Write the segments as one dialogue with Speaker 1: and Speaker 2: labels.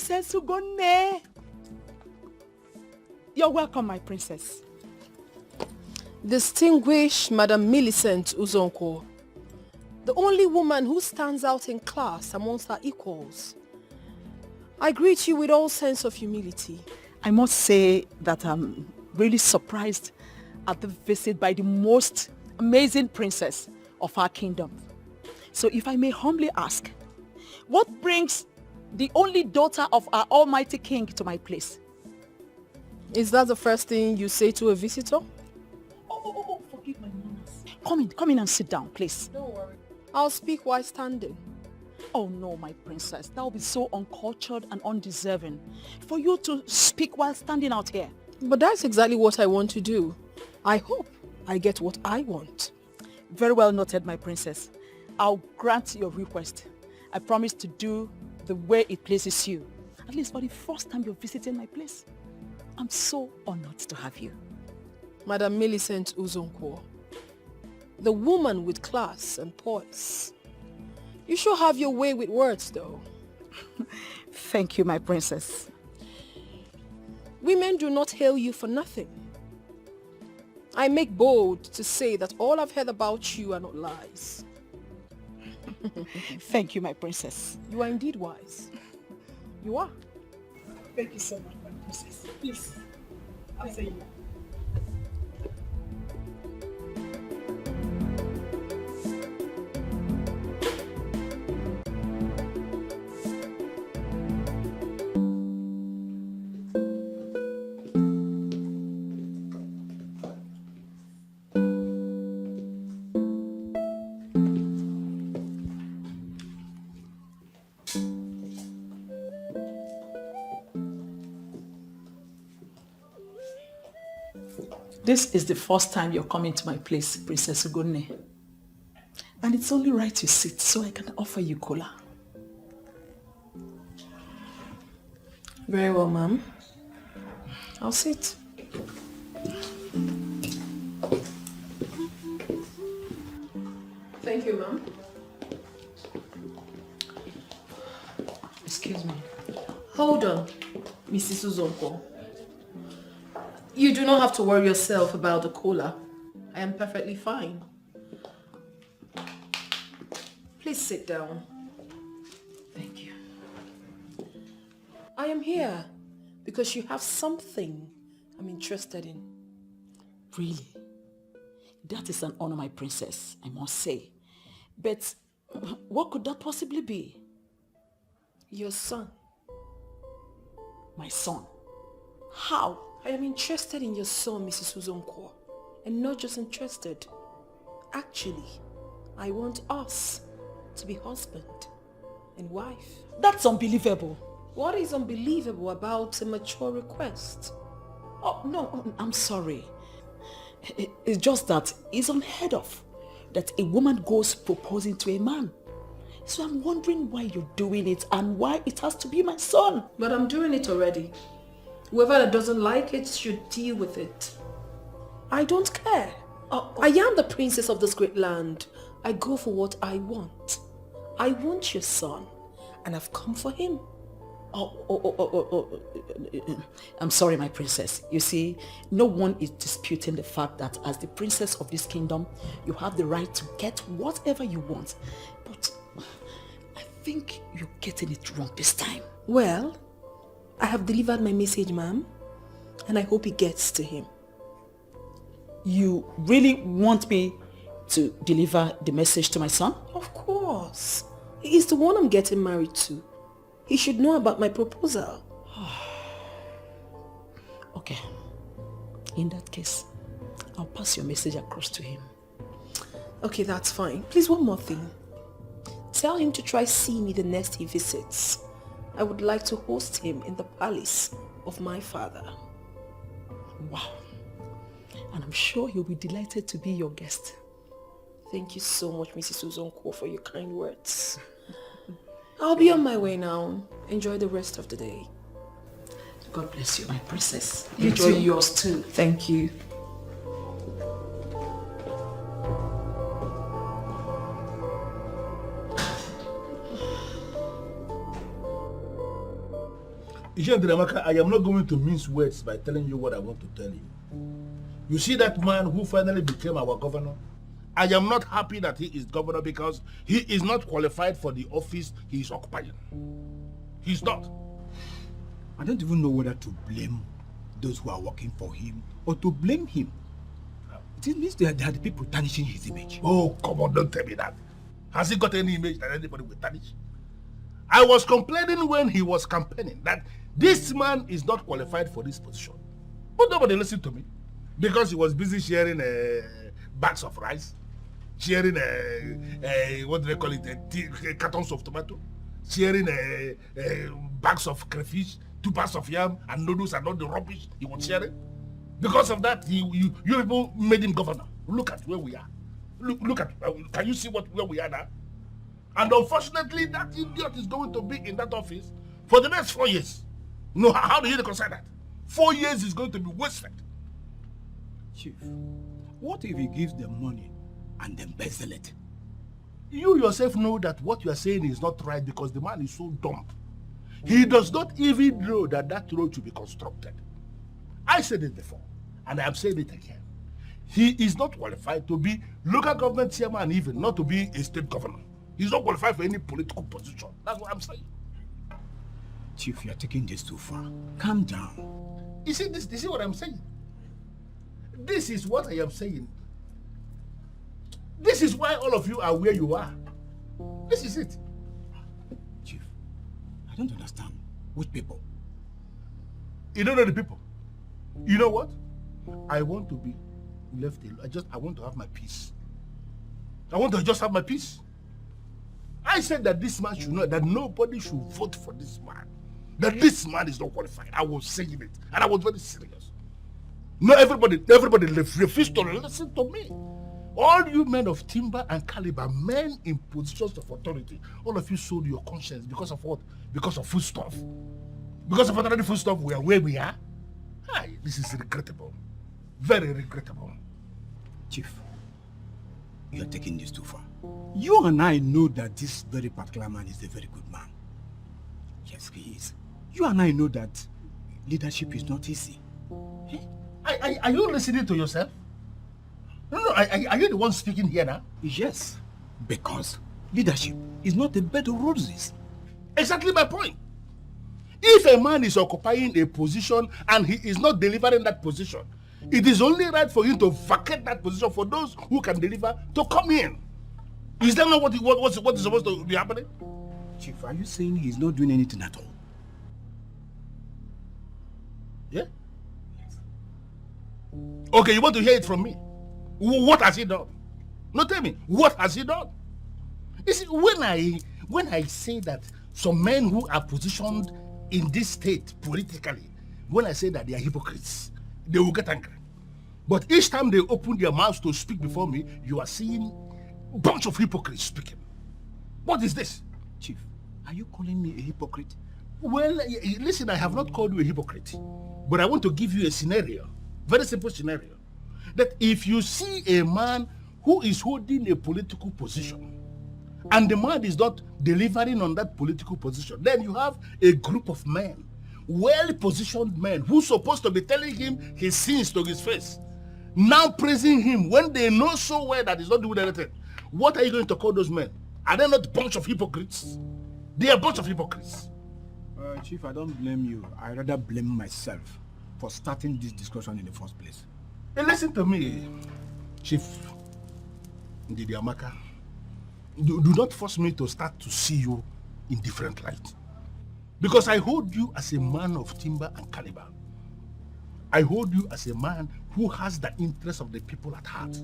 Speaker 1: Princess Ugone. You're welcome, my princess.
Speaker 2: Distinguished Madam Millicent Uzonko, the only woman who stands out in class amongst her equals. I greet you with all sense of humility.
Speaker 1: I must say that I'm really surprised at the visit by the most amazing princess of our kingdom. So if I may humbly ask, what brings the only daughter of our almighty king to my place?
Speaker 2: Is that the first thing you say to a visitor?
Speaker 1: Oh, forgive my manners. Come in and sit down, please.
Speaker 2: Don't worry. I'll speak while standing.
Speaker 1: Oh no, my princess, that would be so uncultured and undeserving for you to speak while standing out here.
Speaker 2: But that's exactly what I want to do. I hope I get what I want.
Speaker 1: Very well noted, my princess. I'll grant your request. I promise to do the way it pleases you. At least for the first time you're visiting my place. I'm so honored to have you.
Speaker 2: Madam Millicent Uzonko, the woman with class and poise. You sure have your way with words, though.
Speaker 1: Thank you, my princess.
Speaker 2: Women do not hail you for nothing. I make bold to say that all I've heard about you are not lies.
Speaker 1: Thank you, my princess.
Speaker 2: You are indeed wise. You are.
Speaker 1: Thank you so much, my princess. Please, I'll say you. This is the first time you're coming to my place, Princess Ugone. And it's only right you sit so I can offer you cola.
Speaker 2: Very well, ma'am. I'll sit. Thank you, ma'am.
Speaker 1: Excuse me.
Speaker 2: Hold on, Mrs. Uzonko. You do not have to worry yourself about the cola. I am perfectly fine. Please sit down.
Speaker 1: Thank you.
Speaker 2: I am here because you have something I'm interested in.
Speaker 1: Really? That is an honor, my princess, I must say. But what could that possibly be?
Speaker 2: Your son.
Speaker 1: My son? How?
Speaker 2: I am interested in your son, Mrs. Uzonko. And not just interested. Actually, I want us to be husband and wife.
Speaker 1: That's unbelievable.
Speaker 2: What is unbelievable about a mature request?
Speaker 1: Oh, no, I'm sorry. It's just that it's unheard of that a woman goes proposing to a man. So I'm wondering why you're doing it and why it has to be my son.
Speaker 2: But I'm doing it already. Whoever that doesn't like it should deal with it. I don't care. I am the princess of this great land. I go for what I want. I want your son, and I've come for him.
Speaker 1: I'm sorry, my princess. You see, no one is disputing the fact that as the princess of this kingdom, you have the right to get whatever you want. But I think you're getting it wrong this time.
Speaker 2: Well, I have delivered my message, ma'am, and I hope it gets to him.
Speaker 1: You really want me to deliver the message to my son?
Speaker 2: Of course. He is the one I'm getting married to. He should know about my proposal.
Speaker 1: Okay. In that case, I'll pass your message across to him.
Speaker 2: Okay, that's fine. Please, one more thing. Tell him to try see me the next he visits. I would like to host him in the palace of my father.
Speaker 1: Wow. And I'm sure he'll be delighted to be your guest.
Speaker 2: Thank you so much, Mrs. Uzonko, for your kind words. I'll be on my way now. Enjoy the rest of the day.
Speaker 1: God bless you, my princess.
Speaker 2: You
Speaker 1: Enjoy
Speaker 2: too.
Speaker 1: yours too.
Speaker 2: Thank you.
Speaker 3: Amaka, I am not going to mince words by telling you what I want to tell you. You see that man who finally became our governor? I am not happy that he is governor because he is not qualified for the office he is occupying. He's not.
Speaker 4: I don't even know whether to blame those who are working for him or to blame him. It means they are the people tarnishing his image.
Speaker 3: Oh, come on, don't tell me that. Has he got any image that anybody will tarnish? I was complaining when he was campaigning that this man is not qualified for this position. But nobody listened to me because he was busy sharing bags of rice, sharing what do they call it, cartons of tomato, sharing bags of crayfish, 2 bags of yam and noodles and all the rubbish he was sharing. Because of that, you people made him governor. Look at where we are. Look at, can you see where we are now? And unfortunately, that idiot is going to be in that office for the next 4 years. No, how do you reconcile that? 4 years is going to be wasted.
Speaker 4: Chief, what if he gives them money and embezzle it?
Speaker 3: You yourself know that what you are saying is not right because the man is so dumb. He does not even know that that road should be constructed. I said it before, and I am saying it again. He is not qualified to be local government chairman, even not to be a state governor. He's not qualified for any political position. That's what I'm saying.
Speaker 4: Chief, you are taking this too far. Calm down.
Speaker 3: You see this? You see what I'm saying? This is what I am saying. This is why all of you are where you are. This is it.
Speaker 4: Chief, I don't understand. Which people?
Speaker 3: You don't know the people. You know what? I want to be left alone. I want to have my peace. I want to just have my peace. I said that this man should know that nobody should vote for this man. That this man is not qualified. I was saying it, and I was very serious. No, everybody refused to listen to me. All you men of timber and caliber, men in positions of authority, all of you sold your conscience because of what? Because of food stuff. Because of ordinary food stuff, we are where we are. Hi, this is regrettable. Very regrettable.
Speaker 4: Chief, you are taking this too far. You and I know that this very particular man is a very good man. Yes, he is. You and I know that leadership is not easy.
Speaker 3: Are you listening to yourself? No, are you the one speaking here now?
Speaker 4: Yes, because leadership is not a bed of roses.
Speaker 3: Exactly my point. If a man is occupying a position and he is not delivering that position, it is only right for him to vacate that position for those who can deliver to come in. Is that not what is supposed to be happening?
Speaker 4: Chief, are you saying he's not doing anything at all?
Speaker 3: Yeah? Yes. Okay, you want to hear it from me? What has he done? No, tell me, what has he done? You see, when I say that some men who are positioned in this state politically, when I say that they are hypocrites, they will get angry. But each time they open their mouths to speak before me, you are seeing a bunch of hypocrites speaking. What is this?
Speaker 4: Chief, are you calling me a hypocrite?
Speaker 3: Well, listen, I have not called you a hypocrite, but I want to give you a scenario, very simple scenario, that if you see a man who is holding a political position and the man is not delivering on that political position, then you have a group of men, well-positioned men, who are supposed to be telling him his sins to his face, now praising him when they know so well that he's not doing anything. What are you going to call those men? Are they not a bunch of hypocrites? They are a bunch of hypocrites.
Speaker 4: Chief, I don't blame you. I rather blame myself for starting this discussion in the first place.
Speaker 3: Hey, listen to me, Chief Ndidi Amaka. Do not force me to start to see you in different light. Because I hold you as a man of timber and caliber. I hold you as a man who has the interests of the people at heart.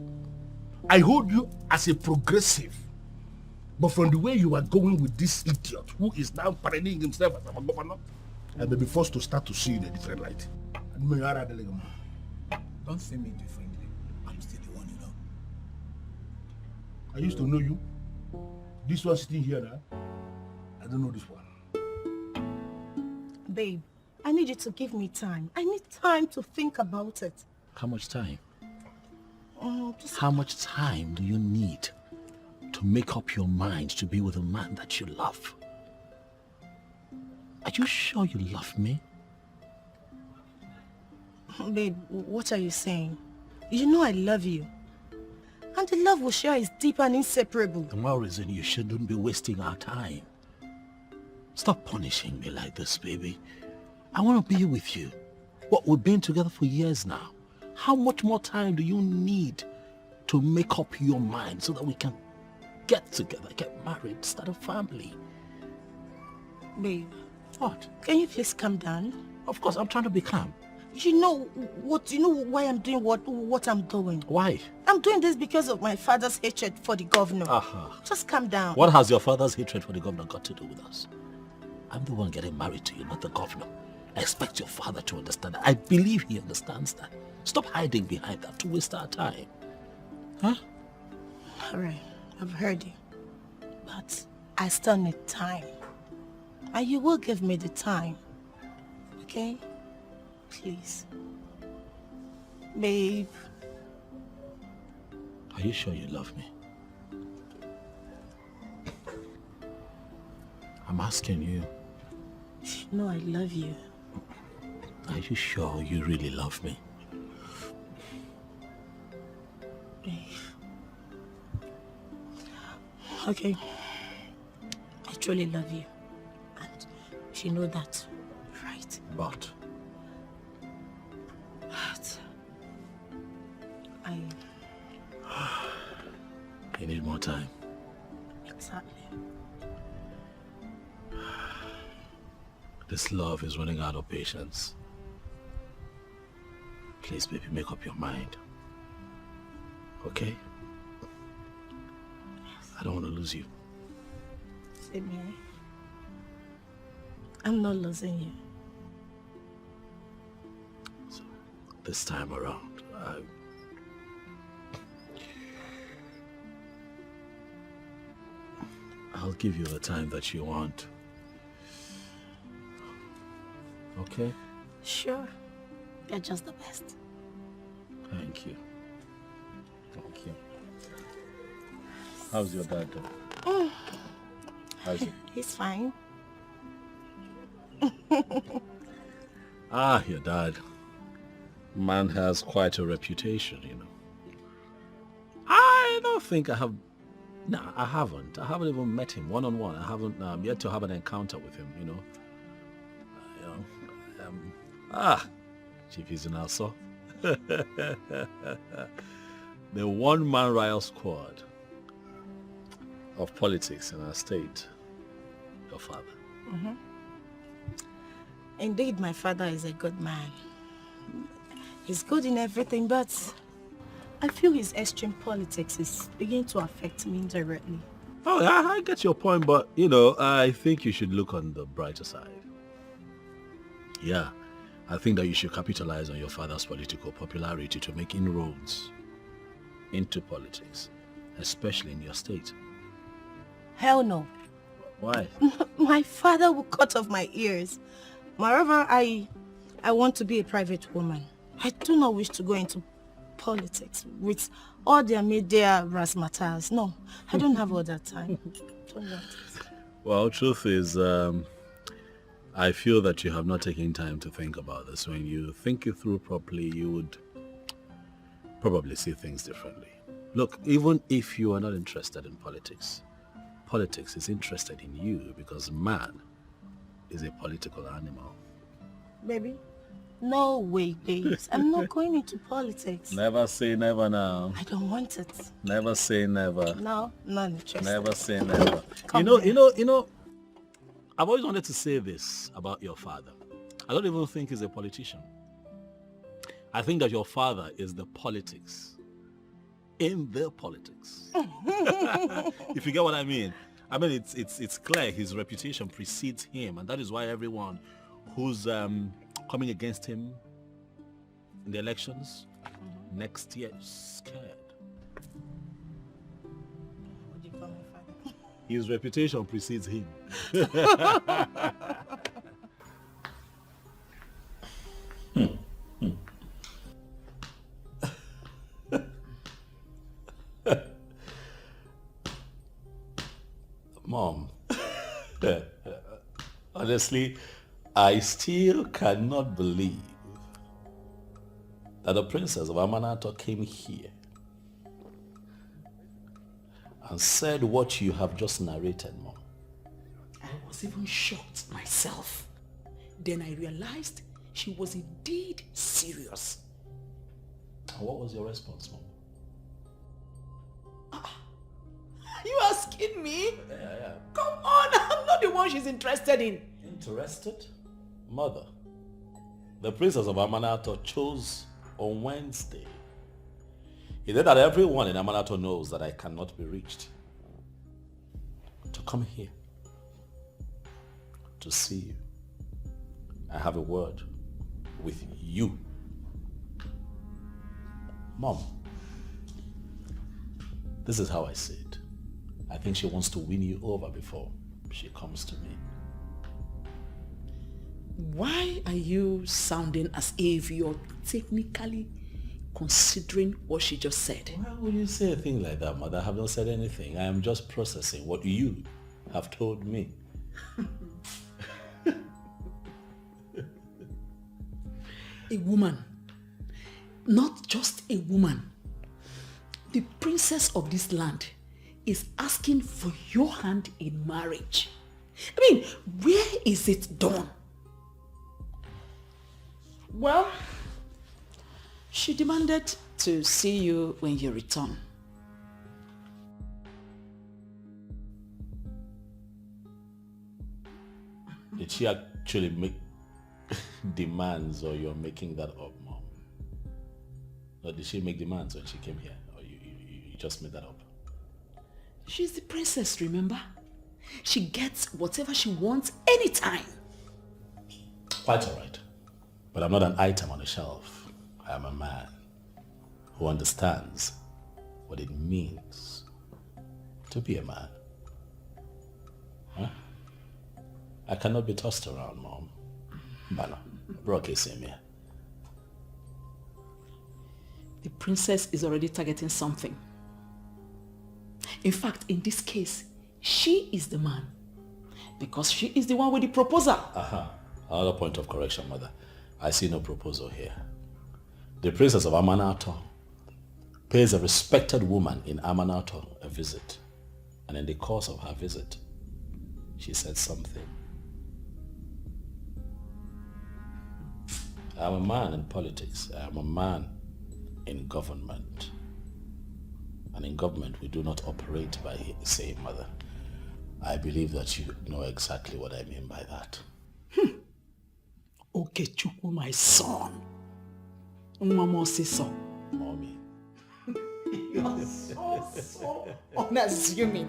Speaker 3: I hold you as a progressive. But from the way you are going with this idiot who is now parading himself as a governor, I may be forced to start to see you in a different light.
Speaker 4: Don't see me differently. I'm still the one you know.
Speaker 3: I used to know you. This one sitting here now, I don't know this one.
Speaker 5: Babe, I need you to give me time. I need time to think about it.
Speaker 6: How much time? How much time do you need to make up your mind to be with a man that you love? Are you sure you love me?
Speaker 5: Babe, what are you saying? You know I love you. And the love we share is deep and inseparable.
Speaker 6: The more reason you shouldn't be wasting our time. Stop punishing me like this, baby. I want to be with you. What, we've been together for years now. How much more time do you need to make up your mind so that we can get together, get married, start a family?
Speaker 5: Babe,
Speaker 6: What?
Speaker 5: can you please calm down?
Speaker 6: Of course, I'm trying to be calm.
Speaker 5: You know why I'm doing what I'm doing?
Speaker 6: Why?
Speaker 5: I'm doing this because of my father's hatred for the governor.
Speaker 6: Aha.
Speaker 5: Just calm down.
Speaker 6: What has your father's hatred for the governor got to do with us? I'm the one getting married to you, not the governor. I expect your father to understand that. I believe he understands that. Stop hiding behind that to waste our time. Huh?
Speaker 5: Alright, I've heard you. But I still need time. And you will give me the time. Okay? Please. Babe.
Speaker 6: Are you sure you love me? I'm asking you.
Speaker 5: You know I love you.
Speaker 6: Are you sure you really love me?
Speaker 5: Babe. Okay. I truly love you. And you know that, right?
Speaker 6: But
Speaker 5: I...
Speaker 6: you need more time.
Speaker 5: Exactly.
Speaker 6: This love is running out of patience. Please, baby, make up your mind. Okay? I don't want to lose you.
Speaker 5: Same here. I'm not losing you.
Speaker 6: So, this time around, I'll give you the time that you want. Okay?
Speaker 5: Sure. You're just the best.
Speaker 6: Thank you. Thank you. How's your dad doing? How's he?
Speaker 5: He's fine.
Speaker 6: Your dad. Man has quite a reputation, you know. I don't think I have... No, I haven't. I haven't even met him one-on-one. I haven't yet to have an encounter with him, you know. Chief is in also. The one-man riot squad of politics in our state. Your father.
Speaker 5: Mm-hmm. Indeed, my father is a good man. He's good in everything, but I feel his extreme politics is beginning to affect me indirectly.
Speaker 6: Oh, yeah, I get your point, but, you know, I think you should look on the brighter side. Yeah, I think that you should capitalize on your father's political popularity to make inroads into politics, especially in your state.
Speaker 5: Hell no.
Speaker 6: Why?
Speaker 5: My father will cut off my ears. Moreover, I want to be a private woman. I do not wish to go into politics with all their media razzmatazz. No, I don't have all that time. Don't want it.
Speaker 6: Well, truth is, I feel that you have not taken time to think about this. When you think it through properly, you would probably see things differently. Look, even if you are not interested in politics, politics is interested in you because man is a political animal.
Speaker 5: Baby, no way, babes. I'm not going into politics.
Speaker 6: Never say never now.
Speaker 5: I don't want it.
Speaker 6: Never say never.
Speaker 5: No, not interested.
Speaker 6: Never say never.
Speaker 5: Come
Speaker 6: You know, I've always wanted to say this about your father. I don't even think he's a politician. I think that your father is the politics in the politics. If you get what I mean. I mean, it's clear his reputation precedes him, and that is why everyone who's coming against him in the elections next year is scared.
Speaker 5: What do you call my father?
Speaker 6: His reputation precedes him. Mom, honestly, I still cannot believe that the princess of Amanato came here and said what you have just narrated, Mom.
Speaker 1: I was even shocked myself. Then I realized she was indeed serious.
Speaker 6: And what was your response, Mom?
Speaker 1: Are you asking me?
Speaker 6: Yeah.
Speaker 1: Come on, I'm not the one she's interested in.
Speaker 6: Interested? Mother, the princess of Amanato chose on Wednesday. He said that everyone in Amanato knows that I cannot be reached. To come here, to see you. I have a word with you. Mom, this is how I see it. I think she wants to win you over before she comes to me.
Speaker 1: Why are you sounding as if you're technically considering what she just said?
Speaker 6: Why would you say a thing like that, Mother? I have not said anything. I am just processing what you have told me.
Speaker 1: A woman, not just a woman, the princess of this land is asking for your hand in marriage. I mean, where is it done? Well, she demanded to see you when you return.
Speaker 6: Did she actually make demands, or you're making that up, Mom? Or did she make demands when she came here, or you just made that up?
Speaker 1: She's the princess, remember? She gets whatever she wants anytime.
Speaker 6: Quite all right. But I'm not an item on the shelf. I am a man who understands what it means to be a man. Huh? I cannot be tossed around, Mom. Bana, Broke same here.
Speaker 1: The princess is already targeting something. In fact, in this case, she is the man. Because she is the one with the proposal.
Speaker 6: Another point of correction, Mother. I see no proposal here. The princess of Amanato pays a respected woman in Amanato a visit. And in the course of her visit, she said something. I'm a man in politics. I'm a man in government. And in government, we do not operate by saying, Mother. I believe that you know exactly what I mean by that.
Speaker 1: Okay, Chukwu, my son. Mama so.
Speaker 6: Mommy.
Speaker 1: You are so unassuming.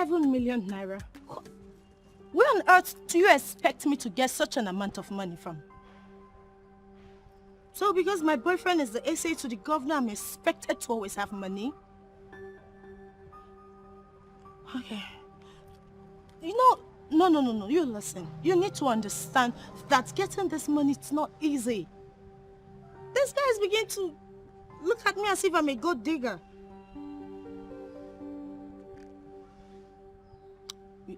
Speaker 5: ₦7 million naira. Where on earth do you expect me to get such an amount of money from? So because my boyfriend is the SA to the governor, I'm expected to always have money? Okay. You know, no, you listen. You need to understand that getting this money is not easy. This guy is beginning to look at me as if I'm a gold digger.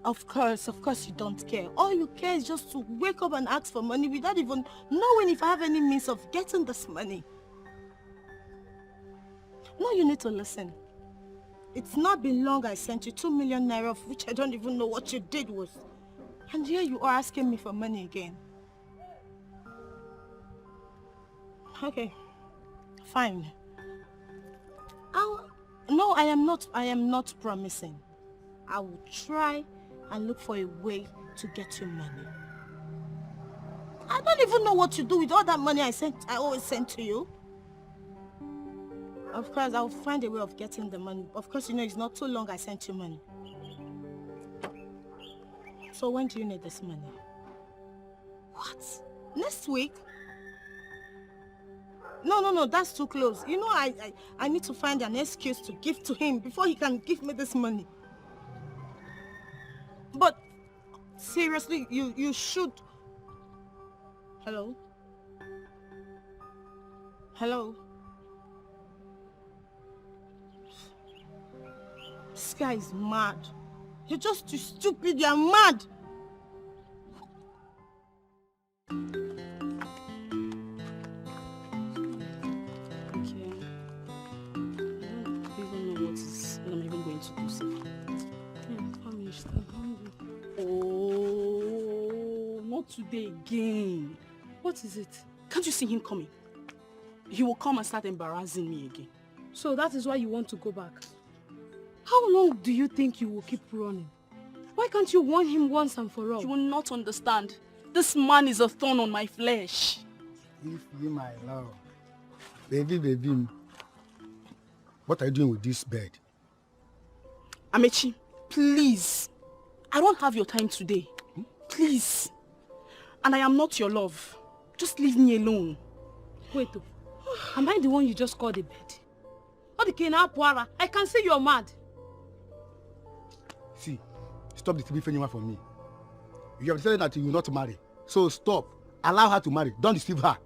Speaker 5: Of course you don't care. All you care is just to wake up and ask for money without even knowing if I have any means of getting this money. No, you need to listen. It's not been long I sent you 2 million naira, of which I don't even know what you did with. And here you are asking me for money again. Okay, fine. No, I am not promising. I will try and look for a way to get you money. I don't even know what to do with all that money I always send to you. Of course, I'll find a way of getting the money. Of course, you know, it's not too long I sent you money. So when do you need this money? What? Next week? No, that's too close. You know, I need to find an excuse to give to him before he can give me this money. But seriously, you should... Hello? Hello? This guy is mad. You're just too stupid. You're mad.
Speaker 1: Okay. I don't even know what I'm even going to do. Oh, not today again.
Speaker 2: What is it?
Speaker 1: Can't you see him coming? He will come and start embarrassing me again.
Speaker 2: So that is why you want to go back? How long do you think you will keep running? Why can't you warn him once and for all?
Speaker 1: You will not understand. This man is a thorn on my flesh.
Speaker 4: If you, my love. Baby. What are you doing with this bed?
Speaker 1: Amechi, please. I don't have your time today. Please. And I am not your love. Just leave me alone.
Speaker 2: Wait, am I the one you just called a bed? I can see you're mad.
Speaker 4: See, stop the TV anyone from me. You have decided that you will not marry. So stop. Allow her to marry. Don't deceive her.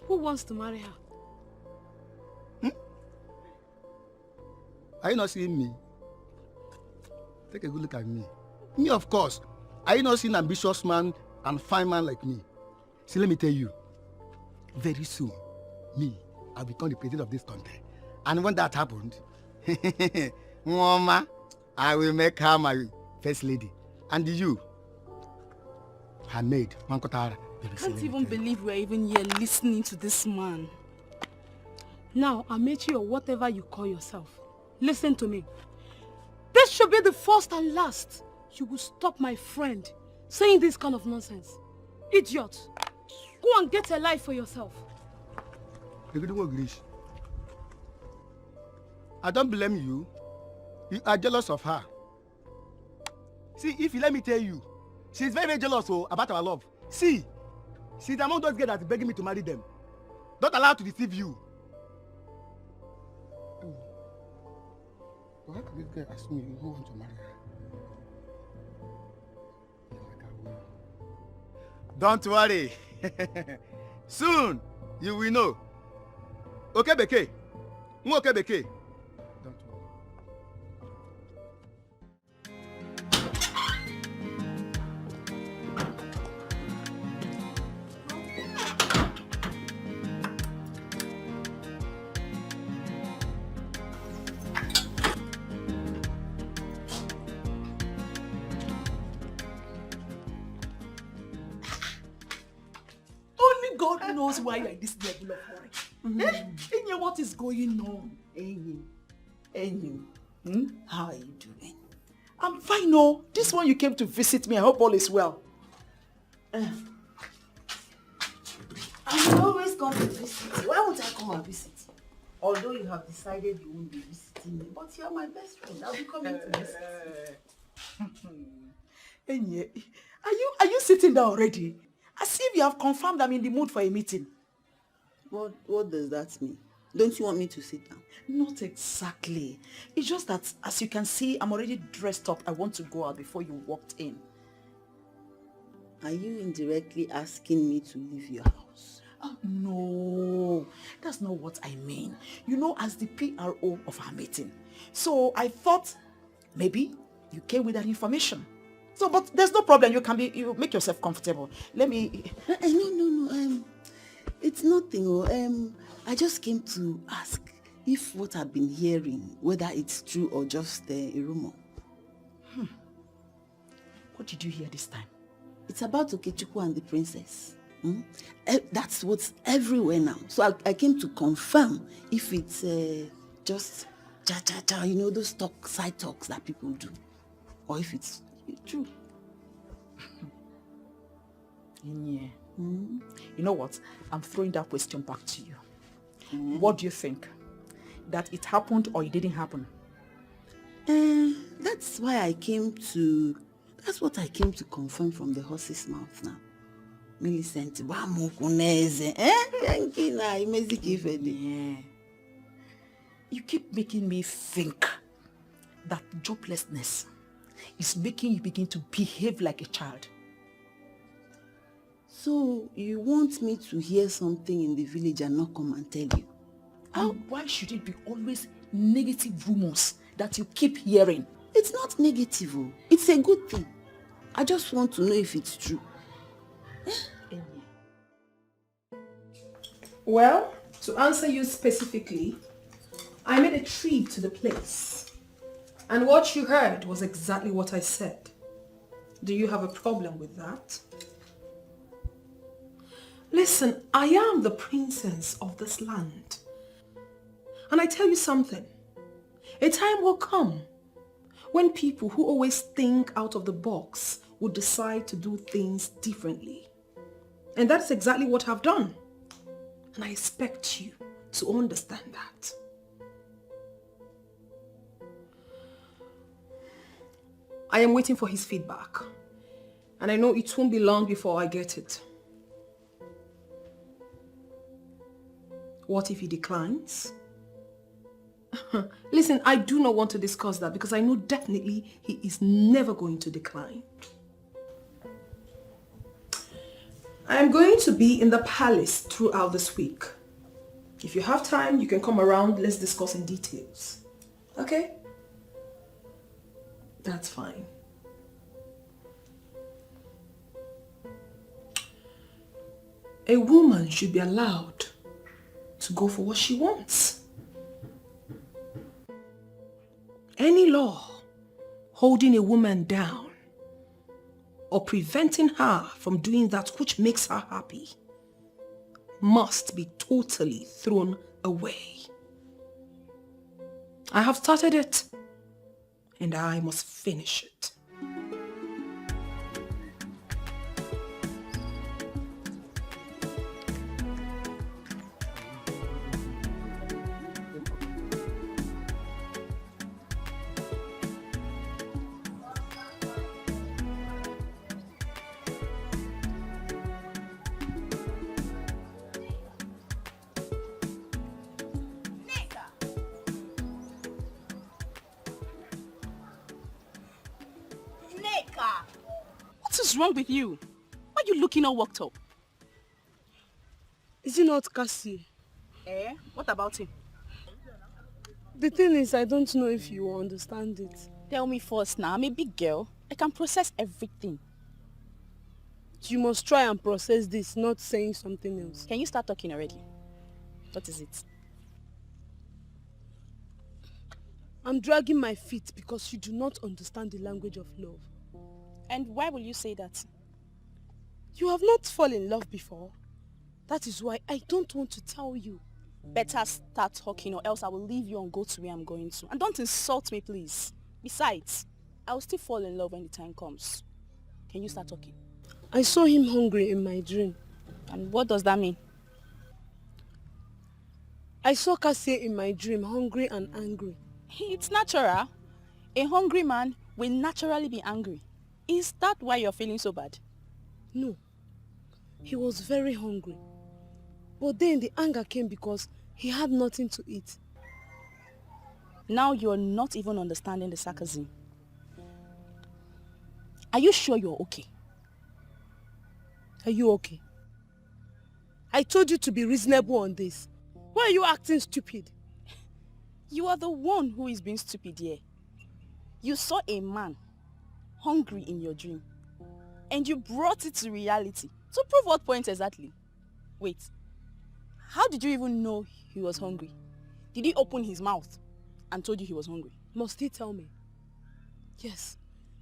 Speaker 2: Who wants to marry her?
Speaker 4: Are you not seeing me? Take a good look at me. Me, of course. Are you not seeing an ambitious man and fine man like me? See, let me tell you. Very soon, me, I'll become the president of this country. And when that happened, Mama, I will make her my first lady. And you, her maid, Mankotara.
Speaker 1: I can't even believe we're even here listening to this man.
Speaker 2: Now, Amechi or whatever you call yourself, listen to me. This should be the first and last. You will stop my friend saying this kind of nonsense. Idiot. Go and get a life for yourself.
Speaker 4: I don't blame you. You are jealous of her. See, if you let me tell you, she's very, very jealous about our love. See, she's among those girls that's begging me to marry them. Don't allow her to deceive you. Why could this girl ask me who wants to marry her? Don't worry. Soon you will know. Okay, Beke. Okay, Beke. Don't worry.
Speaker 1: God knows why you're in this level of worry. Enye, what is going on?
Speaker 7: Enyi, how are you doing?
Speaker 1: I'm fine, no. This one you came to visit me. I hope all is well.
Speaker 7: I always come to visit you. Why won't I come and visit you? Although you have decided you won't be visiting me, but you're my best friend. I'll be coming to visit you.
Speaker 1: Enye, are you sitting down already? As if you have confirmed I'm in the mood for a meeting.
Speaker 7: What does that mean? Don't you want me to sit down?
Speaker 1: Not exactly. It's just that, as you can see, I'm already dressed up. I want to go out before you walked in.
Speaker 7: Are you indirectly asking me to leave your house?
Speaker 1: Oh, no, that's not what I mean. You know, as the PRO of our meeting. So I thought maybe you came with that information. So, but there's no problem. You make yourself comfortable. Let me...
Speaker 7: No. It's nothing. I just came to ask if what I've been hearing, whether it's true or just a rumor.
Speaker 1: What did you hear this time?
Speaker 7: It's about Okechukwu and the princess. That's what's everywhere now. So I came to confirm if it's just cha-cha-cha, you know, those side talks that people do. Or if it's true.
Speaker 1: Yeah. You know what? I'm throwing that question back to you. What do you think? That it happened or it didn't happen?
Speaker 7: That's what I came to confirm from the horse's mouth now. Millicent,
Speaker 1: Yeah. You keep making me think that joblessness is making you begin to behave like a child.
Speaker 7: So you want me to hear something in the village and not come and tell you?
Speaker 1: And why should it be always negative rumors that you keep hearing?
Speaker 7: It's not negative. It's a good thing. I just want to know if it's true.
Speaker 2: Well, to answer you specifically, I made a trip to the place. And what you heard was exactly what I said. Do you have a problem with that? Listen, I am the princess of this land. And I tell you something. A time will come when people who always think out of the box will decide to do things differently. And that's exactly what I've done. And I expect you to understand that. I am waiting for his feedback. And I know it won't be long before I get it. What if he declines? Listen, I do not want to discuss that because I know definitely he is never going to decline. I am going to be in the palace throughout this week. If you have time, you can come around. Let's discuss in details. Okay? That's fine. A woman should be allowed to go for what she wants. Any law holding a woman down or preventing her from doing that which makes her happy must be totally thrown away. I have started it, and I must finish it.
Speaker 1: What is wrong with you? Why are you looking all worked up?
Speaker 5: Is it not Cassie?
Speaker 1: What about him?
Speaker 5: The thing is, I don't know if you will understand it.
Speaker 1: Tell me first now. I'm a big girl. I can process everything.
Speaker 5: You must try and process this, not saying something else.
Speaker 1: Can you start talking already? What is it?
Speaker 5: I'm dragging my feet because you do not understand the language of love.
Speaker 1: And why will you say that?
Speaker 5: You have not fallen in love before. That is why I don't want to tell you.
Speaker 1: Better start talking or else I will leave you and go to where I'm going to. And don't insult me, please. Besides, I will still fall in love when the time comes. Can you start talking?
Speaker 5: I saw him hungry in my dream.
Speaker 1: And what does that mean?
Speaker 5: I saw Cassie in my dream, hungry and angry.
Speaker 1: It's natural. A hungry man will naturally be angry. Is that why you're feeling so bad?
Speaker 5: No. He was very hungry. But then the anger came because he had nothing to eat.
Speaker 1: Now you're not even understanding the sarcasm. Are you sure you're okay?
Speaker 5: Are you okay? I told you to be reasonable on this. Why are you acting stupid?
Speaker 1: You are the one who is being stupid here. You saw a man hungry in your dream and you brought it to reality. To prove what point exactly? Wait, how did you even know he was hungry? Did he open his mouth and told you he was hungry?
Speaker 5: Must he tell me? Yes.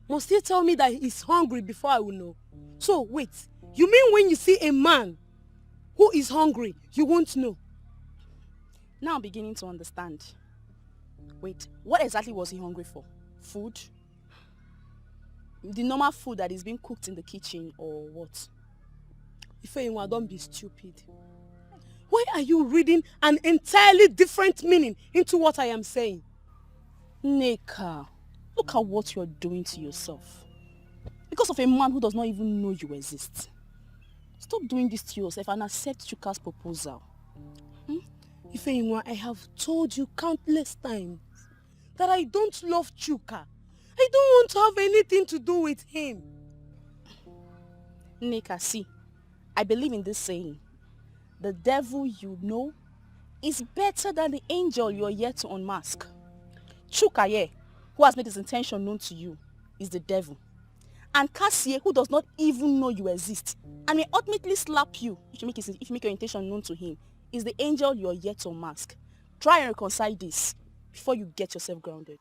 Speaker 5: Must he tell me that he's hungry before I will know? So wait, you mean when you see a man who is hungry, you won't know?
Speaker 1: Now I'm beginning to understand. Wait, what exactly was he hungry for? Food? The normal food that is being cooked in the kitchen or what?
Speaker 5: Ifeyinwa, don't be stupid.
Speaker 2: Why are you reading an entirely different meaning into what I am saying?
Speaker 1: Nneka, look at what you're doing to yourself. Because of a man who does not even know you exist. Stop doing this to yourself and accept Chuka's proposal.
Speaker 2: Ifeinwa, I have told you countless times that I don't love Chuka. I don't want to have anything to do with him.
Speaker 1: Nneka, see, I believe in this saying. The devil you know is better than the angel you are yet to unmask. Chuka here, who has made his intention known to you, is the devil. And Cassie, who does not even know you exist, and may ultimately slap you if you make your intention known to him, is the angel you are yet to unmask. Try and reconcile this before you get yourself grounded.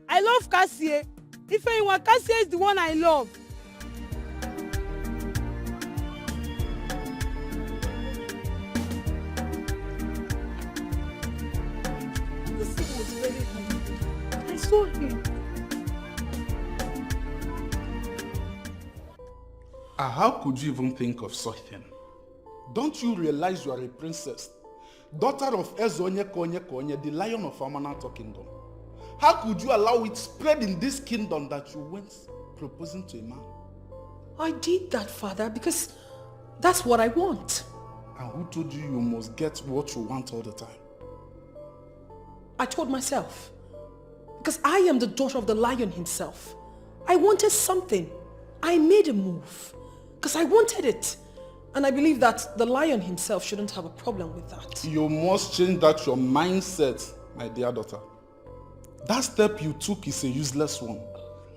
Speaker 2: I love Cassie. Ifeinwa, Cassie is the one I love. This thing was very hungry. I saw him.
Speaker 3: How could you even think of such thing? Don't you realize you are a princess? Daughter of Ezonye Konye Konye, the lion of Amanato Kingdom. How could you allow it spread in this kingdom that you went proposing to a man?
Speaker 2: I did that, Father, because that's what I want.
Speaker 3: And who told you you must get what you want all the time?
Speaker 2: I told myself. Because I am the daughter of the lion himself. I wanted something. I made a move. Because I wanted it. And I believe that the lion himself shouldn't have a problem with that.
Speaker 3: You must change that your mindset, my dear daughter. That step you took is a useless one.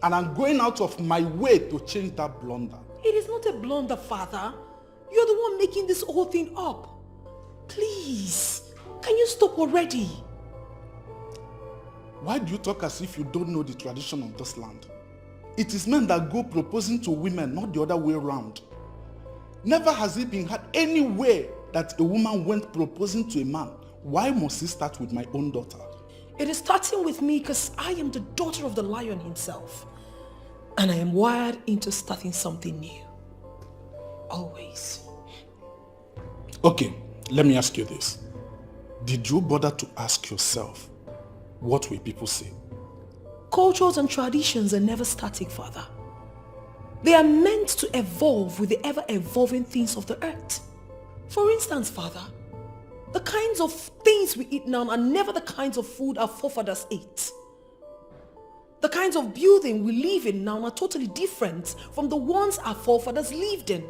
Speaker 3: And I'm going out of my way to change that blunder.
Speaker 2: It is not a blunder, Father. You're the one making this whole thing up. Please, can you stop already?
Speaker 3: Why do you talk as if you don't know the tradition of this land? It is men that go proposing to women, not the other way around. Never has it been had anywhere that a woman went proposing to a man. Why must it start with my own daughter?
Speaker 2: It is starting with me because I am the daughter of the lion himself. And I am wired into starting something new. Always.
Speaker 3: Okay, let me ask you this. Did you bother to ask yourself, what will people say?
Speaker 2: Cultures and traditions are never static, Father. They are meant to evolve with the ever-evolving things of the earth. For instance, Father, the kinds of things we eat now are never the kinds of food our forefathers ate. The kinds of building we live in now are totally different from the ones our forefathers lived in.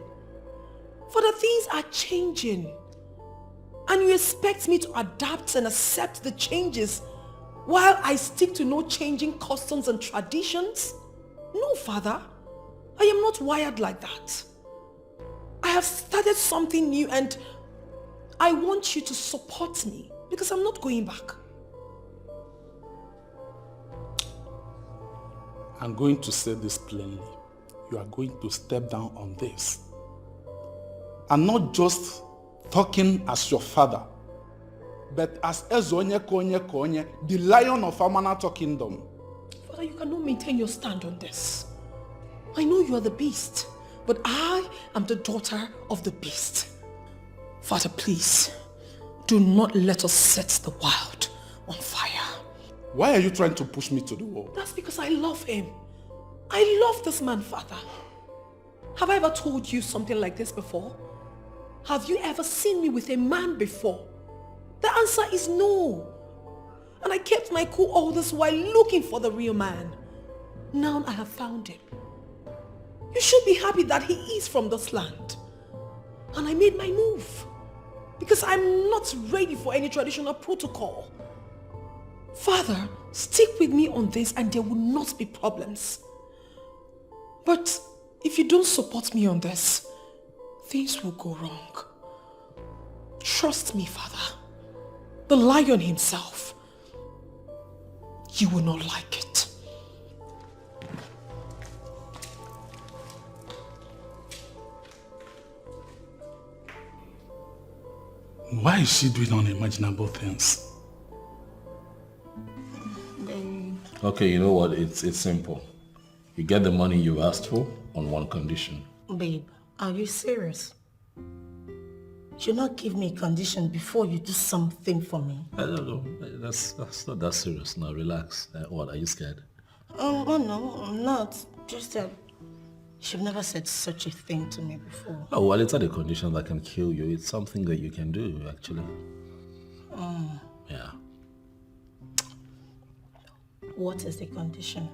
Speaker 2: Father, things are changing. And you expect me to adapt and accept the changes while I stick to no changing customs and traditions? No, Father. I am not wired like that. I have started something new and I want you to support me because I'm not going back.
Speaker 3: I'm going to say this plainly. You are going to step down on this. I'm not just talking as your father, but as Ezonye Konye Konye, the lion of Amanato Kingdom.
Speaker 2: Father, you cannot maintain your stand on this. I know you are the beast, but I am the daughter of the beast. Father, please, do not let us set the wild on fire.
Speaker 3: Why are you trying to push me to the wall?
Speaker 2: That's because I love him. I love this man, Father. Have I ever told you something like this before? Have you ever seen me with a man before? The answer is no. And I kept my cool all this while looking for the real man. Now I have found him. You should be happy that he is from this land. And I made my move. Because I'm not ready for any traditional protocol. Father, stick with me on this and there will not be problems. But if you don't support me on this, things will go wrong. Trust me, Father. The lion himself. You will not like it.
Speaker 3: Why is she doing unimaginable things?
Speaker 6: Okay, you know what? It's simple. You get the money you asked for on one condition.
Speaker 5: Babe, are you serious? You'll not give me a condition before you do something for me.
Speaker 6: I don't know. That's not that serious. Now relax. What, are you scared?
Speaker 5: Oh no, I'm not. Just that you've never said such a thing to me before.
Speaker 6: Oh, well, it's not a condition that can kill you. It's something that you can do, actually. Yeah.
Speaker 5: What is the condition?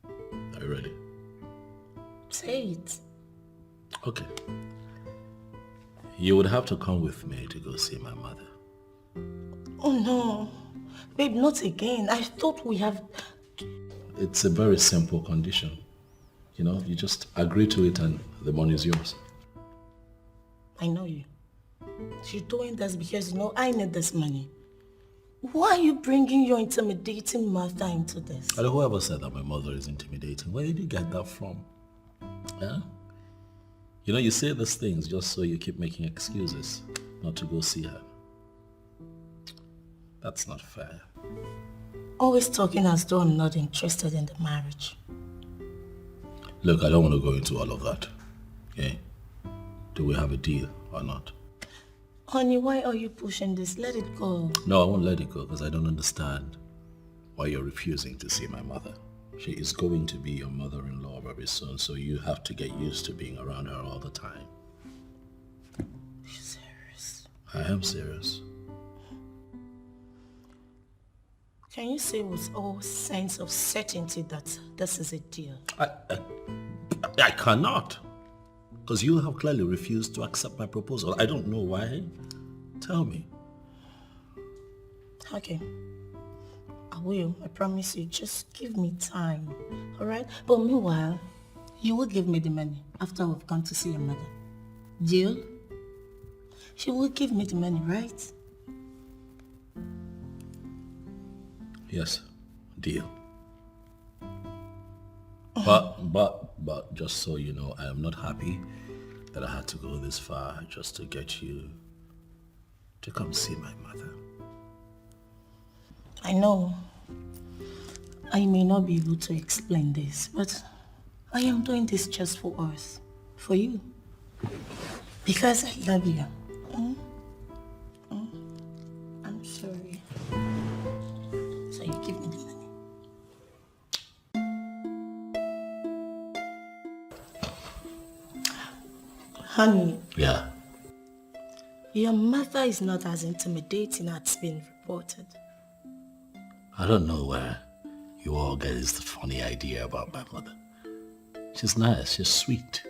Speaker 6: Are you ready?
Speaker 5: Say it.
Speaker 6: Okay. You would have to come with me to go see my mother.
Speaker 5: Oh no. Babe, not again. I thought we have...
Speaker 6: It's a very simple condition. You know, you just agree to it and the money is yours.
Speaker 5: I know you. You're doing this because you know I need this money. Why are you bringing your intimidating mother into this?
Speaker 6: And whoever said that my mother is intimidating, where did you get that from? Yeah? You know, you say these things just so you keep making excuses not to go see her. That's not fair.
Speaker 5: Always talking as though I'm not interested in the marriage.
Speaker 6: Look, I don't want to go into all of that. Okay? Do we have a deal or not?
Speaker 5: Honey, why are you pushing this? Let it go.
Speaker 6: No, I won't let it go because I don't understand why you're refusing to see my mother. She is going to be your mother-in-law very soon, so you have to get used to being around her all the time.
Speaker 5: You're serious?
Speaker 6: I am serious.
Speaker 5: Can you say with all sense of certainty that this is a deal?
Speaker 6: I cannot. Because you have clearly refused to accept my proposal. I don't know why. Tell me.
Speaker 5: Okay. I will. I promise you. Just give me time. Alright? But meanwhile, you will give me the money after we've gone to see your mother. Deal? She will give me the money, right?
Speaker 6: Yes. Deal. But just so you know, I am not happy that I had to go this far just to get you to come see my mother.
Speaker 5: I know I may not be able to explain this, but I am doing this just for us, for you, because I love you. I'm sorry. So you give me the money. Honey.
Speaker 6: Yeah.
Speaker 5: Your mother is not as intimidating as it's been reported.
Speaker 6: I don't know where you all get this funny idea about my mother. She's nice, she's sweet.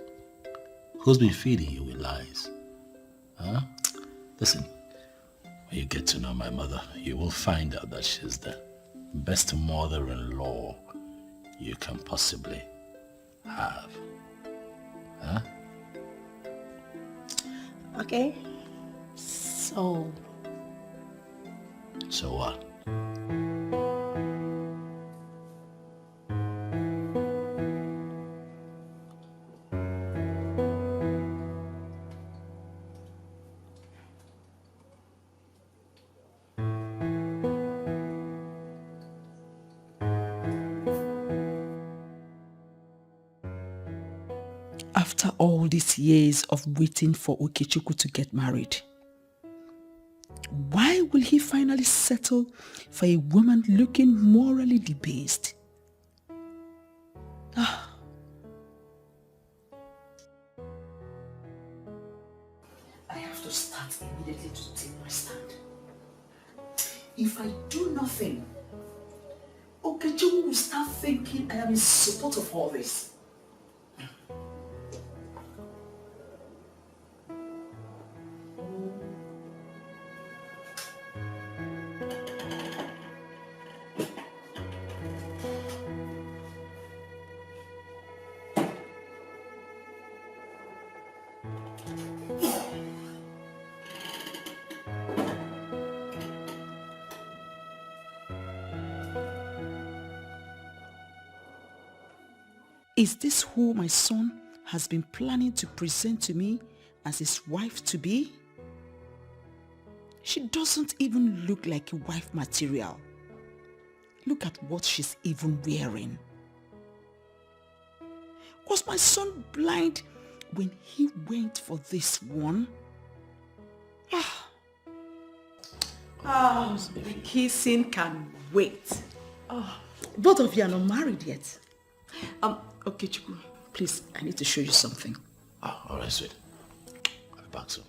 Speaker 6: Who's been feeding you with lies? Huh? Listen, when you get to know my mother, you will find out that she's the best mother-in-law you can possibly have. Huh?
Speaker 5: Okay. So
Speaker 6: what?
Speaker 1: After all these years of waiting for Okechukwu to get married, why will he finally settle for a woman looking morally debased? I have to start immediately to take my stand. If I do nothing, Okechukwu will start thinking I am in support of all this. Is this who my son has been planning to present to me as his wife-to-be? She doesn't even look like a wife material. Look at what she's even wearing. Was my son blind when he went for this one? The kissing can wait. Both of you are not married yet. Okay, Chiku, please, I need to show you something.
Speaker 3: All right, sweet. I'll be back soon.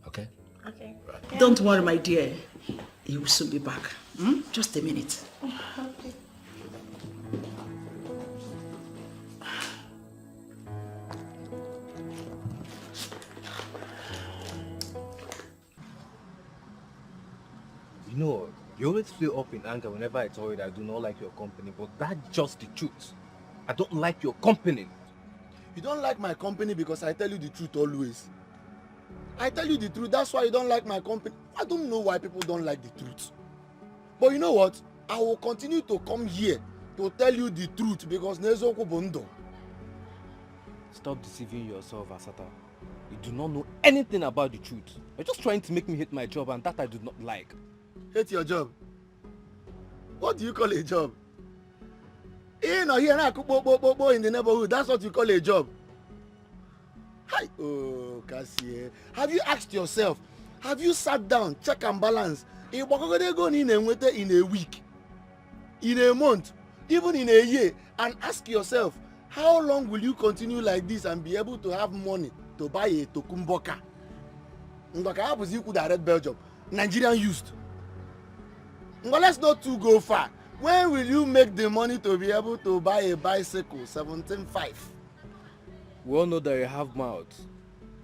Speaker 3: Okay?
Speaker 5: Okay.
Speaker 3: Right.
Speaker 1: Don't worry, my dear. He will soon be back. Just a minute.
Speaker 5: Okay.
Speaker 8: You know, you always feel up in anger whenever I tell you that I do not like your company, but that's just the truth. I don't like your company.
Speaker 9: You don't like my company because I tell you the truth always. I tell you the truth, that's why you don't like my company. I don't know why people don't like the truth. But you know what? I will continue to come here to tell you the truth because Nezoku Bondo.
Speaker 8: Stop deceiving yourself, Asata. You do not know anything about the truth. You're just trying to make me hate my job, and that I do not like.
Speaker 9: Hate your job? What do you call a job? In or here in the neighborhood, that's what you call a job. Hi. Oh, Cassie. Have you asked yourself, have you sat down, check and balance, in a week, in a month, even in a year, and ask yourself, how long will you continue like this and be able to have money to buy a tokumboka? Ndoka happens you could direct Belgium. Nigerian used. But let's not too go far. When will you make the money to be able to buy a bicycle, 17.5?
Speaker 8: We all know that you have mouth,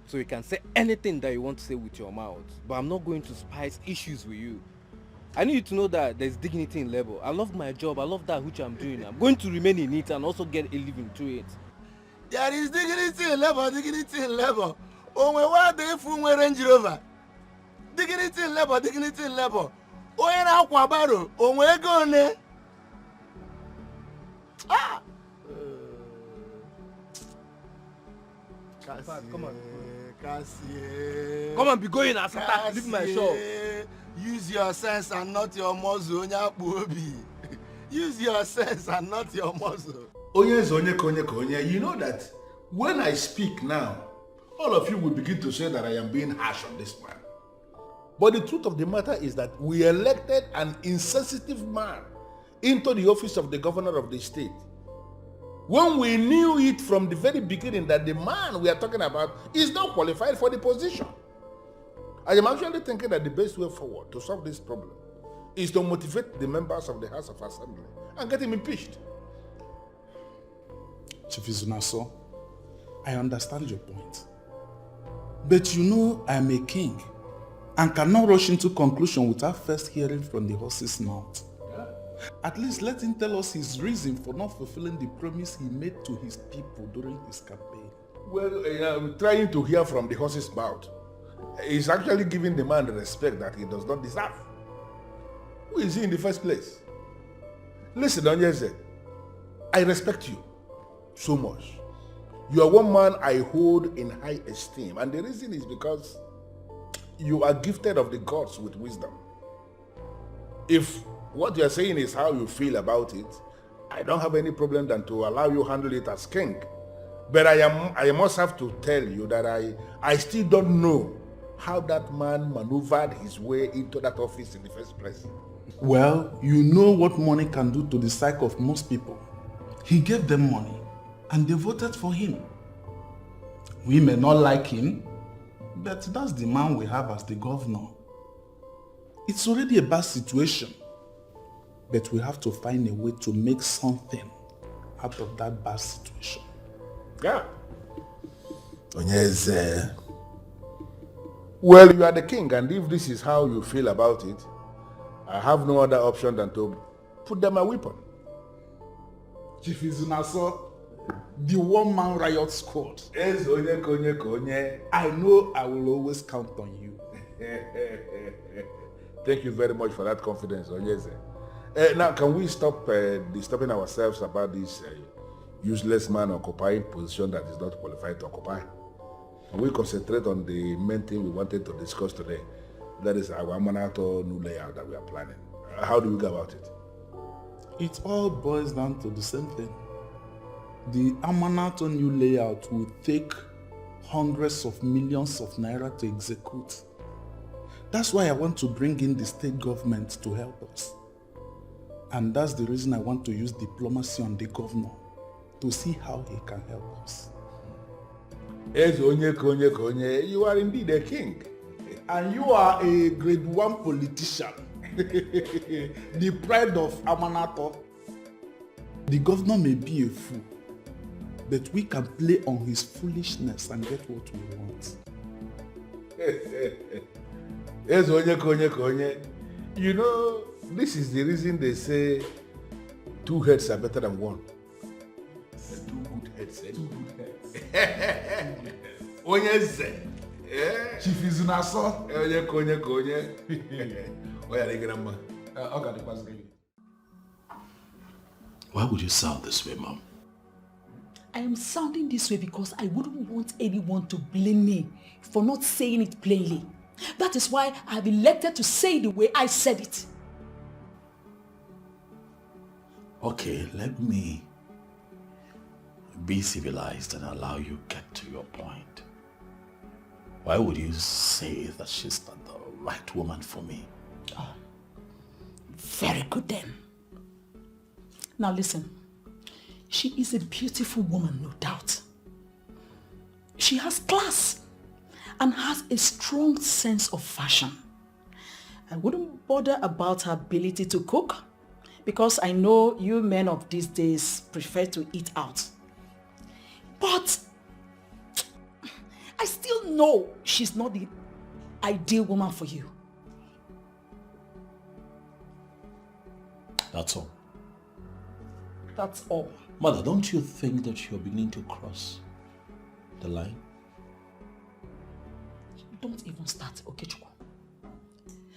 Speaker 8: so you can say anything that you want to say with your mouth. But I'm not going to spice issues with you. I need you to know that there's dignity in labor. I love my job. I love that which I'm doing. I'm going to remain in it and also get a living through it.
Speaker 9: There is dignity in labor, dignity in labor. Oh, my word, they fool me Range Rover. Dignity in labor, dignity in labor. Oh, in Aquabaro, oh, where go ne? Ah!
Speaker 8: Come on.
Speaker 9: Cassie.
Speaker 8: Come on, be going, Asata. Leave my shop.
Speaker 9: Use your sense and not your muzzle. Use your sense and not your muzzle.
Speaker 3: You know that when I speak now, all of you will begin to say that I am being harsh on this man. But the truth of the matter is that we elected an insensitive man into the office of the governor of the state, when we knew it from the very beginning that the man we are talking about is not qualified for the position. I am actually thinking that the best way forward to solve this problem is to motivate the members of the House of Assembly and get him impeached.
Speaker 10: Chief Izunaso, I understand your point. But you know I am a king and cannot rush into conclusion without first hearing from the horse's mouth. At least let him tell us his reason for not fulfilling the promise he made to his people during his campaign.
Speaker 3: Well, trying to hear from the horse's mouth is actually giving the man the respect that he does not deserve. Who is he in the first place? Listen, Onyeze, I respect you so much. You are one man I hold in high esteem, and the reason is because you are gifted of the gods with wisdom. If what you are saying is how you feel about it, I don't have any problem than to allow you handle it as king. But I must have to tell you that I still don't know how that man maneuvered his way into that office in the first place.
Speaker 10: Well, you know what money can do to the psyche of most people. He gave them money and they voted for him. We may not like him, but that's the man we have as the governor. It's already a bad situation, but we have to find a way to make something out of that bad situation.
Speaker 3: Yeah. Onyeze. Well, you are the king, and if this is how you feel about it, I have no other option than to put them a weapon.
Speaker 10: Chief Izunaso, the one-man riot squad. I know I will always count on you.
Speaker 3: Thank you very much for that confidence, Onyeze. Now, can we stop disturbing ourselves about this useless man occupying position that is not qualified to occupy? Can we concentrate on the main thing we wanted to discuss today? That is our Manato new layout that we are planning. How do we go about it?
Speaker 10: It all boils down to the same thing. The Amanato new layout will take hundreds of millions of naira to execute. That's why I want to bring in the state government to help us. And that's the reason I want to use diplomacy on the governor to see how he can help us.
Speaker 3: You are indeed a king.
Speaker 10: And you are a grade 1 politician. The pride of Amanato. The governor may be a fool, but we can play on his foolishness and get what we want.
Speaker 3: You know, this is the reason they say 2 heads are better than 1. 2 good heads. 2 good heads.
Speaker 10: Chief is Naso.
Speaker 6: Why would you sound this way, Mom?
Speaker 1: I am sounding this way because I wouldn't want anyone to blame me for not saying it plainly. That is why I have elected to say it the way I said it.
Speaker 6: Okay, let me be civilized and allow you get to your point. Why would you say that she's not the right woman for me?
Speaker 1: Oh, very good then. Now listen, she is a beautiful woman, no doubt. She has class and has a strong sense of fashion. I wouldn't bother about her ability to cook because I know you men of these days prefer to eat out. But I still know she's not the ideal woman for you.
Speaker 6: That's all.
Speaker 1: That's all.
Speaker 6: Mother, don't you think that you're beginning to cross the line?
Speaker 1: Don't even start, Okechukwu.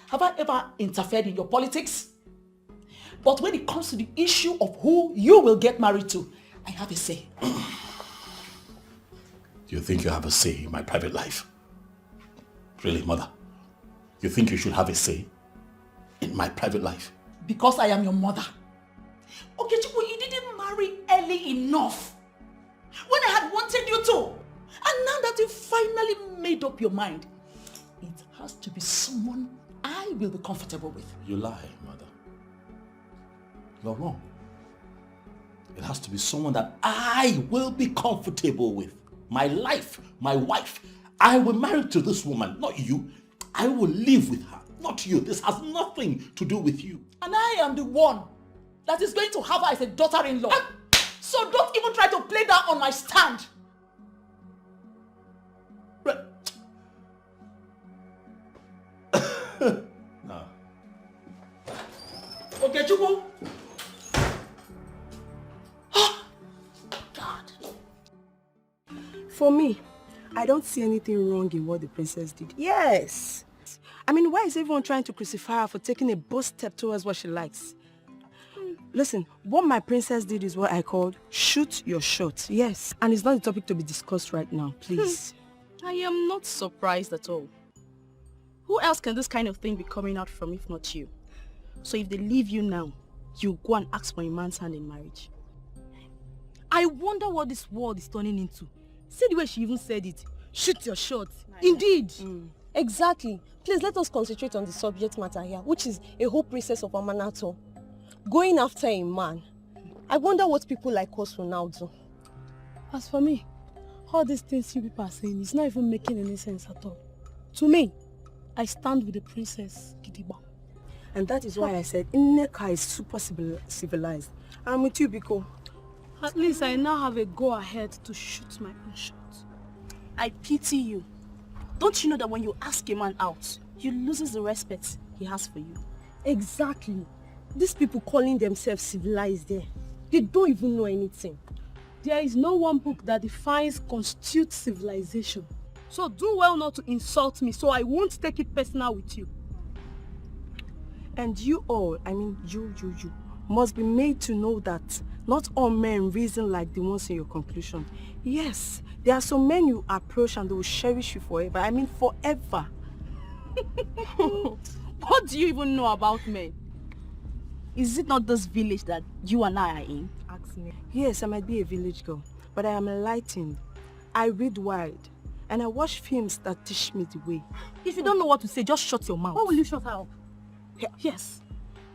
Speaker 1: Have I ever interfered in your politics? But when it comes to the issue of who you will get married to, I have a say.
Speaker 6: You think you have a say in my private life? Really, Mother? You think you should have a say in my private life?
Speaker 1: Because I am your mother. Okechukwu, you didn't marry early enough. When I had wanted you to. And now that you finally made up your mind, it has to be someone I will be comfortable with.
Speaker 6: You lie, Mother. You're wrong. It has to be someone that I will be comfortable with. My life, my wife. I will marry to this woman, not you. I will live with her, not you. This has nothing to do with you.
Speaker 1: And I am the one that is going to have her as a daughter-in-law. So don't even try to play that on my stand.
Speaker 6: No.
Speaker 1: Okay, Chukwu. God.
Speaker 11: For me, I don't see anything wrong in what the princess did. Yes. I mean, why is everyone trying to crucify her for taking a bold step towards what she likes? Listen, what my princess did is what I called shoot your shot. Yes. And it's not the topic to be discussed right now, please.
Speaker 5: I am not surprised at all. Who else can this kind of thing be coming out from if not you? So if they leave you now, you go and ask for a man's hand in marriage. I wonder what this world is turning into. See the way she even said it. Shoot your shot. Indeed.
Speaker 12: Exactly. Please let us concentrate on the subject matter here, which is a whole princess of Amanato going after a man. I wonder what people like us will now do.
Speaker 11: As for me, all these things you people are saying is not even making any sense at all. To me, I stand with the princess Gidigba. And that is why I said Nneka is super civilized. I'm with you, Biko. At least I now have a go-ahead to shoot my own shot.
Speaker 5: I pity you. Don't you know that when you ask a man out, you loses the respect he has for you?
Speaker 12: Exactly. These people calling themselves civilized there, they don't even know anything.
Speaker 11: There is no one book that defines constitute civilization. So do well not to insult me, so I won't take it personal with you. And you all, I mean you, must be made to know that not all men reason like the ones in your conclusion. Yes, there are some men you approach and they will cherish you forever. I mean forever.
Speaker 5: What do you even know about men?
Speaker 11: Is it not this village that you and I are in?
Speaker 5: Ask me. Yes, I might be a village girl, but I am enlightened. I read wide, and I watch films that teach me the way.
Speaker 11: If you don't know what to say, just shut your mouth. Why will you shut her up? Yes.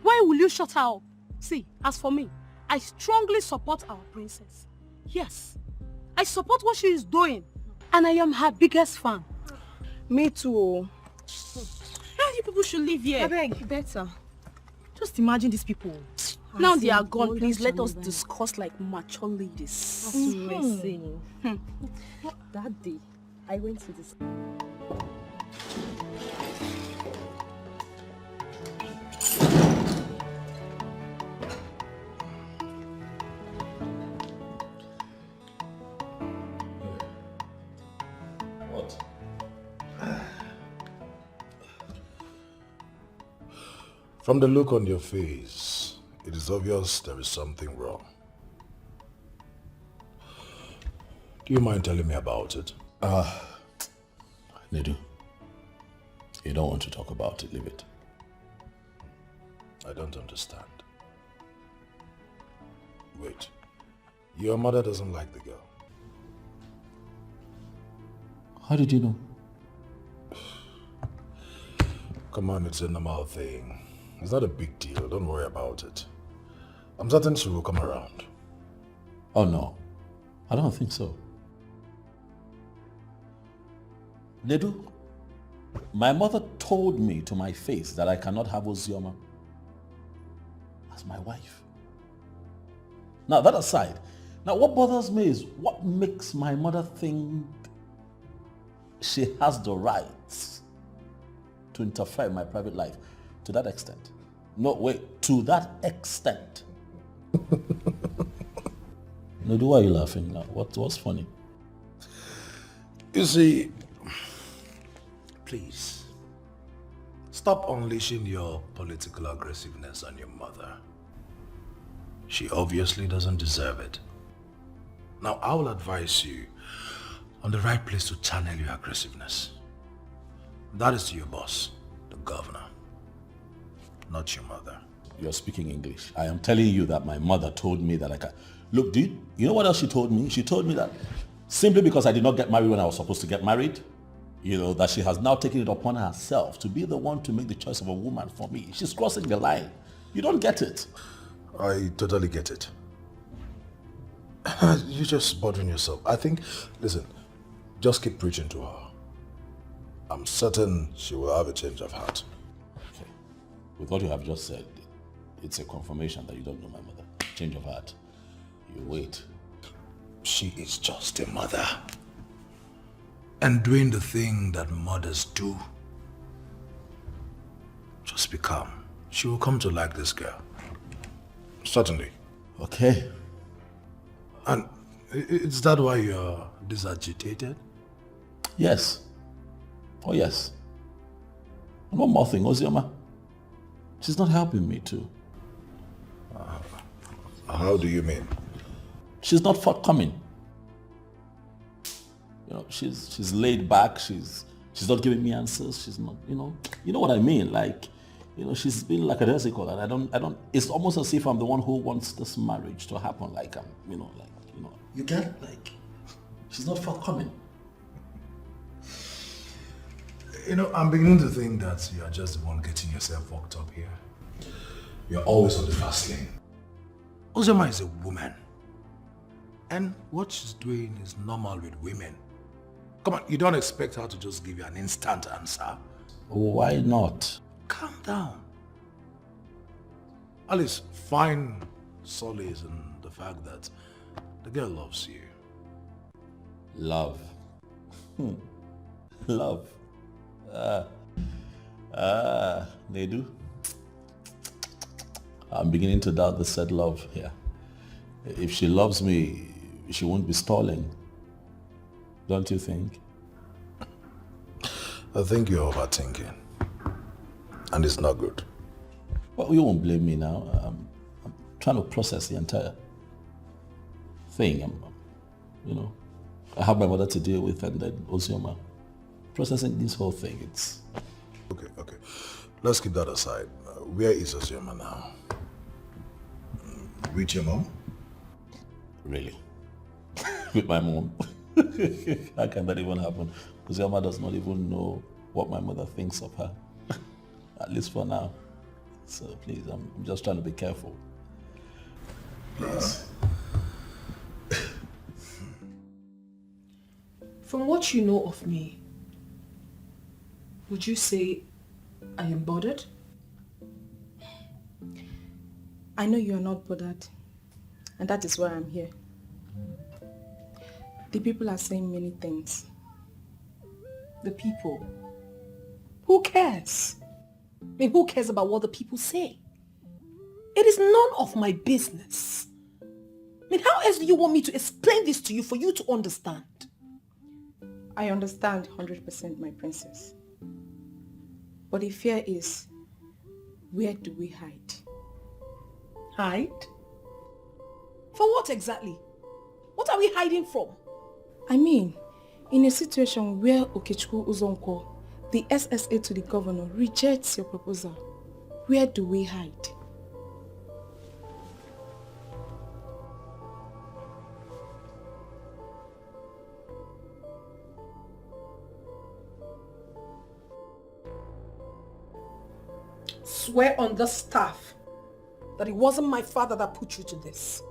Speaker 11: Why will you shut her up? See, as for me, I strongly support our princess. Yes. I support what she is doing, and I am her biggest fan.
Speaker 5: Me too.
Speaker 11: You people should live here.
Speaker 5: I beg, better.
Speaker 11: Just imagine these people. Now they are gone, please let us discuss like mature ladies.
Speaker 12: That day, I went to this.
Speaker 6: What?
Speaker 3: From the look on your face, it is obvious there is something wrong. Do you mind telling me about it?
Speaker 6: Nedu, you don't want to talk about it, leave it.
Speaker 3: I don't understand. Wait, your mother doesn't like the girl.
Speaker 6: How did you know?
Speaker 3: Come on, it's a normal thing. It's not a big deal, don't worry about it. I'm certain she will come around.
Speaker 6: Oh no, I don't think so. Nedu, my mother told me to my face that I cannot have Ozioma as my wife. Now that aside, now what bothers me is what makes my mother think she has the rights to interfere in my private life to that extent. No, wait, to that extent. Nedu, why are you laughing now? What's funny?
Speaker 3: You see, please, stop unleashing your political aggressiveness on your mother. She obviously doesn't deserve it. Now, I will advise you on the right place to channel your aggressiveness. That is to your boss, the governor, not your mother.
Speaker 6: You're speaking English. I am telling you that my mother told me that I can... Look, dude, you know what else she told me? She told me that simply because I did not get married when I was supposed to get married, you know, that she has now taken it upon herself to be the one to make the choice of a woman for me. She's crossing the line. You don't get it.
Speaker 3: I totally get it. You're just bothering yourself. I think, listen, just keep preaching to her. I'm certain she will have a change of heart.
Speaker 6: Okay. With what you have just said, it's a confirmation that you don't know my mother. Change of heart. You wait.
Speaker 3: She is just a mother. And doing the thing that mothers do. Just be calm. She will come to like this girl. Certainly.
Speaker 6: Okay.
Speaker 3: And is that why you're disagitated?
Speaker 6: Yes. Oh yes. And one more thing, Ozioma. She's not helping me too.
Speaker 3: How do you mean?
Speaker 6: She's not forthcoming. You know, she's laid back. She's not giving me answers. She's not, you know what I mean. Like, you know, she's been like a resicle, and I don't. It's almost as if I'm the one who wants this marriage to happen. Like you get like, she's not forthcoming.
Speaker 3: You know, I'm beginning to think that you're just the one getting yourself worked up here. You're always on the fast lane. Ozioma is a woman. And what she's doing is normal with women. Come on, you don't expect her to just give you an instant answer.
Speaker 6: Why not?
Speaker 3: Calm down. Alice, find solace in the fact that the girl loves you.
Speaker 6: Love. Love. Nedu. I'm beginning to doubt the said love here. If she loves me, she won't be stalling. Don't you think?
Speaker 3: I think you're overthinking. And it's not good.
Speaker 6: Well, you won't blame me now. I'm trying to process the entire thing. I have my mother to deal with, and then Ozioma. Processing this whole thing, it's...
Speaker 3: Okay. Let's keep that aside. Where is Ozioma now?
Speaker 9: With your mom?
Speaker 6: Really? With my mom? How can that even happen? Uzioma does not even know what my mother thinks of her. At least for now. So please, I'm just trying to be careful.
Speaker 9: Please.
Speaker 2: From what you know of me, would you say I am bothered?
Speaker 5: I know you are not bothered, and that is why I'm here. The people are saying many things.
Speaker 2: The people? Who cares? I mean, who cares about what the people say? It is none of my business. I mean, how else do you want me to explain this to you for you to understand?
Speaker 5: I understand 100%, my princess. But the fear is, where do we hide?
Speaker 2: Hide? For what exactly? What are we hiding from?
Speaker 5: I mean, in a situation where Okechukwu Uzonko, the SSA to the governor, rejects your proposal, where do we hide?
Speaker 2: Swear on the staff that it wasn't my father that put you to this.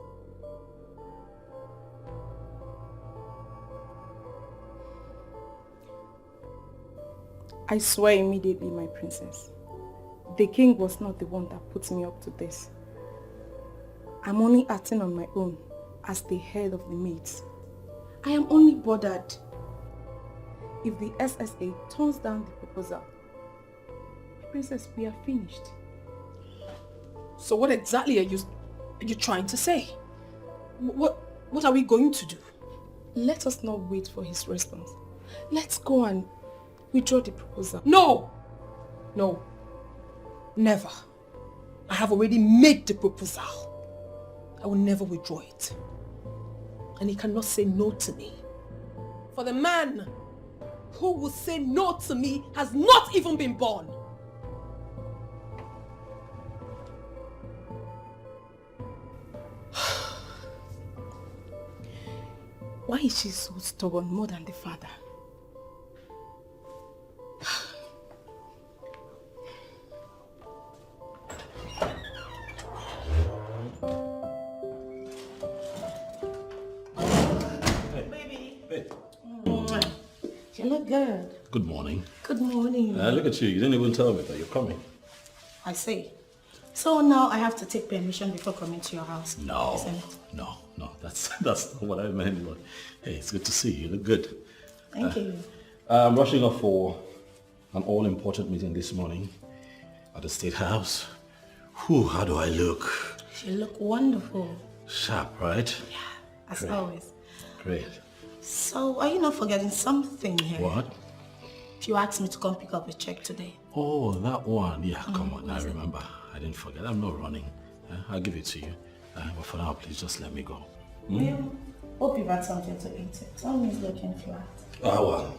Speaker 5: I swear immediately, my princess. The king was not the one that put me up to this. I'm only acting on my own as the head of the maids. I am only bothered if the SSA turns down the proposal. Princess, we are finished.
Speaker 2: So what exactly are you trying to say? What are we going to do?
Speaker 5: Let us not wait for his response. Let's go and withdraw the proposal.
Speaker 2: No! No. Never. I have already made the proposal. I will never withdraw it. And he cannot say no to me. For the man who will say no to me has not even been born.
Speaker 5: Why is she so stubborn more than the father?
Speaker 6: Baby. Hey.
Speaker 5: You look good.
Speaker 6: Good morning.
Speaker 5: Good morning.
Speaker 6: Look at you. You didn't even tell me that you're coming.
Speaker 5: I see. So now I have to take permission before coming to your house.
Speaker 6: No.
Speaker 5: Isn't it?
Speaker 6: No. That's not what I meant. But hey, it's good to see you. You look good.
Speaker 5: Thank you.
Speaker 6: I'm rushing off for an all-important meeting this morning at the State House. Whew, how do I look?
Speaker 5: You look wonderful.
Speaker 6: Sharp, right?
Speaker 5: Yeah, as
Speaker 6: Great.
Speaker 5: always.
Speaker 6: Great.
Speaker 5: So are you not forgetting something here?
Speaker 6: What?
Speaker 5: You asked me to come pick up a check today.
Speaker 6: Oh, that one. Yeah, come on. I remember. I didn't forget. I'm not running. I'll give it to you. But for now, please just let me go.
Speaker 5: Well, hope you've had something to eat. Tell me it's looking flat.
Speaker 6: Well,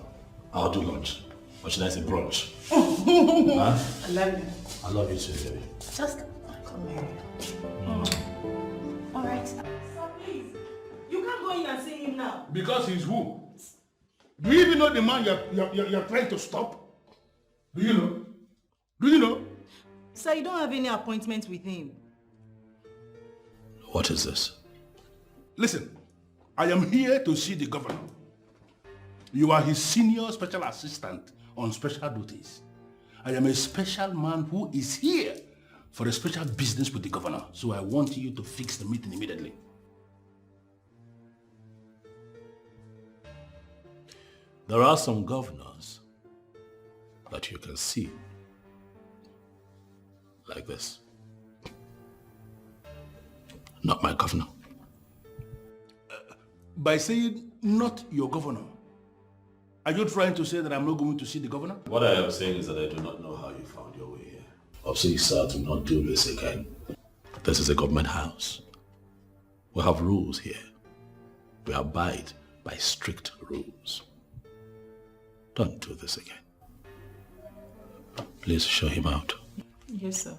Speaker 6: I'll do lunch. Or should I say brunch?
Speaker 5: I love you.
Speaker 6: I love you too, baby.
Speaker 5: Just come here. All right. Sir, please. You can't go in and see him now.
Speaker 3: Because he's who? Do you even know the man you're trying to stop? Do you know? Do you know?
Speaker 13: Sir, you don't have any appointment with him.
Speaker 6: What is this?
Speaker 3: Listen, I am here to see the governor. You are his senior special assistant on special duties. I am a special man who is here for a special business with the governor. So I want you to fix the meeting immediately.
Speaker 6: There are some governors that you can see like this. Not my governor.
Speaker 3: By saying not your governor, are you trying to say that I'm not going to see the governor?
Speaker 6: What I am saying is that I do not know how you found your way here. Please, sir, do not do this again. This is a government house. We have rules here. We abide by strict rules. Don't do this again. Please show him out.
Speaker 5: Yes, sir.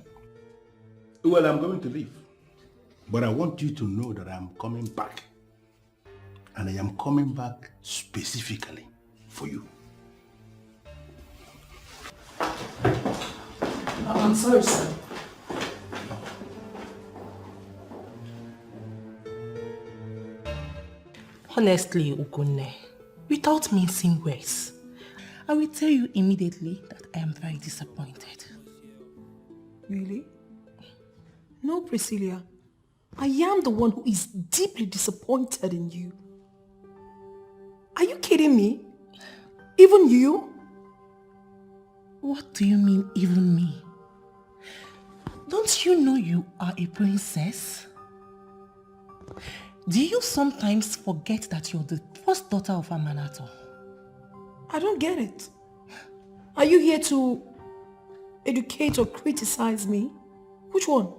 Speaker 3: Well, I'm going to leave. But I want you to know that I'm coming back. And I am coming back specifically for you.
Speaker 2: I'm sorry, sir.
Speaker 14: Honestly, Ugunne, without mincing words, I will tell you immediately that I am very disappointed.
Speaker 2: Really? No, Priscilla. I am the one who is deeply disappointed in you. Are you kidding me? Even you?
Speaker 14: What do you mean, even me? Don't you know you are a princess? Do you sometimes forget that you're the first daughter of Amanato?
Speaker 2: I don't get it. Are you here to educate or criticize me? Which one?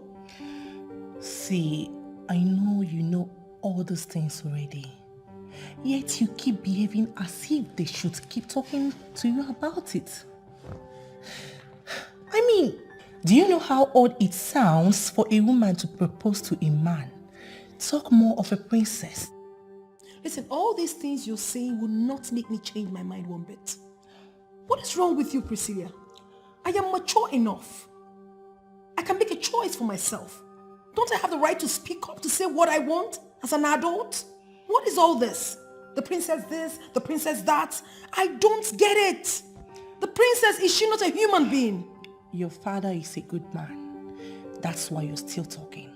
Speaker 14: See, I know you know all those things already. Yet you keep behaving as if they should keep talking to you about it. I mean, do you know how odd it sounds for a woman to propose to a man? Talk more of a princess.
Speaker 2: Listen, all these things you're saying will not make me change my mind one bit. What is wrong with you, Priscilla? I am mature enough. I can make a choice for myself. Don't I have the right to speak up, to say what I want as an adult? What is all this? The princess this, the princess that? I don't get it. The princess, is she not a human being?
Speaker 14: Your father is a good man. That's why you're still talking.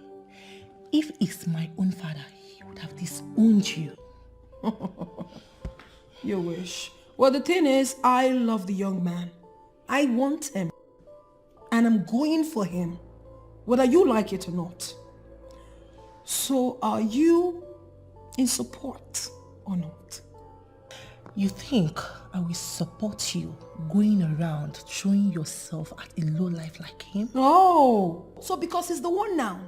Speaker 14: If it's my own father, he would have disowned you.
Speaker 2: You wish. Well, the thing is, I love the young man. I want him. And I'm going for him, whether you like it or not. So are you in support or not?
Speaker 14: You think I will support you going around throwing yourself at a lowlife like him?
Speaker 2: Oh, so because he's the one now,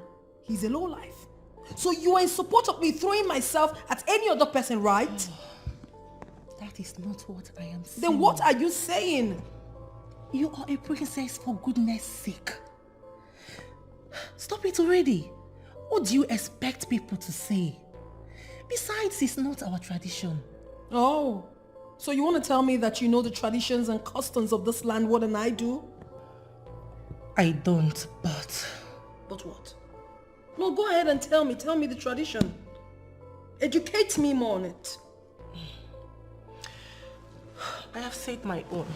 Speaker 2: he's a lowlife. So you are in support of me throwing myself at any other person, right?
Speaker 14: That is not what I am saying.
Speaker 2: Then what are you saying?
Speaker 14: You are a princess, for goodness sake. Stop it already. What do you expect people to say? Besides, it's not our tradition.
Speaker 2: Oh, so you want to tell me that you know the traditions and customs of this land more than I do?
Speaker 14: I don't, but...
Speaker 2: But what? No, go ahead and tell me the tradition. Educate me more on it.
Speaker 14: I have said my own.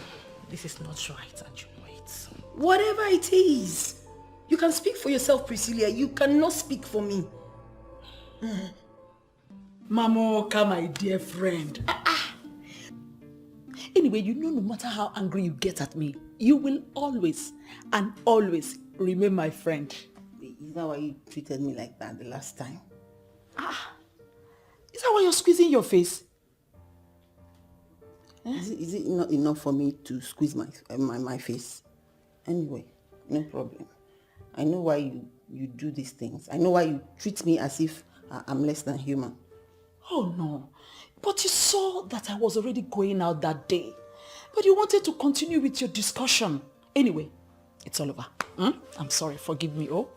Speaker 14: This is not right and you know it.
Speaker 2: Whatever it is. You can speak for yourself, Priscilla. You cannot speak for me.
Speaker 1: Mamoka, my dear friend. Anyway, you know, no matter how angry you get at me, you will always and always remain my friend.
Speaker 7: Is that why you treated me like that the last time?
Speaker 1: Is that why you're squeezing your face?
Speaker 7: Is it not enough for me to squeeze my face? Anyway, no problem. I know why you do these things. I know why you treat me as if I'm less than human.
Speaker 1: Oh no, but you saw that I was already going out that day. But you wanted to continue with your discussion. Anyway, it's all over. I'm sorry, forgive me, oh.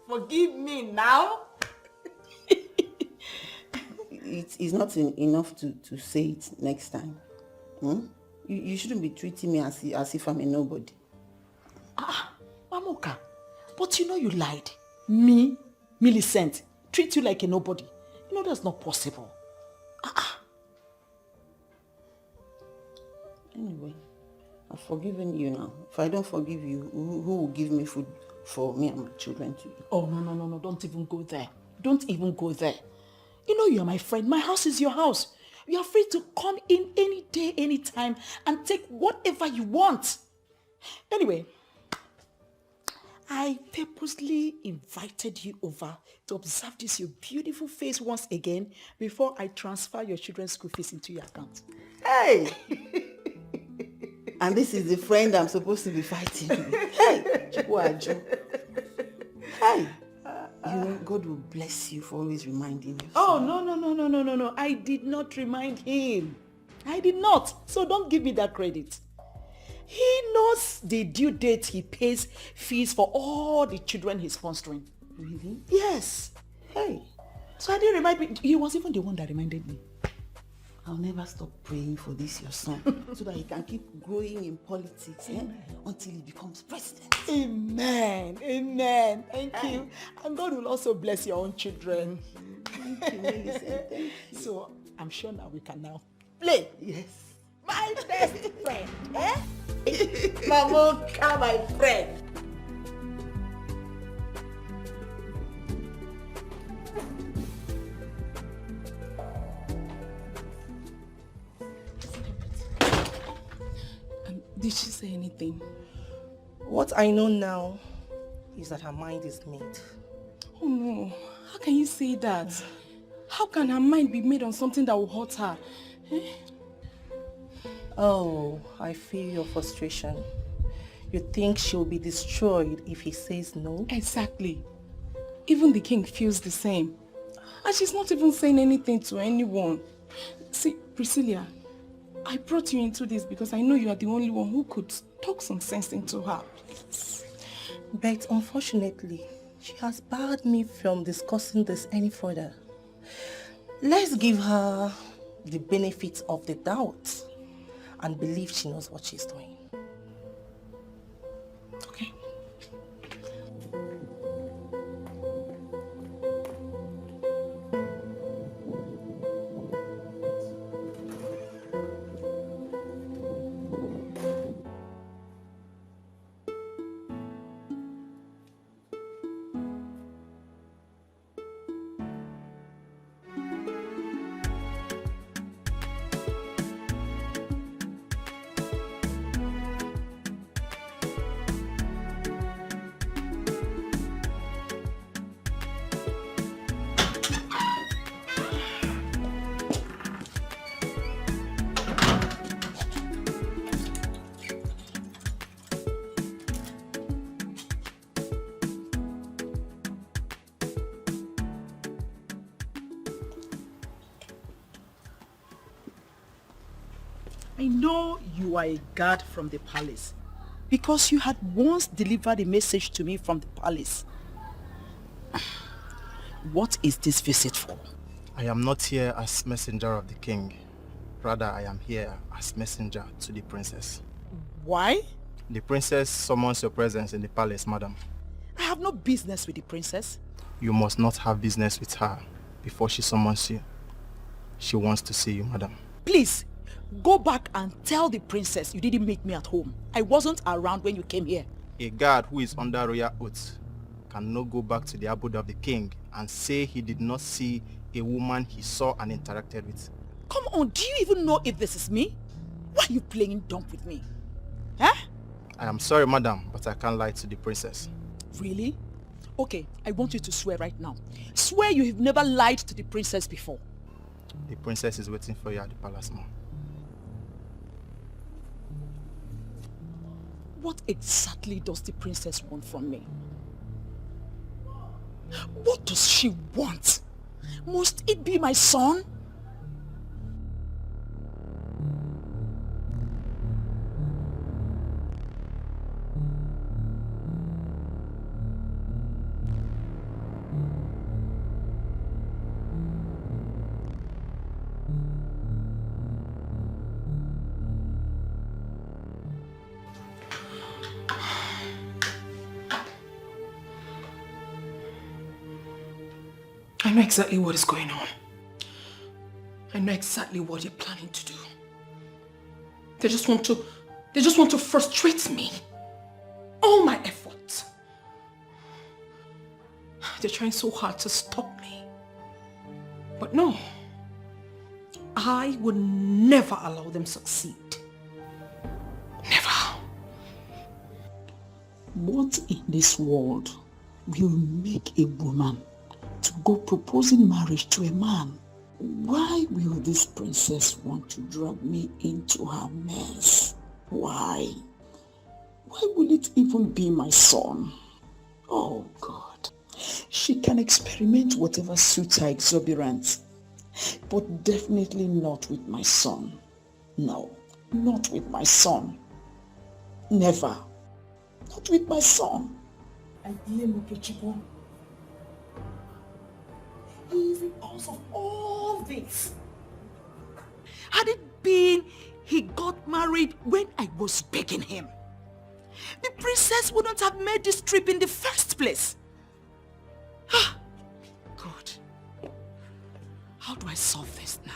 Speaker 1: Forgive me now.
Speaker 7: It's not enough to say it next time. You shouldn't be treating me as if I'm a nobody.
Speaker 1: Mamoka, but you know you lied. Me, Millicent, treat you like a nobody. You know that's not possible.
Speaker 7: Anyway, I've forgiven you now. If I don't forgive you, who will give me food for me and my children to eat?
Speaker 1: Oh, no, don't even go there. Don't even go there. You know you're my friend. My house is your house. You are free to come in any day, any time, and take whatever you want. Anyway, I purposely invited you over to observe this your beautiful face once again before I transfer your children's school fees into your account.
Speaker 7: Hey! And this is the friend I'm supposed to be fighting with. Hey! Chikwaju. Hey! You know, God will bless you for always reminding you.
Speaker 1: Oh, no. I did not remind him. I did not. So don't give me that credit. He knows the due date he pays fees for all the children he's sponsoring.
Speaker 7: Really?
Speaker 1: Yes.
Speaker 7: Hey.
Speaker 1: So I didn't remind me. He was even the one that reminded me.
Speaker 7: I'll never stop praying for this your son so that he can keep growing in politics until he becomes president.
Speaker 1: Amen. Amen. Thank you. And God will also bless your own children.
Speaker 7: Thank you, Millicent. Thank you.
Speaker 1: So I'm sure now we can now play.
Speaker 7: Yes.
Speaker 1: My best friend. Mamoka, my friend.
Speaker 11: Did she say anything?
Speaker 5: What I know now is that her mind is made.
Speaker 11: Oh no, how can you say that? How can her mind be made on something that will hurt her?
Speaker 5: Oh, I feel your frustration. You think she'll be destroyed if he says no?
Speaker 11: Exactly. Even the king feels the same. And she's not even saying anything to anyone. See, Priscilla, I brought you into this because I know you are the only one who could talk some sense into her.
Speaker 5: But unfortunately, she has barred me from discussing this any further. Let's give her the benefit of the doubt and believe she knows what she's doing.
Speaker 11: Okay.
Speaker 1: I know you are a guard from the palace because you had once delivered a message to me from the palace. What is this visit for?
Speaker 15: I am not here as messenger of the king. Rather, I am here as messenger to the princess.
Speaker 1: Why?
Speaker 15: The princess summons your presence in the palace, madam.
Speaker 1: I have no business with the princess.
Speaker 15: You must not have business with her before she summons you. She wants to see you, madam.
Speaker 1: Please, go back and tell the princess you didn't meet me at home. I wasn't around when you came here.
Speaker 15: A guard who is under royal oath cannot go back to the abode of the king and say he did not see a woman he saw and interacted with.
Speaker 1: Come on, do you even know if this is me? Why are you playing dumb with me? Huh?
Speaker 15: I am sorry, madam, but I can't lie to the princess.
Speaker 1: Really? Okay, I want you to swear right now. Swear you have never lied to the princess before.
Speaker 15: The princess is waiting for you at the palace, ma'am.
Speaker 1: What exactly does the princess want from me? What does she want? Must it be my son?
Speaker 2: I know exactly what is going on. I know exactly what they're planning to do. They just want to frustrate me. All my efforts. They're trying so hard to stop me. But no. I would never allow them succeed. Never.
Speaker 1: What in this world will make a woman to go proposing marriage to a man? Why will this princess want to drag me into her mess? Why? Why will it even be my son? Oh God. She can experiment whatever suits her exuberance, but definitely not with my son. No, not with my son. Never. Not with my son. is the cause of all this? Had it been he got married when I was begging him, the princess wouldn't have made this trip in the first place. Ah, God. How do I solve this now?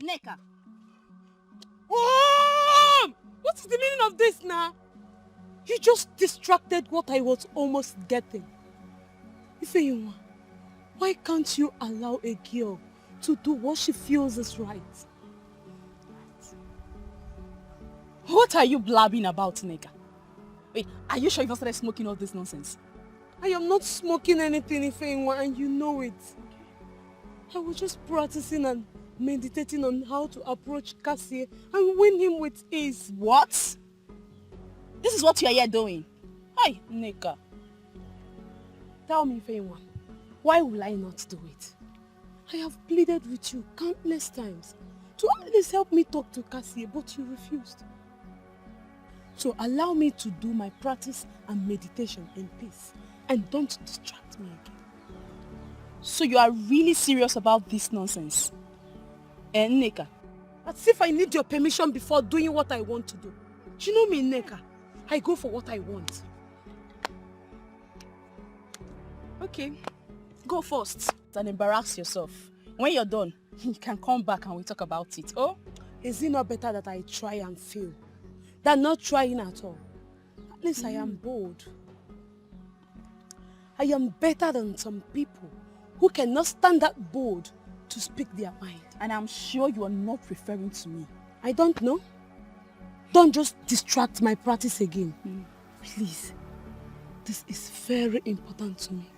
Speaker 11: Neka. Oh! What is the meaning of this now? You just distracted what I was almost getting. Ifeyinwa, why can't you allow a girl to do what she feels is right?
Speaker 16: What are you blabbing about, Neka? Wait, are you sure you've not started smoking all this nonsense?
Speaker 11: I am not smoking anything, Ifeyinwa, and you know it. I was just practicing and meditating on how to approach Cassie and win him with ease.
Speaker 16: What? This is what you are here doing? Hi, Neka.
Speaker 11: Tell me, Ifeyinwa, why will I not do it? I have pleaded with you countless times to at least help me talk to Cassie, but you refused. So allow me to do my practice and meditation in peace and don't distract me again.
Speaker 16: So you are really serious about this nonsense? Neka?
Speaker 11: As if I need your permission before doing what I want to do. Do you know me, Neka? I go for what I want.
Speaker 16: Okay, go first and embarrass yourself. When you're done, you can come back and we talk about it. Oh?
Speaker 11: Is it not better that I try and fail than not trying at all? At least I am bold. I am better than some people who cannot stand that bold to speak their mind.
Speaker 16: And I'm sure you are not referring to me.
Speaker 11: I don't know. Don't just distract my practice again. Please. This is very important to me.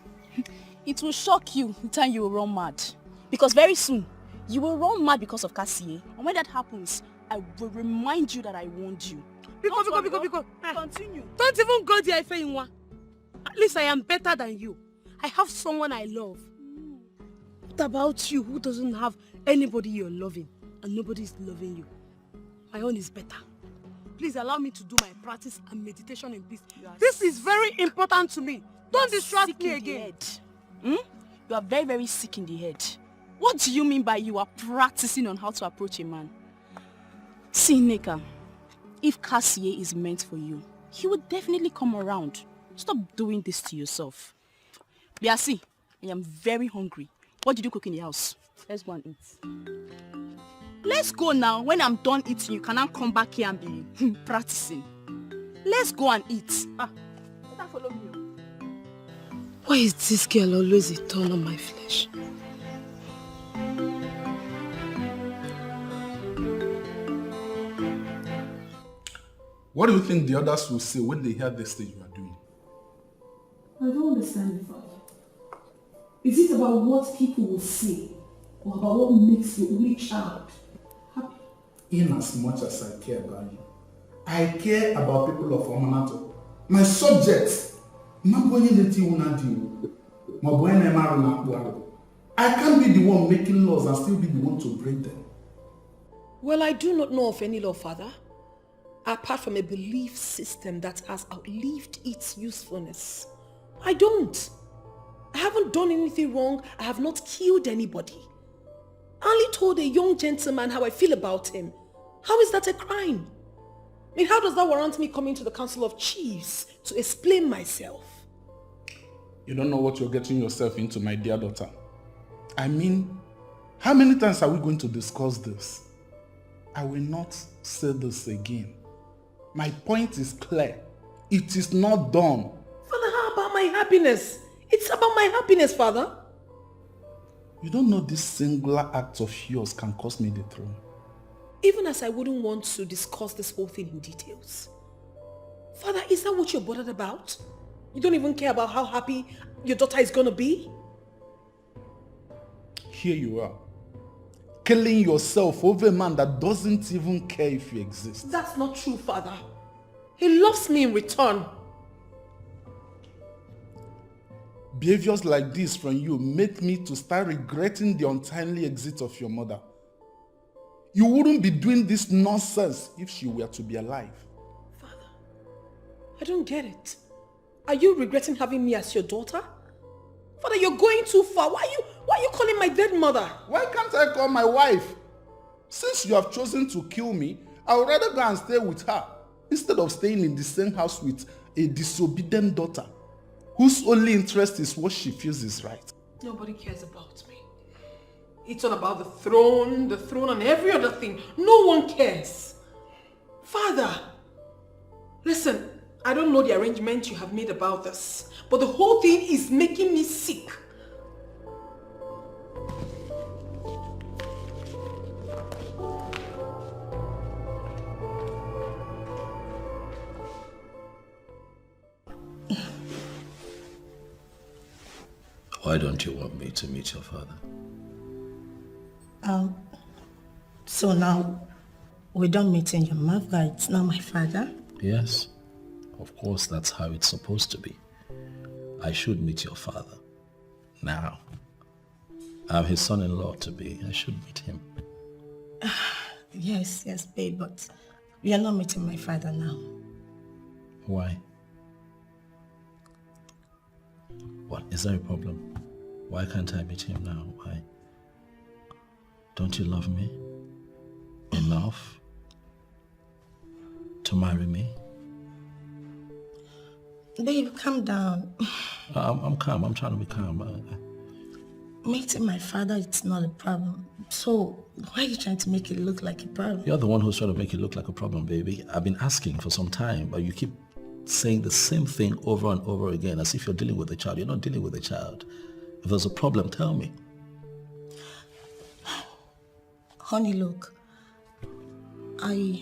Speaker 16: It will shock you the time you will run mad. Because very soon, you will run mad because of Cassie. And when that happens, I will remind you that I warned you.
Speaker 11: Because.
Speaker 16: Continue.
Speaker 11: Don't even go there, Ifeyinwa. At least I am better than you. I have someone I love. What about you who doesn't have anybody you're loving and nobody is loving you? My own is better. Please allow me to do my practice and meditation in peace. This is very important to me. Don't distract me again.
Speaker 16: You are very, very sick in the head. What do you mean by you are practicing on how to approach a man? See, Neka, if Cassie is meant for you, he will definitely come around. Stop doing this to yourself. Biasi, I am very hungry. What did you cook in the house? Let's go and eat. Let's go now. When I'm done eating, you cannot come back here and be practicing. Let's go and eat. Follow me.
Speaker 11: Why is this girl always a thorn on my flesh?
Speaker 10: What do you think the others will say when they hear this thing you are doing?
Speaker 2: I don't understand you, Father. Is it about what people will say or about what makes your only child happy?
Speaker 10: In as much as I care about you, I care about people of Omanato. My subjects. I can't be the one making laws and still be the one to break them.
Speaker 2: Well, I do not know of any law, Father, apart from a belief system that has outlived its usefulness. I don't. I haven't done anything wrong. I have not killed anybody. I only told a young gentleman how I feel about him. How is that a crime? I mean, how does that warrant me coming to the Council of Chiefs to explain myself?
Speaker 10: You don't know what you're getting yourself into, my dear daughter. I mean, how many times are we going to discuss this? I will not say this again. My point is clear. It is not done.
Speaker 2: Father, how about my happiness? It's about my happiness, Father.
Speaker 10: You don't know this singular act of yours can cost me the throne.
Speaker 2: Even as I wouldn't want to discuss this whole thing in details. Father, is that what you're bothered about? You don't even care about how happy your daughter is going to be?
Speaker 10: Here you are, killing yourself over a man that doesn't even care if you exist.
Speaker 2: That's not true, Father. He loves me in return.
Speaker 10: Behaviors like this from you make me to start regretting the untimely exit of your mother. You wouldn't be doing this nonsense if she were to be alive.
Speaker 2: Father, I don't get it. Are you regretting having me as your daughter? Father, you're going too far. Why are you calling my dead mother?
Speaker 10: Why can't I call my wife? Since you have chosen to kill me, I would rather go and stay with her instead of staying in the same house with a disobedient daughter whose only interest is what she feels is right.
Speaker 2: Nobody cares about me. It's all about the throne and every other thing. No one cares. Father, listen, I don't know the arrangement you have made about this, but the whole thing is making me sick.
Speaker 6: Why don't you want me to meet your father?
Speaker 5: So now we don't meet in your mother, it's not my father?
Speaker 6: Yes, of course, that's how it's supposed to be. I should meet your father. Now, I'm his son-in-law to be. I should meet him.
Speaker 5: Yes, babe, but we are not meeting my father now.
Speaker 6: Why? What? Is there a problem? Why can't I meet him now? Why? Don't you love me enough to marry me?
Speaker 5: Babe, calm down.
Speaker 6: I'm calm. I'm trying to be calm.
Speaker 5: Meeting my father, it's not a problem. So, why are you trying to make it look like a problem?
Speaker 6: You're the one who's trying to make it look like a problem, baby. I've been asking for some time, but you keep saying the same thing over and over again as if you're dealing with a child. You're not dealing with a child. If there's a problem, tell me.
Speaker 5: Honey, look. I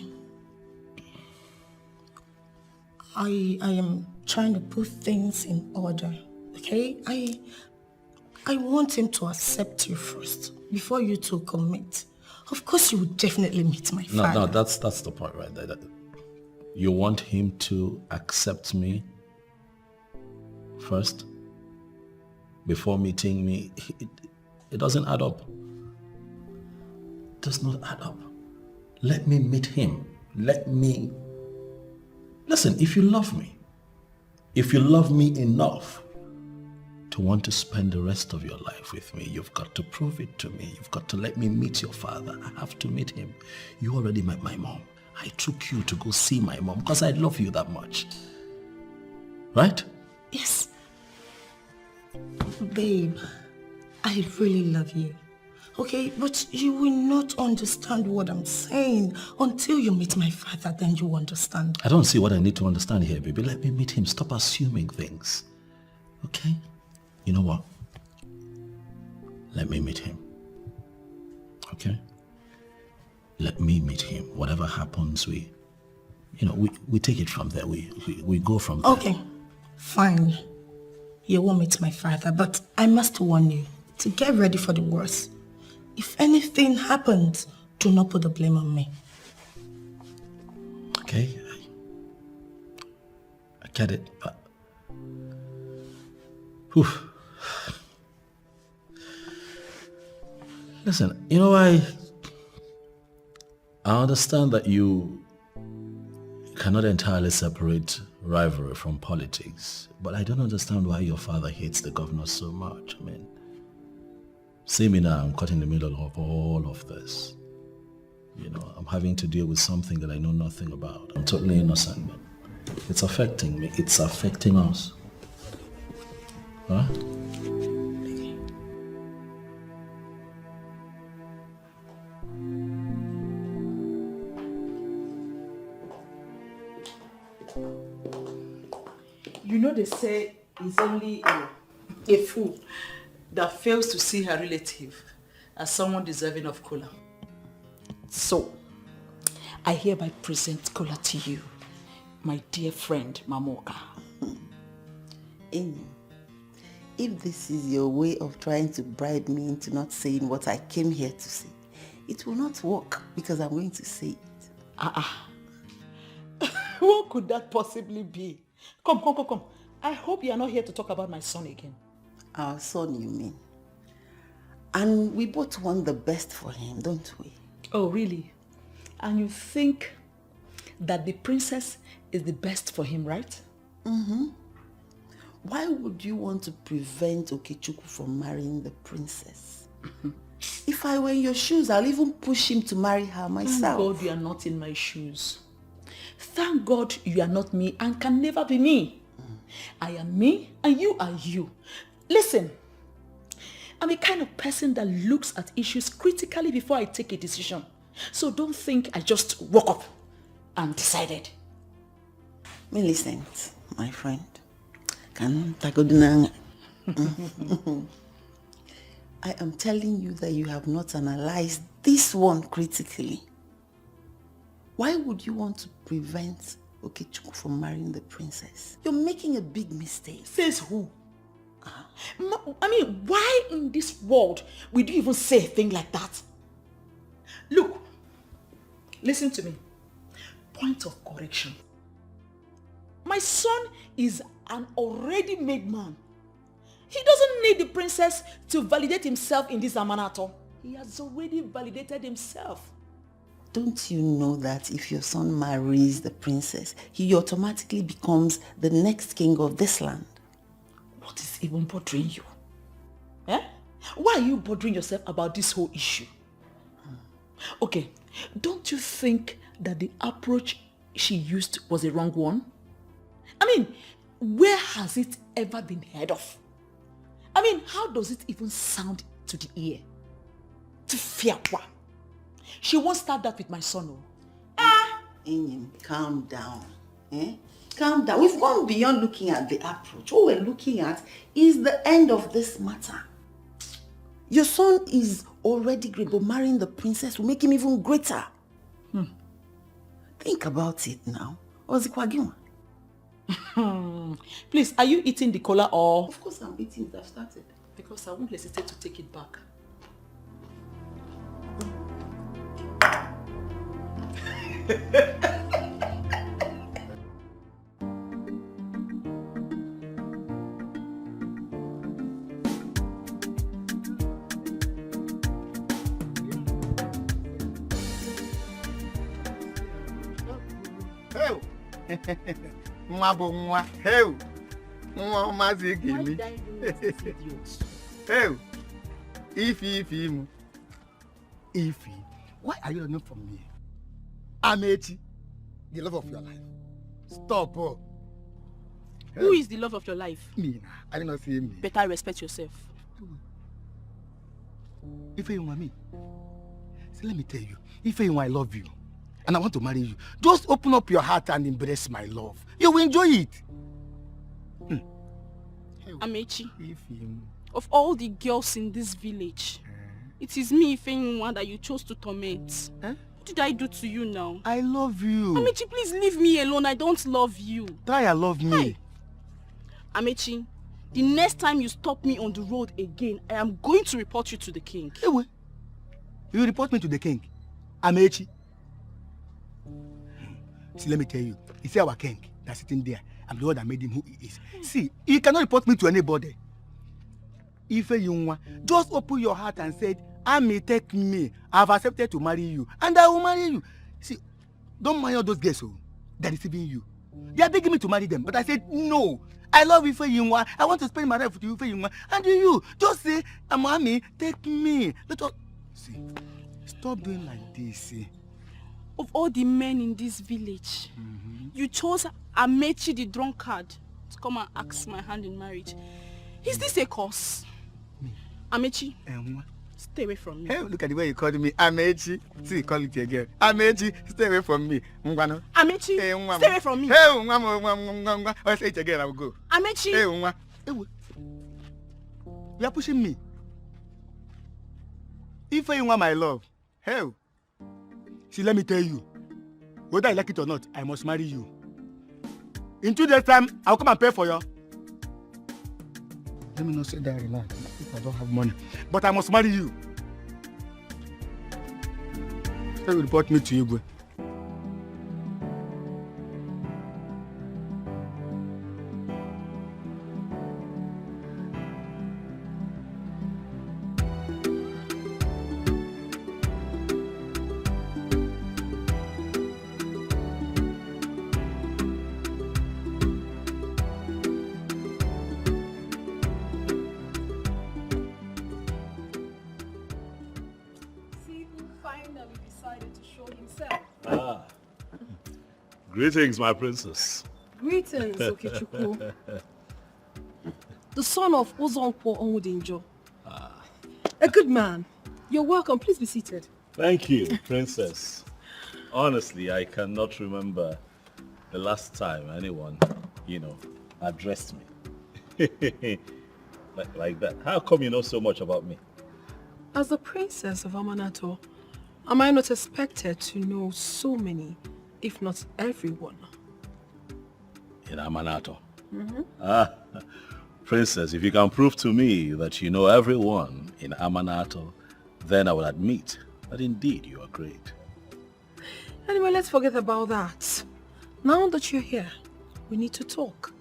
Speaker 5: am trying to put things in order, okay? I want him to accept you first before you two commit. Of course, you would definitely meet my father.
Speaker 6: No, that's the point right there. You want him to accept me first before meeting me. It doesn't add up. It does not add up. Let me meet him. Listen, if you love me enough to want to spend the rest of your life with me, you've got to prove it to me. You've got to let me meet your father. I have to meet him. You already met my mom. I took you to go see my mom because I love you that much. Right?
Speaker 5: Yes. Babe, I really love you. Okay, but you will not understand what I'm saying until you meet my father, then you understand.
Speaker 6: I don't see what I need to understand here, baby. Let me meet him. Stop assuming things. Okay? You know what? Let me meet him. Okay? Let me meet him. Whatever happens, we take it from there. We go from there.
Speaker 5: Okay, fine. You won't meet my father, but I must warn you to get ready for the worst. If anything happens, do not put the blame on me.
Speaker 6: Okay? I get it, but... Whew. Listen, I understand that you cannot entirely separate rivalry from politics, but I don't understand why your father hates the governor so much. I mean, see me now, I'm caught in the middle of all of this. I'm having to deal with something that I know nothing about. I'm totally innocent, but it's affecting me. It's affecting us. Huh?
Speaker 1: they say it's only a fool that fails to see her relative as someone deserving of Kola. So, I hereby present Kola to you, my dear friend Mamoka.
Speaker 7: Ini, if this is your way of trying to bribe me into not saying what I came here to say, it will not work because I'm going to say it.
Speaker 1: What could that possibly be? Come. I hope you are not here to talk about my son again.
Speaker 7: Our son, you mean? And we both want the best for him, don't we?
Speaker 1: Oh, really? And you think that the princess is the best for him, right?
Speaker 7: Mm-hmm. Why would you want to prevent Okechukwu from marrying the princess? If I were in your shoes, I'll even push him to marry her myself.
Speaker 1: Thank God you are not in my shoes. Thank God you are not me and can never be me. I am me and you are you. Listen, I'm a kind of person that looks at issues critically before I take a decision. So don't think I just woke up and decided.
Speaker 7: Millicent, my friend. I am telling you that you have not analyzed this one critically. Why would you want to prevent Okechukwu from marrying the princess? You're making a big mistake.
Speaker 1: Says who? I mean, why in this world would you even say a thing like that? Look, listen to me. Point of correction. My son is an already made man. He doesn't need the princess to validate himself in this amanato. He has already validated himself.
Speaker 7: Don't you know that if your son marries the princess, he automatically becomes the next king of this land?
Speaker 1: What is even bothering you? Eh? Why are you bothering yourself about this whole issue? Okay, don't you think that the approach she used was a wrong one? I mean, where has it ever been heard of? I mean, how does it even sound to the ear? To fiakwa. She won't start that with my son.
Speaker 7: Inyim, calm down. Calm down. We've gone beyond looking at the approach. What we're looking at is the end of this matter. Your son is already great, but marrying the princess will make him even greater. Think about it now.
Speaker 1: Please, are you eating the cola or?
Speaker 7: Of course I'm eating it. I've started.
Speaker 1: Because I won't hesitate to take it back.
Speaker 9: Nwa bụ nwa. Hey. Nwa mazi gimi. Hey. Ifi. Why are you running from me? Amechi, the love of your life. Stop.
Speaker 16: Who is the love of your life?
Speaker 9: Me. I did not see me.
Speaker 16: Better respect yourself.
Speaker 9: If you want me, so let me tell you. If you want, I love you. And I want to marry you. Just open up your heart and embrace my love. You will enjoy it.
Speaker 16: Amechi, of all the girls in this village, it is me, Ifeyinwa, that you chose to torment. What did I do to you now?
Speaker 9: I love you.
Speaker 16: Amechi, please leave me alone. I don't love you.
Speaker 9: Try and love me.
Speaker 16: Hey. Amechi, the next time you stop me on the road again, I am going to report you to the king.
Speaker 9: Hey, wait. You report me to the king? Amechi? See, let me tell you. It's our king that's sitting there. I'm the one that made him who he is. See, you cannot report me to anybody. Ifeyinwa, just open your heart and say, Ami, take me. I've accepted to marry you. And I will marry you. See, don't mind all those girls that are deceiving you. They are begging me to marry them. But I said, no. I love Ifeyinwa. I want to spend my life with you, Ifeyinwa. And you, just say, Ami, take me. Let us... See, stop doing like this, see.
Speaker 16: Of all the men in this village, you chose Amechi the drunkard to come and ask my hand in marriage. Is this a curse?
Speaker 9: Me?
Speaker 16: Amechi, Stay away from me.
Speaker 4: Hey, look at the way you called me. Amechi. See, call it again. Amechi, stay away from me. Mungwano.
Speaker 16: Amechi,
Speaker 4: hey,
Speaker 16: stay away from me.
Speaker 4: Hey, Mungwa. I'll say it again, I will go.
Speaker 16: Amechi.
Speaker 4: Hey, Mungwa. You are pushing me. If you want my love, hell. See, let me tell you. Whether I like it or not, I must marry you. In 2 days' time, I'll come and pay for you. Let me not say that relax. If I don't have money. But I must marry you. They will report me to Igwe.
Speaker 6: Greetings, my princess.
Speaker 11: Greetings, Okechukwu. The son of Ozonkwo Onwudinjo. A good man. You're welcome. Please be seated.
Speaker 6: Thank you, princess. Honestly, I cannot remember the last time anyone, addressed me. like that. How come you know so much about me?
Speaker 2: As the princess of Amanato, am I not expected to know so many, if not everyone?
Speaker 6: In Amanato? Princess, if you can prove to me that you know everyone in Amanato, then I will admit that indeed you are great.
Speaker 2: Anyway, let's forget about that. Now that you're here, we need to talk.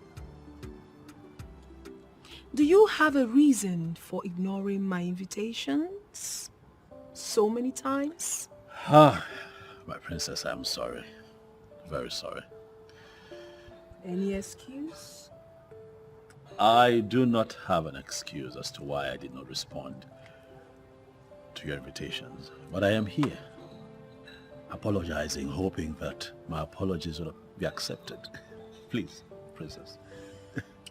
Speaker 2: Do you have a reason for ignoring my invitations so many times?
Speaker 6: My princess, I'm sorry. Very sorry.
Speaker 2: Any excuse?
Speaker 6: I do not have an excuse as to why I did not respond to your invitations, but I am here, apologizing, hoping that my apologies will be accepted. Please, princess.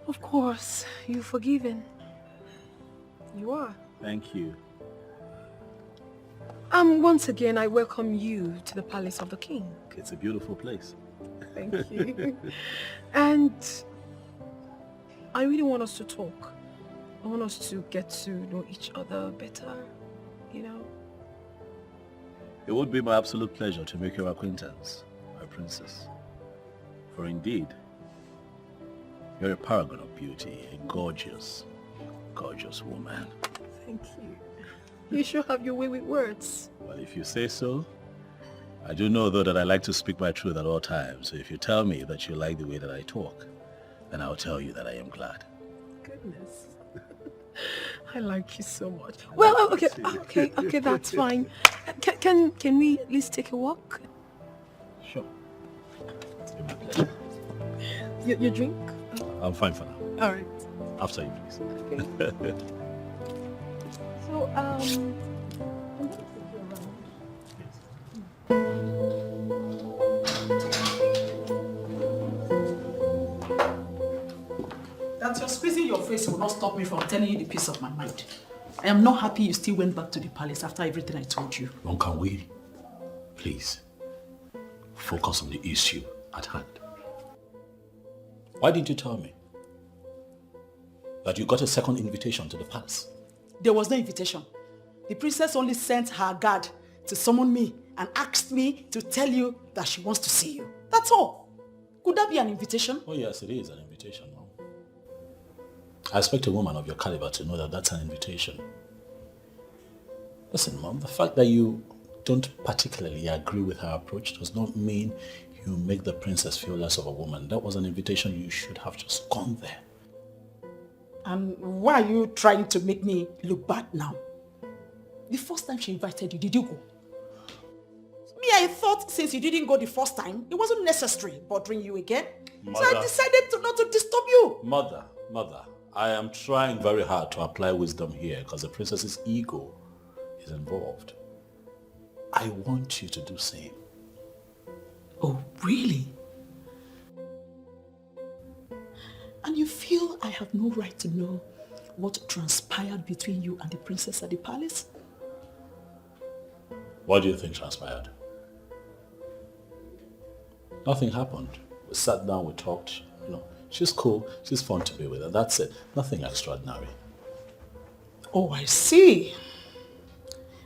Speaker 2: Of course, you're forgiven. You are.
Speaker 6: Thank you.
Speaker 2: Once again, I welcome you to the palace of the king.
Speaker 6: It's a beautiful place.
Speaker 2: Thank you. And I really want us to talk. I want us to get to know each other better,
Speaker 6: It would be my absolute pleasure to make your acquaintance, my princess. For indeed, you're a paragon of beauty, a gorgeous, gorgeous woman.
Speaker 2: Thank you. You sure have your way with words.
Speaker 6: Well, if you say so. I do know, though, that I like to speak my truth at all times. So if you tell me that you like the way that I talk, then I'll tell you that I am glad.
Speaker 2: Goodness. I like you so much. Well, okay, that's fine. Can we at least take a walk?
Speaker 6: Sure. It's been my pleasure.
Speaker 2: Your drink?
Speaker 6: I'm fine for now.
Speaker 2: All right.
Speaker 6: After you, please.
Speaker 2: Okay. So, I'm going to take you around.
Speaker 1: That you're squeezing your face will not stop me from telling you the peace of my mind. I am not happy you still went back to the palace after everything I told you.
Speaker 6: When can we, please, focus on the issue at hand? Why didn't you tell me that you got a second invitation to the palace?
Speaker 1: There was no invitation. The princess only sent her guard to summon me and asked me to tell you that she wants to see you. That's all. Could that be an invitation?
Speaker 6: Oh yes, it is an invitation, Mom. I expect a woman of your caliber to know that that's an invitation. Listen, Mom, the fact that you don't particularly agree with her approach does not mean you make the princess feel less of a woman. That was an invitation. You should have just gone there.
Speaker 1: And why are you trying to make me look bad now? The first time she invited you, did you go? Me, I thought since you didn't go the first time, it wasn't necessary bothering you again.
Speaker 6: Mother.
Speaker 1: So I decided not to disturb you.
Speaker 6: Mother, I am trying very hard to apply wisdom here because the princess's ego is involved. I want you to do the same.
Speaker 1: Oh, really? And you feel I have no right to know what transpired between you and the princess at the palace?
Speaker 6: What do you think transpired? Nothing happened. We sat down, we talked, She's cool, she's fun to be with, and that's it. Nothing extraordinary.
Speaker 1: Oh, I see.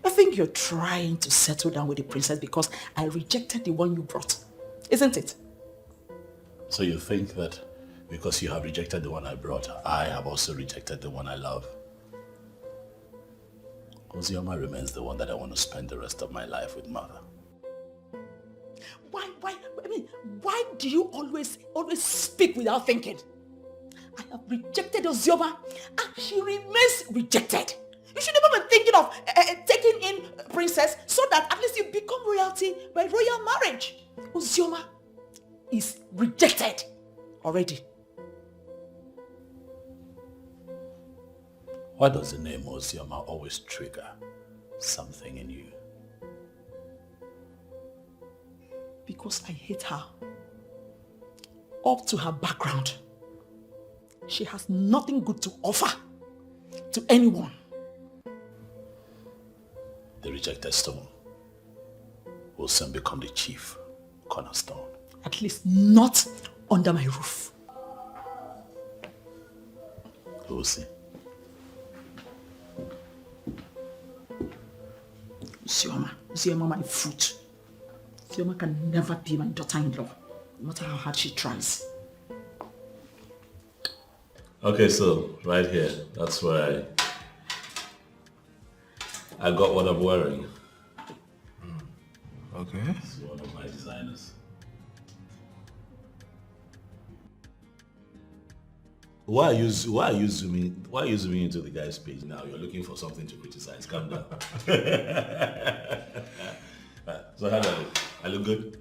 Speaker 1: I think you're trying to settle down with the princess because I rejected the one you brought. Isn't it?
Speaker 6: So you think that because you have rejected the one I brought, I have also rejected the one I love? Ozioma remains the one that I want to spend the rest of my life with, Mother.
Speaker 1: Why do you always speak without thinking? I have rejected Ozioma and she remains rejected. You should never be thinking of taking in princess so that at least you become royalty by royal marriage. Ozioma is rejected already.
Speaker 6: Why does the name Ozioma always trigger something in you?
Speaker 1: Because I hate her. Up to her background, she has nothing good to offer to anyone.
Speaker 6: The rejected stone will soon become the chief cornerstone.
Speaker 1: At least not under my roof.
Speaker 6: We'll see.
Speaker 1: Ozioma, my fruit. Ozioma can never be my daughter-in-law, no matter how hard she tries.
Speaker 6: Okay, so right here, that's where I got what I'm wearing.
Speaker 3: Okay.
Speaker 6: It's one of my designers. Why are you zooming into the guy's page now? You're looking for something to criticize. Calm down. So how do I look? I look good?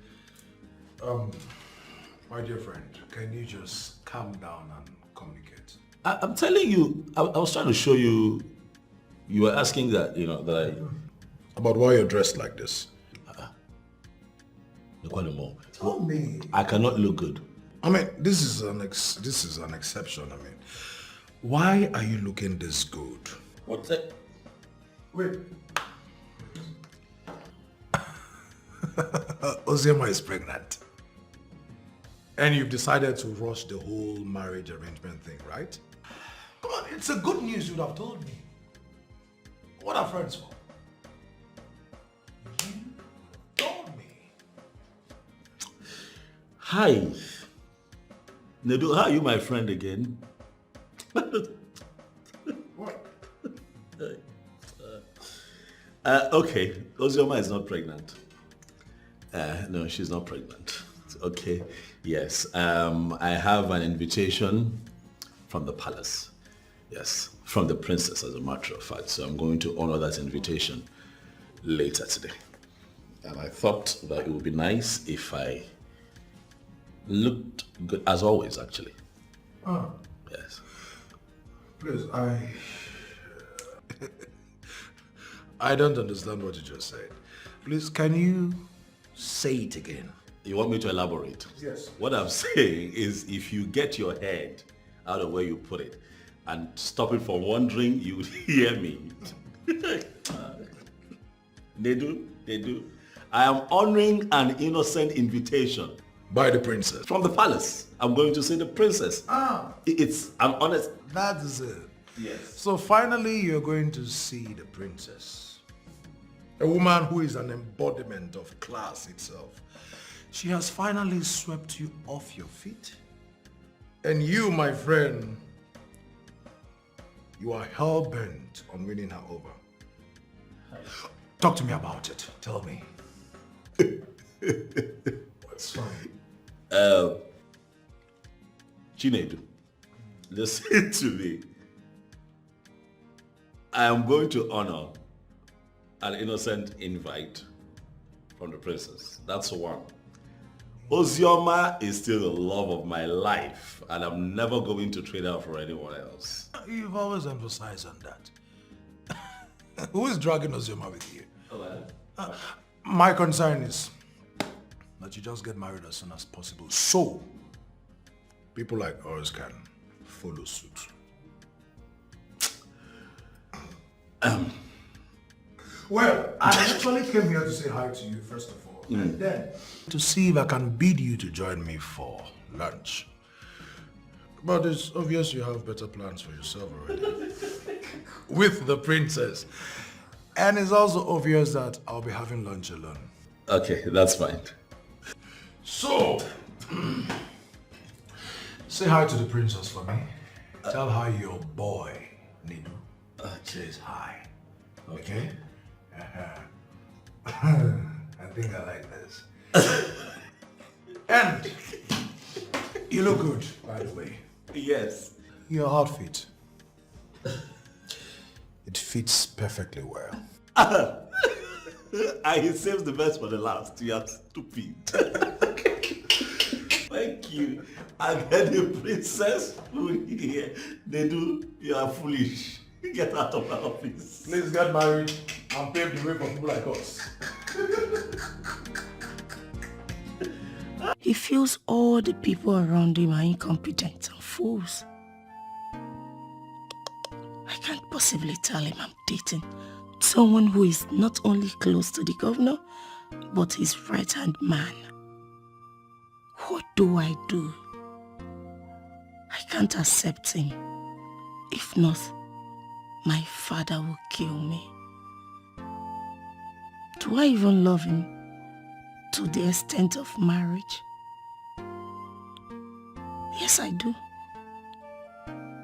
Speaker 3: My dear friend, can you just calm down and communicate?
Speaker 6: I'm telling you, I was trying to show you, you were asking that,
Speaker 3: About why you're dressed like this.
Speaker 6: Tell me. I cannot look good.
Speaker 3: I mean, this is an exception. I mean, why are you looking this good?
Speaker 6: What's that?
Speaker 3: Wait. Ozioma is pregnant. And you've decided to rush the whole marriage arrangement thing, right? Come on, it's a good news you'd have told me. What are friends for? You told me.
Speaker 6: Hi. Nedu, how are you my friend again?
Speaker 3: What?
Speaker 6: Okay, Ozioma is not pregnant. No, she's not pregnant. Okay, yes. I have an invitation from the palace. Yes, from the princess, as a matter of fact. So I'm going to honor that invitation later today. And I thought that it would be nice if I looked good, as always, actually.
Speaker 3: Oh.
Speaker 6: Yes.
Speaker 3: Please, I don't understand what you just said. Please, can you say it again?
Speaker 6: You want me to elaborate?
Speaker 3: Yes.
Speaker 6: What I'm saying is if you get your head out of where you put it and stop it from wandering, you would hear me. They do. I am honoring an innocent invitation.
Speaker 3: By the princess?
Speaker 6: From the palace. I'm going to say the princess. I'm honest.
Speaker 3: That is it.
Speaker 6: Yes.
Speaker 3: So finally you're going to see the princess. A woman who is an embodiment of class itself. She has finally swept you off your feet. And you, my friend, you are hell-bent on winning her over. Talk to me about it. Tell me. What's fine?
Speaker 6: Chinedu, listen to me. I am going to honor an innocent invite from the princess. That's one. Ozioma is still the love of my life, and I'm never going to trade her for anyone else.
Speaker 3: You've always emphasized on that. Who is dragging Ozioma with you? My concern is that you just get married as soon as possible, so people like us can follow suit.
Speaker 17: Well, I actually came here to say hi to you first of all, and then to see if I can bid you to join me for lunch. But it's obvious you have better plans for yourself already. With the princess. And it's also obvious that I'll be having lunch alone.
Speaker 6: Okay, that's fine.
Speaker 17: So, say hi to the princess for me. Tell her your boy, Nidu, says hi. Okay? I think I like this. And you look good, by the way.
Speaker 6: Yes.
Speaker 17: Your outfit. It fits perfectly well.
Speaker 6: He saves the best for the last. You are stupid. Thank you. And then the princess here, they do, you are foolish. Get out of my office.
Speaker 17: Please get married and pave the way for people like us.
Speaker 5: He feels all the people around him are incompetent and fools. I can't possibly tell him I'm dating someone who is not only close to the governor, but his right-hand man. What do I do? I can't accept him. If not, my father will kill me. Do I even love him to the extent of marriage? Yes, I do.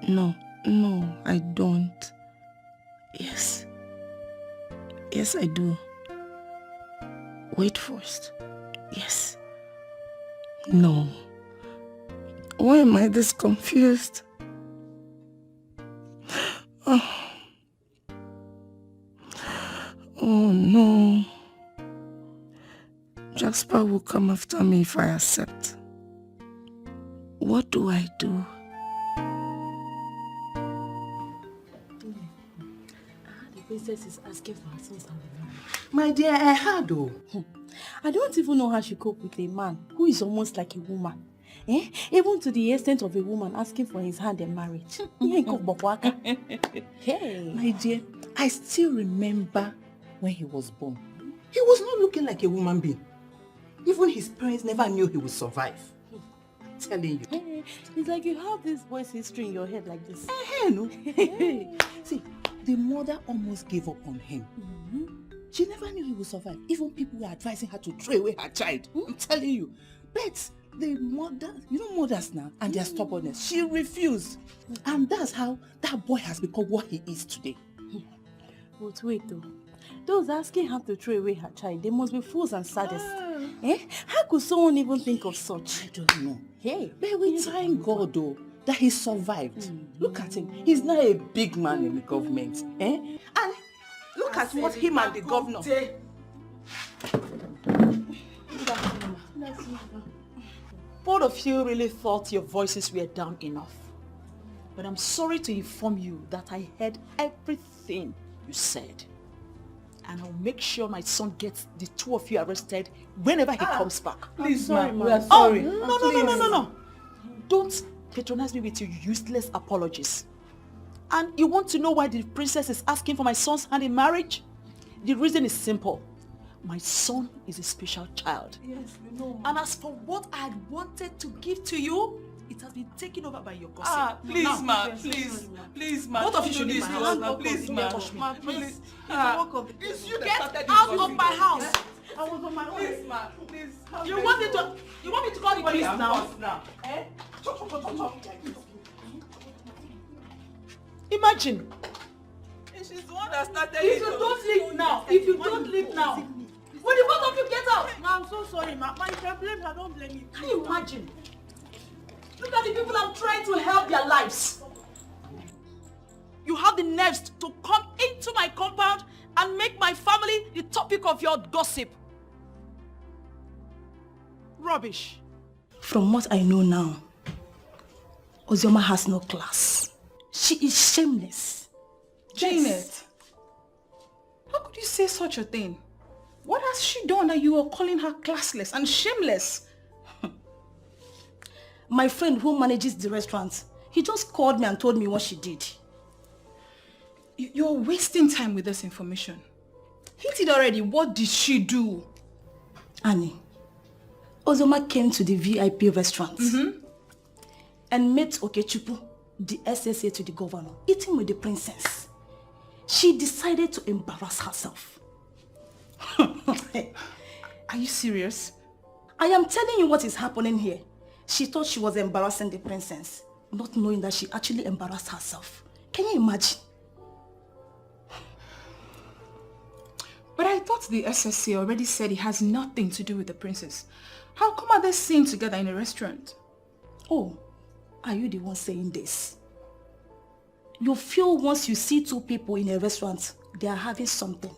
Speaker 5: No, I don't. Yes, I do. Wait first. Yes. No. Why am I this confused? Oh no. Jasper will come after me if I accept. What do I do?
Speaker 11: The princess is asking for her son's hand.
Speaker 14: My dear, I heard though.
Speaker 11: I don't even know how she cope with a man who is almost like a woman. Even to the extent of a woman asking for his hand in marriage.
Speaker 14: Hey. My dear, I still remember when he was born. He was not looking like a woman being. Even his parents never knew he would survive. I'm telling you.
Speaker 11: It's like you have this boy's history in your head like this.
Speaker 14: No. See, the mother almost gave up on him. She never knew he would survive. Even people were advising her to throw away her child. I'm telling you. But the mother, you know mothers now, and their stubbornness, she refused. And that's how that boy has become what he is today.
Speaker 11: But wait though. Those asking her to throw away her child, they must be fools and sadists. How could someone even think of such?
Speaker 14: I don't know. But we thank God though that he survived. Look at him. He's now a big man in the government. And look at what him and the governor.
Speaker 1: Both of you really thought your voices were down enough. But I'm sorry to inform you that I heard everything you said. And I'll make sure my son gets the two of you arrested whenever he comes back.
Speaker 14: Please,
Speaker 1: sorry,
Speaker 14: ma. We are sorry.
Speaker 1: No. Don't patronize me with your useless apologies. And you want to know why the princess is asking for my son's hand in marriage? The reason is simple. My son is a special child.
Speaker 11: Yes, you know.
Speaker 1: And as for what I had wanted to give to you, it has been taken over by your gossip.
Speaker 14: Please, ma. Please, ma.
Speaker 1: Both of you should leave my house.
Speaker 14: Please, ma. Please.
Speaker 1: You get out of my house.
Speaker 11: I was on my own.
Speaker 14: Please, ma. Please.
Speaker 1: You want me to call the police now? Imagine.
Speaker 14: She's the one that started
Speaker 1: If you don't leave now, will the both of you get out?
Speaker 11: Ma, I'm so sorry, ma. Ma, if I blame her, don't blame me.
Speaker 1: Can you imagine? Look at the people I'm trying to help their lives. You have the nerves to come into my compound and make my family the topic of your gossip. Rubbish.
Speaker 5: From what I know now, Ozioma has no class. She is shameless.
Speaker 18: Janet, how could you say such a thing? What has she done that you are calling her classless and shameless?
Speaker 5: My friend who manages the restaurant, he just called me and told me what she did.
Speaker 18: You're wasting time with this information. Eat it already. What did she do?
Speaker 13: Annie, Ozoma came to the VIP restaurant and met Okechupu, the SSA to the governor, eating with the princess. She decided to embarrass herself.
Speaker 18: Are you serious?
Speaker 13: I am telling you what is happening here. She thought she was embarrassing the princess, not knowing that she actually embarrassed herself. Can you imagine?
Speaker 18: But I thought the SSC already said it has nothing to do with the princess. How come are they seen together in a restaurant?
Speaker 13: Oh, are you the one saying this? You feel once you see two people in a restaurant, they are having something,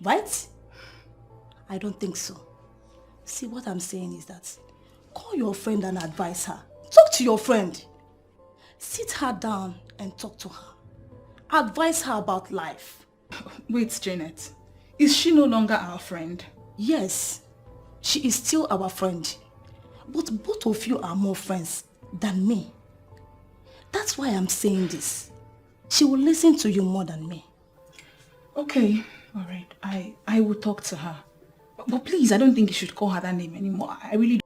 Speaker 13: right? I don't think so. See, what I'm saying is that call your friend and advise her. Talk to your friend. Sit her down and talk to her. Advise her about life.
Speaker 18: Wait, Janet. Is she no longer our friend?
Speaker 13: Yes, she is still our friend. But both of you are more friends than me. That's why I'm saying this. She will listen to you more than me.
Speaker 18: Okay, alright. I will talk to her. But please, I don't think you should call her that name anymore. I really don't.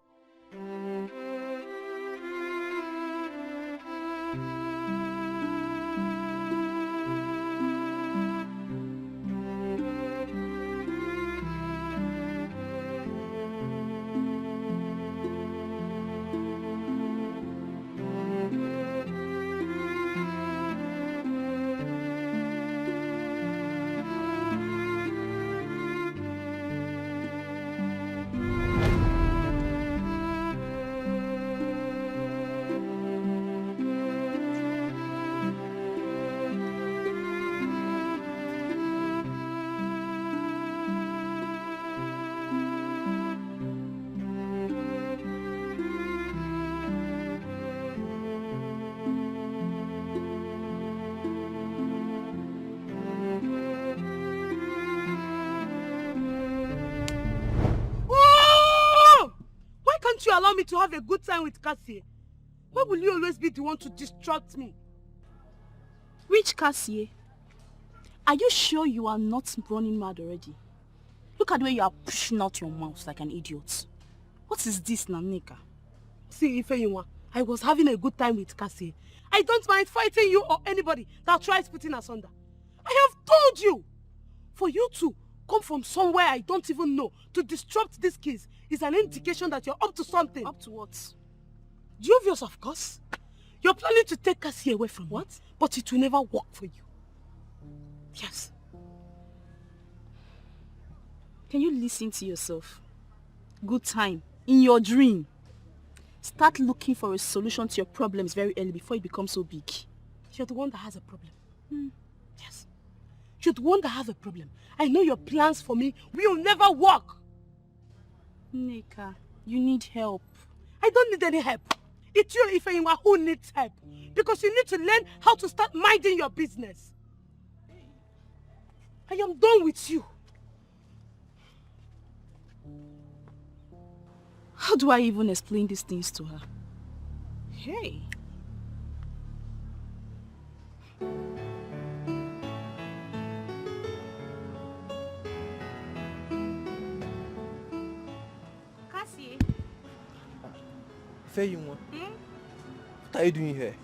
Speaker 11: You allow me to have a good time with Cassie. Why will you always be the one to distract me?
Speaker 16: Which Cassie? Are you sure you are not running mad already? Look at the way you are pushing out your mouth like an idiot. What is this, Nanika?
Speaker 11: See, Ifeyinwa, I was having a good time with Cassie. I don't mind fighting you or anybody that tries putting us under. I have told you! For you to come from somewhere I don't even know to disrupt this case is an indication that you're up to something.
Speaker 16: Up to what?
Speaker 11: Dubious, of course. You're planning to take Cassie away from me, but it will never work for you. Yes.
Speaker 16: Can you listen to yourself? Good time. In your dream. Start looking for a solution to your problems very early before it becomes so big.
Speaker 11: You're the one that has a problem. Yes. You're the one that has a problem. I know your plans for me will never work.
Speaker 16: Nneka, you need help.
Speaker 11: I don't need any help. It's you, Ifeyinwa, who needs help. Because you need to learn how to start minding your business. I am done with you.
Speaker 16: How do I even explain these things to her? Hey.
Speaker 8: Cassie. Feyinwa, what are you doing here?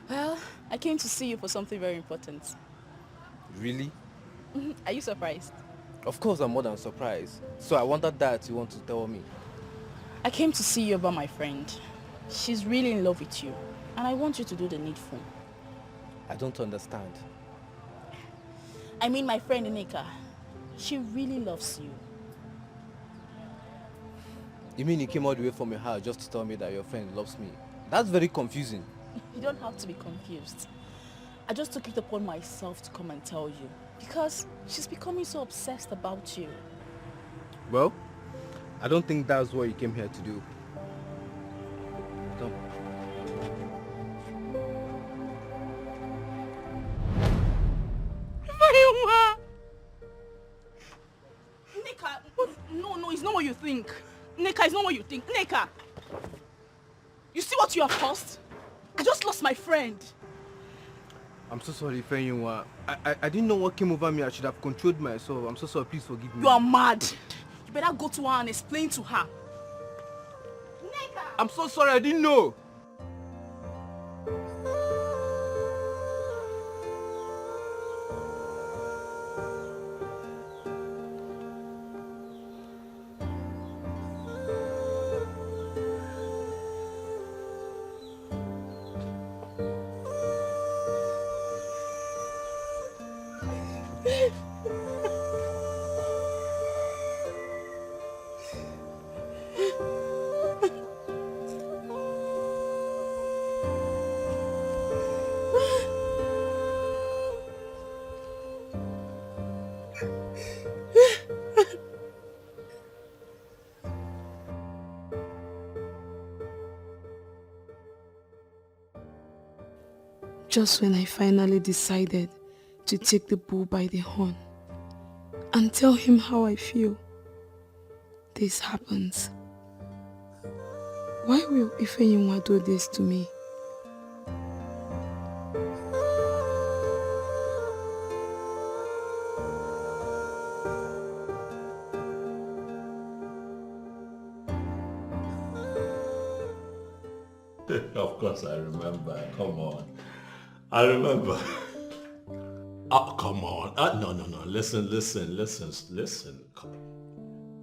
Speaker 16: Well, I came to see you for something very important.
Speaker 8: Really?
Speaker 16: Are you surprised?
Speaker 8: Of course I'm more than surprised. So I wondered that you want to tell me.
Speaker 16: I came to see you about my friend. She's really in love with you. And I want you to do the needful.
Speaker 8: I don't understand.
Speaker 16: I mean my friend Nneka. She really loves you.
Speaker 8: You mean you came all the way from your house just to tell me that your friend loves me? That's very confusing.
Speaker 16: You don't have to be confused. I just took it upon myself to come and tell you. Because she's becoming so obsessed about you.
Speaker 8: Well, I don't think that's what you came here to do. Come.
Speaker 16: Nneka, no, it's not what you think. Nneka, it's not what you think. Nneka! You see what you have caused? I just lost my friend.
Speaker 8: I'm so sorry, Fenyinwa. I didn't know what came over me. I should have controlled myself. I'm so sorry. Please forgive me.
Speaker 16: You are mad. You better go to her and explain to her.
Speaker 8: I'm so sorry. I didn't know.
Speaker 2: Just when I finally decided to take the bull by the horn and tell him how I feel, this happens. Why will Ifeyinwa do this to me?
Speaker 6: Of course I remember. Come on. I remember. Oh, come on. No. Listen.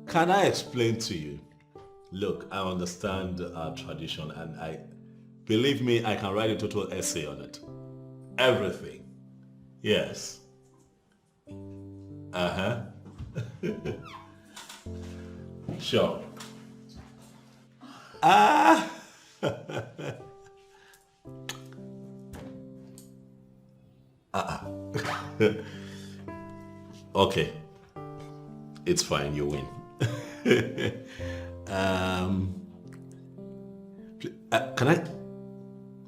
Speaker 6: Can I explain to you? Look, I understand our tradition and believe me, I can write a total essay on it. Everything. Yes. Uh-huh. Sure. Okay. It's fine, you win.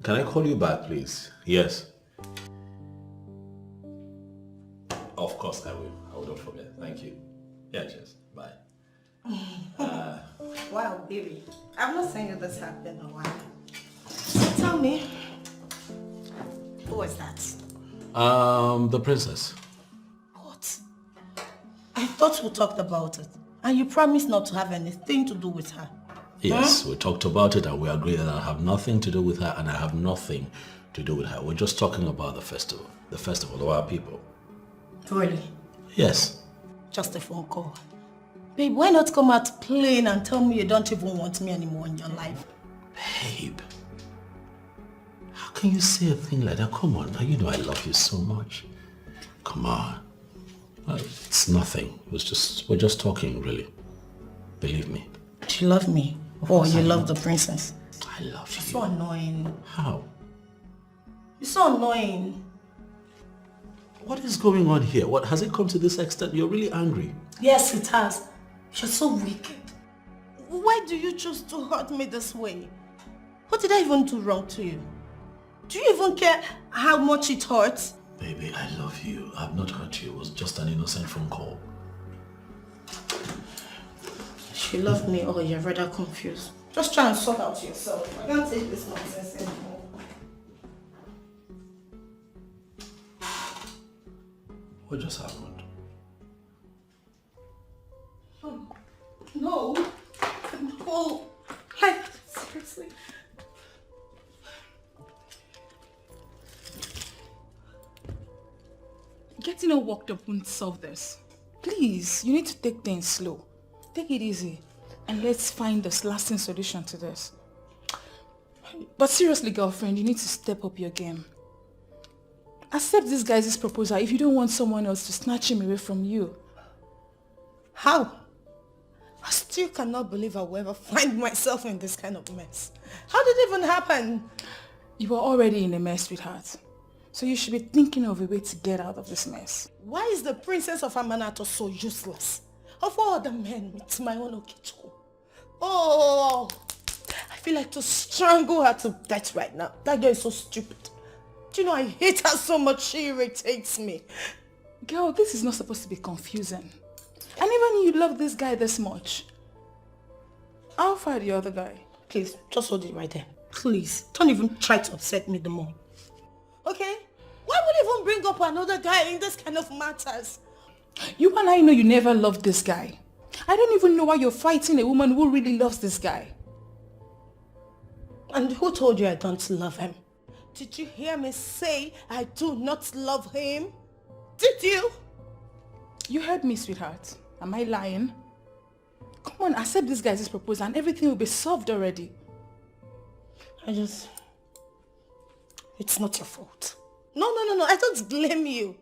Speaker 6: Can I call you back, please? Yes. Of course I will. I will not forget. Thank you. Yeah, cheers. Bye.
Speaker 5: Wow, baby. I've not seen you this happy in a while. So tell me, who was that?
Speaker 6: The princess.
Speaker 5: What? I thought we talked about it. And you promised not to have anything to do with her.
Speaker 6: Yes, we talked about it and we agreed that I have nothing to do with her and I have nothing to do with her. We're just talking about the festival. The festival of our people.
Speaker 5: Really?
Speaker 6: Yes.
Speaker 5: Just a phone call. Babe, why not come out plain and tell me you don't even want me anymore in your life?
Speaker 6: Babe, how can you say a thing like that? Come on, now you know I love you so much. Come on. It's nothing. We're just talking, really. Believe me.
Speaker 5: Do you love me? Or you love the princess?
Speaker 6: I love you.
Speaker 5: You're so annoying.
Speaker 6: How?
Speaker 5: You're so annoying.
Speaker 6: What is going on here? What has it come to this extent? You're really angry.
Speaker 5: Yes, it has. You're so wicked. Why do you choose to hurt me this way? What did I even do wrong to you? Do you even care how much it hurts?
Speaker 6: Baby, I love you. I've not hurt you. It was just an innocent phone call.
Speaker 5: You love me or you're rather confused. Just try and sort out yourself. I can't take this nonsense anymore.
Speaker 6: What just happened?
Speaker 5: No. No. Like, seriously.
Speaker 18: Getting all worked up won't solve this. Please, you need to take things slow. Take it easy. And let's find this lasting solution to this. But seriously, girlfriend, you need to step up your game. Accept this guy's proposal if you don't want someone else to snatch him away from you.
Speaker 5: How? I still cannot believe I will ever find myself in this kind of mess. How did it even happen?
Speaker 18: You were already in a mess, sweetheart. So you should be thinking of a way to get out of this mess.
Speaker 5: Why is the princess of Amanato so useless? Of all the men, it's my own Okechukwu. Oh, I feel like to strangle her to death right now. That girl is so stupid. Do you know, I hate her so much, she irritates me.
Speaker 18: Girl, this is not supposed to be confusing. And even you love this guy this much. I'll find the other guy.
Speaker 5: Please, just hold it right there. Please, don't even try to upset me the more. Okay? Why Why would you even bring up another guy in this kind of matters?
Speaker 18: You and I know you never loved this guy. I don't even know why you're fighting a woman who really loves this guy.
Speaker 5: And who told you I don't love him? Did you hear me say I do not love him? Did you?
Speaker 18: You heard me, sweetheart. Am I lying? Come on, accept this guy's proposal and everything will be solved already.
Speaker 5: It's not your fault. No, I don't blame you.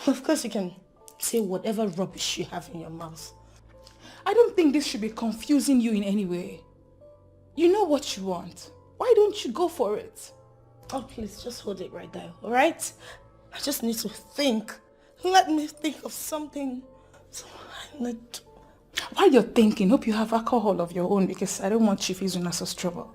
Speaker 5: Of course you can say whatever rubbish you have in your mouth.
Speaker 18: I don't think this should be confusing you in any way. You know what you want. Why don't you go for it?
Speaker 5: Oh, please, just hold it right there, alright? I just need to think. Let me think of something.
Speaker 18: While you're thinking, hope you have alcohol of your own because I don't want Chief Izunasa's trouble.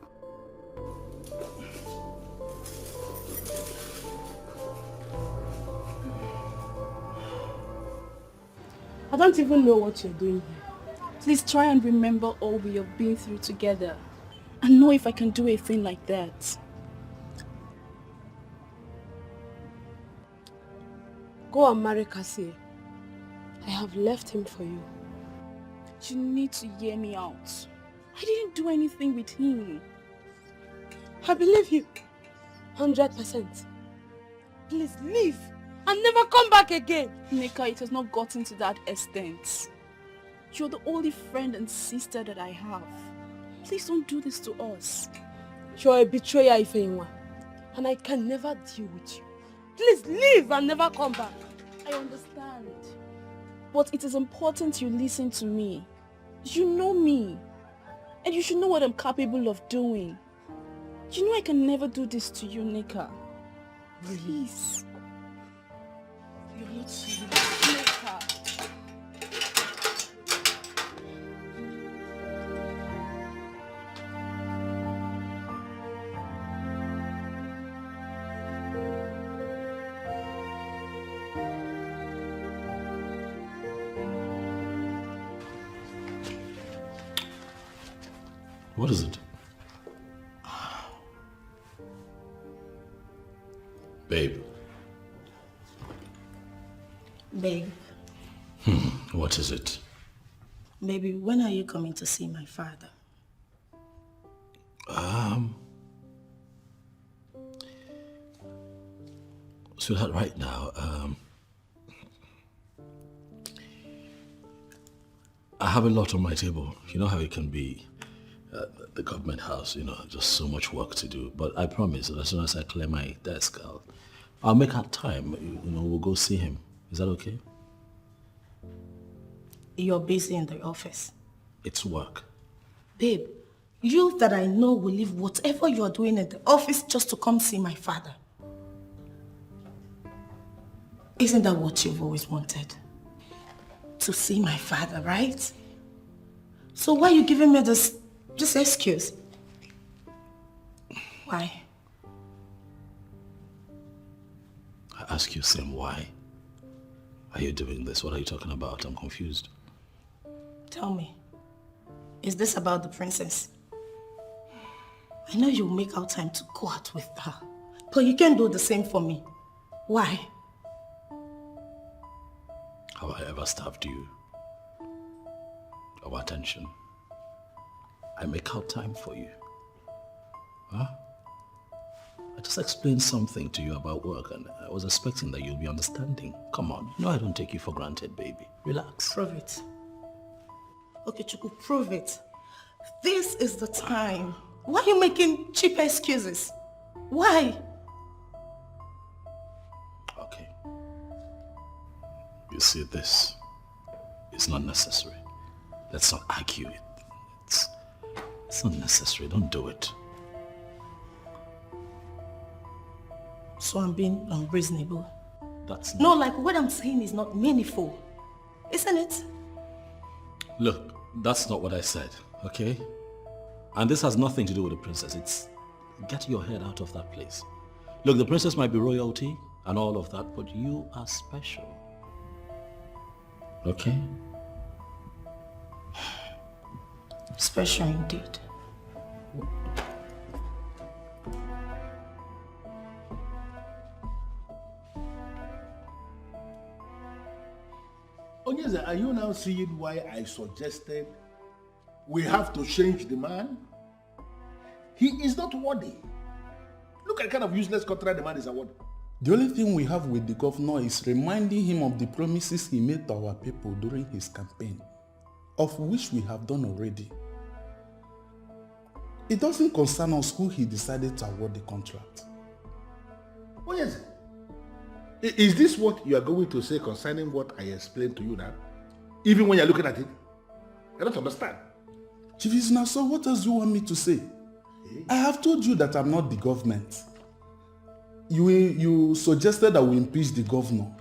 Speaker 11: I don't even know what you're doing here.
Speaker 16: Please try and remember all we have been through together and know if I can do a thing like that.
Speaker 11: Go and marry Cassie. I have left him for you.
Speaker 16: You need to hear me out. I didn't do anything with him.
Speaker 11: I believe you. 100%. Please leave and never come back again.
Speaker 16: Nika, it has not gotten to that extent. You're the only friend and sister that I have. Please don't do this to us.
Speaker 11: You're a betrayer, Ifeinwa, and I can never deal with you. Please leave and never come back.
Speaker 16: I understand. But it is important you listen to me. You know me. And you should know what I'm capable of doing. You know I can never do this to you, Nika. Please. You're not serious, Nika.
Speaker 6: What is it? Babe.
Speaker 5: Babe.
Speaker 6: What is it?
Speaker 5: Baby, when are you coming to see my father?
Speaker 6: Sweetheart, right now, I have a lot on my table. You know how it can be at the government house, you know, just so much work to do. But I promise that as soon as I clear my desk, I'll make out time. You know, we'll go see him. Is that okay?
Speaker 5: You're busy in the office.
Speaker 6: It's work.
Speaker 5: Babe, you that I know will leave whatever you're doing in the office just to come see my father. Isn't that what you've always wanted? To see my father, right? So why are you giving me this excuse? Why?
Speaker 6: I ask you, Sam, why are you doing this? What are you talking about? I'm confused.
Speaker 5: Tell me, is this about the princess? I know you'll make out time to go out with her, but you can't do the same for me. Why?
Speaker 6: Have I ever starved you of attention? I make out time for you. Huh? I just explained something to you about work and I was expecting that you'll be understanding. Come on, you know I don't take you for granted, baby. Relax.
Speaker 5: Prove it. Okay, Chuku, prove it. This is the time. Why are you making cheap excuses? Why?
Speaker 6: Okay. You see, this is not necessary. Let's not argue it. It's not necessary. Don't do it.
Speaker 5: So I'm being unreasonable.
Speaker 6: That's
Speaker 5: No, like what I'm saying is not meaningful. Isn't it?
Speaker 6: Look, that's not what I said, okay? And this has nothing to do with the princess. It's get your head out of that place. Look, the princess might be royalty and all of that, but you are special. Okay?
Speaker 5: Special indeed.
Speaker 3: Onyeze, are you now seeing why I suggested we have to change the man? He is not worthy. Look at the kind of useless contract the man is awarded.
Speaker 10: The only thing we have with the governor is reminding him of the promises he made to our people during his campaign, of which we have done already. It doesn't concern us who he decided to award the contract.
Speaker 3: Oh yes. Is this what you are going to say concerning what I explained to you now? Even when you're looking at it? I don't understand.
Speaker 10: Chief Isnaso, what else do you want me to say? I have told you that I'm not the government. You suggested that we impeach the governor.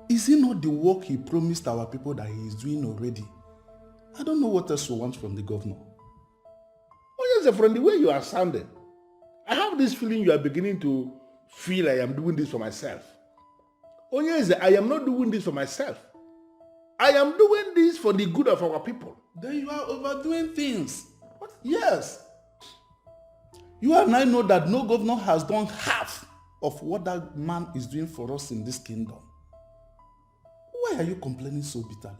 Speaker 10: Is it not the work he promised our people that he is doing already? I don't know what else you want from the governor.
Speaker 3: Oh yes, from the way you are sounding, I have this feeling you are beginning to feel I am doing this for myself. Oh yes, I am not doing this for myself. I am doing this for the good of our people.
Speaker 10: Then you are overdoing things. What? Yes. You and I know that no governor has done half of what that man is doing for us in this kingdom. Why are you complaining so bitterly?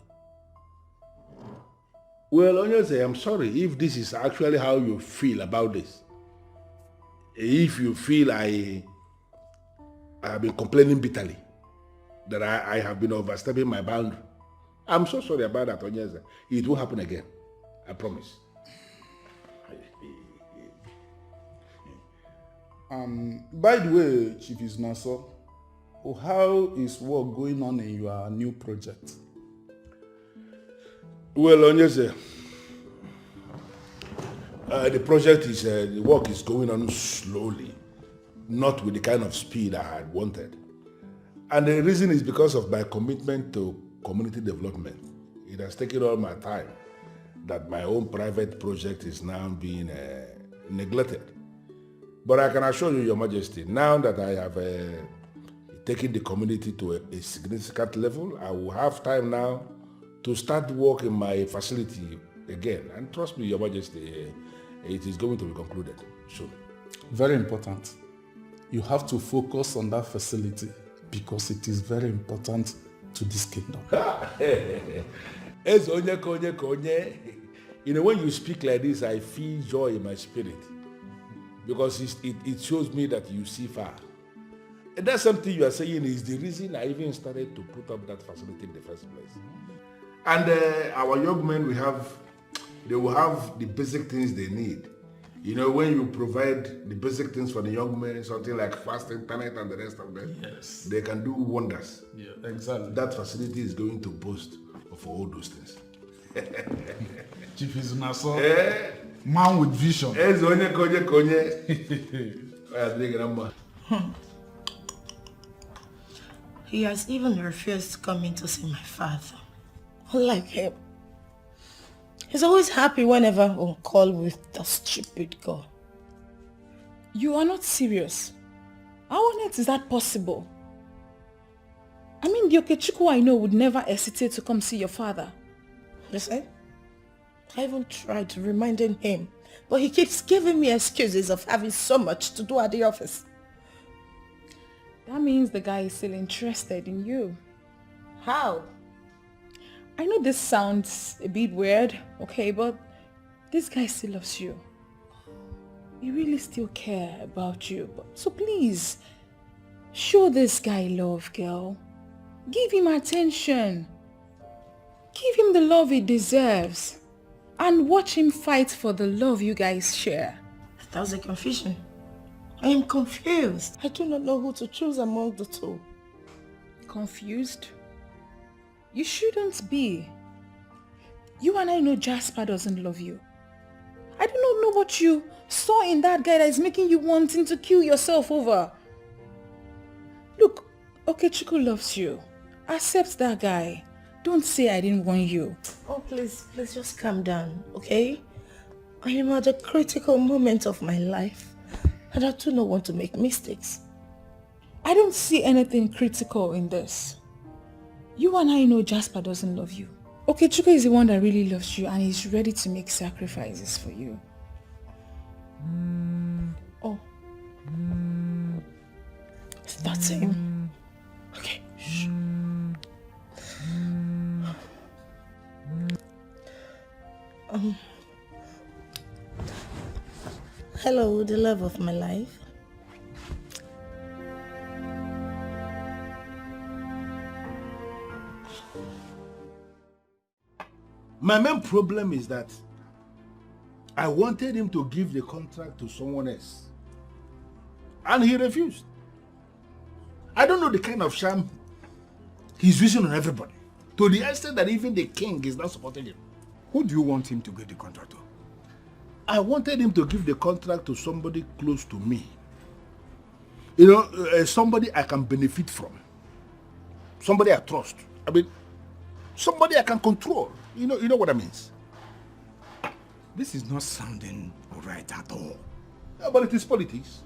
Speaker 3: Well, Onyeze, I'm sorry if this is actually how you feel about this. If you feel I have been complaining bitterly, that I have been overstepping my boundary, I'm so sorry about that, Onyeze. It won't happen again. I promise.
Speaker 10: By the way, Chief Isnaso, how is work going on in your new project?
Speaker 3: Well, Onyeze, the project is, the work is going on slowly, not with the kind of speed I had wanted. And the reason is because of my commitment to community development. It has taken all my time that my own private project is now being neglected. But I can assure you, Your Majesty, now that I have taken the community to a significant level, I will have time now to start work in my facility again. And trust me, Your Majesty, it is going to be concluded soon.
Speaker 10: Very important. You have to focus on that facility because it is very important to this kingdom.
Speaker 3: You know, when you speak like this, I feel joy in my spirit because it shows me that you see far. And that's something you are saying is the reason I even started to put up that facility in the first place. And our young men, they will have the basic things they need. You know, when you provide the basic things for the young men, something like fast internet and the rest of them, yes, they can do wonders.
Speaker 10: Yeah, exactly.
Speaker 3: That facility is going to boast of all those things.
Speaker 10: Chief Isnaso, man with vision.
Speaker 5: He has even refused to come in to see my father. Unlike him. He's always happy whenever I'm on call with the stupid girl.
Speaker 18: You are not serious. How on earth is that possible? I mean, the Okechukwu I know would never hesitate to come see your father.
Speaker 5: Listen, I even tried reminding him, but he keeps giving me excuses of having so much to do at the office.
Speaker 18: That means the guy is still interested in you.
Speaker 5: How?
Speaker 18: I know this sounds a bit weird, okay, but this guy still loves you. He really still cares about you. So please, show this guy love, girl. Give him attention. Give him the love he deserves. And watch him fight for the love you guys share.
Speaker 5: That was a confusion. I am confused. I do not know who to choose among the two.
Speaker 18: Confused? You shouldn't be. You and I know Jasper doesn't love you. I do not know what you saw in that guy that is making you wanting to kill yourself over. Look, Okechukwu loves you. Accept that guy. Don't say I didn't want you.
Speaker 5: Oh, please just calm down, okay? I am at a critical moment of my life and I do not want to make mistakes.
Speaker 18: I don't see anything critical in this. You and I know Jasper doesn't love you. Okechukwu is the one that really loves you and he's ready to make sacrifices for you.
Speaker 5: Oh. That's him. Okay. Shh. Hello, the love of my life.
Speaker 3: My main problem is that I wanted him to give the contract to someone else. And he refused. I don't know the kind of sham he's using on everybody. To the extent that even the king is not supporting him.
Speaker 4: Who do you want him to give the contract to?
Speaker 3: I wanted him to give the contract to somebody close to me. You know, somebody I can benefit from. Somebody I trust. I mean, somebody I can control. You know what I mean?
Speaker 4: This is not sounding right at all.
Speaker 3: Yeah, but it is politics.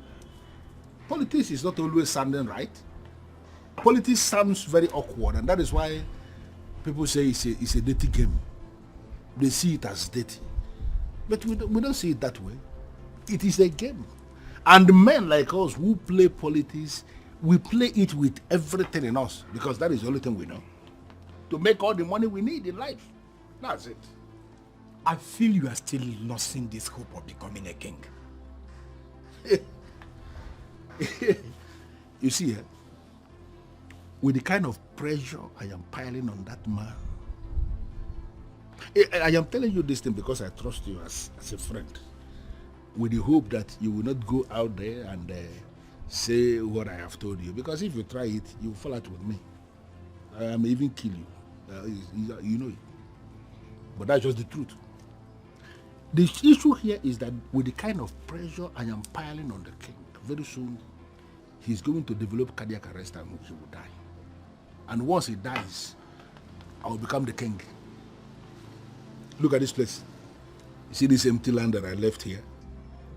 Speaker 3: Politics is not always sounding right. Politics sounds very awkward, and that is why people say it's a dirty game. They see it as dirty. But we don't see it that way. It is a game. And men like us who play politics, we play it with everything in us, because that is the only thing we know. To make all the money we need in life. That's it.
Speaker 4: I feel you are still losing this hope of becoming a king.
Speaker 3: You see, with the kind of pressure I am piling on that man, I am telling you this thing because I trust you as a friend, with the hope that you will not go out there and say what I have told you, because if you try it, you will fall out with me. I may even kill you. You know it. But that's just the truth. The issue here is that with the kind of pressure I am piling on the king, very soon he's going to develop cardiac arrest and he will die. And once he dies, I will become the king. Look at this place. You see this empty land that I left here?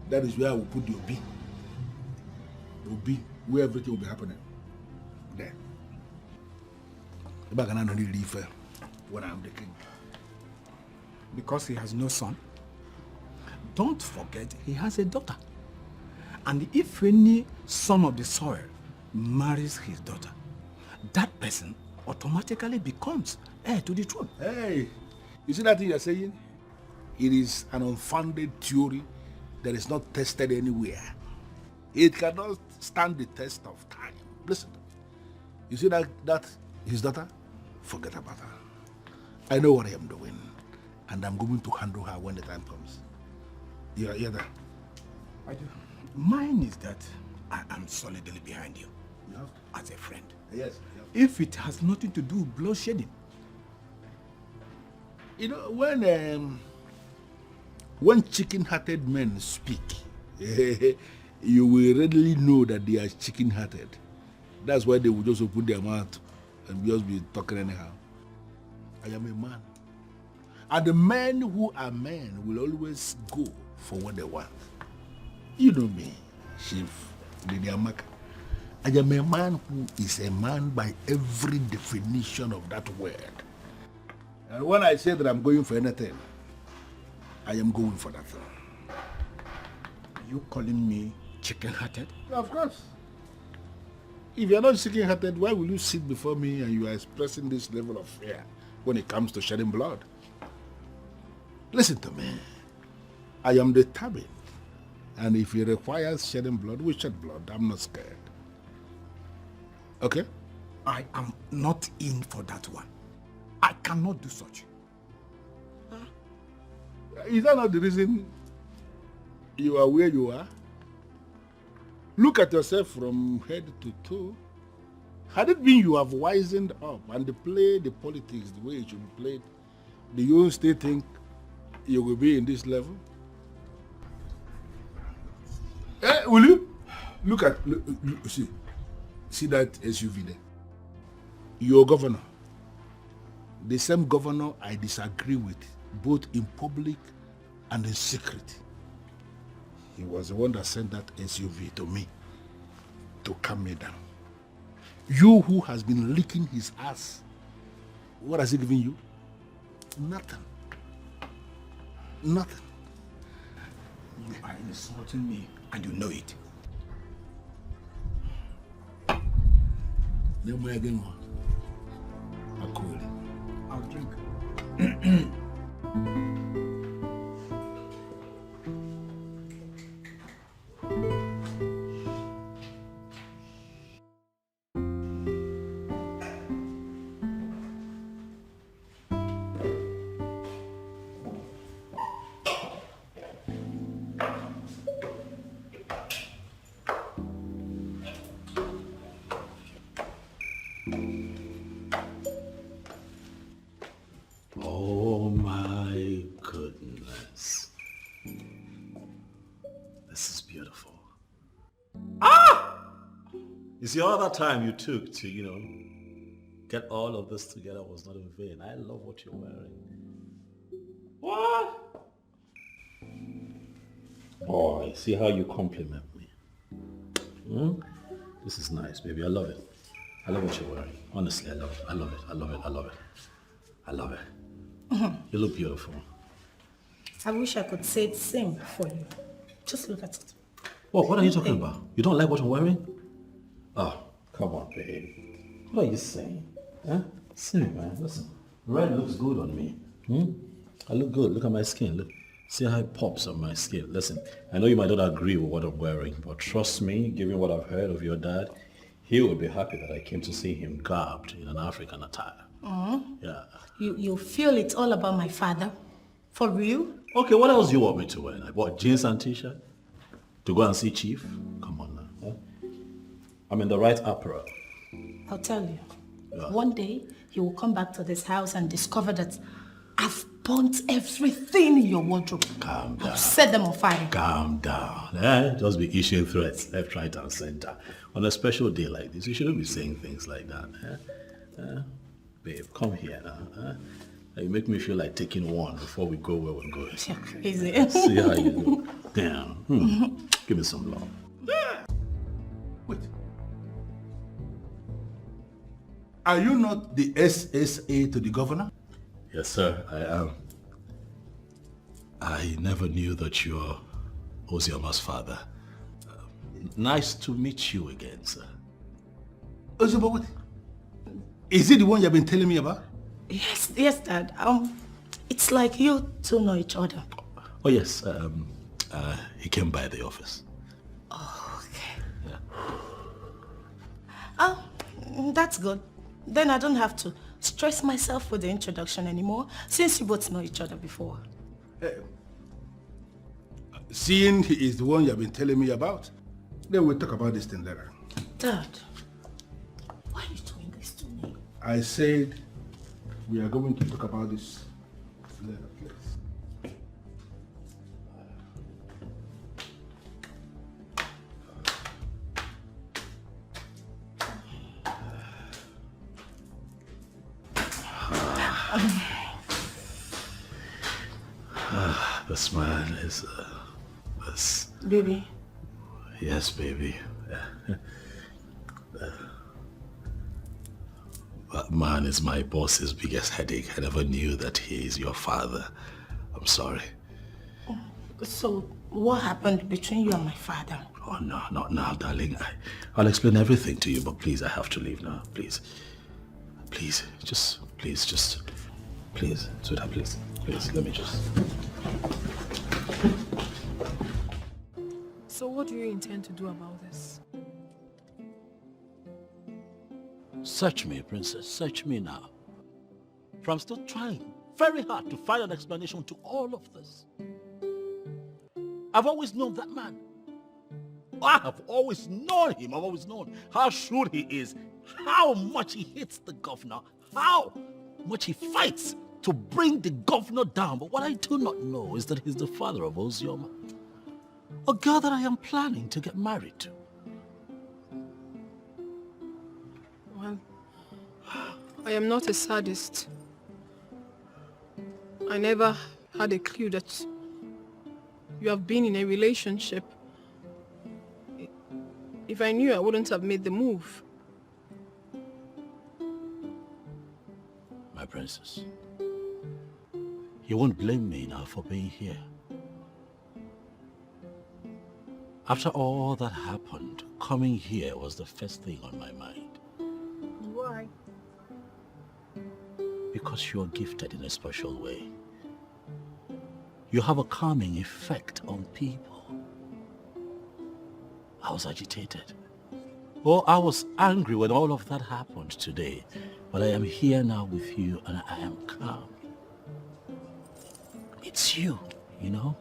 Speaker 3: That is where I will put the Obi. The Obi, where everything will be happening. There. When I am the king.
Speaker 4: Because he has no son. Don't forget he has a daughter. And if any son of the soil marries his daughter, that person automatically becomes heir to the throne.
Speaker 3: Hey, you see that thing you're saying? It is an unfounded theory that is not tested anywhere. It cannot stand the test of time. Listen, you see that his daughter? Forget about her. I know what I am doing, and I'm going to handle her when the time comes. You hear that?
Speaker 4: I do. Mine is that I am solidly behind you, as a friend.
Speaker 3: Yes.
Speaker 4: If it has nothing to do with bloodshedding.
Speaker 3: You know, when chicken-hearted men speak, you will readily know that they are chicken-hearted. That's why they will just open their mouth and just be talking anyhow. I am a man. And the men who are men will always go for what they want. You know me, Chief Lady Amaka. I am a man who is a man by every definition of that word. And when I say that I'm going for anything, I am going for that thing.
Speaker 4: You calling me chicken-hearted?
Speaker 3: Of course. If you're not chicken-hearted, why will you sit before me and you are expressing this level of fear when it comes to shedding blood? Listen to me. I am determined. And if it requires shedding blood, we shed blood. I'm not scared. Okay?
Speaker 4: I am not in for that one. I cannot do such.
Speaker 3: Is that not the reason you are where you are? Look at yourself from head to toe. Had it been you have wisened up and played the politics the way it should be played, do you still think you will be in this level? Will you? Look, see that SUV there? Your governor. The same governor I disagree with, both in public and in secret. He was the one that sent that SUV to me to calm me down. You who has been licking his ass, what has he given you? Nothing. Nothing.
Speaker 4: You are insulting me and you know it.
Speaker 3: Then we're again on.
Speaker 4: I'll drink.
Speaker 6: You see, all that time you took to, get all of this together was not in vain. I love what you're wearing. What? Boy, see how you compliment me. This is nice, baby. I love it. I love what you're wearing. Honestly, I love it. I love it. I love it. I love it. I love it. You look beautiful.
Speaker 5: I wish I could say the same for you. Just look at it.
Speaker 6: What are you talking about? You don't like what I'm wearing? Oh, come on, babe. What are you saying? Huh? See me, man. Listen. Red looks good on me. I look good. Look at my skin. Look. See how it pops on my skin. Listen, I know you might not agree with what I'm wearing, but trust me, given what I've heard of your dad, he would be happy that I came to see him garbed in an African attire. Yeah.
Speaker 5: You feel it's all about my father? For real?
Speaker 6: Okay, what else do you want me to wear? Like what, jeans and t-shirt? To go and see Chief? Come on now. Huh? I'm in the right apparel.
Speaker 5: I'll tell you.
Speaker 6: Yeah.
Speaker 5: One day, he will come back to this house and discover that I've burnt everything in your wardrobe.
Speaker 6: Calm down.
Speaker 5: I've set them on fire.
Speaker 6: Calm down. Just be issuing threats left, right, and center. On a special day like this, you shouldn't be saying things like that. Babe, come here now. You make me feel like taking one before we go where we're going.
Speaker 5: You're crazy.
Speaker 6: See how you look. Damn. Give me some love.
Speaker 3: Wait. Are you not the SSA to the governor?
Speaker 6: Yes, sir, I am. I never knew that you're Ozioma's father. Nice to meet you again, sir.
Speaker 3: Ozioma, what? Is it the one you've been telling me about?
Speaker 5: Yes, Dad. It's like you two know each other.
Speaker 6: Oh, yes. He came by the office.
Speaker 5: Oh, okay.
Speaker 6: Yeah.
Speaker 5: That's good. Then I don't have to stress myself with the introduction anymore, since you both know each other before.
Speaker 3: Seeing he is the one you've been telling me about, then we'll talk about this thing later.
Speaker 5: Dad, why are you doing this to me?
Speaker 3: I said we are going to talk about this later, please.
Speaker 6: This man is... this...
Speaker 5: Baby.
Speaker 6: Yes, baby. That man is my boss's biggest headache. I never knew that he is your father. I'm sorry.
Speaker 5: So, what happened between you and my father?
Speaker 6: Oh, no, not now, darling. I'll explain everything to you, but please, I have to leave now. Please. Please, please, sweetheart, please. Please, let me just...
Speaker 2: So what do you intend to do about this?
Speaker 6: Search me, princess. Search me now. For I'm still trying very hard to find an explanation to all of this. I've always known that man. I have always known him. I've always known how shrewd he is, how much he hates the governor, how much he fights to bring the governor down. But what I do not know is that he's the father of Ozioma, a girl that I am planning to get married to.
Speaker 2: Well, I am not a sadist. I never had a clue that you have been in a relationship. If I knew, I wouldn't have made the move.
Speaker 6: My princess, you won't blame me now for being here. After all that happened, coming here was the first thing on my mind.
Speaker 2: Why?
Speaker 6: Because you are gifted in a special way. You have a calming effect on people. I was agitated. Oh, I was angry when all of that happened today. But I am here now with you and I am calm. It's you, you know?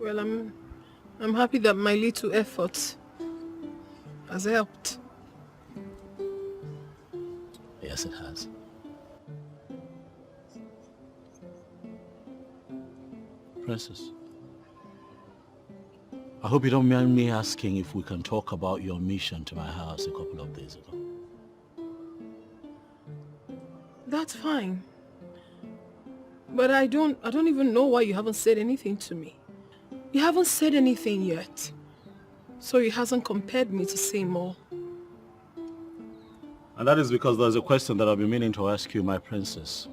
Speaker 2: Well, I'm happy that my little effort has helped.
Speaker 6: Yes, it has. Princess, I hope you don't mind me asking if we can talk about your mission to my house a couple of days ago.
Speaker 2: That's fine. But I don't even know why you haven't said anything to me. You haven't said anything yet. So it hasn't compelled me to say more.
Speaker 6: And that is because there's a question that I've been meaning to ask you, my princess.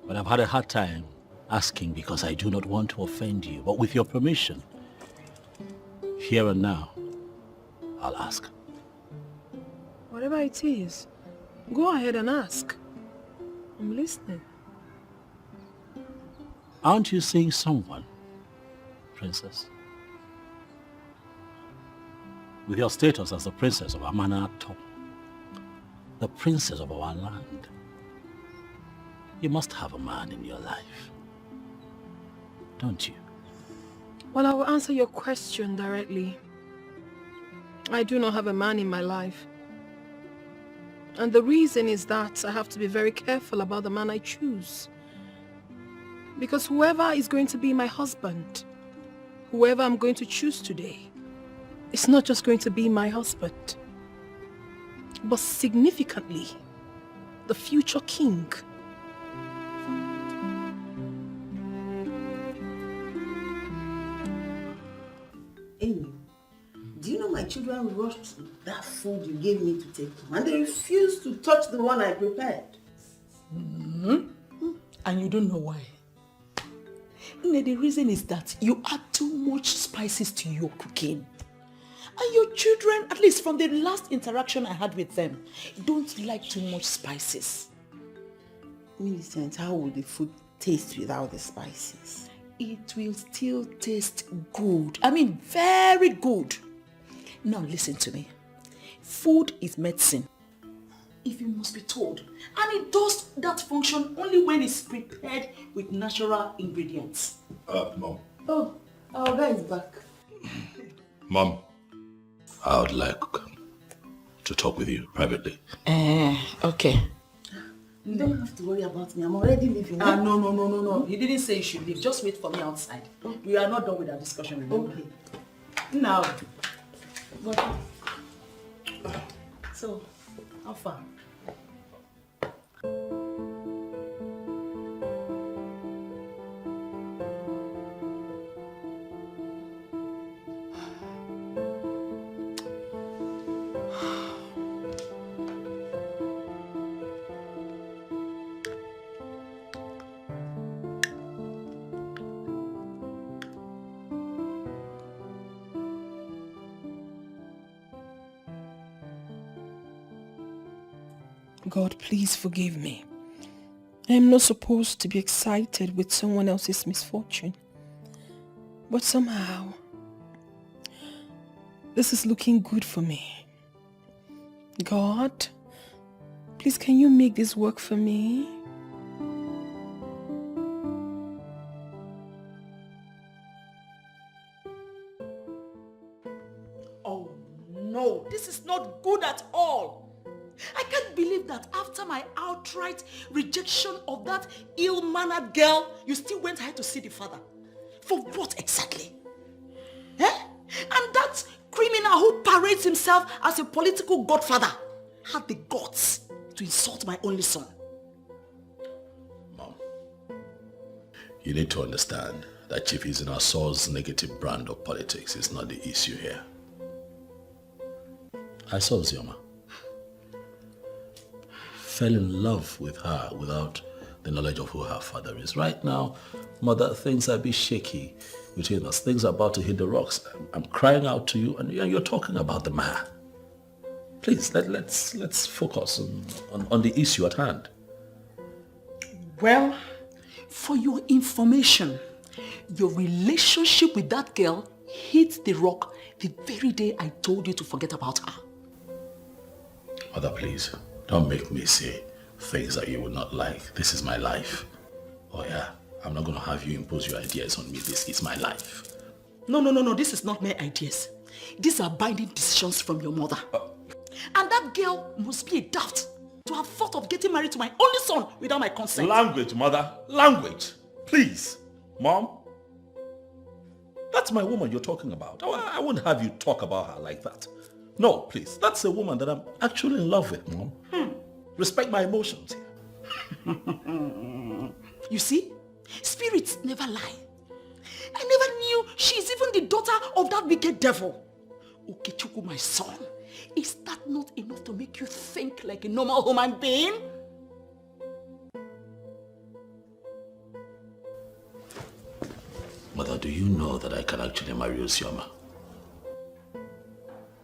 Speaker 6: But I've had a hard time asking because I do not want to offend you. But with your permission, here and now, I'll ask.
Speaker 2: Whatever it is, go ahead and ask. I'm listening.
Speaker 6: Aren't you seeing someone, princess? With your status as the princess of Amanato, the princess of our land, you must have a man in your life, don't you?
Speaker 2: Well, I will answer your question directly. I do not have a man in my life. And the reason is that I have to be very careful about the man I choose. Because whoever is going to be my husband, whoever I'm going to choose today, it's not just going to be my husband, but significantly, the future king.
Speaker 7: Amy, do you know my children rushed that food you gave me to take home and they refused to touch the one I prepared?
Speaker 14: And you don't know why? The reason is that you add too much spices to your cooking. And your children, at least from the last interaction I had with them, don't like too much spices.
Speaker 7: Millicent, how will the food taste without the spices?
Speaker 14: It will still taste good. I mean, very good. Now listen to me. Food is medicine, if you must be told. And it does that function only when it's prepared with natural ingredients.
Speaker 3: Mom.
Speaker 7: Oh, our guy is back.
Speaker 3: Mom, I would like to talk with you privately.
Speaker 14: Okay.
Speaker 7: You don't have to worry about me. I'm already leaving.
Speaker 14: No. He didn't say you should leave. Just wait for me outside. We are not done with our discussion, remember?
Speaker 7: Okay.
Speaker 14: Now. So, how far?
Speaker 2: God, please forgive me. I am not supposed to be excited with someone else's misfortune. But somehow, this is looking good for me. God, please can you make this work for me?
Speaker 14: Oh no, this is not good at all. I can't believe that after my outright rejection of that ill-mannered girl, you still went ahead to see the father. For what exactly? And that criminal who parades himself as a political godfather had the guts to insult my only son.
Speaker 3: Mom, you need to understand that Chief Izinaso's negative brand of politics is not the issue here. I saw Zioma. Fell in love with her without the knowledge of who her father is. Right now, Mother, things are a bit shaky between us. Things are about to hit the rocks. I'm crying out to you and you're talking about the man. Please, let's focus on the issue at hand.
Speaker 14: Well, for your information, your relationship with that girl hit the rock the very day I told you to forget about her.
Speaker 3: Mother, please. Don't make me say things that you would not like. This is my life. Oh yeah, I'm not going to have you impose your ideas on me. This is my life.
Speaker 14: No. This is not my ideas. These are binding decisions from your mother. And that girl must be a daft to have thought of getting married to my only son without my consent.
Speaker 3: Language, Mother. Language. Please. Mom.
Speaker 6: That's my woman you're talking about. I wouldn't have you talk about her like that. No, please. That's a woman that I'm actually in love with, Mom. Respect my emotions here.
Speaker 1: You see? Spirits never lie. I never knew she's even the daughter of that wicked devil. Okechukwu, my son, is that not enough to make you think like a normal human being?
Speaker 6: Mother, do you know that I can actually marry Osioma?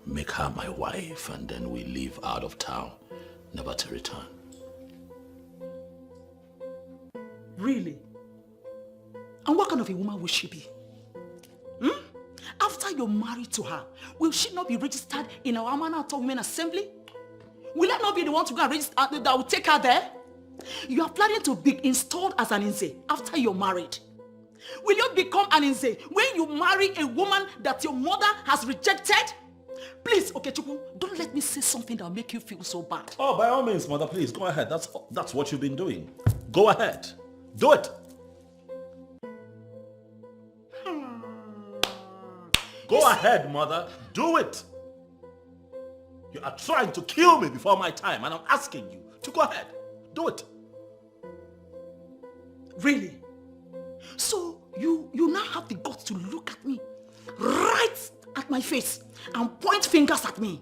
Speaker 6: Make her my wife and then we leave out of town, never to return.
Speaker 1: Really? And what kind of a woman will she be? After you're married to her, will she not be registered in our Amanatọ Women Assembly? Will I not be the one to go and register that will take her there? You are planning to be installed as an Nze after you're married. Will you become an Nze when you marry a woman that your mother has rejected? Please, Okechukwu, don't let me say something that will make you feel so bad.
Speaker 6: Oh, by all means, Mother, please, go ahead. That's what you've been doing. Go ahead. Do it. Go ahead, Mother. Do it. You are trying to kill me before my time, and I'm asking you to go ahead. Do it.
Speaker 1: Really? So you now have the guts to look at me, right at my face, and point fingers at me.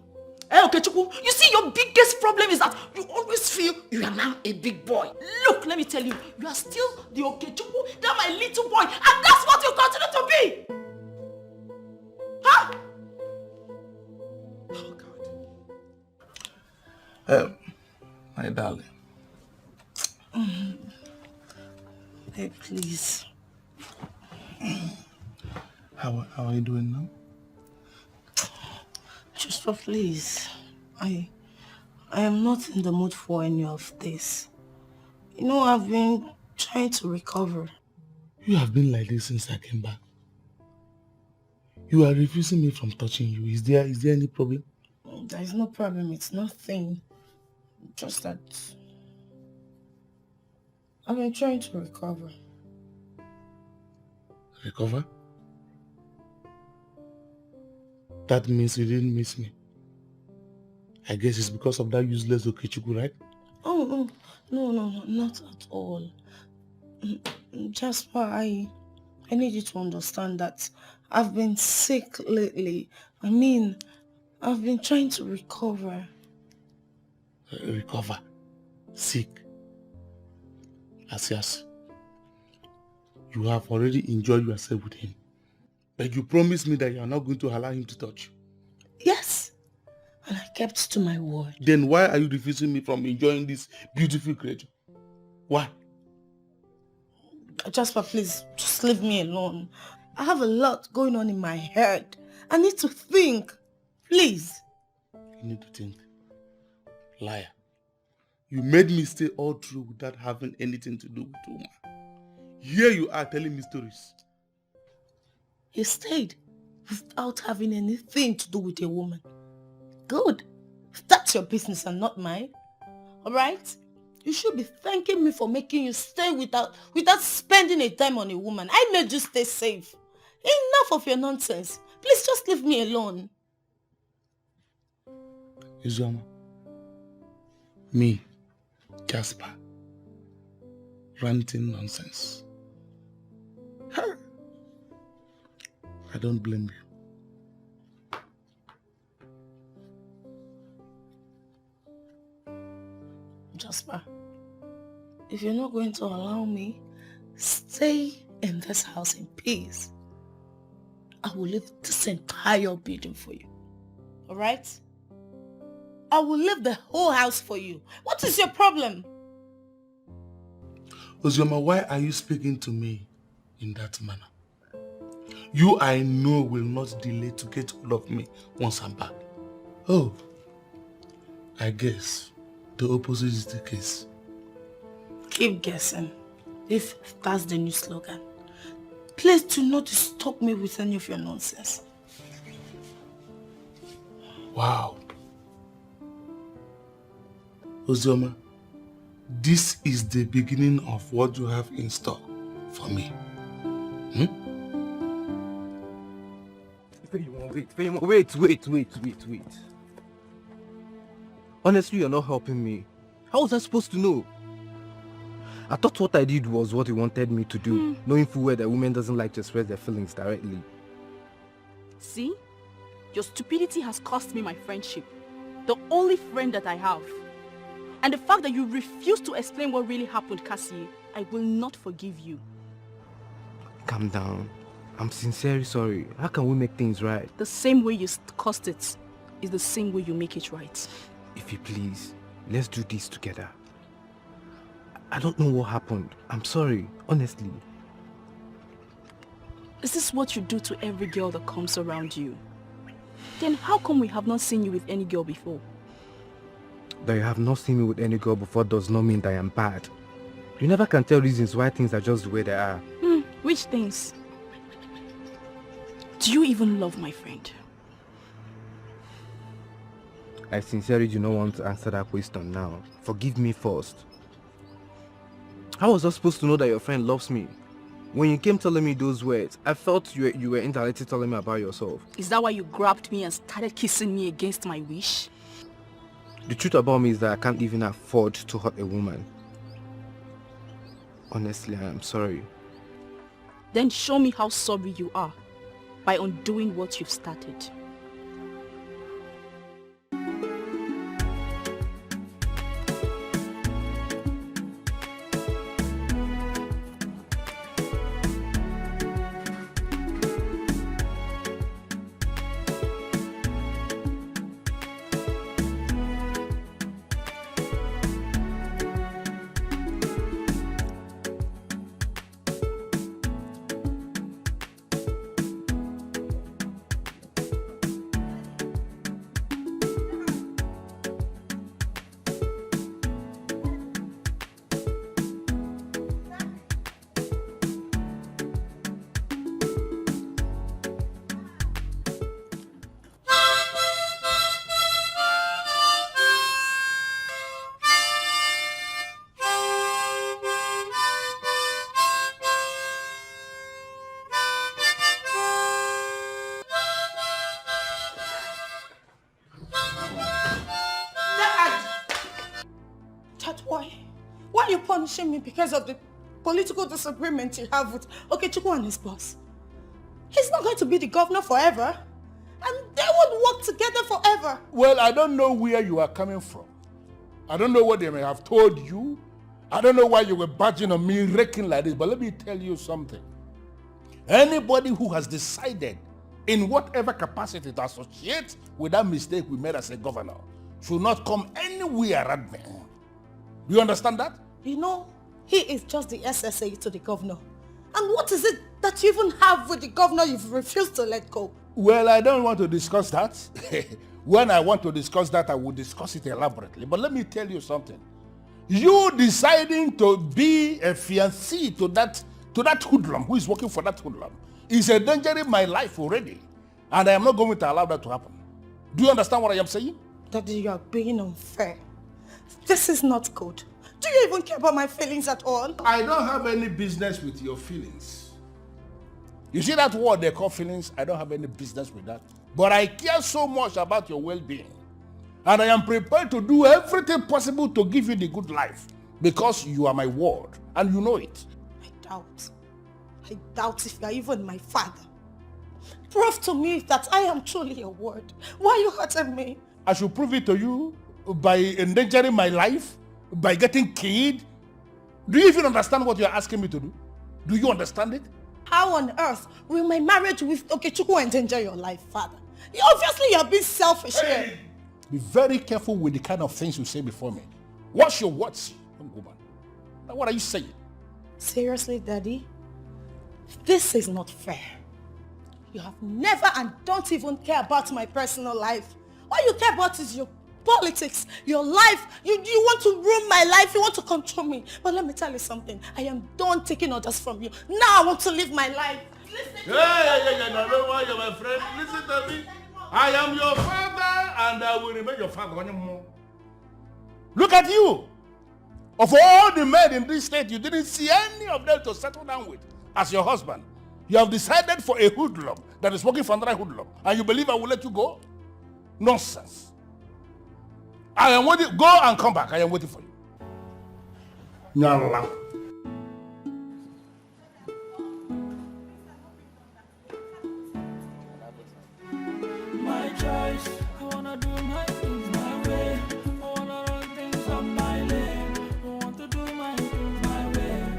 Speaker 1: Hey, Okechukwu, you see your biggest problem is that you always feel you are now a big boy. Look, let me tell you, you are still the Okechukwu, that my little boy, and that's what you continue to be. Huh? Oh, God.
Speaker 10: My darling.
Speaker 5: Hey, please.
Speaker 10: How are you doing now?
Speaker 5: Just please. I am not in the mood for any of this. You know, I've been trying to recover.
Speaker 10: You have been like this since I came back. You are refusing me from touching you. Is there any problem?
Speaker 5: There is no problem. It's nothing. Just that I've been trying to recover.
Speaker 10: Recover? That means you didn't miss me. I guess it's because of that useless Okechukwu, right?
Speaker 5: Oh, no, not at all. Jasper, I need you to understand that I've been sick lately. I mean, I've been trying to recover.
Speaker 10: Recover? Sick? Asias, you have already enjoyed yourself with him. But you promised me that you are not going to allow him to touch you.
Speaker 5: Yes, and I kept to my word.
Speaker 10: Then why are you refusing me from enjoying this beautiful creature? Why?
Speaker 5: Jasper, please, just leave me alone. I have a lot going on in my head. I need to think. Please.
Speaker 10: You need to think. Liar. You made me stay all through without having anything to do with Uma. Here you are telling me stories.
Speaker 5: You stayed without having anything to do with a woman. Good. That's your business and not mine. Alright? You should be thanking me for making you stay without spending a time on a woman. I made you stay safe. Enough of your nonsense. Please just leave me alone.
Speaker 10: Uzoma. Me, Jasper. Ranting nonsense. I don't blame you.
Speaker 5: Jasper, if you're not going to allow me stay in this house in peace, I will leave this entire building for you. Alright? I will leave the whole house for you. What is your problem?
Speaker 10: Ozioma, why are you speaking to me in that manner? You, I know, will not delay to get hold of me once I'm back. Oh, I guess the opposite is the case.
Speaker 5: Keep guessing, if that's the new slogan. Please do not disturb me with any of your nonsense.
Speaker 10: Wow. Ozioma, this is the beginning of what you have in store for me.
Speaker 8: Wait. Honestly, you're not helping me. How was I supposed to know? I thought what I did was what you wanted me to do, knowing full well that a woman doesn't like to express their feelings directly.
Speaker 16: See? Your stupidity has cost me my friendship. The only friend that I have. And the fact that you refuse to explain what really happened, Cassie, I will not forgive you.
Speaker 8: Calm down. I'm sincerely sorry. How can we make things right?
Speaker 16: The same way you caused it is the same way you make it right.
Speaker 8: If you please, let's do this together. I don't know what happened. I'm sorry, honestly.
Speaker 16: Is this what you do to every girl that comes around you? Then how come we have not seen you with any girl before?
Speaker 8: That you have not seen me with any girl before does not mean that I am bad. You never can tell reasons why things are just the way they are.
Speaker 16: Which things? Do you even love my friend?
Speaker 8: I sincerely do not want to answer that question now. Forgive me first. How was I supposed to know that your friend loves me? When you came telling me those words, I felt you were indirectly telling me about yourself.
Speaker 16: Is that why you grabbed me and started kissing me against my wish?
Speaker 8: The truth about me is that I can't even afford to hurt a woman. Honestly, I am sorry.
Speaker 16: Then show me how sorry you are by undoing what you've started.
Speaker 5: Why are you punishing me because of the political disagreement you have with Okechukwu and his boss? He's not going to be the governor forever. And they won't work together forever.
Speaker 3: Well, I don't know where you are coming from. I don't know what they may have told you. I don't know why you were badging on me, raking like this. But let me tell you something. Anybody who has decided in whatever capacity to associate with that mistake we made as a governor should not come anywhere around me. Do you understand that?
Speaker 5: You know, he is just the SSA to the governor. And what is it that you even have with the governor you've refused to let go?
Speaker 3: Well, I don't want to discuss that. When I want to discuss that, I will discuss it elaborately. But let me tell you something. You deciding to be a fiancé to that hoodlum who is working for that hoodlum is a danger in my life already. And I am not going to allow that to happen. Do you understand what I am saying?
Speaker 5: Daddy, you are being unfair. This is not good. Do you even care about my feelings at all?
Speaker 3: I don't have any business with your feelings. You see that word they call feelings? I don't have any business with that. But I care so much about your well-being. And I am prepared to do everything possible to give you the good life. Because you are my word. And you know it.
Speaker 5: I doubt if you are even my father. Prove to me that I am truly your word. Why are you hurting me?
Speaker 3: I should prove it to you by endangering my life, by getting killed. Do you even understand what you are asking me to do? Do you understand it?
Speaker 5: How on earth will my marriage with Okechukwu endanger your life, father? Obviously, you are being selfish here.
Speaker 3: Be very careful with the kind of things you say before me. Watch your words, young woman. Now, what are you saying?
Speaker 5: Seriously, Daddy? This is not fair. You have never and don't even care about my personal life. All you care about is your politics, your life. You want to ruin my life. You want to control me. But let me tell you something. I am done taking orders from you. Now I want to live my life.
Speaker 3: No, why you're my friend. Listen to me. I am your father and I will remain your father. Look at you. Of all the men in this state, you didn't see any of them to settle down with as your husband. You have decided for a hoodlum that is working for another hoodlum, and you believe I will let you go? Nonsense. I am waiting. Go and come back. I am waiting for you. Nyala.
Speaker 19: My choice, I wanna do my things my way. I wanna run things on my lane. I want to do my things my way.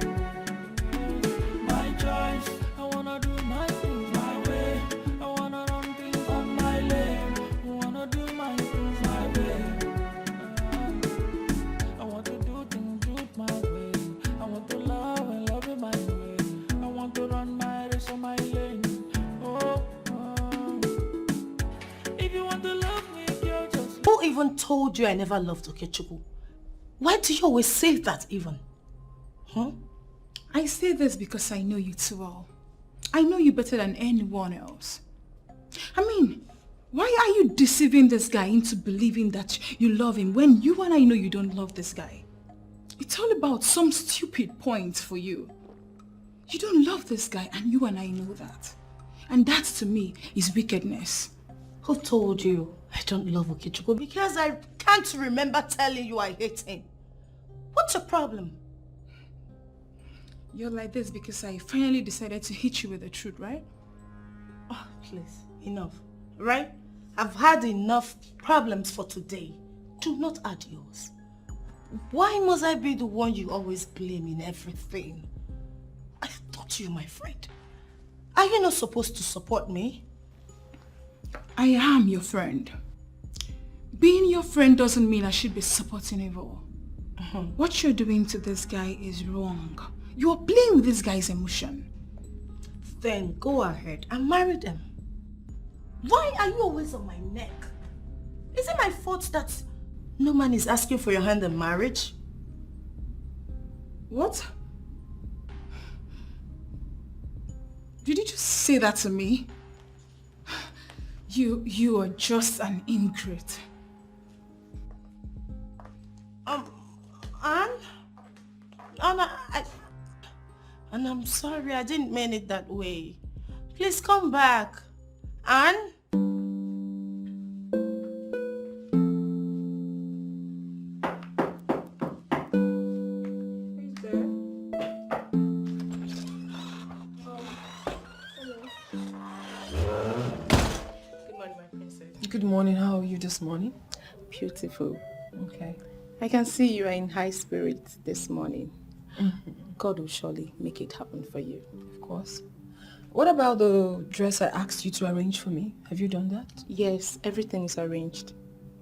Speaker 19: My choice, I wanna do my things my way. I wanna run things on my lane. I wanna do my things my way. I want to do things my way. I want to love and love it my way. I want to run my race on my lane. Oh. If you want to love me, girl, just...
Speaker 5: Who even told you I never loved Okechukwu? Why do you always say that even? Huh?
Speaker 18: I say this because I know you too well. I know you better than anyone else. I mean, why are you deceiving this guy into believing that you love him when you and I know you don't love this guy? It's all about some stupid points for you. You don't love this guy and you and I know that. And that to me is wickedness.
Speaker 5: Who told you I don't love Okechukwu? Because I can't remember telling you I hate him. What's your problem?
Speaker 18: You're like this because I finally decided to hit you with the truth, right?
Speaker 5: Oh, please, enough, right? I've had enough problems for today. Do not add yours. Why must I be the one you always blame in everything? I thought you were my friend. Are you not supposed to support me?
Speaker 18: I am your friend. Being your friend doesn't mean I should be supporting evil. What you're doing to this guy is wrong. You're playing with this guy's emotion.
Speaker 5: Then go ahead and marry them. Why are you always on my neck? Is it my fault that no man is asking for your hand in marriage?
Speaker 18: What? Did you just say that to me? You are just an ingrate.
Speaker 5: Anne, I'm sorry, I didn't mean it that way. Please come back. Anne?
Speaker 2: Good morning. How are you this morning?
Speaker 20: Beautiful.
Speaker 2: Okay.
Speaker 20: I can see you are in high spirits this morning. God will surely make it happen for you.
Speaker 2: Of course. What about the dress I asked you to arrange for me? Have you done that?
Speaker 20: Yes, everything is arranged.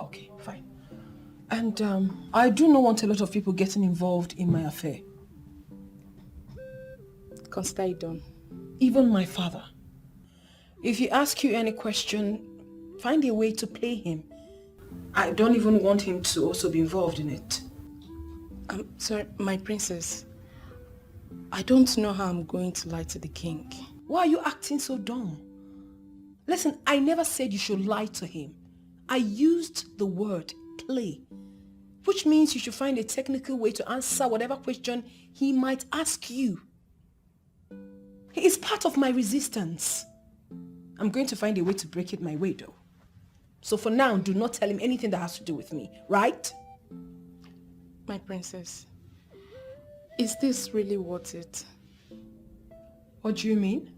Speaker 2: Okay, fine. And I do not want a lot of people getting involved in my affair.
Speaker 20: Consider it done.
Speaker 2: Even my father. If he asks you any question, find a way to play him. I don't even want him to also be involved in it.
Speaker 20: Sorry, my princess. I don't know how I'm going to lie to the king.
Speaker 2: Why are you acting so dumb? Listen, I never said you should lie to him. I used the word play, which means you should find a technical way to answer whatever question he might ask you. He is part of my resistance. I'm going to find a way to break it my way though. So for now, do not tell him anything that has to do with me, right?
Speaker 20: My princess, is this really worth it?
Speaker 2: What do you mean?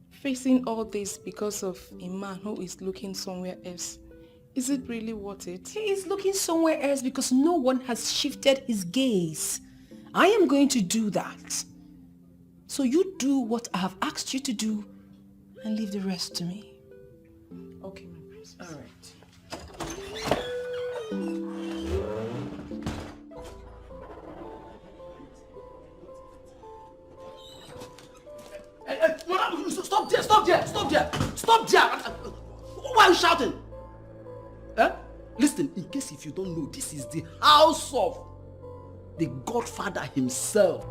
Speaker 20: Facing all this because of a man who is looking somewhere else. Is it really worth it?
Speaker 2: He is looking somewhere else because no one has shifted his gaze. I am going to do that. So you do what I have asked you to do and leave the rest to me.
Speaker 20: Okay, my princess.
Speaker 2: All right.
Speaker 14: Stop there! Stop there! Stop there! Stop there! Why are you shouting? Listen, in case if you don't know, this is the house of the Godfather himself.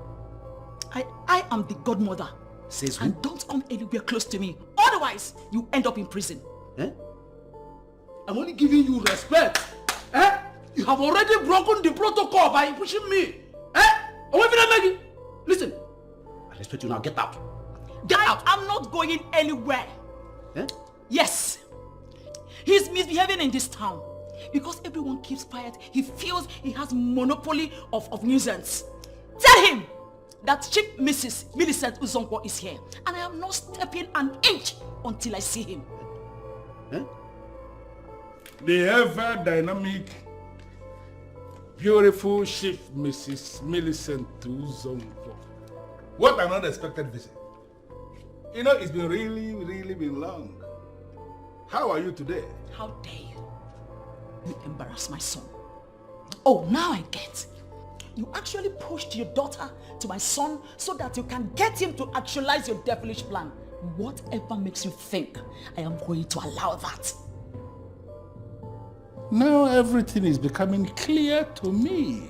Speaker 1: I am the godmother.
Speaker 14: Says who?
Speaker 1: And don't come anywhere close to me. Otherwise, you end up in prison.
Speaker 14: I'm only giving you respect. You have already broken the protocol by pushing me. Listen, I respect you now. Get out.
Speaker 1: Get out! I'm not going anywhere.
Speaker 9: Eh?
Speaker 1: Yes. He's misbehaving in this town. Because everyone keeps quiet, he feels he has monopoly of nuisance. Tell him that Chief Mrs. Millicent Uzonkwo is here. And I am not stepping an inch until I see him.
Speaker 3: Eh? The ever-dynamic, beautiful Chief Mrs. Millicent Uzonkwo. What an unexpected visit. You know, it's been really been long. How are you today?
Speaker 1: How dare you? You embarrass my son. Oh, now I get. You actually pushed your daughter to my son so that you can get him to actualize your devilish plan. Whatever makes you think I am going to allow that?
Speaker 3: Now everything is becoming clear to me.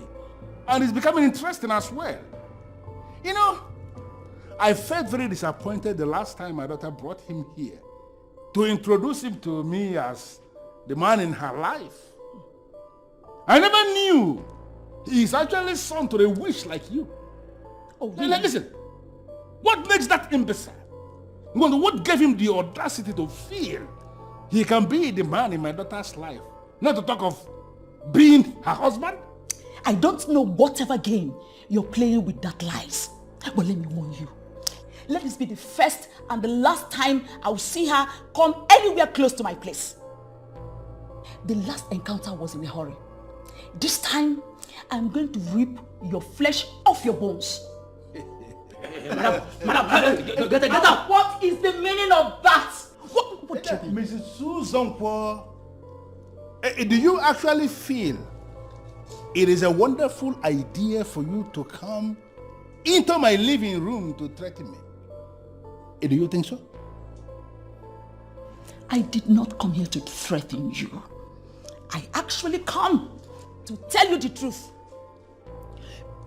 Speaker 3: And it's becoming interesting as well. You know, I felt very disappointed the last time my daughter brought him here to introduce him to me as the man in her life. I never knew he's actually son to a witch like you.
Speaker 1: Oh,
Speaker 3: really? Now listen, what makes that imbecile? What gave him the audacity to feel he can be the man in my daughter's life? Not to talk of being her husband?
Speaker 1: I don't know whatever game you're playing with that lies. But let me warn you. Let this be the first and the last time I will see her come anywhere close to my place. The last encounter was in a hurry. This time, I'm going to rip your flesh off your bones. Madam, get out! What is the meaning of that? What do you mean?
Speaker 3: Mrs. Uzonkwo, do you actually feel it is a wonderful idea for you to come into my living room to threaten me? Do you think so?
Speaker 1: I did not come here to threaten you. I actually come to tell you the truth.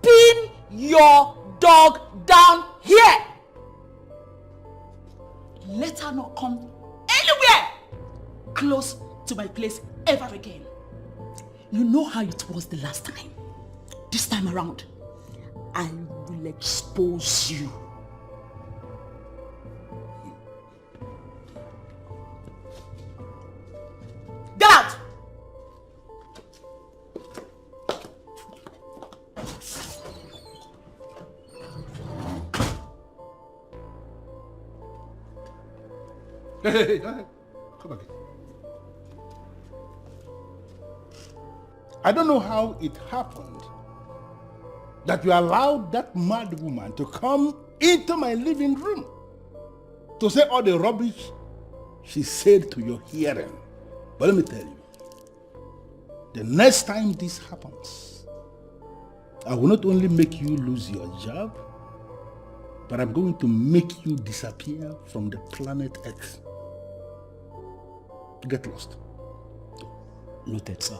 Speaker 1: Pin your dog down here. Let her not come anywhere close to my place ever again. You know how it was the last time. This time around, I will expose you. Get out!
Speaker 3: Hey, come again. I don't know how it happened that you allowed that mad woman to come into my living room to say all the rubbish she said to your hearing. But let me tell you, the next time this happens, I will not only make you lose your job, but I'm going to make you disappear from the planet Earth. Get lost.
Speaker 4: Noted, sir.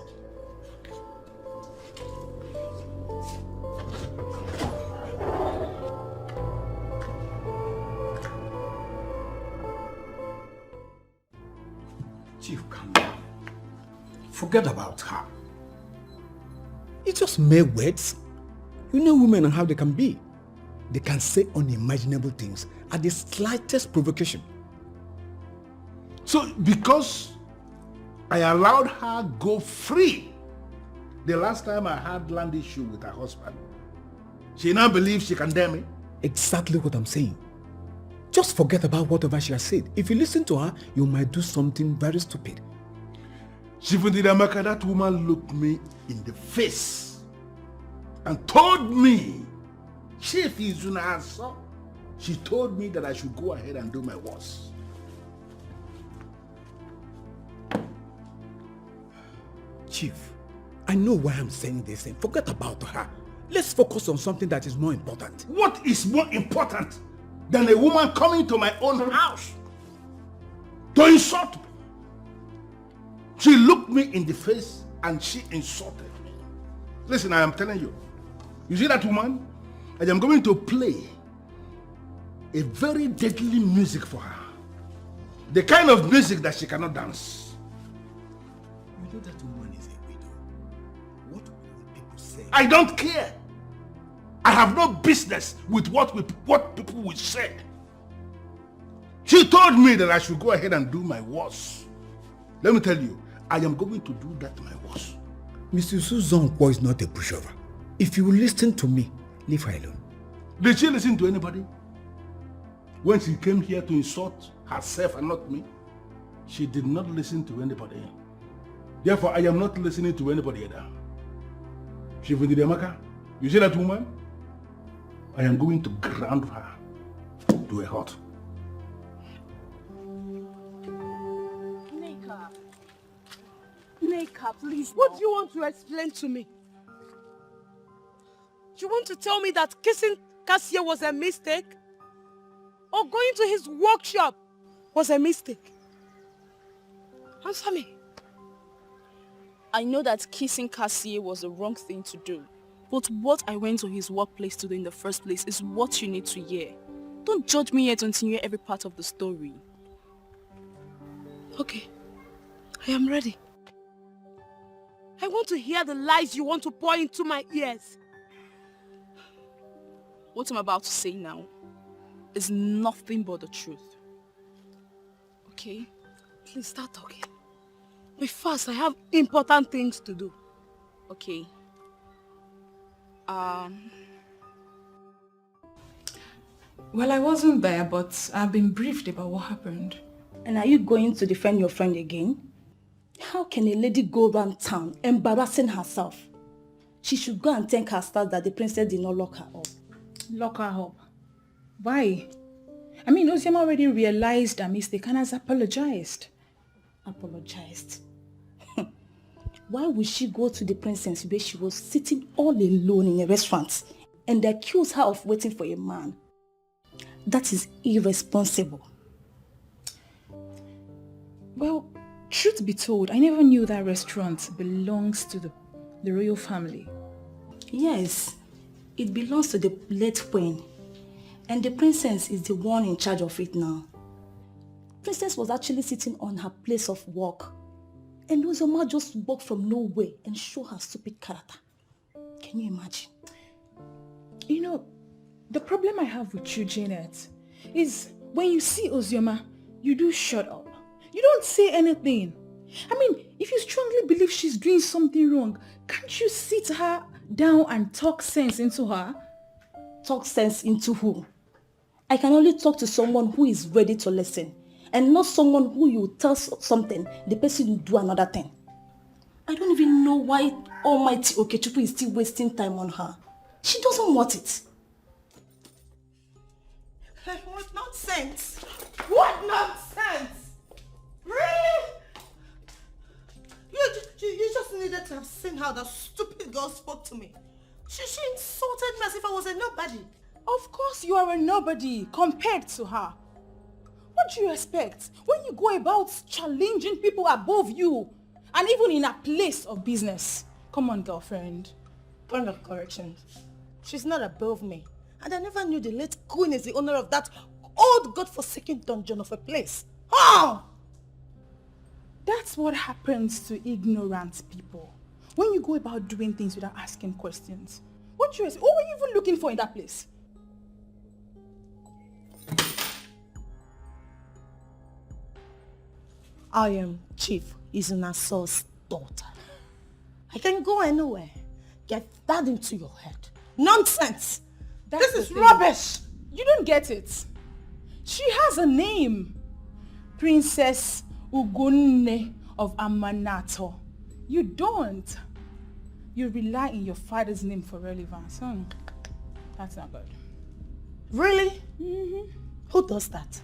Speaker 4: Chief, calm down. Forget about her. It's just mere words. You know women and how they can be. They can say unimaginable things at the slightest provocation.
Speaker 3: So because I allowed her go free the last time I had land issue with her husband, she now believes she can dare me?
Speaker 4: Exactly what I'm saying. Just forget about whatever she has said. If you listen to her, you might do something very stupid.
Speaker 3: Shifundidamaka, that woman looked me in the face and told me, Chief Izunasa, she told me that I should go ahead and do my worst.
Speaker 4: Chief, I know why I'm saying this and forget about her. Let's focus on something that is more important.
Speaker 3: What is more important than a woman coming to my own house to insult me? She looked me in the face and she insulted me. Listen, I am telling you. You see that woman? I am going to play a very deadly music for her. The kind of music that she cannot dance.
Speaker 4: You know that woman is a widow. What will people say?
Speaker 3: I don't care. I have no business with what people will say. She told me that I should go ahead and do my worst. Let me tell you, I am going to do that my worst.
Speaker 4: Mr. Suzonkwo is not a pushover. If you will listen to me, leave her alone.
Speaker 3: Did she listen to anybody? When she came here to insult herself and not me, she did not listen to anybody. Therefore, I am not listening to anybody either. Shivundidiamaka, you see that woman? I am going to ground her to a halt.
Speaker 11: Neka, please. What do you want to explain to me? You want to tell me that kissing Cassie was a mistake? Or going to his workshop was a mistake? Answer me.
Speaker 16: I know that kissing Cassie was the wrong thing to do. But what I went to his workplace to do in the first place is what you need to hear. Don't judge me yet until you hear every part of the story.
Speaker 11: Okay. I am ready. I want to hear the lies you want to pour into my ears.
Speaker 16: What I'm about to say now is nothing but the truth. Okay?
Speaker 11: Please start talking. But first, I have important things to do.
Speaker 16: Okay.
Speaker 18: Well, I wasn't there, but I've been briefed about what happened.
Speaker 13: And are you going to defend your friend again? How can a lady go around town embarrassing herself? She should go and thank her stars that the princess did not lock her up.
Speaker 18: Lock her up? Why? I mean, Ozioma already realized her mistake and has apologized.
Speaker 13: Apologized? Why would she go to the princess where she was sitting all alone in a restaurant and accuse her of waiting for a man? That is irresponsible.
Speaker 18: Well, truth be told, I never knew that restaurant belongs to the royal family.
Speaker 13: Yes, it belongs to the late queen. And the princess is the one in charge of it now. Princess was actually sitting on her place of work. And Ozioma just walked from nowhere and showed her stupid character. Can you imagine?
Speaker 18: You know, the problem I have with you, Janet, is when you see Ozioma, you do shut up. You don't say anything. I mean, if you strongly believe she's doing something wrong, can't you sit her down and talk sense into her?
Speaker 13: Talk sense into who? I can only talk to someone who is ready to listen, and not someone who you tell something, the person will do another thing. I don't even know why Almighty Okechukwu is still wasting time on her. She doesn't want it.
Speaker 5: What nonsense! What nonsense! Really? You just needed to have seen how that stupid girl spoke to me. She insulted me as if I was a nobody.
Speaker 18: Of course you are a nobody compared to her. What do you expect when you go about challenging people above you and even in a place of business? Come on, girlfriend.
Speaker 5: Point of correction. She's not above me. And I never knew the late queen is the owner of that old godforsaken dungeon of a place. Oh!
Speaker 18: That's what happens to ignorant people. When you go about doing things without asking questions. What were you even looking for in that place?
Speaker 5: I am Chief Izunaso's daughter. I can go anywhere. Get that into your head. Nonsense! This is rubbish!
Speaker 18: You don't get it. She has a name. Princess Ugunne of Amanato. You don't. You rely on your father's name for relevance. That's not good.
Speaker 5: Really? Mm-hmm. Who does that?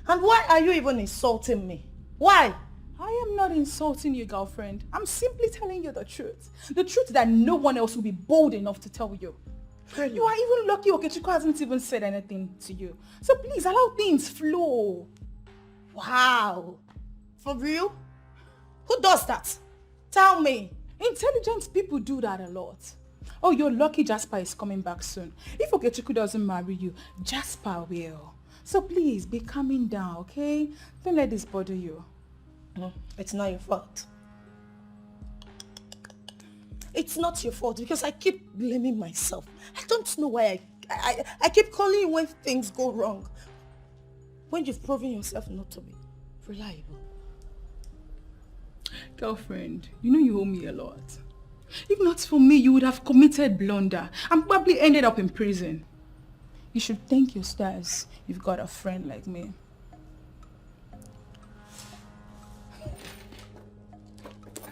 Speaker 5: And why are you even insulting me? Why?
Speaker 18: I am not insulting you, girlfriend. I'm simply telling you the truth. The truth that no one else will be bold enough to tell you. Really? You are even lucky Okechukwu hasn't even said anything to you. So please allow things flow.
Speaker 5: Wow. For real? Who does that? Tell me.
Speaker 18: Intelligent people do that a lot. Oh, you're lucky Jasper is coming back soon. If Okechukwu doesn't marry you, Jasper will. So please, be calming down, okay? Don't let this bother you.
Speaker 5: It's not your fault. It's not your fault because I keep blaming myself. I don't know why I keep calling you when things go wrong. when you've proven yourself not to be reliable?
Speaker 18: Girlfriend, you know you owe me a lot. If not for me, you would have committed blunder and probably ended up in prison. You should thank your stars you've got a friend like me.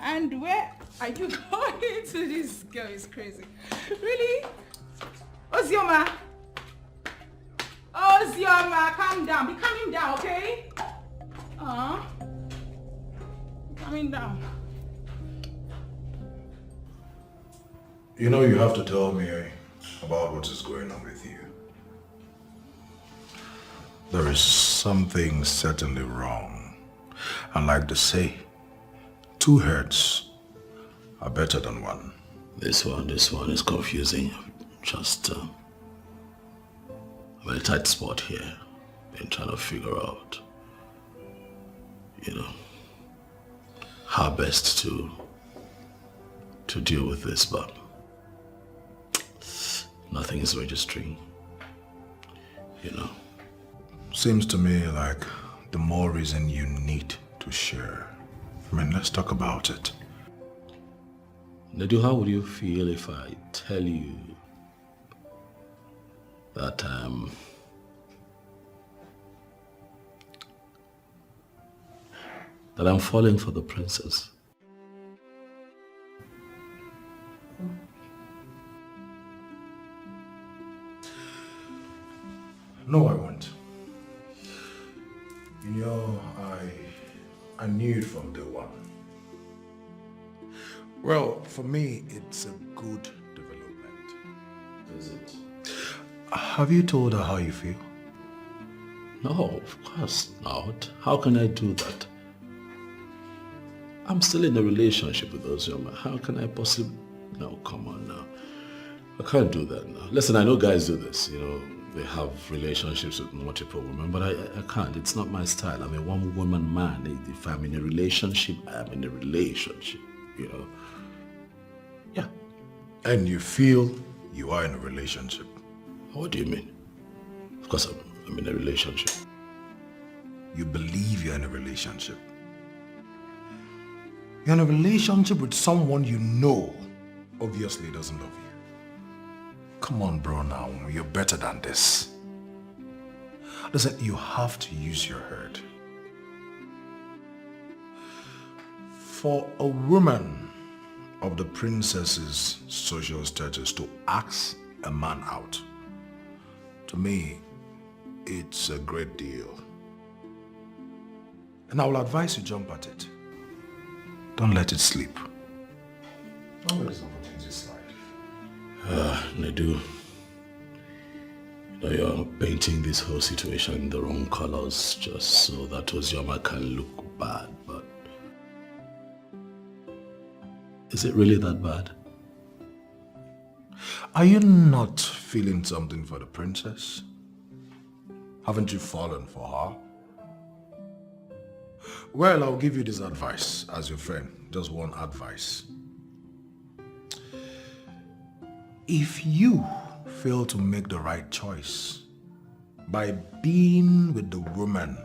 Speaker 18: And where are you going to? This girl is crazy. Really? Ozioma! Ozioma, calm down. Be calming down, okay? Calming down.
Speaker 17: You know you have to tell me about what is going on with you. There is something certainly wrong. And like they say, 2 heads are better than one.
Speaker 6: This one is confusing. Just I'm in a tight spot here. Been trying to figure out, how best to deal with this, but nothing is registering.
Speaker 17: Seems to me like the more reason you need to share. I mean, let's talk about it.
Speaker 6: Nedu, how would you feel if I tell you that I'm falling for the princess?
Speaker 17: No, I won't. I knew it from day one. Well, for me, it's a good development.
Speaker 6: Is it?
Speaker 17: Have you told her how you feel?
Speaker 6: No, of course not. How can I do that? I'm still in a relationship with Ozioma. How can I possibly... No, come on now. I can't do that now. Listen, I know guys do this, they have relationships with multiple women, but I can't. It's not my style. I'm a one-woman man. If I'm in a relationship, I'm in a relationship, Yeah.
Speaker 17: And you feel you are in a relationship?
Speaker 6: What do you mean? Of course I'm in a relationship.
Speaker 17: You believe you're in a relationship? You're in a relationship with someone you know obviously doesn't love you. Come on, bro, now. You're better than this. Listen, you have to use your head. For a woman of the princess's social status to ask a man out, to me, it's a great deal. And I will advise you jump at it. Don't let it sleep. Don't let this opportunity slide.
Speaker 6: Nedu, you're painting this whole situation in the wrong colors just so that Ozioma can look bad, but is it really that bad?
Speaker 17: Are you not feeling something for the princess? Haven't you fallen for her? Well, I'll give you this advice as your friend. Just one advice. If you fail to make the right choice by being with the woman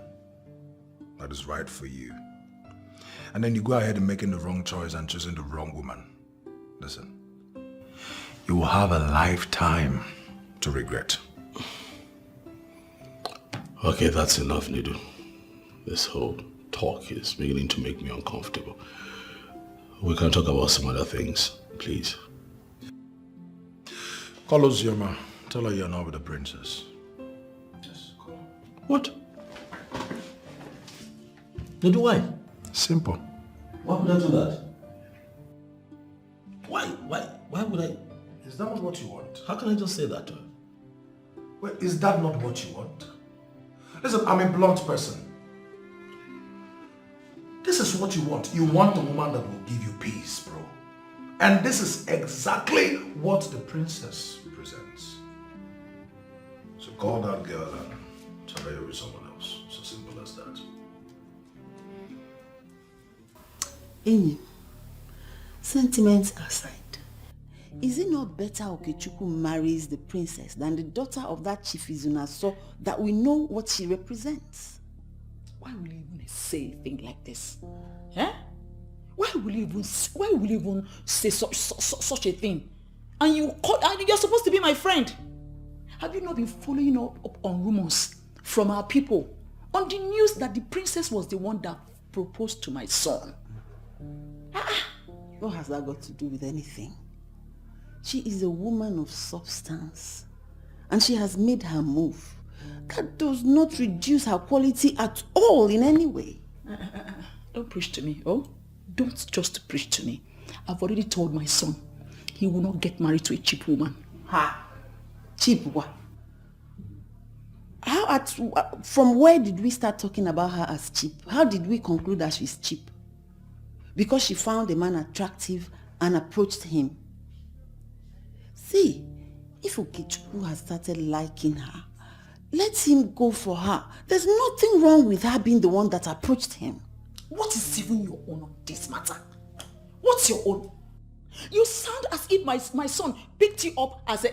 Speaker 17: that is right for you, and then you go ahead and making the wrong choice and choosing the wrong woman, listen, you will have a lifetime to regret.
Speaker 6: Okay, that's enough, Nedu. This whole talk is beginning to make me uncomfortable. We can talk about some other things, please.
Speaker 17: Call Ozioma. Tell her you're not with the princess.
Speaker 6: Yes, call her. What? Nedu, why?
Speaker 17: Simple.
Speaker 6: Why would I do that? Why would I?
Speaker 17: Is that not what you want?
Speaker 6: How can I just say that to her?
Speaker 17: Well, is that not what you want? Listen, I'm a blunt person. This is what you want. You want a woman that will give you peace, bro. And this is exactly what the princess presents. So call that girl and tell her you're with someone else. So simple as that.
Speaker 7: Ini, sentiments aside, Is it not better Okechukwu marries the princess than the daughter of that Chief Izuna so that we know what she represents?
Speaker 14: Why will you even say a thing like this? Eh? Why will you even say such a thing? And you're supposed to be my friend. Have you not been following up on rumors from our people on the news that the princess was the one that proposed to my son?
Speaker 7: What has that got to do with anything? She is a woman of substance and she has made her move. That does not reduce her quality at all in any way.
Speaker 14: Don't preach to me, oh? Don't just preach to me. I've already told my son he will not get married to a cheap woman.
Speaker 7: Ha! Cheap what? From where did we start talking about her as cheap? How did we conclude that she's cheap? Because she found a man attractive and approached him. See, if Okechukwu has started liking her, let him go for her. There's nothing wrong with her being the one that approached him.
Speaker 14: What is even your own on this matter? What's your own? You sound as if my son picked you up as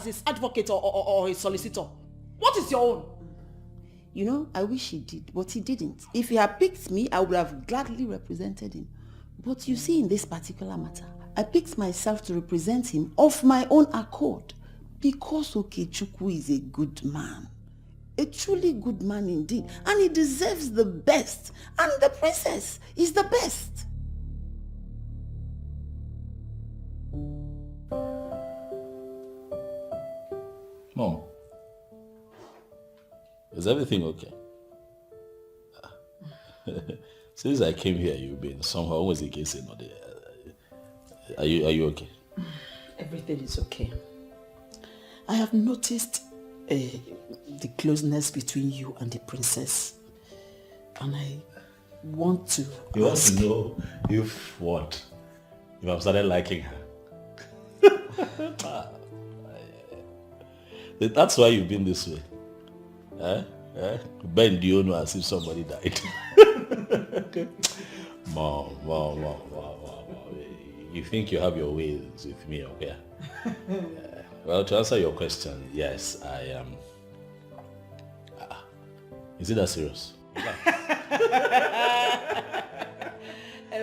Speaker 14: his advocate or his solicitor. What is your own?
Speaker 7: You know, I wish he did, but he didn't. If he had picked me, I would have gladly represented him. But you see, in this particular matter, I picked myself to represent him of my own accord because Okechukwu is a good man. A truly good man indeed. And he deserves the best. And the princess is the best.
Speaker 6: Mom, is everything okay? Since I came here, you've been somehow always the case in order. Are you okay?
Speaker 14: Everything is okay. I have noticed the closeness between you and the princess. And I want to
Speaker 6: You want to know if what? If I've started liking her? That's why you've been this way. Bend you know as if somebody died. Mom. You think you have your ways with me, okay? Well, to answer your question, yes, I am. Is it that serious?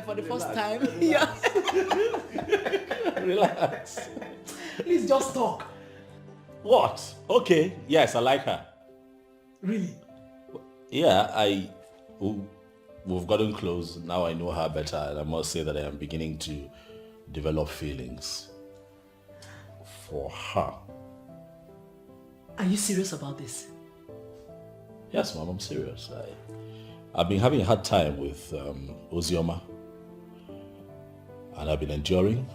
Speaker 14: For the first time, yeah.
Speaker 6: Relax.
Speaker 14: Please just talk.
Speaker 6: What? Okay, yes, I like her.
Speaker 14: Really?
Speaker 6: Yeah, we've gotten close. Now I know her better, and I must say that I am beginning to develop feelings for her.
Speaker 14: Are you serious about this?
Speaker 6: Yes, Mom, I'm serious. I've been having a hard time with Ozioma, and I've been enduring.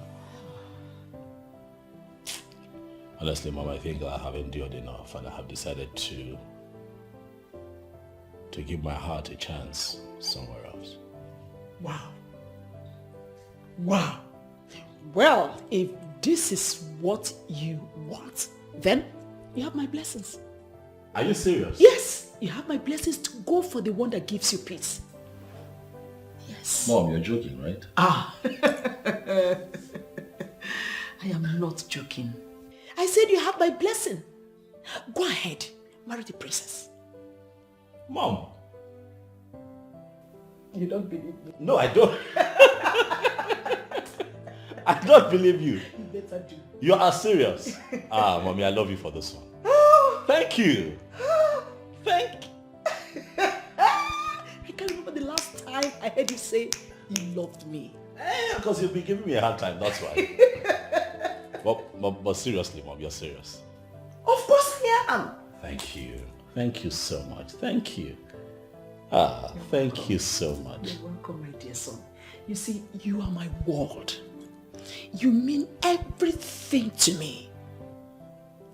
Speaker 6: Honestly, Mom, I think I have endured enough, and I have decided to give my heart a chance somewhere else.
Speaker 14: Wow. Well, if this is what you want, then you have my blessings.
Speaker 6: Are you serious?
Speaker 14: Yes, you have my blessings to go for the one that gives you peace. Yes.
Speaker 6: Mom, you're joking, right?
Speaker 14: I am not joking. I said you have my blessing. Go ahead, marry the princess.
Speaker 6: Mom.
Speaker 14: You don't believe me?
Speaker 6: No, I don't. I don't believe you.
Speaker 14: You better do.
Speaker 6: You are serious. Mommy, I love you for this one. Thank you.
Speaker 14: I can't remember the last time I heard you say you loved me.
Speaker 6: Because you've been giving me a hard time, that's why. but seriously, Mom, you're serious.
Speaker 14: Of course I am.
Speaker 6: Thank you. Thank you so much. Thank you. Thank you so much.
Speaker 14: You're welcome, my dear son. You see, you are my world. You mean everything to me.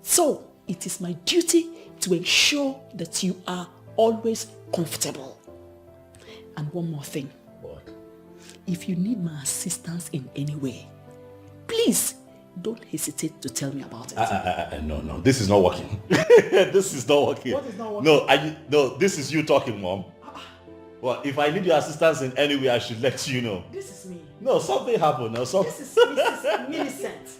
Speaker 14: So, it is my duty to ensure that you are always comfortable. And one more thing.
Speaker 6: What?
Speaker 14: If you need my assistance in any way, please don't hesitate to tell me about it.
Speaker 6: No, this is not working. This is not working.
Speaker 14: What is not working?
Speaker 6: No, this is you talking, Mom. Well, if I need your assistance in any way, I should let you know.
Speaker 1: This is me.
Speaker 6: No, something happened. No,
Speaker 1: This is Mrs. Millicent.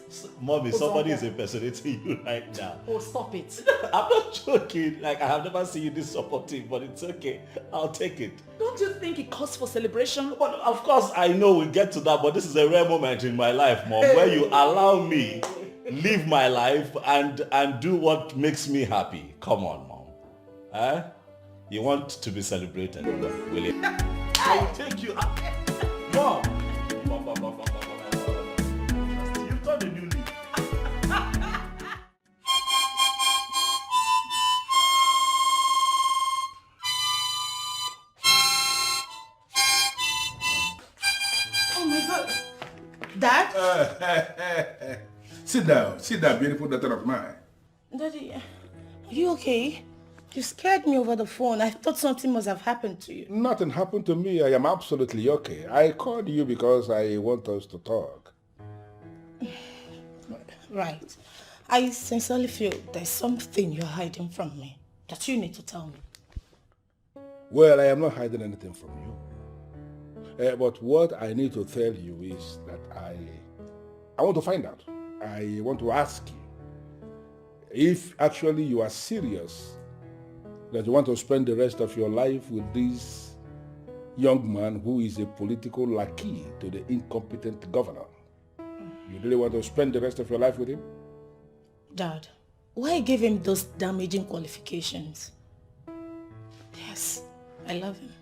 Speaker 6: Mommy,
Speaker 1: Oh,
Speaker 6: somebody
Speaker 1: Zongo.
Speaker 6: is impersonating you right now.
Speaker 1: Oh, stop it.
Speaker 6: I'm not joking. Like, I have never seen you this supportive, but it's okay. I'll take it.
Speaker 1: Don't you think it calls for celebration?
Speaker 6: But of course, I know we'll get to that, but this is a rare moment in my life, Mom, where you allow me live my life and do what makes me happy. Come on, Mom. Huh? You want to be celebrated, will you? I will take you up. Mom! You've got a new leaf.
Speaker 5: Oh my God. Dad?
Speaker 17: Sit down, beautiful daughter of mine.
Speaker 5: Daddy, are you okay? You scared me over the phone. I thought something must have happened to you.
Speaker 17: Nothing happened to me. I am absolutely okay. I called you because I want us to talk.
Speaker 5: Right. I sincerely feel there's something you're hiding from me that you need to tell me.
Speaker 17: Well, I am not hiding anything from you. But what I need to tell you is that I want to find out. I want to ask you if actually you are serious that you want to spend the rest of your life with this young man who is a political lackey to the incompetent governor. You really want to spend the rest of your life with him?
Speaker 5: Dad, why give him those damaging qualifications? Yes, I love him.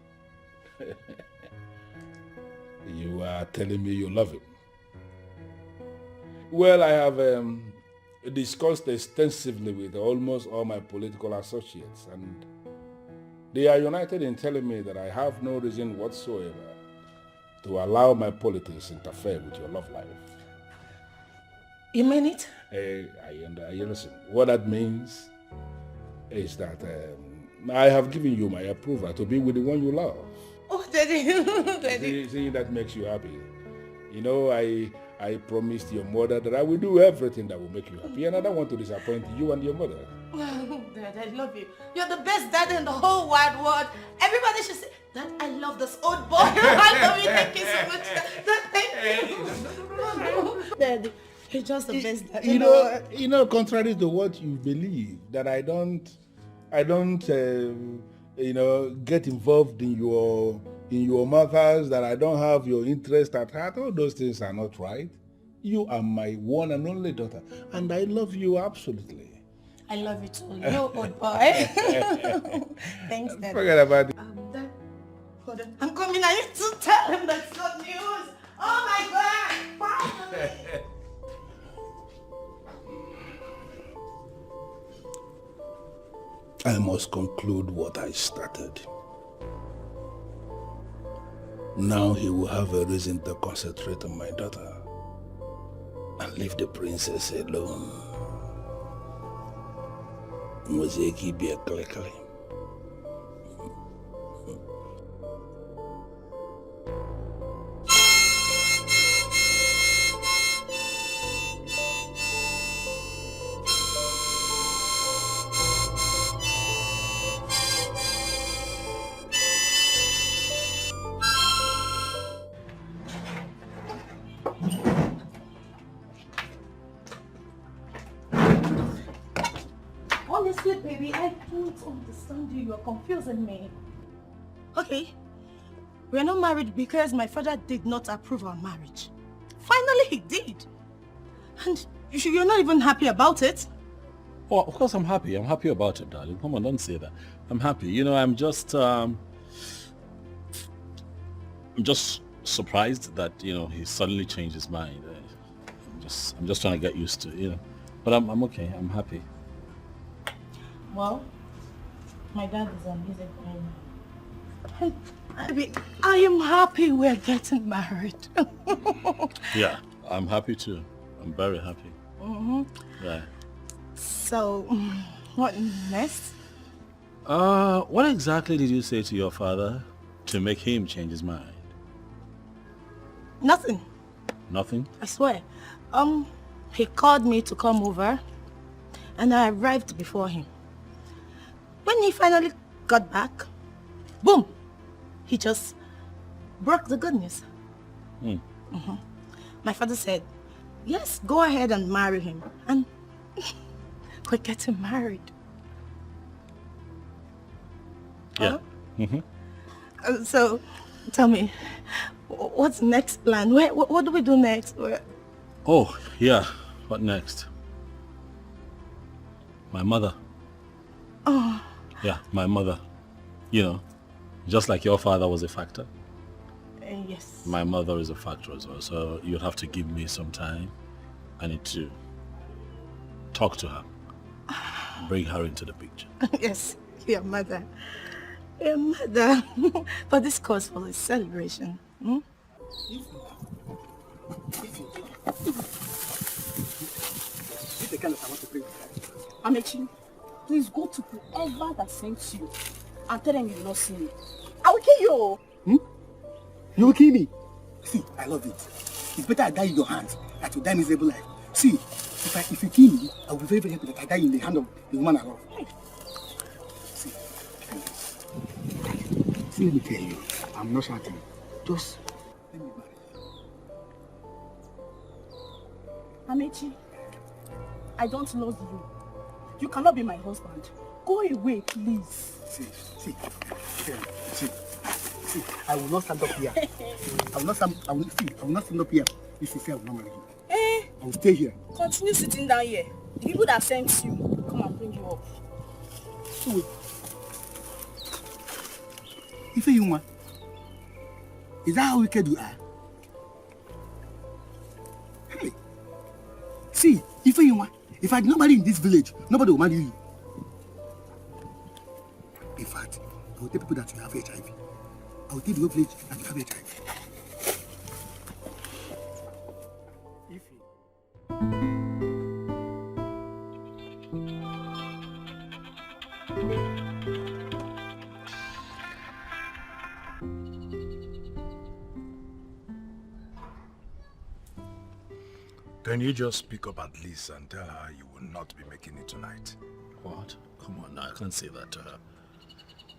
Speaker 17: You are telling me you love him. Well, I have discussed extensively with almost all my political associates, and they are united in telling me that I have no reason whatsoever to allow my politics interfere with your love life.
Speaker 5: You mean it?
Speaker 17: Listen, what that means is that I have given you my approval to be with the one you love.
Speaker 5: Oh, Daddy. Daddy.
Speaker 17: See, that makes you happy. You know, I promised your mother that I will do everything that will make you happy, and I don't want to disappoint you and your mother.
Speaker 5: Dad, I love you. You're the best dad in the whole wide world. Everybody should say, Dad, I love this old boy. I love you. Thank you so much. Dad, thank you. Daddy, you're just the best dad in the world.
Speaker 17: You know, contrary to what you believe, that I don't, get involved in your matters, that I don't have your interest at heart. All those things are not right. You are my one and only daughter, and I love you absolutely.
Speaker 5: I love you too. You old boy. Thanks, Dad.
Speaker 17: Forget about it.
Speaker 5: Dad, hold on. I'm coming. I need to tell him that's good news. Oh my God! Finally!
Speaker 17: I must conclude what I started. Now he will have a reason to concentrate on my daughter and leave the princess alone. Muzeki be a clickly.
Speaker 5: Honestly, baby, I don't understand you. You're confusing me. Okay, we're not married because my father did not approve our marriage. Finally, he did. And you're not even happy about it?
Speaker 6: Oh, of course I'm happy. I'm happy about it, darling. Come on, don't say that. I'm happy. You know, I'm just surprised that, you know, he suddenly changed his mind. I'm just trying to get used to it, you know. But I'm okay. I'm happy.
Speaker 5: Well, my dad is on his agreement. I am happy we're getting married.
Speaker 6: Yeah, I'm happy too. I'm very happy.
Speaker 5: Mm-hmm.
Speaker 6: Yeah.
Speaker 5: So, what next?
Speaker 6: What exactly did you say to your father to make him change his mind?
Speaker 5: Nothing.
Speaker 6: Nothing?
Speaker 5: I swear. He called me to come over, and I arrived before him. When he finally got back, boom, he just broke the good news.
Speaker 6: Hmm.
Speaker 5: My father said, yes, go ahead and marry him. And we're getting married.
Speaker 6: Yeah.
Speaker 5: So, tell me, what's next plan? What do we do next?
Speaker 6: Oh, yeah. What next? My mother.
Speaker 5: Oh,
Speaker 6: Yeah, my mother. You know, just like your father was a factor.
Speaker 5: yes.
Speaker 6: My mother is a factor as well. So you'll have to give me some time. I need to talk to her. Bring her into the picture.
Speaker 5: Yes, your mother. Your mother. But this calls for a celebration. Hmm?
Speaker 16: Amechi, please go to whoever that sent you and tell them you've not seen me. I will kill you.
Speaker 9: You will kill me. See, I love it. It's better I die in your hands than to die miserable life. See, if you kill me, I will be very, very happy that I die in the hand of the woman I love. See, let me tell you, I'm not shouting. Just let me marry.
Speaker 16: Amechi, I don't love you. You cannot be my husband. Go away, please.
Speaker 9: See, I will not stand up here. I will not stand up here if you say I will not marry you. I will stay here.
Speaker 16: Continue sitting down here. The people that sent you come and bring you up.
Speaker 9: So, if you want, is that how wicked you are? Hey, see, if you want, if I did not marry in this village, nobody will marry you. In fact, I will tell people that you have HIV. I will tell the whole village that you have HIV.
Speaker 17: Can you just speak up at least and tell her you will not be making it tonight?
Speaker 6: What? Come on, I can't say that to her.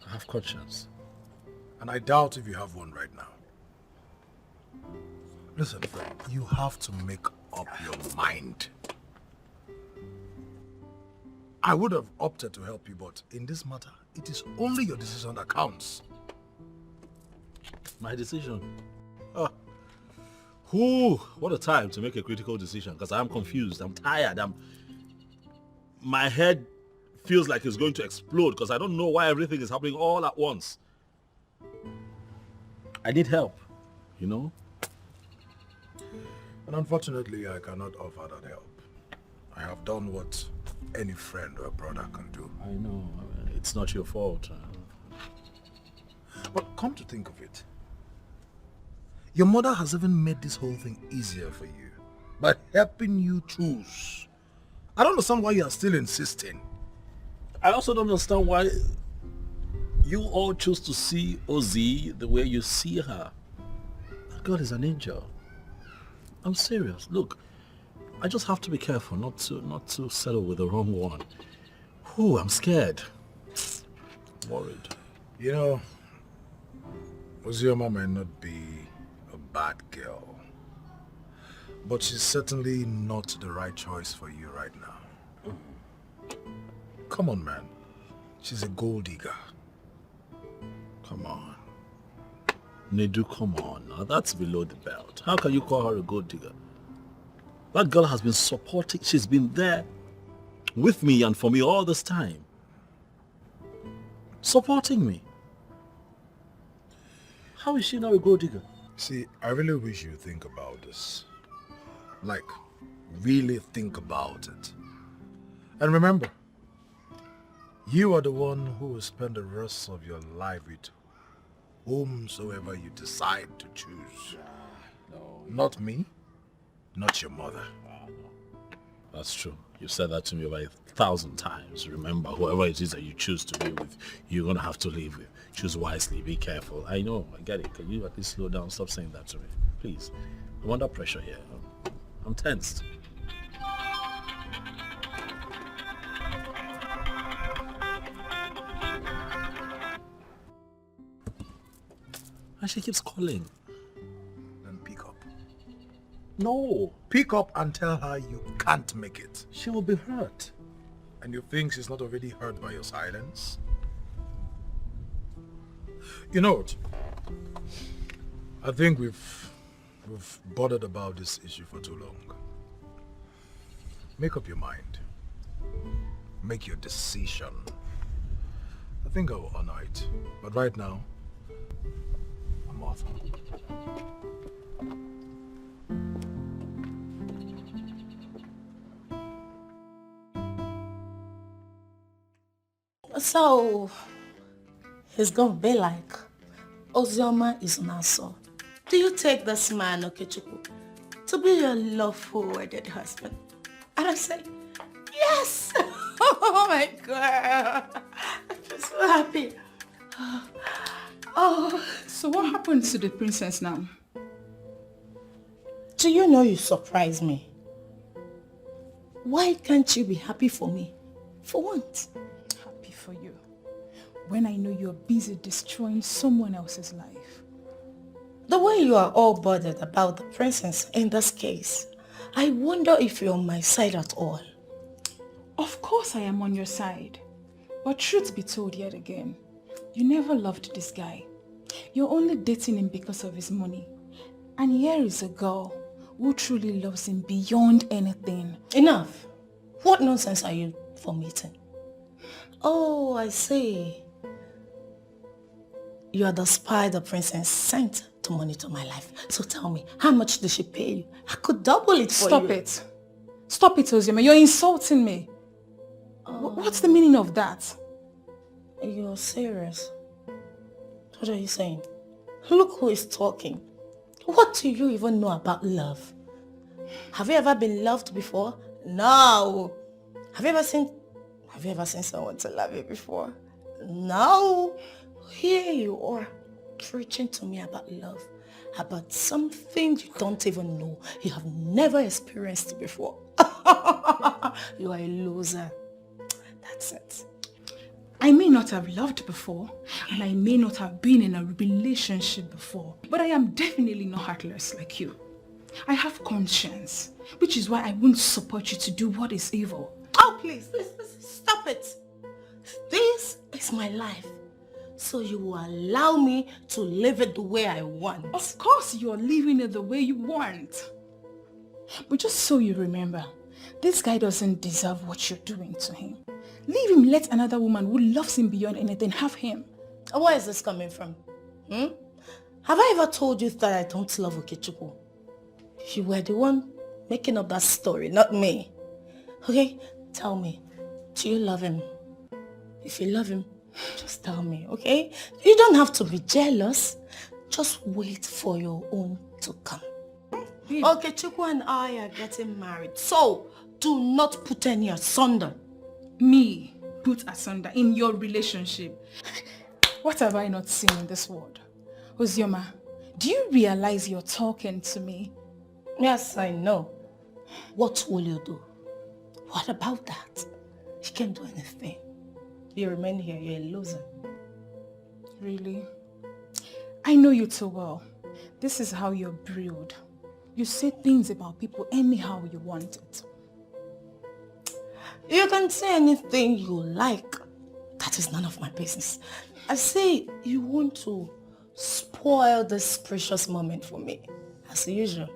Speaker 6: I have conscience.
Speaker 17: And I doubt if you have one right now. Listen, friend, you have to make up your mind. I would have opted to help you, but in this matter, it is only your decision that counts.
Speaker 6: My decision? Whew, what a time to make a critical decision, because I'm confused, I'm tired, my head feels like it's going to explode because I don't know why everything is happening all at once. I need help, you know?
Speaker 17: And unfortunately, I cannot offer that help. I have done what any friend or brother can do.
Speaker 6: I know, it's not your fault.
Speaker 17: But come to think of it, your mother has even made this whole thing easier for you by helping you choose. I don't understand why you are still insisting.
Speaker 6: I also don't understand why you all choose to see Ozzy the way you see her. That girl is an angel. I'm serious. Look, I just have to be careful not to settle with the wrong one. Ooh, I'm scared. Worried.
Speaker 17: You know, Ozioma might not be a bad girl, but she's certainly not the right choice for you right now. Come on, man. She's a gold digger.
Speaker 6: Come on. Nedu, come on. Now that's below the belt. How can you call her a gold digger? That girl has been supporting, she's been there with me and for me all this time. Supporting me. How is she now a gold digger?
Speaker 17: See, I really wish you think about this. Like, really think about it. And remember, you are the one who will spend the rest of your life with whomsoever you decide to choose. Not me, not your mother.
Speaker 6: That's true. You've said that to me about 1,000 times. Remember, whoever it is that you choose to be with, you're going to have to live with. Choose wisely, be careful. I know, I get it. Can you at least slow down? Stop saying that to me. Please. I'm under pressure here. I'm tensed. And she keeps calling.
Speaker 17: Then pick up.
Speaker 6: No.
Speaker 17: Pick up and tell her you can't make it.
Speaker 6: She will be hurt.
Speaker 17: And you think she's not already hurt by your silence? You know what? I think we've bothered about this issue for too long. Make up your mind. Make your decision. I think I will honor it. But right now, I'm off.
Speaker 5: So, he's gonna be like, Ozioma is an asshole. Do you take this man, Okechukwu, to be your lawful wedded husband? And I say, yes! Oh my God! I'm just so happy.
Speaker 18: Oh. So what happened to the princess now?
Speaker 5: Do you know you surprise me? Why can't you be happy for me? For once.
Speaker 18: Happy for you. When I know you're busy destroying someone else's life.
Speaker 5: The way you are all bothered about the princess in this case, I wonder if you're on my side at all.
Speaker 18: Of course I am on your side. But truth be told yet again, you never loved this guy. You're only dating him because of his money. And here is a girl who truly loves him beyond anything.
Speaker 5: Enough. What nonsense are you vomiting? Oh, I see. You are the spy the princess sent to monitor my life. So tell me, how much did she pay you? I could double it for you.
Speaker 18: Stop it. Stop it, Ozioma. You're insulting me. What's the meaning of that?
Speaker 5: You're serious? What are you saying? Look who is talking. What do you even know about love? Have you ever been loved before? No. Have you ever seen someone to love you before? No. Here you are, preaching to me about love, about something you don't even know. You have never experienced it before. You are a loser. That's it.
Speaker 18: I may not have loved before, and I may not have been in a relationship before, but I am definitely not heartless like you. I have conscience, which is why I won't support you to do what is evil.
Speaker 5: Oh, please, stop it. This is my life. So you will allow me to live it the way I want.
Speaker 18: Of course you're living it the way you want. But just so you remember, this guy doesn't deserve what you're doing to him. Leave him, let another woman who loves him beyond anything have him.
Speaker 5: Where is this coming from? Have I ever told you that I don't love Okechukwu? You were the one making up that story, not me. Okay, tell me, do you love him? If you love him, just tell me, okay? You don't have to be jealous. Just wait for your own to come. Okechukwu and I are getting married, so do not put any asunder.
Speaker 18: Me put asunder in your relationship? What have I not seen in this world? Ozioma, do you realize you're talking to me?
Speaker 5: Yes, I know. What will you do? What about that? You can't do anything. You remain here, you're a loser.
Speaker 18: Really? I know you too well. This is how you're brewed. You say things about people anyhow you want it.
Speaker 5: You can say anything you like. That is none of my business. I say you want to spoil this precious moment for me, as usual.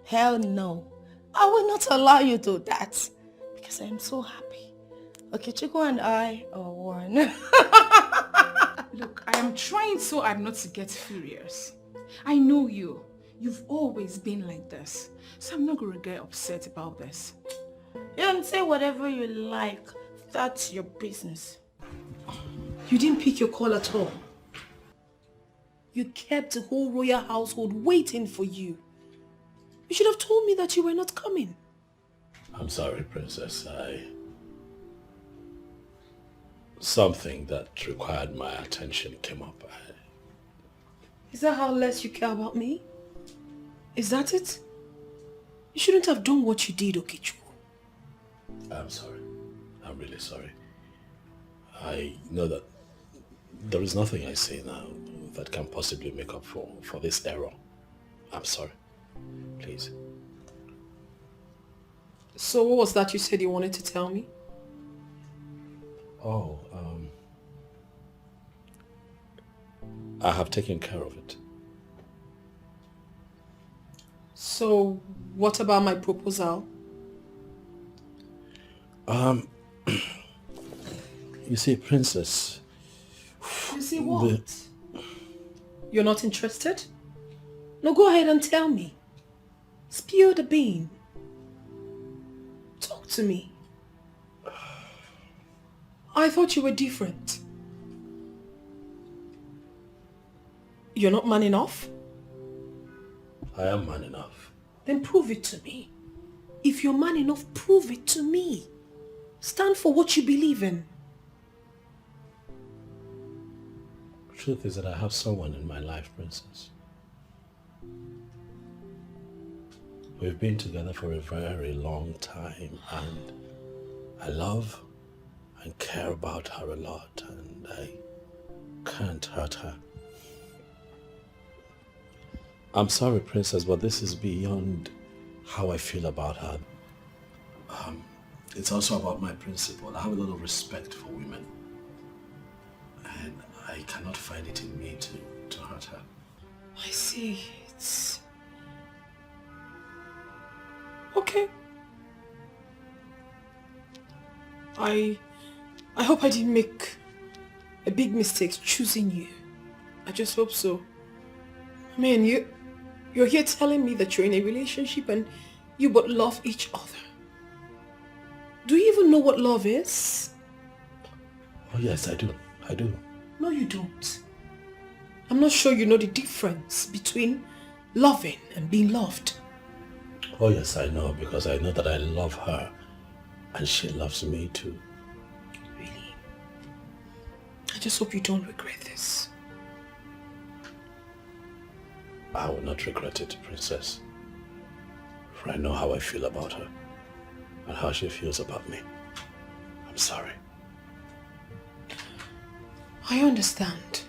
Speaker 5: Hell no. I will not allow you to do that because I am so happy. Okechukwu and I are one.
Speaker 18: Look, I am trying so hard not to get furious. I know you. You've always been like this. So I'm not going to get upset about this.
Speaker 5: You can say whatever you like. That's your business.
Speaker 2: You didn't pick your call at all. You kept the whole royal household waiting for you. You should have told me that you were not coming.
Speaker 6: I'm sorry, Princess. Something that required my attention came up.
Speaker 2: Is that how less you care about me? Is that it? You shouldn't have done what you did, Okechukwu.
Speaker 6: I'm sorry. I'm really sorry. I know that There is nothing I say now that can possibly make up for this error. I'm sorry. Please.
Speaker 2: So what was that you said you wanted to tell me?
Speaker 6: Oh, I have taken care of it.
Speaker 2: So what about my proposal?
Speaker 6: You see, Princess...
Speaker 2: You see what? You're not interested? No, go ahead and tell me. Spill the bean. Talk to me. I thought you were different. You're not man enough?
Speaker 6: I am man enough.
Speaker 2: Then prove it to me. If you're man enough, prove it to me. Stand for what you believe in.
Speaker 6: Truth is that I have someone in my life, Princess. We've been together for a very long time, and I love and care about her a lot, and I can't hurt her. I'm sorry, Princess, but this is beyond how I feel about her. It's also about my principle. I have a lot of respect for women, and I cannot find it in me to hurt her.
Speaker 2: I see. It's... Okay. I hope I didn't make a big mistake choosing you. I just hope so. I mean, you're here telling me that you're in a relationship and you both love each other. Do you even know what love is?
Speaker 6: Oh yes, I do. I do.
Speaker 2: No, you don't. I'm not sure you know the difference between loving and being loved.
Speaker 6: Oh yes, I know, because I know that I love her and she loves me too.
Speaker 2: Really? I just hope you don't regret this.
Speaker 6: I will not regret it, Princess. For I know how I feel about her and how she feels about me. I'm sorry.
Speaker 2: I understand.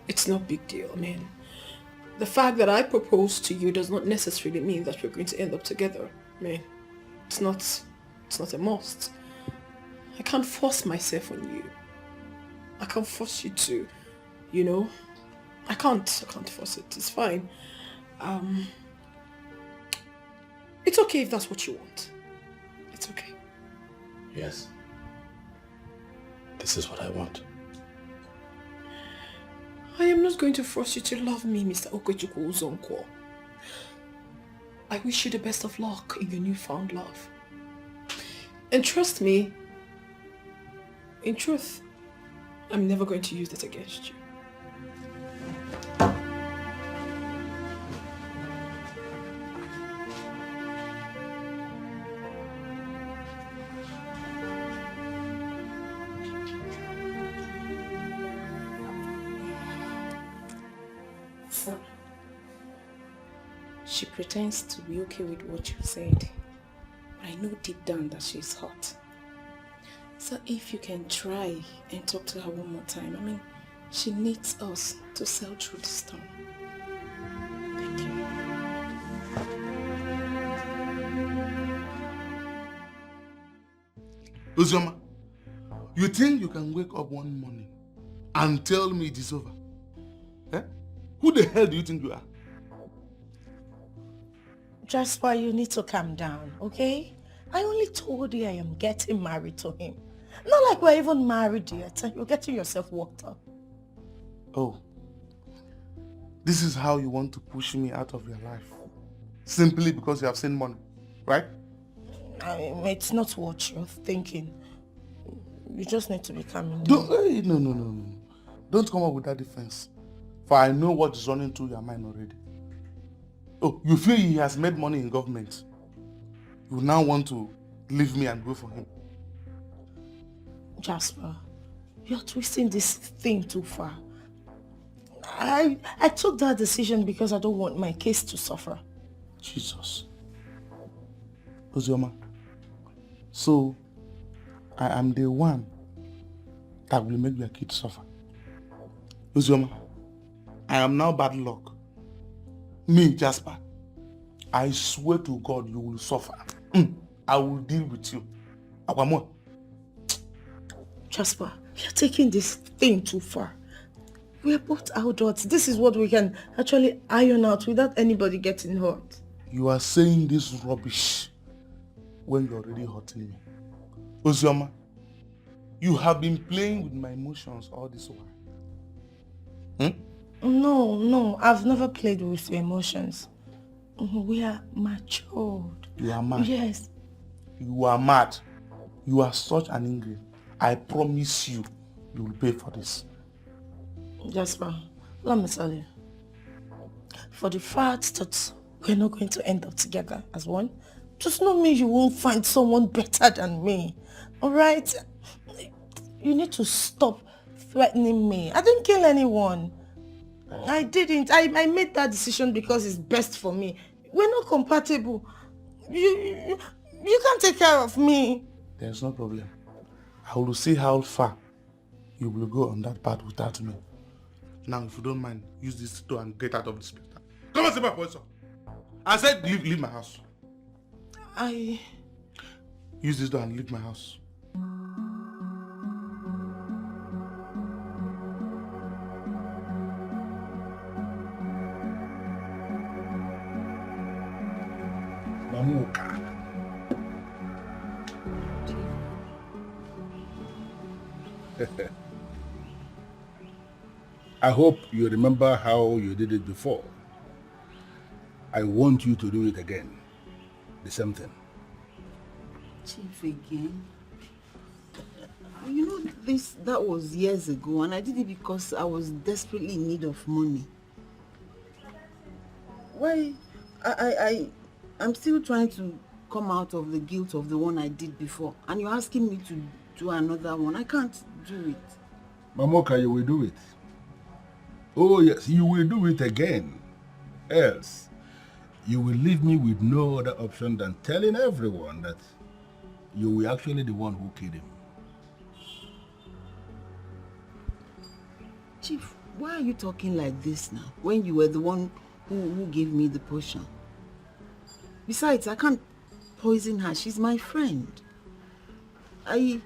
Speaker 2: It's no big deal, I mean. The fact that I proposed to you does not necessarily mean that we're going to end up together. I mean, it's not a must. I can't force myself on you. I can't force you to, you know. I can't force it. It's fine. It's okay if that's what you want. It's okay.
Speaker 6: Yes. This is what I want.
Speaker 2: I am not going to force you to love me, Mr. Okechukwu Uzonkwo. I wish you the best of luck in your newfound love. And trust me, in truth, I'm never going to use that against you.
Speaker 20: She pretends to be okay with what you said, but I know deep down that she's hurt. So if you can try and talk to her one more time, I mean, she needs us to sail through the storm. Thank you.
Speaker 10: Uzoma, you think you can wake up one morning and tell me it is over? Eh? Who the hell do you think you are?
Speaker 5: Jasper, you need to calm down, okay? I only told you I am getting married to him. Not like we're even married yet. You're getting yourself worked up.
Speaker 10: Oh. This is how you want to push me out of your life. Simply because you have seen money, right?
Speaker 5: It's not what you're thinking. You just need to be calm.
Speaker 10: No. Don't come up with that defense. For I know what is running through your mind already. Oh, you feel he has made money in government. You now want to leave me and go for him.
Speaker 5: Jasper, you're twisting this thing too far. I took that decision because I don't want my case to suffer.
Speaker 10: Jesus. Ozioma, so I am the one that will make your kid suffer. Uzioma, I am now bad luck. Me, Jasper, I swear to God you will suffer. I will deal with you. Akwamo.
Speaker 5: Jasper, you're taking this thing too far. We are both adults. This is what we can actually iron out without anybody getting hurt.
Speaker 10: You are saying this rubbish when you're already hurting me. Uzioma, you have been playing with my emotions all this while.
Speaker 5: No, I've never played with your emotions. We are matured.
Speaker 10: You are mad.
Speaker 5: Yes.
Speaker 10: You are mad. You are such an ingrate. I promise you, you will pay for this.
Speaker 5: Jasper, let me tell you. For the fact that we're not going to end up together as one, does not mean you won't find someone better than me. Alright? You need to stop threatening me. I didn't kill anyone. I didn't. I made that decision because it's best for me. We're not compatible. You can't take care of me.
Speaker 10: There's no problem. I will see how far you will go on that path without me. Now, if you don't mind, use this door and get out of this place. Come on, see my voice. I said leave my house. Use this door and leave my house.
Speaker 3: Mamuka. I hope you remember how you did it before. I want you to do it again. The same thing.
Speaker 7: Chief, again? You know, that was years ago, and I did it because I was desperately in need of money. Why? I'm still trying to come out of the guilt of the one I did before, and you're asking me to do another one. I can't do it.
Speaker 3: Mamoka, you will do it. Oh yes, you will do it again. Else, you will leave me with no other option than telling everyone that you were actually the one who killed him.
Speaker 7: Chief, why are you talking like this now, when you were the one who gave me the potion? Besides, I can't poison her. She's my friend. I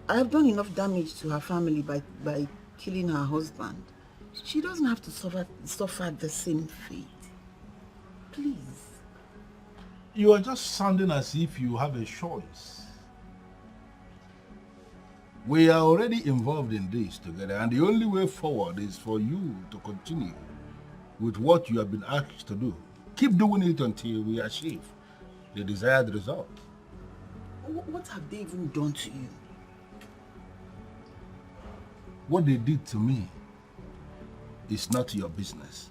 Speaker 7: have done enough damage to her family by killing her husband. She doesn't have to suffer the same fate. Please.
Speaker 3: You are just sounding as if you have a choice. We are already involved in this together, and the only way forward is for you to continue with what you have been asked to do. Keep doing it until we achieve the desired result.
Speaker 7: What have they even done to you?
Speaker 3: What they did to me is not your business.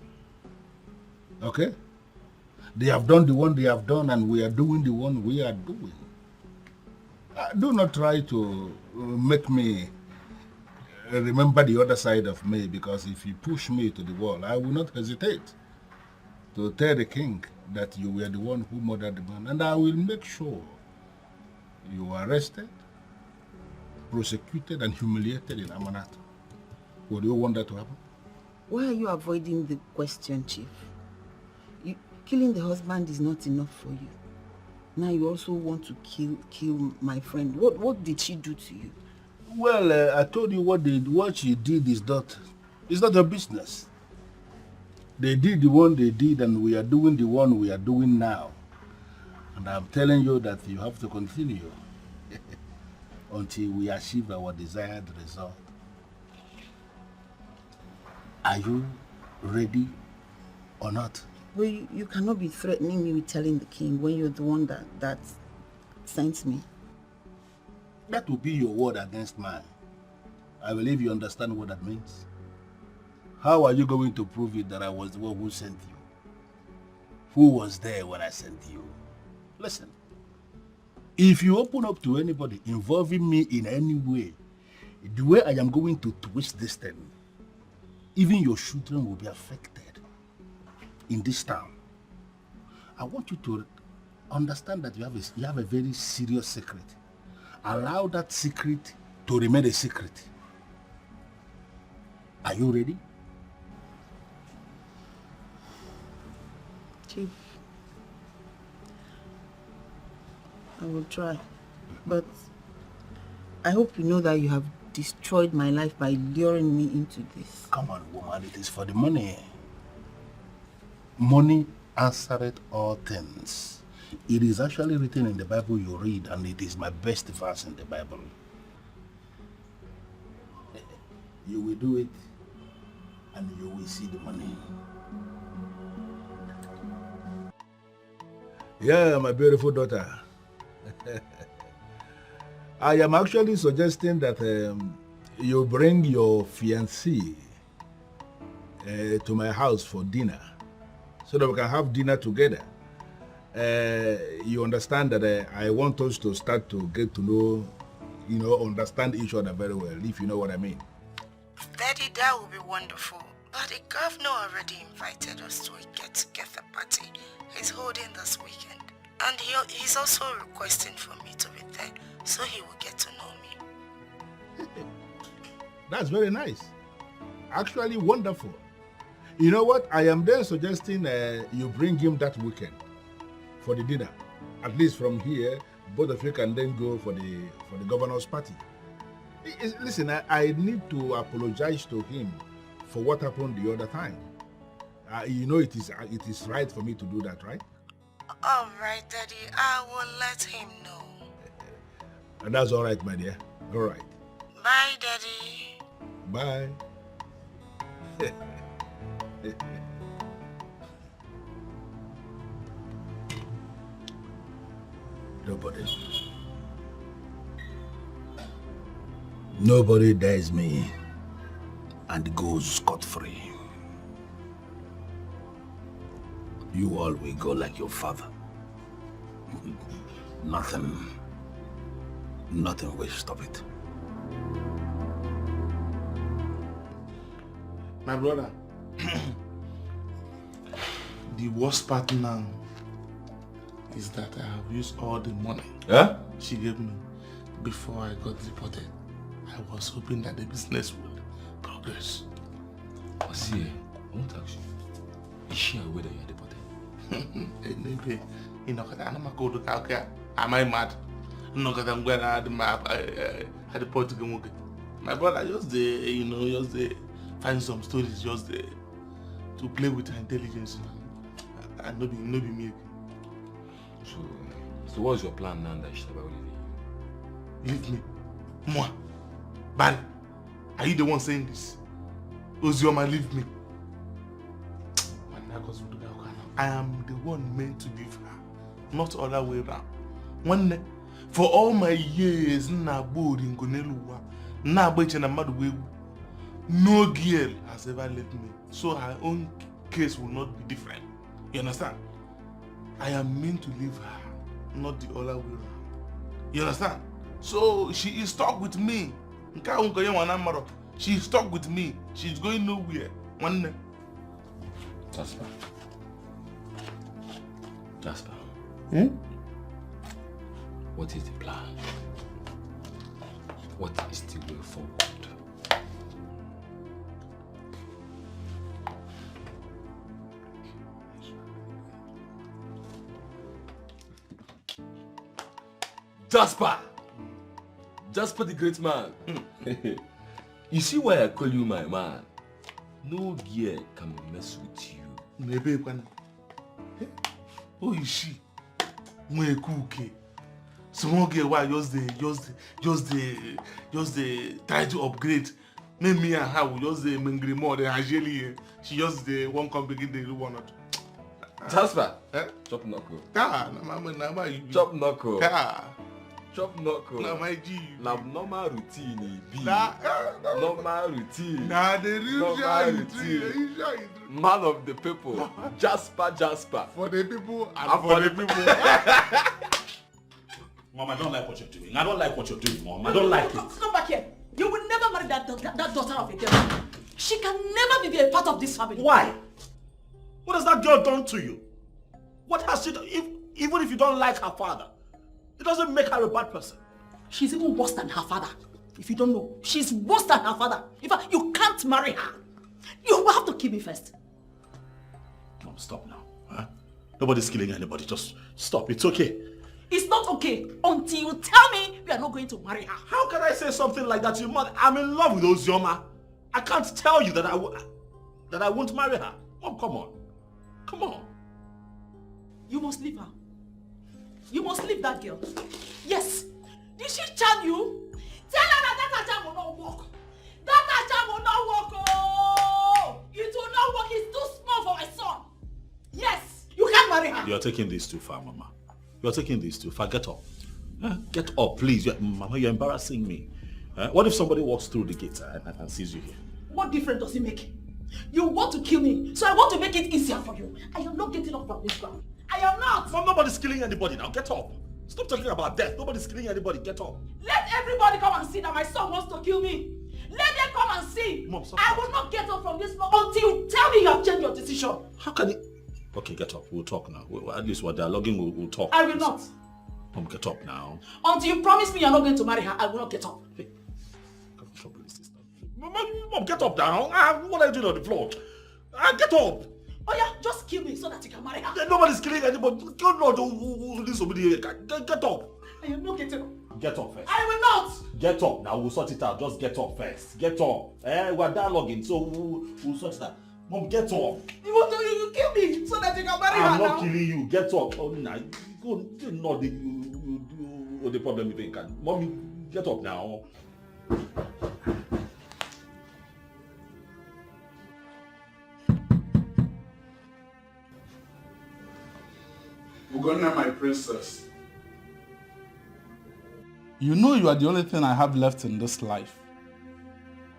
Speaker 3: Okay? They have done the one they have done, and we are doing the one we are doing. Do not try to make me remember the other side of me, because if you push me to the wall, I will not hesitate to tell the king that you were the one who murdered the man, and I will make sure you are arrested, prosecuted, and humiliated in Amanat. Would you want that to happen?
Speaker 7: Why are you avoiding the question, Chief? Killing the husband is not enough for you. Now you also want to kill my friend. What did she do to you?
Speaker 3: Well, I told you what she did is not her business. They did the one they did, and we are doing the one we are doing now. And I'm telling you that you have to continue until we achieve our desired result. Are you ready or not?
Speaker 7: Well, you cannot be threatening me with telling the king when you're the one that sent me.
Speaker 3: That will be your word against mine. I believe you understand what that means. How are you going to prove it that I was the one who sent you? Who was there when I sent you? Listen, if you open up to anybody involving me in any way, the way I am going to twist this thing, even your children will be affected in this town. I want you to understand that you have a very serious secret. Allow that secret to remain a secret. Are you ready?
Speaker 7: Chief, I will try. But I hope you know that you have destroyed my life by luring me into this.
Speaker 3: Come on, woman, it is for the money. Money answereth all things. It is actually written in the Bible you read, and it is my best verse in the Bible. You will do it, and you will see the money. Yeah, my beautiful daughter. I am actually suggesting that you bring your fiancé to my house for dinner, so that we can have dinner together. You understand that I want us to start to get to know, understand each other very well, if you know what I mean.
Speaker 5: Daddy, that would be wonderful. But the governor already invited us to a get-together party he's holding this weekend. And he's also requesting for me to be there, so he will get to know me.
Speaker 3: That's very nice. Actually wonderful. You know what? I am then suggesting you bring him that weekend for the dinner. At least from here, both of you can then go for the governor's party. Listen, I need to apologize to him for what happened the other time. You know it is right for me to do that, right?
Speaker 5: All right, Daddy. I will let him know.
Speaker 3: And that's all right, my dear. All right.
Speaker 5: Bye, Daddy.
Speaker 3: Bye. Nobody dares me and goes scot-free. You all will go like your father. Nothing will stop it.
Speaker 17: My brother, the worst part now is that I have used all the money she gave me before I got deported. I was hoping that the business would progress.
Speaker 21: See, I won't ask you. Is she aware that you are deported?
Speaker 17: Maybe. You know, I'm not going to okay. Am I mad? No, because I'm going to add the map. I deport to go. My brother, just find some stories, to play with her intelligence. And not be me.
Speaker 21: So what's your plan now that she's about leaving?
Speaker 17: Leave me? Moi? Barry, are you the one saying this? Ozioma, leave me. I am the one meant to leave her, not other way around. For all my years, no girl has ever left me, so her own case will not be different. You understand? I am meant to leave her, not the other way around. You understand? So she is stuck with me. She is stuck with me. She's going nowhere.
Speaker 21: Jasper. What is the plan? What is the way forward? Jasper! Jasper the great man. You see why I call you my man? No gear can mess with you.
Speaker 17: Who is she? Small girl, why just try to upgrade. Me and her will just mingri more than Angeli. She just won't come begin the one or two.
Speaker 21: Jasper, chop knuckle. Chop knuckle. Chop knuckle.
Speaker 17: Na my G.
Speaker 21: Na normal routine be.
Speaker 17: Normal
Speaker 21: routine.
Speaker 17: Na the real
Speaker 21: routine. Man of the people. Jasper.
Speaker 17: For the people
Speaker 21: and for the people.
Speaker 22: Mom, I don't like what you're doing. I don't like what you're doing, Mom. I don't like it.
Speaker 1: Come back here. You will never marry that daughter of a girl. She can never be a part of this family.
Speaker 22: Why? What has that girl done to you? What has she done? Even if you don't like her father, it doesn't make her a bad person.
Speaker 1: She's even worse than her father.
Speaker 13: If you don't know, she's worse than her father. In fact, you can't marry her. You will have to kill me first.
Speaker 22: Mom, stop now. Huh? Nobody's killing anybody. Just stop. It's okay.
Speaker 13: It's not okay until you tell me we are not going to marry her.
Speaker 22: How can I say something like that to your mother? I'm in love with Ozioma. I can't tell you that I won't marry her. Mom, come on. Come on.
Speaker 13: You must leave her. You must leave that girl. Yes. Did she charm you? Tell her that charm will not work. That charm will not work. Oh! It will not work. It's too small for my son. Yes. You can't marry her.
Speaker 22: You're taking this too far, Mama. You're taking this too far. Get up. Get up, please. Mama, you're embarrassing me. What if somebody walks through the gate and sees you here?
Speaker 13: What difference does it make? You want to kill me, so I want to make it easier for you. I am not getting up from this ground. I am not.
Speaker 22: Mom, nobody's killing anybody now. Get up. Stop talking about death. Nobody's killing anybody. Get up.
Speaker 13: Let everybody come and see that my son wants to kill me. Let them come and see.
Speaker 22: Mom, stop.
Speaker 13: I will not get up from this floor until you tell me you have changed your decision.
Speaker 22: How can you... Okay, get up. We'll talk now. At least we're dialoguing. We'll talk.
Speaker 13: I will not.
Speaker 22: Mom, get up now.
Speaker 13: Until you promise me you're not going to marry her, I will not get up.
Speaker 22: Hey, Mom, get up now. What are you doing on the floor? Get up.
Speaker 13: Oh yeah, just kill me so that you can marry her.
Speaker 22: Nobody's killing anybody. God knows who this will be. Get up.
Speaker 13: I am not getting up.
Speaker 22: Get up first.
Speaker 13: I will not.
Speaker 22: Get up. Now we'll sort it out. Just get up first. Get up. We're dialoguing, so we'll sort it out. Mom, get up.
Speaker 13: You want to kill me so that you can marry her now?
Speaker 22: I'm not killing you. Get up. Oh, nah. Go. Not the problem you can. Mommy, get up now.
Speaker 10: Ugonna, my princess. You know you are the only thing I have left in this life.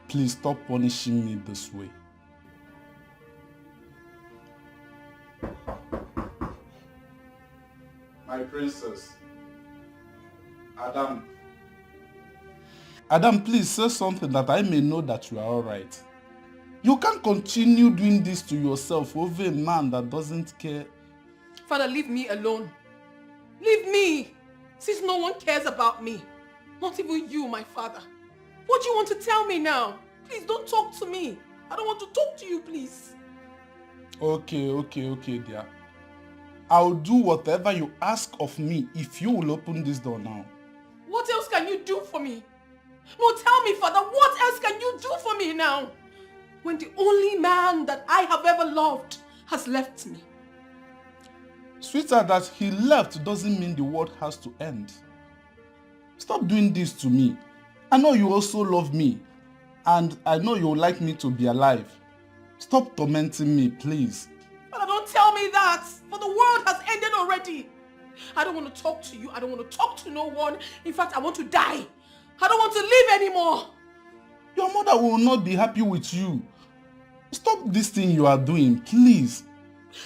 Speaker 10: Please stop punishing me this way. My princess. Adam. Adam, please say something that I may know that you are alright. You can't continue doing this to yourself over a man that doesn't care.
Speaker 2: Father, leave me alone. Leave me, since no one cares about me. Not even you, my father. What do you want to tell me now? Please don't talk to me. I don't want to talk to you, please.
Speaker 10: Okay, dear. I'll do whatever you ask of me if you will open this door now.
Speaker 2: What else can you do for me? No, tell me, Father, what else can you do for me now? When the only man that I have ever loved has left me.
Speaker 10: Sweetheart, that he left doesn't mean the world has to end. Stop doing this to me. I know you also love me, and I know you would like me to be alive. Stop tormenting me, please.
Speaker 2: Father, don't tell me that, for the world has ended already. I don't want to talk to you. I don't want to talk to no one. In fact, I want to die. I don't want to live anymore.
Speaker 10: Your mother will not be happy with you. Stop this thing you are doing, please.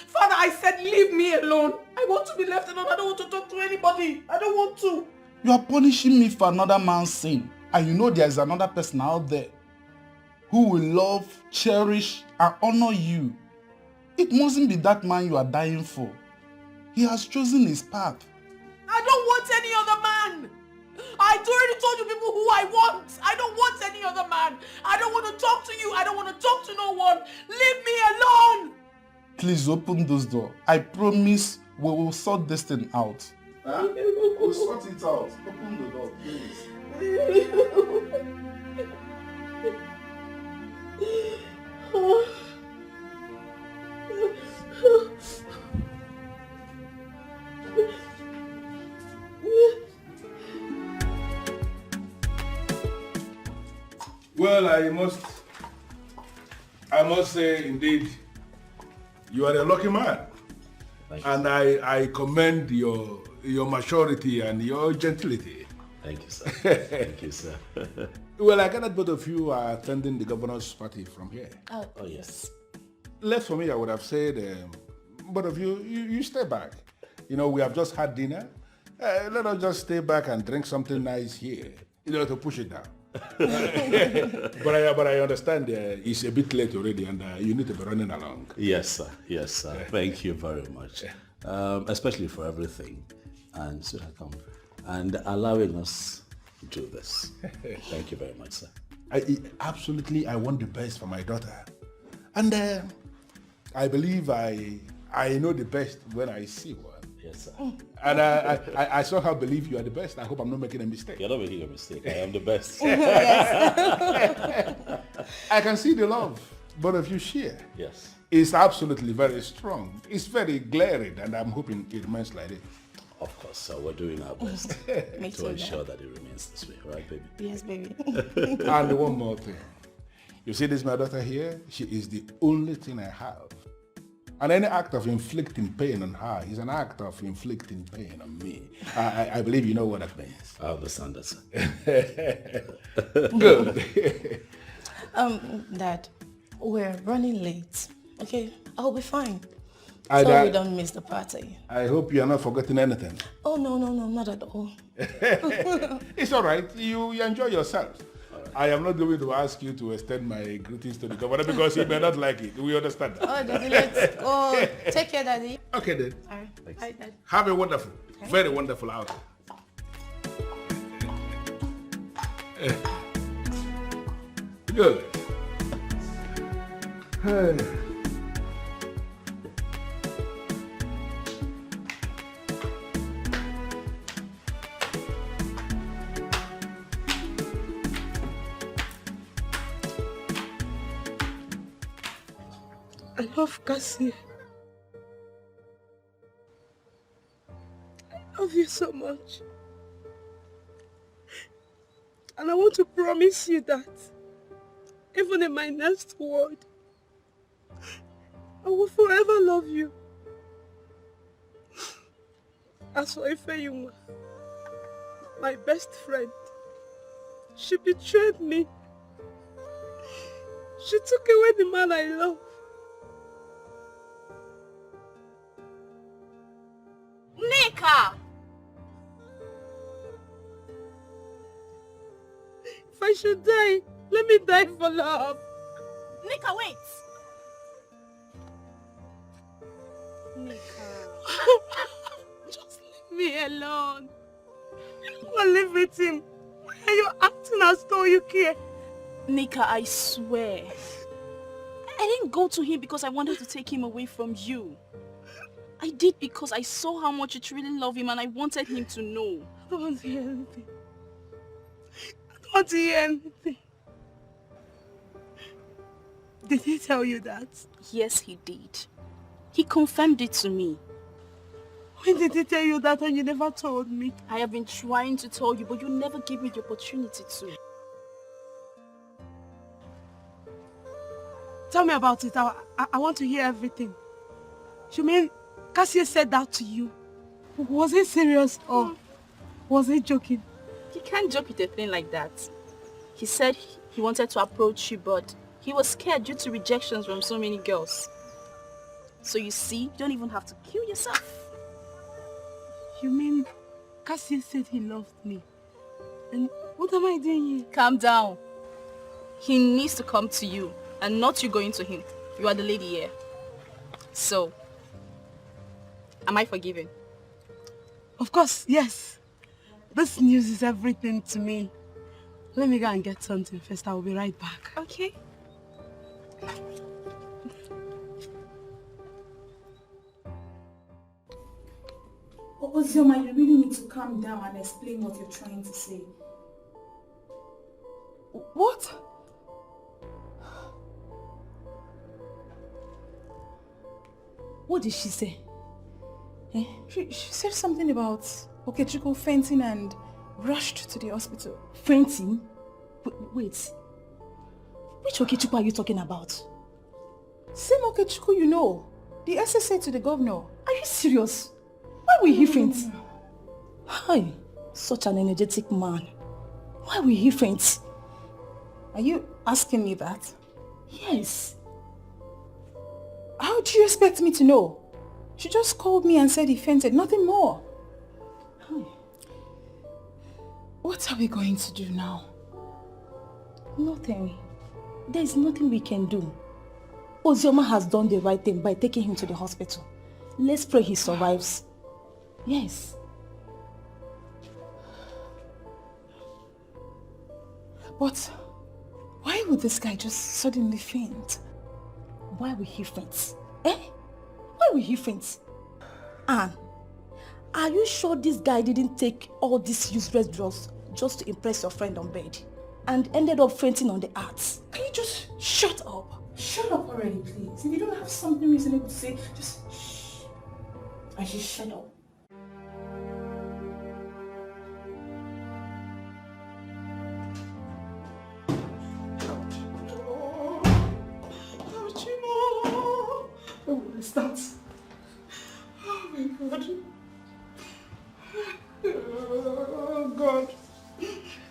Speaker 2: Father, I said leave me alone. I want to be left alone. I don't want to talk to anybody. I don't want to.
Speaker 10: You are punishing me for another man's sin. And you know there is another person out there who will love, cherish, and honor you. It mustn't be that man you are dying for. He has chosen his path.
Speaker 2: I don't want any other man. I already told you people who I want. I don't want any other man. I don't want to talk to you. I don't want to talk to no one. Leave me alone.
Speaker 10: Please open this door. I promise we will sort this thing out. Huh? We'll sort it out. Open the door, please.
Speaker 17: Well, I must say, indeed, you are a lucky man. And I commend your maturity and your gentility.
Speaker 22: Thank you, sir. Thank you, sir.
Speaker 17: Well, I gathered both of you are attending the governor's party from here.
Speaker 22: Oh, yes.
Speaker 17: Left for me, I would have said, both of you stay back. You know, we have just had dinner. Let us just stay back and drink something nice here, to push it down. but I understand it's a bit late already and you need to be running along.
Speaker 22: Yes, sir. Yes, sir. Thank you very much. Especially for everything. And so I come. And allowing us do this. Thank you very much, sir.
Speaker 3: I want the best for my daughter. And I believe I know the best when I see one.
Speaker 22: Yes, sir.
Speaker 3: And I somehow believe you are the best. I hope I'm not making a mistake.
Speaker 22: You're not making a mistake. I am the best.
Speaker 3: I can see the love both of you share.
Speaker 22: Yes.
Speaker 3: It's absolutely very strong. It's very glaring, and I'm hoping it remains like it.
Speaker 22: Of course, sir. We're doing our best to ensure that it remains this way. Right, baby?
Speaker 5: Yes, baby.
Speaker 3: And one more thing. You see this, my daughter here? She is the only thing I have. And any act of inflicting pain on her is an act of inflicting pain on me. I believe you know what that means.
Speaker 22: I understand that, sir.
Speaker 3: Good.
Speaker 5: Dad, we're running late. Okay, I'll be fine.
Speaker 3: I
Speaker 5: So we don't miss the party.
Speaker 3: I hope you are not forgetting anything.
Speaker 5: Oh, no, not at all.
Speaker 3: It's all right. You enjoy yourself. I am not going to ask you to extend my greetings to the governor because he may not like it. We understand that.
Speaker 5: Oh, Daddy, let's go. Take care, Daddy.
Speaker 3: Okay, then.
Speaker 5: All right. Bye, Dad.
Speaker 3: Have a wonderful, very wonderful outing. Good. Hey.
Speaker 11: I love Cassie. I love you so much. And I want to promise you that even in my next word, I will forever love you. As for Ifeyuma, my best friend, she betrayed me. She took away the man I love.
Speaker 16: Nika!
Speaker 11: If I should die, let me die for love.
Speaker 16: Nika, wait!
Speaker 11: Nika. Just leave me alone. I'll live with him. Why are you acting as though you care?
Speaker 16: Nika, I swear. I didn't go to him because I wanted to take him away from you. I did because I saw how much you truly love him and I wanted him to know.
Speaker 11: I don't want to hear anything. I don't want to hear anything. Did he tell you that?
Speaker 16: Yes, he did. He confirmed it to me.
Speaker 11: When did he tell you that and you never told me?
Speaker 16: I have been trying to tell you, but you never gave me the opportunity to.
Speaker 11: Tell me about it. I want to hear everything. You mean Cassie said that to you? Was he serious or was he joking?
Speaker 16: You can't joke with a thing like that. He said he wanted to approach you, but he was scared due to rejections from so many girls. So you see, you don't even have to kill yourself.
Speaker 11: You mean Cassie said he loved me? And what am I doing here?
Speaker 16: Calm down. He needs to come to you and not you going to him. You are the lady here. So, am I forgiven?
Speaker 11: Of course, yes. This news is everything to me. Let me go and get something first. I will be right back.
Speaker 16: Okay.
Speaker 18: Ozioma, you really need to calm down and explain what you're trying to say.
Speaker 11: What?
Speaker 18: What did she say? Eh? She said something about Okechukwu fainting and rushed to the hospital.
Speaker 13: Fainting? Wait. Which Okechukwu are you talking about?
Speaker 18: Same Okechukwu you know. The SSA to the governor.
Speaker 13: Are you serious? Why will he faint? Hi, such an energetic man. Why will he faint?
Speaker 18: Are you asking me that?
Speaker 13: Yes.
Speaker 18: How do you expect me to know? She just called me and said he fainted, nothing more. What are we going to do now?
Speaker 13: Nothing. There is nothing we can do. Ozioma has done the right thing by taking him to the hospital. Let's pray he survives. Yes.
Speaker 18: But why would this guy just suddenly faint?
Speaker 13: Why will he faint? Eh? Why will he faint? Anne, are you sure this guy didn't take all these useless drugs just to impress your friend on bed and ended up fainting on the arts?
Speaker 18: Can you just shut up? Shut up already, please. If you don't have something reasonable to say, just shh. I just shut up.
Speaker 14: Oh, what is that? Oh my God. Oh God.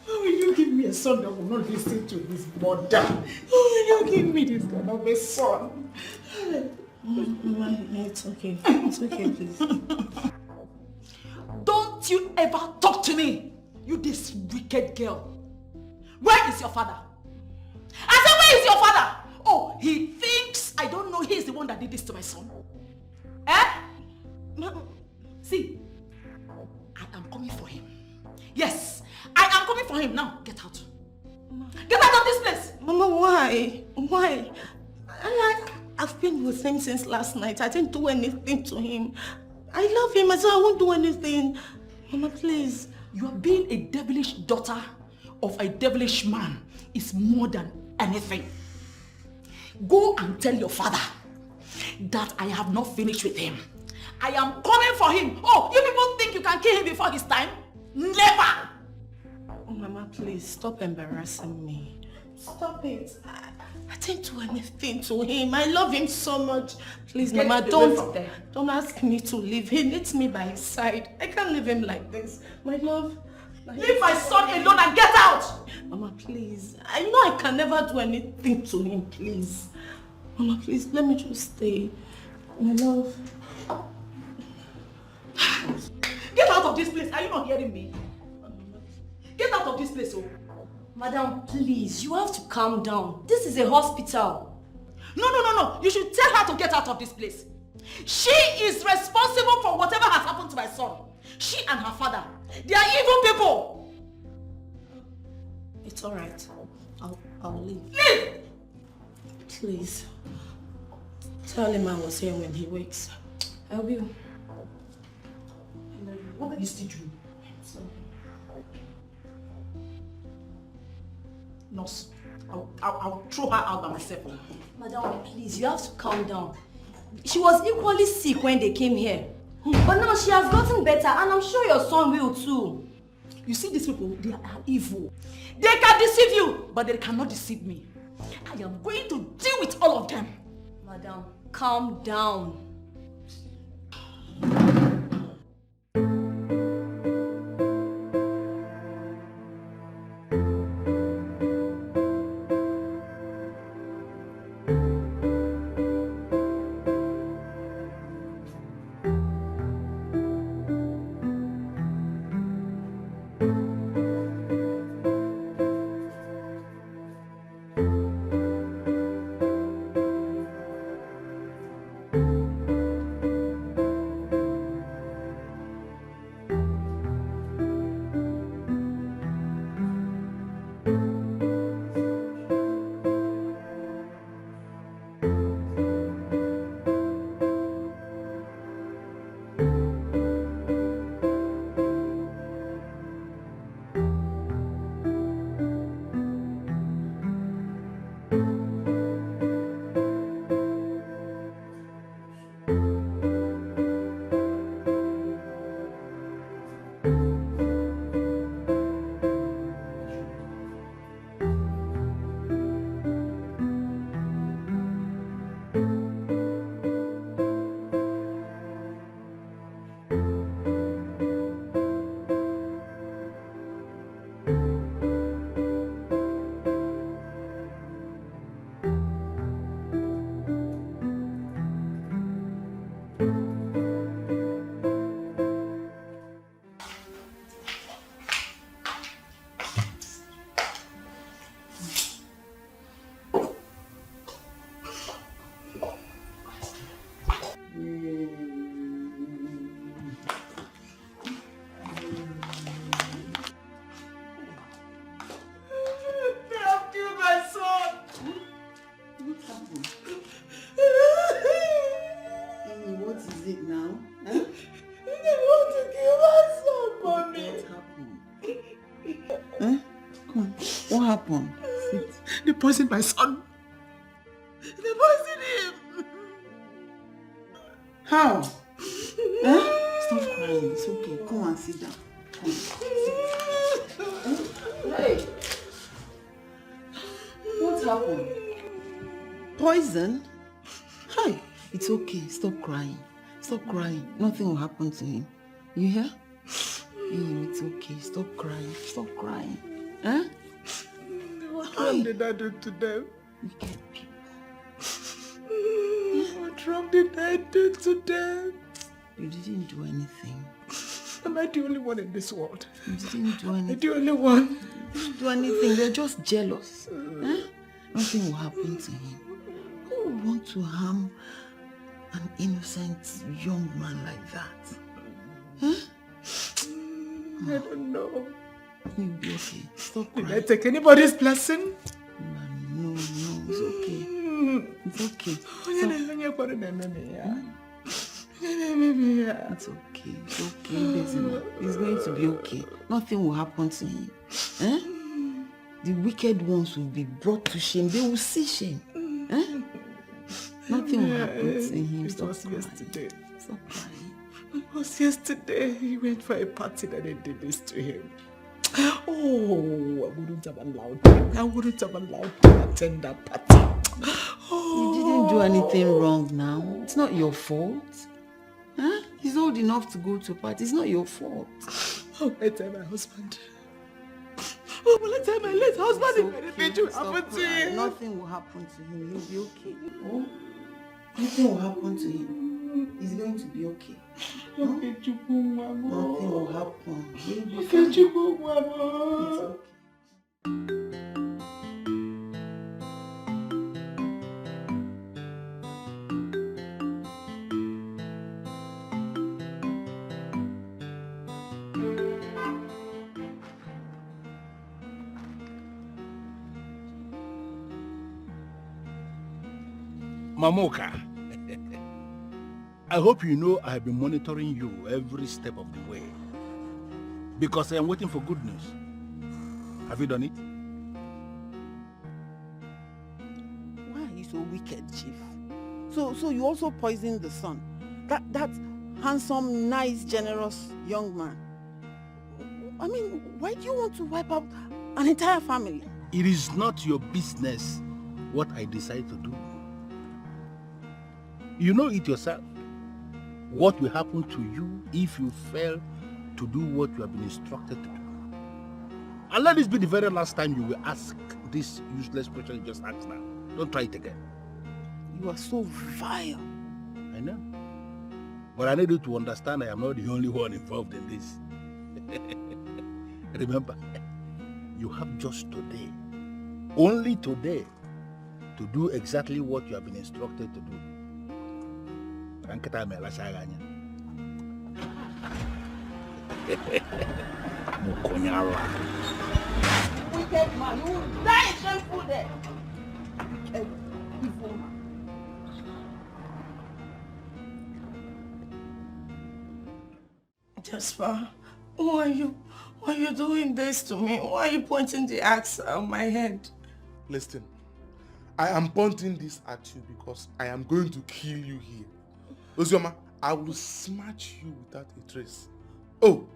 Speaker 14: How will you give me a son that will not listen to his mother? How will you give me this kind of a son?
Speaker 13: Mama, it's okay. It's okay, please.
Speaker 1: Don't you ever talk to me, you this wicked girl. Where is your father? I said, where is your father? Oh, he thinks I don't know he's the one that did this to my son. Eh? See, I am coming for him. Yes, I am coming for him. Now, get out. Get out of this place.
Speaker 13: Mama, why? Why? I've been with him since last night. I didn't do anything to him. I love him, so I won't do anything. Mama, please.
Speaker 1: You are being a devilish daughter of a devilish man is more than anything. Go and tell your father that I have not finished with him. I am coming for him. Oh, you people think you can kill him before his time? Never!
Speaker 13: Oh, Mama, please, stop embarrassing me. Stop it. I didn't do anything to him. I love him so much. Please,
Speaker 1: Get
Speaker 13: Mama,
Speaker 1: away from there.
Speaker 13: don't ask me to leave. He needs me by his side. I can't leave him like this. My love.
Speaker 1: Leave my son alone and get out!
Speaker 13: Mama, please. I know I can never do anything to him, please. Mama, please, let me just stay. My love.
Speaker 1: Get out of this place. Are you not hearing me? Get out of this place, oh.
Speaker 13: Madam, please, you have to calm down. This is a hospital.
Speaker 1: No. You should tell her to get out of this place. She is responsible for whatever has happened to my son. She and her father. They are evil people.
Speaker 13: It's all right. I'll leave.
Speaker 1: Leave!
Speaker 13: Please. Tell him I was here when he wakes. I will.
Speaker 1: What are you still doing? Nurse, I'll throw her out by myself.
Speaker 13: Madam, please, you have to calm down. She was equally sick when they came here. But now she has gotten better and I'm sure your son will too.
Speaker 1: You see these people, they are evil. They can deceive you, but they cannot deceive me. I am going to deal with all of them.
Speaker 13: Madam, calm down.
Speaker 7: happened?
Speaker 14: They poisoned my son. They poisoned him.
Speaker 7: How? Stop crying. It's okay. Come and sit down. Come. Hey. What happened? Poison? Hi. It's okay. Stop crying. Stop crying. Nothing will happen to him. You hear? It's okay. Stop crying. Stop crying. Huh?
Speaker 14: What wrong did I do to them?
Speaker 7: Wicked people.
Speaker 14: What wrong did I do to them?
Speaker 7: You didn't do anything.
Speaker 14: Am I the only one in this world?
Speaker 7: You didn't do anything.
Speaker 14: The only one.
Speaker 7: You didn't do anything. They're just jealous. Huh? Nothing will happen to him. Who would want to harm an innocent young man like that? Huh?
Speaker 14: I don't know.
Speaker 7: You'll be okay. Stop crying.
Speaker 14: Did I take anybody's blessing?
Speaker 7: No, it's okay. It's okay. It's okay. It's okay, Bezima. It's going to be okay. Nothing will happen to him. Eh? The wicked ones will be brought to shame. They will see shame. Eh? Nothing will happen to him.
Speaker 14: It was yesterday.
Speaker 7: Stop crying.
Speaker 14: It was yesterday. He went for a party that they did this to him. Oh, I wouldn't have allowed him. I wouldn't have allowed him to attend that party.
Speaker 7: You didn't do anything wrong now. It's not your fault. Huh? He's old enough to go to a party. It's not your fault.
Speaker 14: Oh, I tell my husband. Oh, will I tell my late husband if anything will happen to him?
Speaker 7: Nothing will happen to him. He'll be okay. Oh? Nothing will happen to him. He's going to be okay. Huh? Nothing will happen. He'll be fine. It's okay.
Speaker 3: Mamoka, I hope you know I have been monitoring you every step of the way. Because I am waiting for good news. Have you done it?
Speaker 7: Why are you so wicked, Chief? So you also poisoned the son? That handsome, nice, generous young man? I mean, why do you want to wipe out an entire family?
Speaker 3: It is not your business what I decide to do. You know it yourself. What will happen to you if you fail to do what you have been instructed to do? And let this be the very last time you will ask this useless question you just asked now. Don't try it again.
Speaker 7: You are so vile.
Speaker 3: I know. But I need you to understand I am not the only one involved in this. Remember, you have just today, only today, to do exactly what you have been instructed to do. Wicked
Speaker 7: man, you will die a shameful death. Wicked, evil man.
Speaker 5: Jasper, why are you doing this to me? Why are you pointing the axe on my head?
Speaker 17: Listen, I am pointing this at you because I am going to kill you here. Ozioma, I will smash you without a trace. Oh,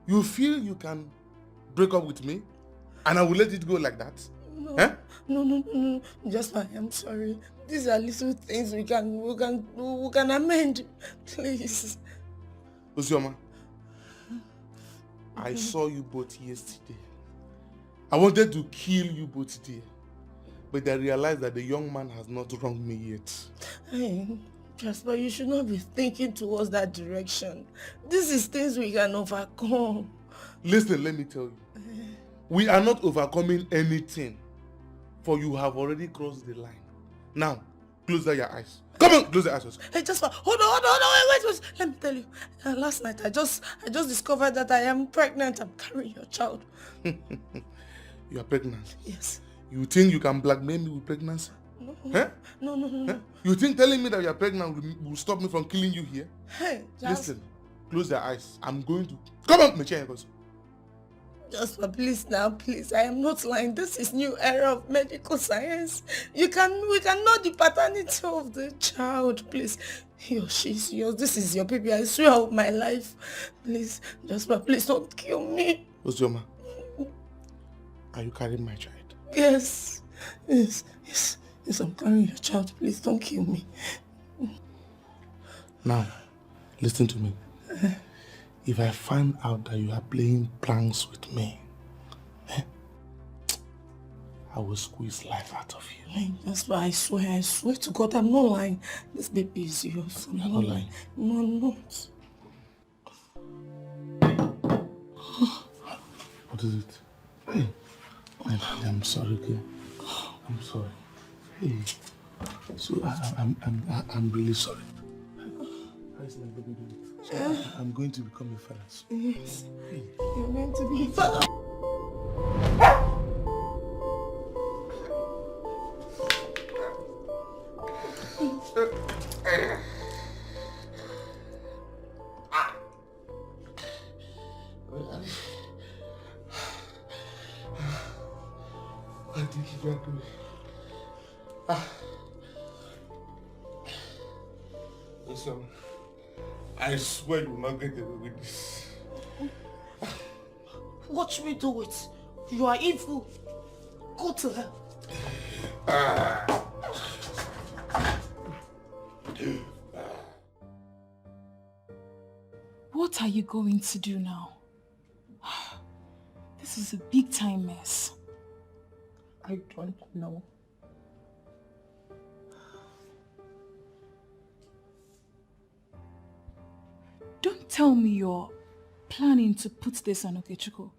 Speaker 17: you feel you can break up with me and I will let it go like that?
Speaker 5: No,
Speaker 17: eh?
Speaker 5: no. Jasper, I'm sorry. These are little things we can amend. Please.
Speaker 17: Ozioma, I saw you both yesterday. I wanted to kill you both today, but I realized that the young man has not wronged me yet.
Speaker 5: Hey, Jasper, you should not be thinking towards that direction. This is things we can overcome.
Speaker 17: Listen, let me tell you. We are not overcoming anything, for you have already crossed the line. Now, close down your eyes. Come on, close your eyes.
Speaker 5: Hey, Jasper, hold on, wait. Let me tell you. Last night, I just discovered that I am pregnant. I'm carrying your child.
Speaker 17: You are pregnant?
Speaker 5: Yes.
Speaker 17: You think you can blackmail me with pregnancy?
Speaker 5: No.
Speaker 17: Huh?
Speaker 5: No.
Speaker 17: Huh? You think telling me that you are pregnant will stop me from killing you here?
Speaker 5: Hey,
Speaker 17: Listen, close your eyes. I'm going to... Come on, my chair goes.
Speaker 5: Just please now, please. I am not lying. This is new era of medical science. We can know the paternity of the child. Please. He or she's yours. This is your baby. I swear of my life. Please, Jasper, please don't kill me.
Speaker 3: Ozioma, are you carrying my child?
Speaker 5: Yes. Yes, I'm carrying your child. Please don't kill me.
Speaker 3: Now, listen to me. If I find out that you are playing pranks with me, I will squeeze life out of you.
Speaker 5: That's why I swear to God, I'm not lying. This baby is yours.
Speaker 3: You're not lying.
Speaker 5: No, I'm not.
Speaker 3: What is it? Hey, I'm sorry, okay? I'm sorry. Hey, so I'm really sorry. How is my baby doing? So I'm going to become a father.
Speaker 5: Yes. You're meant to be a father.
Speaker 3: Listen, I swear you will not get away with this.
Speaker 5: Watch me do it. You are evil. Go to her.
Speaker 18: What are you going to do now? This is a big time mess.
Speaker 5: I don't know.
Speaker 18: Don't tell me you're planning to put this on Okechukwu.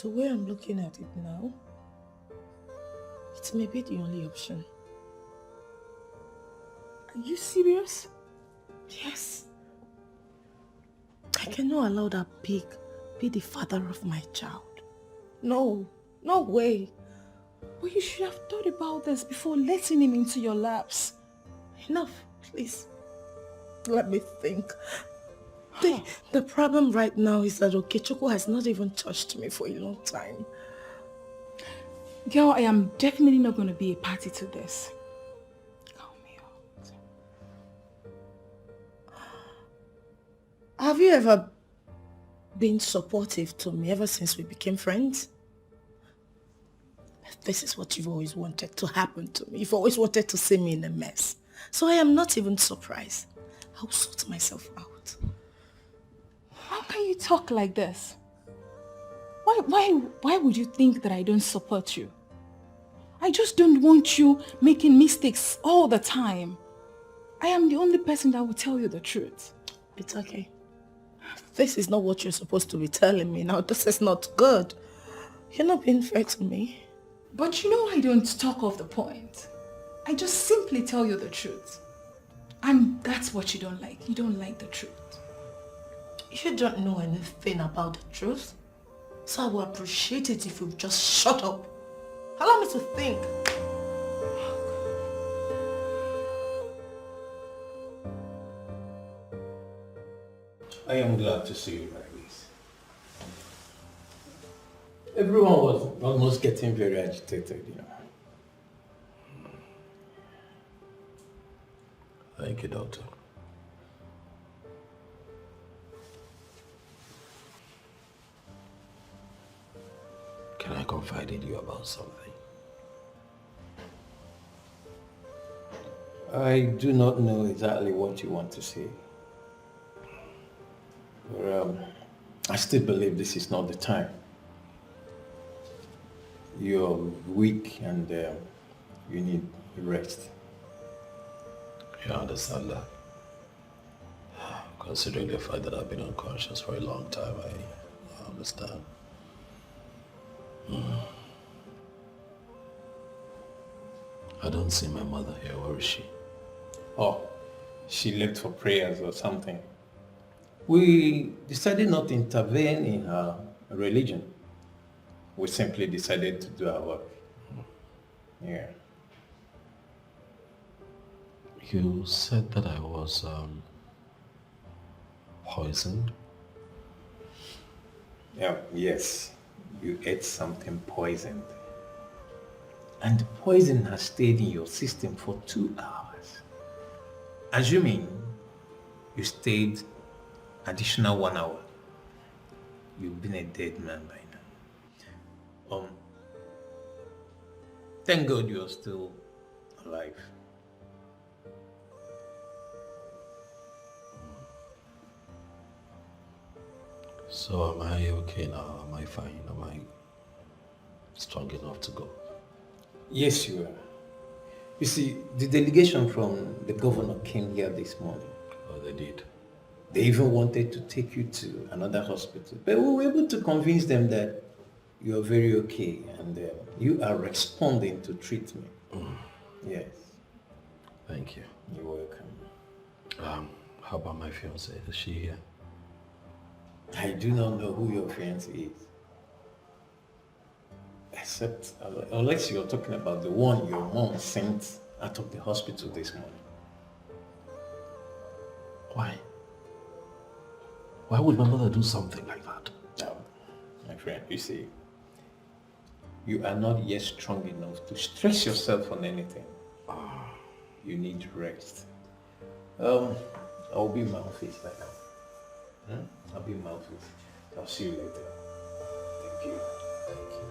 Speaker 5: The way I'm looking at it now, it may be the only option.
Speaker 18: Are you serious?
Speaker 5: Yes. I cannot allow that pig be the father of my child. No way.
Speaker 18: But you should have thought about this before letting him into your laps.
Speaker 5: Enough, please. Let me think. The problem right now is that Okechukwu has not even touched me for a long time.
Speaker 18: Girl, I am definitely not going to be a party to this. Calm me out.
Speaker 5: Have you ever been supportive to me ever since we became friends? This is what you've always wanted to happen to me. You've always wanted to see me in a mess. So I am not even surprised. I'll sort myself out.
Speaker 18: How can you talk like this? Why would you think that I don't support you? I just don't want you making mistakes all the time. I am the only person that will tell you the truth.
Speaker 5: It's okay. This is not what you're supposed to be telling me now. This is not good. You're not being fair to me.
Speaker 18: But you know I don't talk off the point. I just simply tell you the truth. And that's what you don't like. You don't like the truth.
Speaker 5: You don't know anything about the truth. So I would appreciate it if you just shut up. Allow me to think.
Speaker 12: I am glad to see you like this. Everyone was almost getting very agitated, you know.
Speaker 3: Thank you, Doctor.
Speaker 12: Can I confide in you about something? I do not know exactly what you want to say. But, I still believe this is not the time. You're weak and you need rest. You understand that? Considering the fact that I've been unconscious for a long time, I understand. I don't see my mother here. Where is she? Oh, she left for prayers or something. We decided not to intervene in her religion. We simply decided to do our work. Yeah.
Speaker 21: You said that I was poisoned?
Speaker 12: Yes, you ate something poisoned. And the poison has stayed in your system for 2 hours. Assuming you stayed additional 1 hour, you've been a dead man by now. Thank God you're still alive.
Speaker 6: So am I okay now? Am I fine? Am I strong enough to go?
Speaker 12: Yes, you are. You see, the delegation from the governor came here this morning.
Speaker 6: Oh, they did?
Speaker 12: They even wanted to take you to another hospital. But we were able to convince them that you are very okay and you are responding to treatment. Yes.
Speaker 6: Thank you.
Speaker 12: You're welcome.
Speaker 6: How about my fiancée? Is she here?
Speaker 12: I do not know who your fiancé is. Except, unless you're talking about the one your mom sent out of the hospital this morning.
Speaker 6: Why? Why would my mother do something like that?
Speaker 12: No, my friend, you see, you are not yet strong enough to stress yourself on anything. You need rest. I'll be in my office right now. I'll be in my office. I'll see you later. Thank you. Thank you.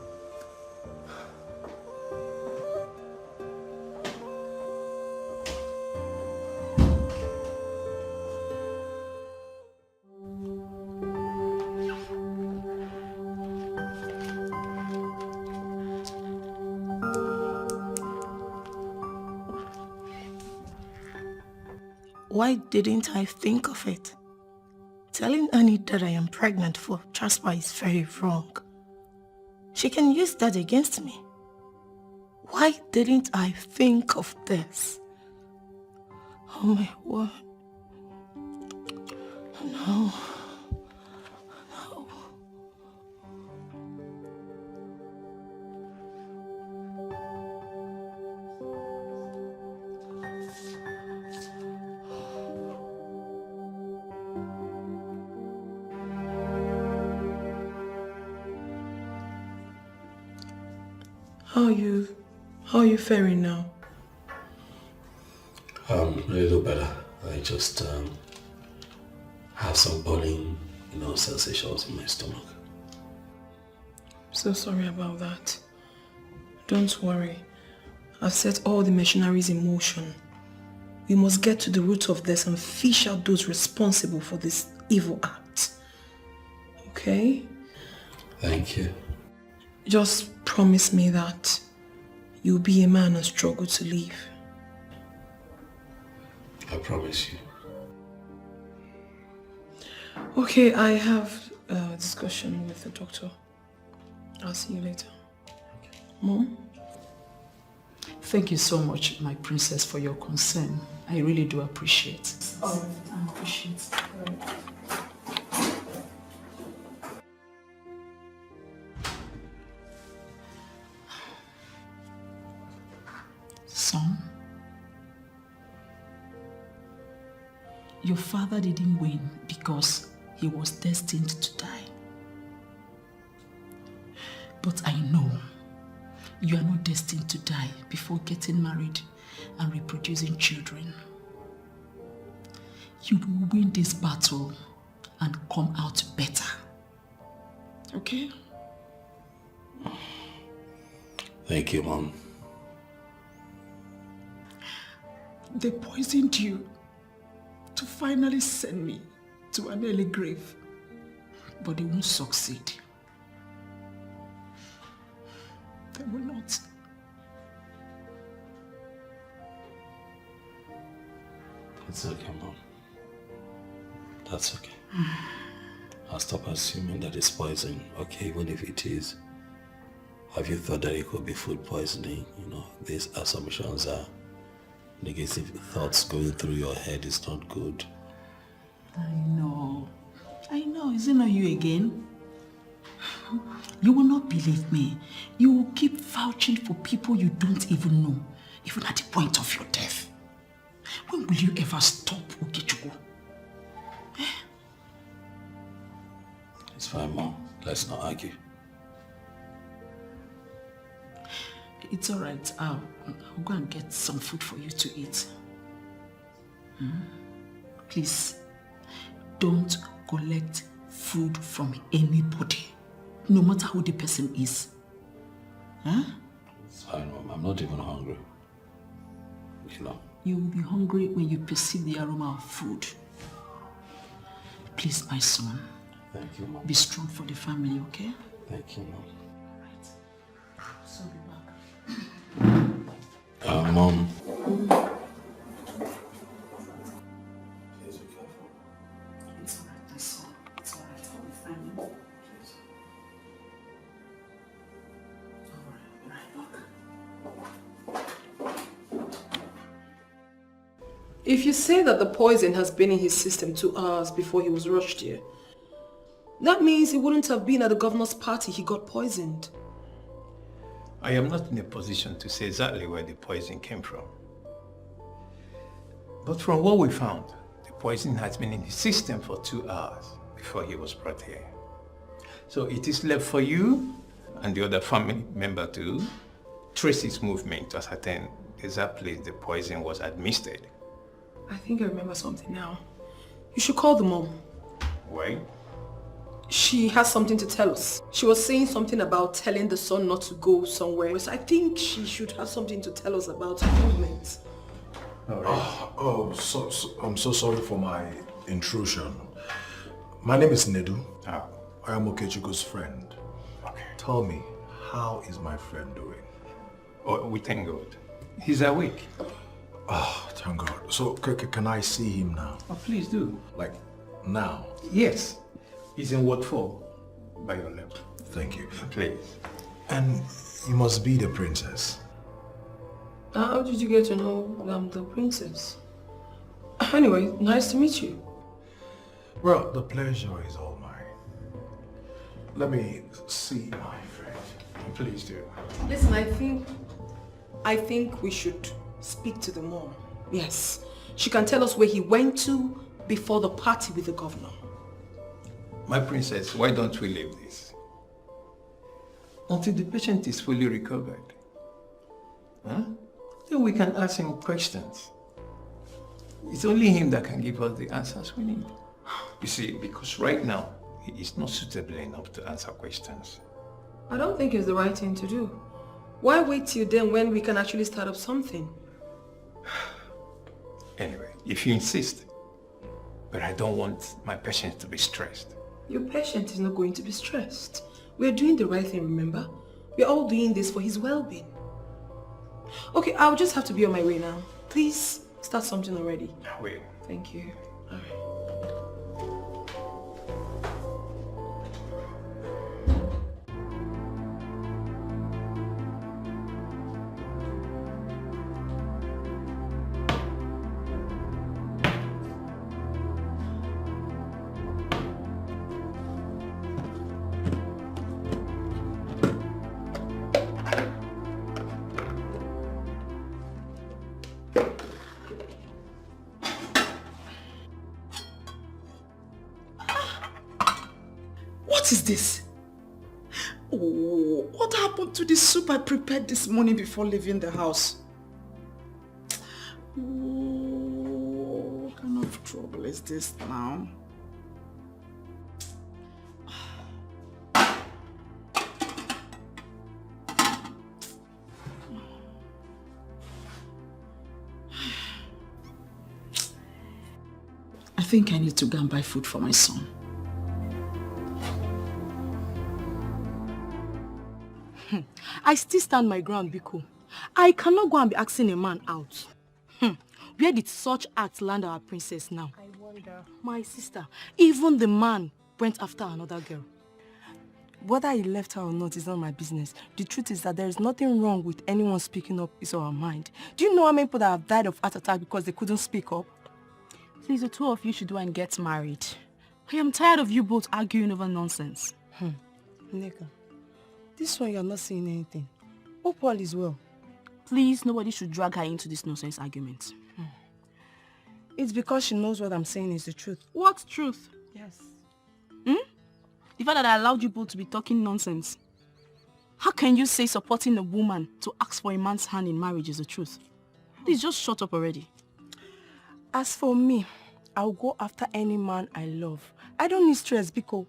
Speaker 5: Why didn't I think of it? Telling Annie that I am pregnant for Jasper is very wrong. She can use that against me. Why didn't I think of this? Oh my word. No. No.
Speaker 2: How are you faring now?
Speaker 6: A little better. I just have some burning, sensations in my stomach.
Speaker 2: So sorry about that. Don't worry. I've set all the machineries in motion. We must get to the root of this and fish out those responsible for this evil act. Okay?
Speaker 6: Thank you.
Speaker 2: Just promise me that you'll be a man and struggle to leave.
Speaker 6: I promise you.
Speaker 2: Okay, I have a discussion with the doctor. I'll see you later. Mom?
Speaker 1: Thank you so much, my princess, for your concern. I really do appreciate it.
Speaker 13: Oh, I appreciate it.
Speaker 1: Son, your father didn't win because he was destined to die. But I know you are not destined to die before getting married and reproducing children. You will win this battle and come out better. Okay?
Speaker 6: Thank you, Mom.
Speaker 1: They poisoned you to finally send me to an early grave, but they won't succeed. They will not.
Speaker 6: It's okay, Mom. That's okay. I'll stop assuming that it's poison, okay, even if it is. Have you thought that it could be food poisoning? These assumptions are negative thoughts going through your head is not good.
Speaker 1: I know. Is it not you again? You will not believe me. You will keep vouching for people you don't even know, even at the point of your death. When will you ever stop, Okechukwu?
Speaker 6: It's fine, Mom. Let's not argue.
Speaker 1: It's all right. I'll go and get some food for you to eat. Please, don't collect food from anybody, no matter who the person is.
Speaker 6: It's fine, Mom. I'm not even hungry. You know.
Speaker 1: You will be hungry when you perceive the aroma of food. Please, my son.
Speaker 6: Thank you, Mom.
Speaker 1: Be strong for the family, okay?
Speaker 6: Thank you, Mom.
Speaker 1: So be back.
Speaker 6: Mom.
Speaker 1: It's all right, my son. It's all right. I'll be fine.
Speaker 2: If you say that the poison has been in his system 2 hours before he was rushed here, that means he wouldn't have been at the governor's party he got poisoned.
Speaker 12: I am not in a position to say exactly where the poison came from. But from what we found, the poison has been in his system for 2 hours before he was brought here. So it is left for you and the other family member to trace his movement to ascertain the exact place the poison was administered.
Speaker 2: I think I remember something now. You should call the mom.
Speaker 12: Why?
Speaker 2: She has something to tell us. She was saying something about telling the son not to go somewhere. So I think she should have something to tell us about her movements.
Speaker 17: I'm so sorry for my intrusion. My name is Nedu. I am Okechuk's friend.
Speaker 12: Okay.
Speaker 17: Tell me, how is my friend doing?
Speaker 12: Oh, we thank God. He's awake.
Speaker 17: Oh, thank God. So, can I see him now?
Speaker 12: Oh, please do.
Speaker 17: Like, now?
Speaker 12: Yes. He's in Ward 4, by your left.
Speaker 17: Thank you.
Speaker 12: Please.
Speaker 17: And you must be the princess.
Speaker 2: How did you get to know I'm the princess? Anyway, nice to meet you.
Speaker 17: Well, the pleasure is all mine. Let me see my friend.
Speaker 12: Please do.
Speaker 2: Listen, I think we should speak to the mom. Yes. She can tell us where he went to before the party with the governor.
Speaker 12: My princess, why don't we leave this? Until the patient is fully recovered. Then we can ask him questions. It's only him that can give us the answers we need. You see, because right now, he is not suitable enough to answer questions.
Speaker 2: I don't think it's the right thing to do. Why wait till then when we can actually start up something?
Speaker 12: Anyway, if you insist, but I don't want my patient to be stressed.
Speaker 2: Your patient is not going to be stressed. We're doing the right thing, remember? We're all doing this for his well-being. Okay, I'll just have to be on my way now. Please start something already.
Speaker 12: I will.
Speaker 2: Thank you. All right.
Speaker 1: What is this? Oh, what happened to the soup I prepared this morning before leaving the house? Oh, what kind of trouble is this now? I think I need to go and buy food for my son.
Speaker 11: I still stand my ground, Biko. I cannot go and be asking a man out. Where did such acts land our princess now?
Speaker 5: I wonder.
Speaker 11: My sister, even the man went after another girl.
Speaker 8: Whether he left her or not is not my business. The truth is that there is nothing wrong with anyone speaking up his or her mind. Do you know how many people that have died of heart attack because they couldn't speak up?
Speaker 16: Please, the two of you should go and get married. I am tired of you both arguing over nonsense.
Speaker 8: Nneka, this one you're not saying anything. Hope all is well.
Speaker 16: Please, nobody should drag her into this nonsense argument.
Speaker 8: It's because she knows what I'm saying is the truth.
Speaker 16: What truth?
Speaker 8: Yes.
Speaker 16: The fact that I allowed you both to be talking nonsense. How can you say supporting a woman to ask for a man's hand in marriage is the truth? Please just shut up already.
Speaker 8: As for me, I'll go after any man I love. I don't need stress, Biko.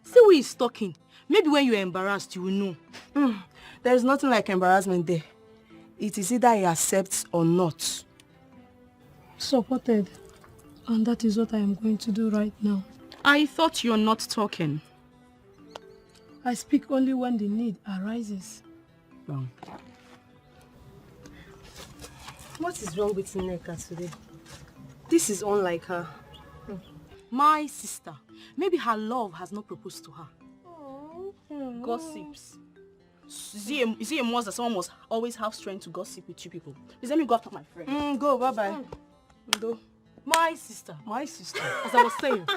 Speaker 16: See who is talking. Maybe when you're embarrassed, you will know.
Speaker 8: There's nothing like embarrassment there. It is either he accepts or not.
Speaker 11: Supported. And that is what I am going to do right now.
Speaker 16: I thought you're not talking.
Speaker 11: I speak only when the need arises.
Speaker 8: Wow. What is wrong with Nneka today? This is unlike her.
Speaker 16: My sister. Maybe her love has not proposed to her. Gossips. Is it a must that someone must always have strength to gossip with you people? Please let me go after my friend.
Speaker 8: Go, bye-bye. Go.
Speaker 16: My sister.
Speaker 8: My sister.
Speaker 11: As I was saying.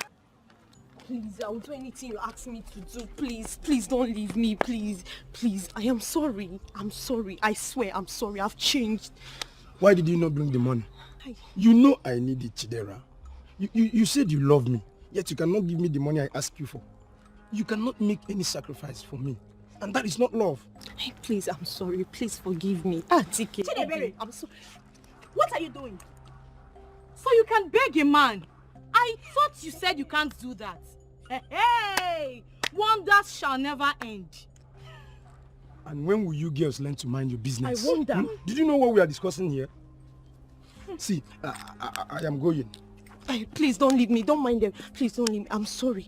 Speaker 15: Please, I will do anything you ask me to do. Please, please don't leave me, please. Please, I am sorry. I'm sorry. I swear I'm sorry. I've changed.
Speaker 17: Why did you not bring the money? You know I need it, Chidera. You said you love me, yet you cannot give me the money I asked you for. You cannot make any sacrifice for me. And that is not love.
Speaker 15: Hey, please, I'm sorry. Please forgive me. Dikeh.
Speaker 16: Chidebere, I'm sorry. What are you doing? So you can beg a man? I thought you said you can't do that. Hey! Wonders shall never end.
Speaker 17: And when will you girls learn to mind your business?
Speaker 15: I wonder.
Speaker 17: Did you know what we are discussing here? See, I am going.
Speaker 15: Hey, please don't leave me. Don't mind them. Please don't leave me. I'm sorry.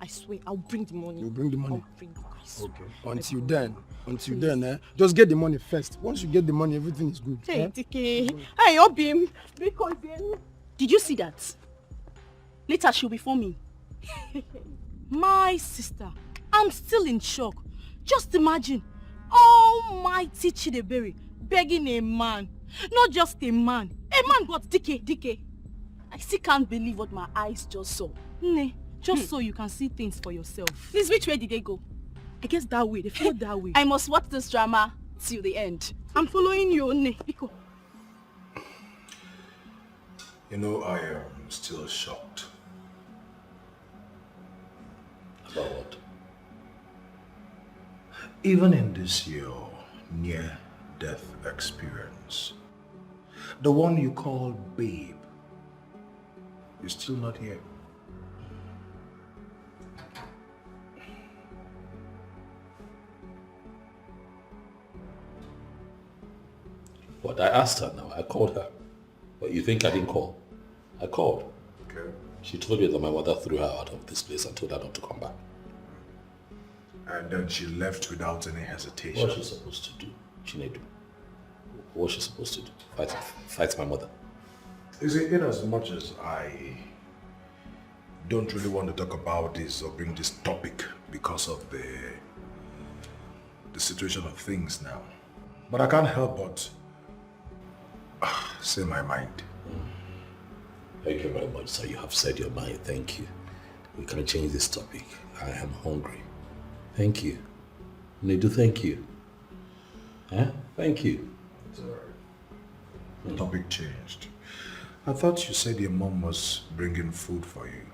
Speaker 15: I swear, I'll bring the money.
Speaker 17: You'll bring the money?
Speaker 15: I'll bring it.
Speaker 17: Okay. Until then, just get the money first. Once you get the money, everything is good.
Speaker 15: Hey, Dikeh. Hey, Obim. Because then...
Speaker 16: Did you see that? Later she'll be for me. My sister, I'm still in shock. Just imagine, almighty Chidebere begging a man. Not just a man got Dikeh. I still can't believe what my eyes just saw. Just so you can see things for yourself. Please, which way did they go? I guess that way. They followed that way. I must watch this drama till the end. I'm following you, Biko.
Speaker 17: You know, I am still shocked.
Speaker 21: About what?
Speaker 17: Even in this your near-death experience, the one you call babe is still not here.
Speaker 6: What? I asked her now. I called her. But you think I didn't call? I called.
Speaker 17: Okay.
Speaker 6: She told me that my mother threw her out of this place and told her not to come back.
Speaker 17: And then she left without any hesitation.
Speaker 6: What was she supposed to do, Chinedu? What was she supposed to do? Fight my mother?
Speaker 17: You see, in as much as I don't really want to talk about this or bring this topic because of the situation of things now, but I can't help but say my mind.
Speaker 6: Thank you very much, sir. You have said your mind. Thank you. We can change this topic. I am hungry. Thank you. Nedu, thank you. Thank you.
Speaker 17: It's all right. The topic changed. I thought you said your mom was bringing food for you.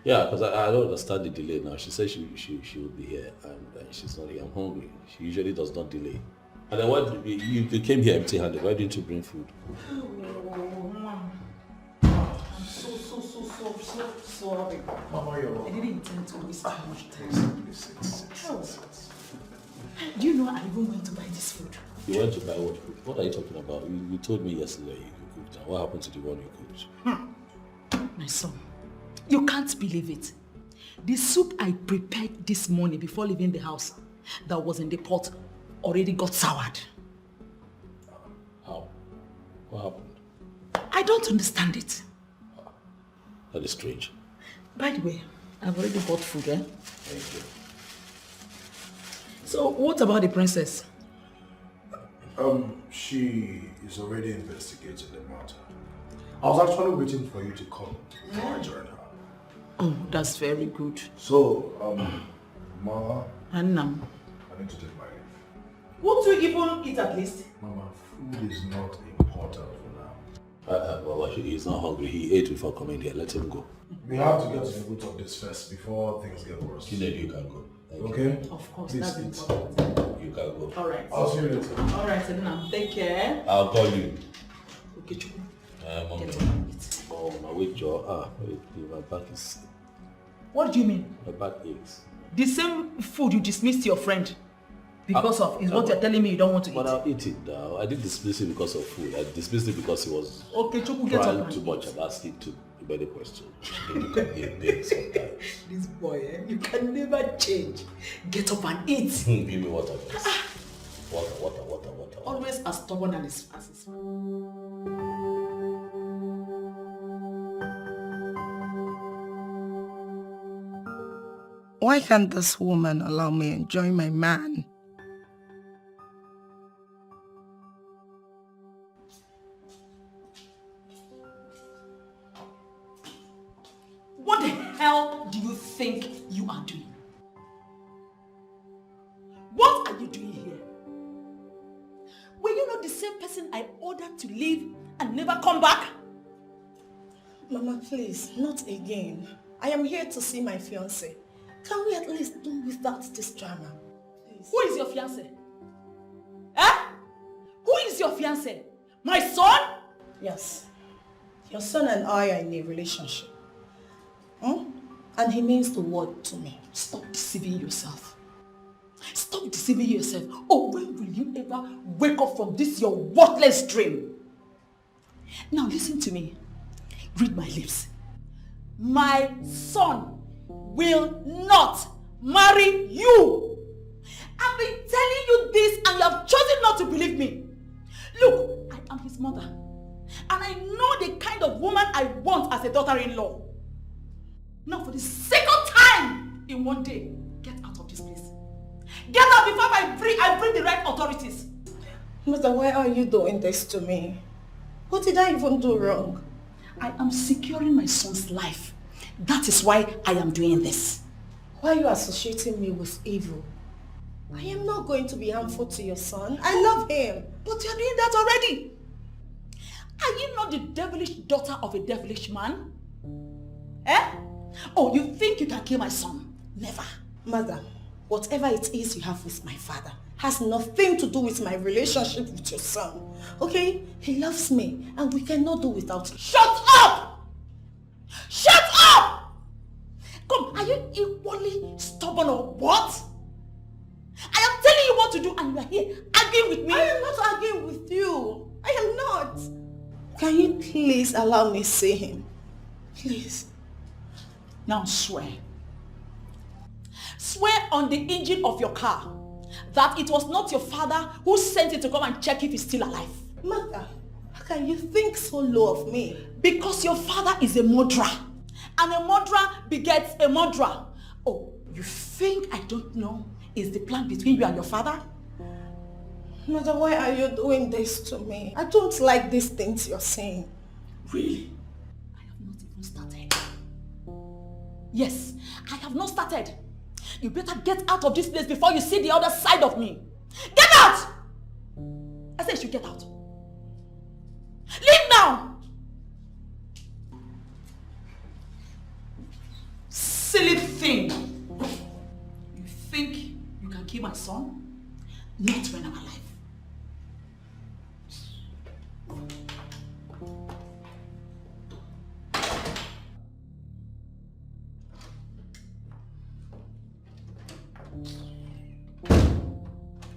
Speaker 6: Yeah, because I don't understand the delay now. She said she will be here and she's not here. I'm hungry. She usually does not delay. And then what, you came here empty-handed. Why didn't you bring food?
Speaker 14: I'm so sorry.
Speaker 17: Mama, you're...
Speaker 14: I didn't intend to waste too much time. Do you know I even went to buy this food?
Speaker 6: You went to buy what food? What are you talking about? You told me yesterday you cooked. And what happened to the one you cooked?
Speaker 14: My son, you can't believe it. The soup I prepared this morning before leaving the house that was in the pot already got soured.
Speaker 6: How? What happened?
Speaker 14: I don't understand it.
Speaker 6: That is strange.
Speaker 14: By the way, I've already bought food, eh?
Speaker 6: Thank you.
Speaker 14: So, what about the princess?
Speaker 17: She is already investigating the matter. I was actually waiting for you to come before I joined her.
Speaker 14: Oh, that's very good.
Speaker 17: So, Mama,
Speaker 14: Anna,
Speaker 17: I need to take my leave.
Speaker 14: Won't you even eat at least?
Speaker 17: Mama, food is not important for now.
Speaker 6: Well, he's not hungry. He ate before coming here. Let him go.
Speaker 17: We have to get to the root of this first before things get worse.
Speaker 6: You can go.
Speaker 17: Okay?
Speaker 14: Of course,
Speaker 17: Please
Speaker 14: that's
Speaker 17: eat.
Speaker 14: important.
Speaker 6: You can go.
Speaker 14: All right.
Speaker 17: I'll see you later.
Speaker 14: All right, Edna. Take care.
Speaker 6: I'll call you.
Speaker 14: Okay,
Speaker 6: Mommy. Oh, my weight jaw. My back is...
Speaker 14: What do you mean?
Speaker 6: My back aches.
Speaker 14: The same food you dismissed your friend because of is what you're telling me you don't want to eat.
Speaker 6: But I'll eat it now. I didn't dismiss it because of food. I dismissed it because he was
Speaker 14: Okay, Chuku, get
Speaker 6: trying
Speaker 14: up.
Speaker 6: too much and asking too many questions. You can eat things sometimes.
Speaker 14: This boy, you can never change. Get up and eat.
Speaker 6: Give me water, please. Water.
Speaker 14: Always as stubborn as his
Speaker 5: Why can't this woman allow me to enjoy my man?
Speaker 14: What the hell do you think you are doing? What are you doing here? Were you not the same person I ordered to leave and never come back?
Speaker 5: Mama, please, not again. I am here to see my fiancé. Can we at least do without this drama? Please.
Speaker 14: Who is your fiancé? Eh? Who is your fiancé? My son?
Speaker 5: Yes. Your son and I are in a relationship. And he means the world to me.
Speaker 14: Stop deceiving yourself. Stop deceiving yourself. Oh, when will you ever wake up from this your worthless dream? Now listen to me. Read my lips. My son will not marry you. I've been telling you this and you have chosen not to believe me. Look, I am his mother. And I know the kind of woman I want as a daughter-in-law. Now for the second time in one day, get out of this place. Get out before I bring the right authorities.
Speaker 5: Mother, why are you doing this to me? What did I even do wrong?
Speaker 14: I am securing my son's life. That is why I am doing this.
Speaker 5: Why are you associating me with evil? I am not going to be harmful to your son. I love him.
Speaker 14: But you are doing that already. Are you not the devilish daughter of a devilish man? Eh? Oh, you think you can kill my son? Never.
Speaker 5: Mother, whatever it is you have with my father has nothing to do with my relationship with your son. Okay? He loves me and we cannot do without him.
Speaker 14: Shut up! Shut up! Come, are you equally stubborn or what? I am telling you what to do and you are here arguing with me.
Speaker 5: I am not arguing with you. I am not. Can you please allow me see him? Please.
Speaker 14: Now swear. Swear on the engine of your car that it was not your father who sent it to come and check if he's still alive.
Speaker 5: Mother, how can you think so low of me?
Speaker 14: Because your father is a murderer. And a murderer begets a murderer. Oh, you think I don't know is the plan between you and your father?
Speaker 5: Mother, why are you doing this to me? I don't like these things you're saying.
Speaker 14: Really? I have not even started. Yes, I have not started. You better get out of this place before you see the other side of me. Get out! I said you should get out. Leave now! Silly thing. You think you can kill my son? Not when I'm alive.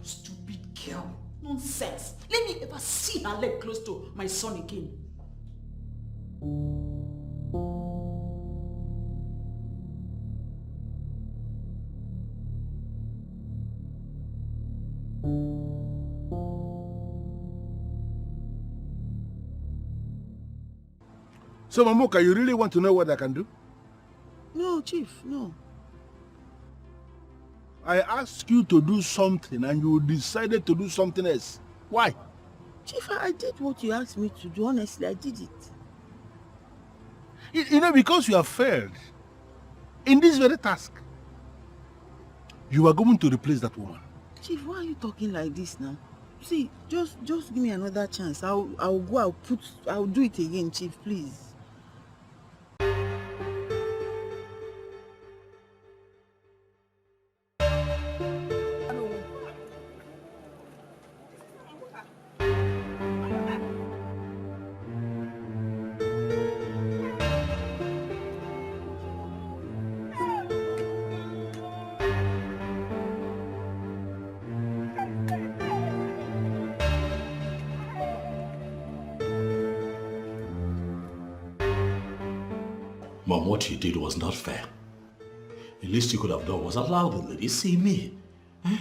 Speaker 14: Stupid girl. Nonsense. Let me ever see her leg close to my son again.
Speaker 3: So, Mamuka, you really want to know what I can do?
Speaker 7: No, Chief, no.
Speaker 3: I asked you to do something and you decided to do something else. Why?
Speaker 7: Chief, I did what you asked me to do. Honestly, I did it.
Speaker 3: You know, because you have failed in this very task, you are going to replace that woman.
Speaker 7: Chief, why are you talking like this now? See, just give me another chance. I'll go, I'll do it again, Chief, please.
Speaker 22: Mom, what you did was not fair. The least you could have done was allow the lady see me. Eh?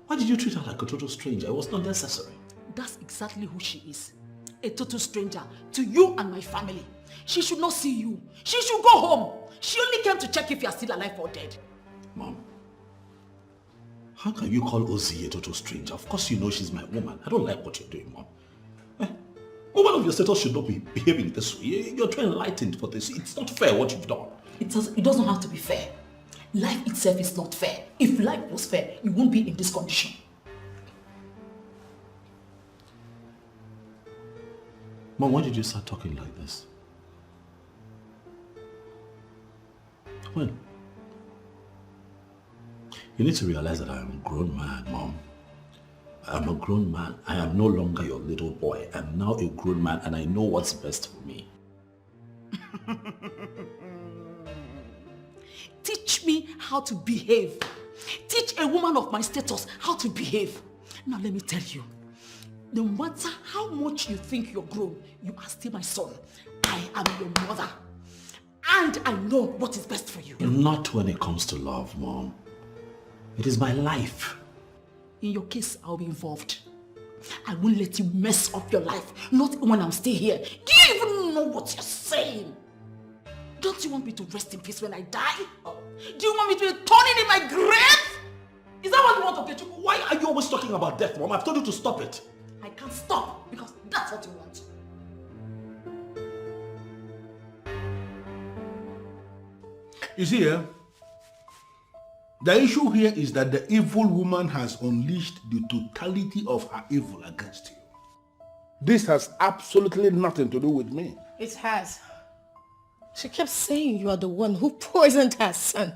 Speaker 22: Why did you treat her like a total stranger? It was not necessary.
Speaker 1: That's exactly who she is. A total stranger to you and my family. She should not see you. She should go home. She only came to check if you are still alive or dead.
Speaker 22: Mom, how can you call Ozzy a total stranger? Of course you know she's my woman. I don't like what you're doing, Mom. Woman of your status should not be behaving this way. You're too enlightened for this. It's not fair what you've done.
Speaker 1: It doesn't have to be fair. Life itself is not fair. If life was fair, you won't be in this condition.
Speaker 22: Mom, when did you start talking like this? When? You need to realize that I am a grown man, Mom. I'm a grown man. I am no longer your little boy. I'm now a grown man and I know what's best for me.
Speaker 1: Teach me how to behave. Teach a woman of my status how to behave. Now let me tell you, no matter how much you think you're grown, you are still my son. I am your mother. And I know what is best for you.
Speaker 22: Not when it comes to love, Mom. It is my life.
Speaker 1: In your case, I'll be involved. I won't let you mess up your life. Not when I'm still here. Do you even know what you're saying? Don't you want me to rest in peace when I die? Do you want me to be turning in my grave? Is that what you want to get?
Speaker 22: Why are you always talking about death, Mom? I've told you to stop it.
Speaker 1: I can't stop because that's what you want.
Speaker 3: You see, the issue here is that the evil woman has unleashed the totality of her evil against you. This has absolutely nothing to do with me.
Speaker 5: It has. She kept saying you are the one who poisoned her son.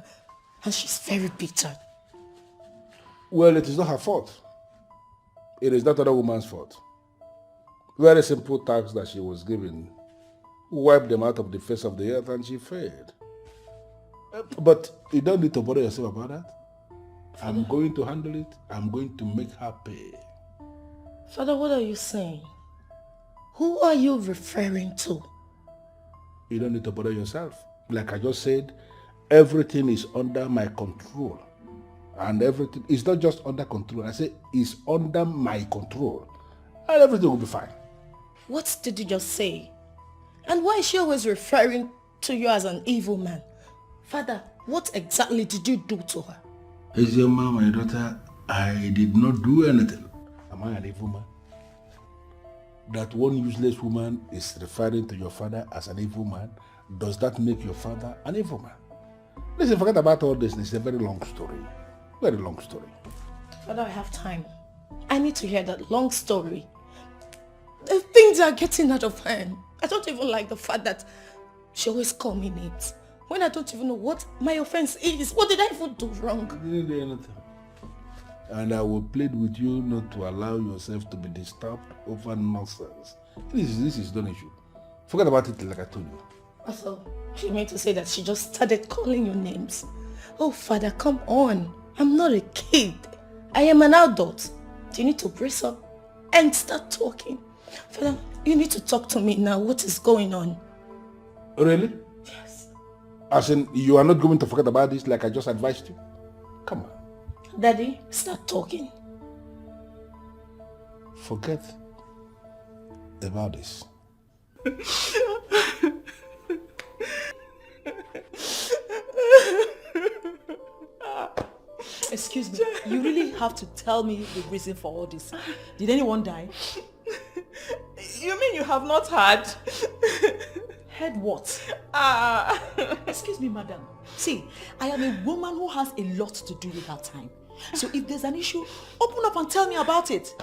Speaker 5: And she's very bitter.
Speaker 3: Well, it is not her fault. It is that other woman's fault. Very simple tasks that she was given. Wiped them out of the face of the earth and she failed. But you don't need to bother yourself about that. I'm going to handle it. I'm going to make her pay.
Speaker 5: Father, what are you saying? Who are you referring to?
Speaker 3: You don't need to bother yourself. Like I just said, everything is under my control. And everything is not just under control. I say it's under my control. And everything will be fine.
Speaker 5: What did you just say? And why is she always referring to you as an evil man? Father, what exactly did you do to her?
Speaker 3: Is your mom, my daughter, I did not do anything. Am I an evil man? That one useless woman is referring to your father as an evil man, does that make your father an evil man? Listen, forget about all this. It's a very long story. Very long story.
Speaker 5: Father, I have time. I need to hear that long story. The things are getting out of hand. I don't even like the fact that she always calls me names when I don't even know what my offense is. What did I even do wrong?
Speaker 3: You didn't do anything. And I will plead with you not to allow yourself to be disturbed over nonsense. This is not an issue. Forget about it like I told you.
Speaker 5: Also, you mean to say that she just started calling your names? Oh, Father, come on. I'm not a kid. I am an adult. You need to brace up and start talking. Father, you need to talk to me now. What is going on?
Speaker 3: Really?
Speaker 5: Yes.
Speaker 3: As in, you are not going to forget about this like I just advised you? Come on.
Speaker 5: Daddy, start talking.
Speaker 3: Forget about this.
Speaker 1: Excuse me, you really have to tell me the reason for all this. Did anyone die?
Speaker 8: You mean you have not heard?
Speaker 1: Heard what? Excuse me, madam. See, I am a woman who has a lot to do with her time. So if there's an issue, open up and tell me about it.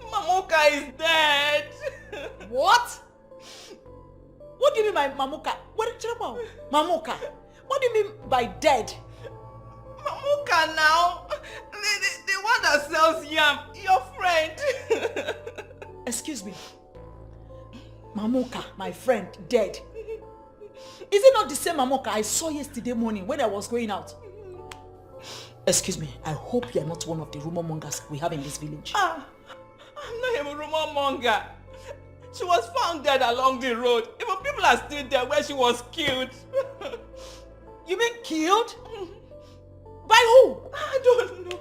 Speaker 14: Mamuka is dead. What? What do you mean by Mamuka? What do you mean? Mamuka? What do you mean by dead?
Speaker 18: Mamuka now. The one that sells yam. Your friend.
Speaker 14: Excuse me. Mamuka, my friend, dead. Is it not the same Mamuka I saw yesterday morning when I was going out? Excuse me, I hope you are not one of the rumor mongers we have in this village.
Speaker 18: I'm not a rumor monger. She was found dead along the road. Even people are still there where she was killed.
Speaker 14: You mean killed? By who?
Speaker 18: I don't know.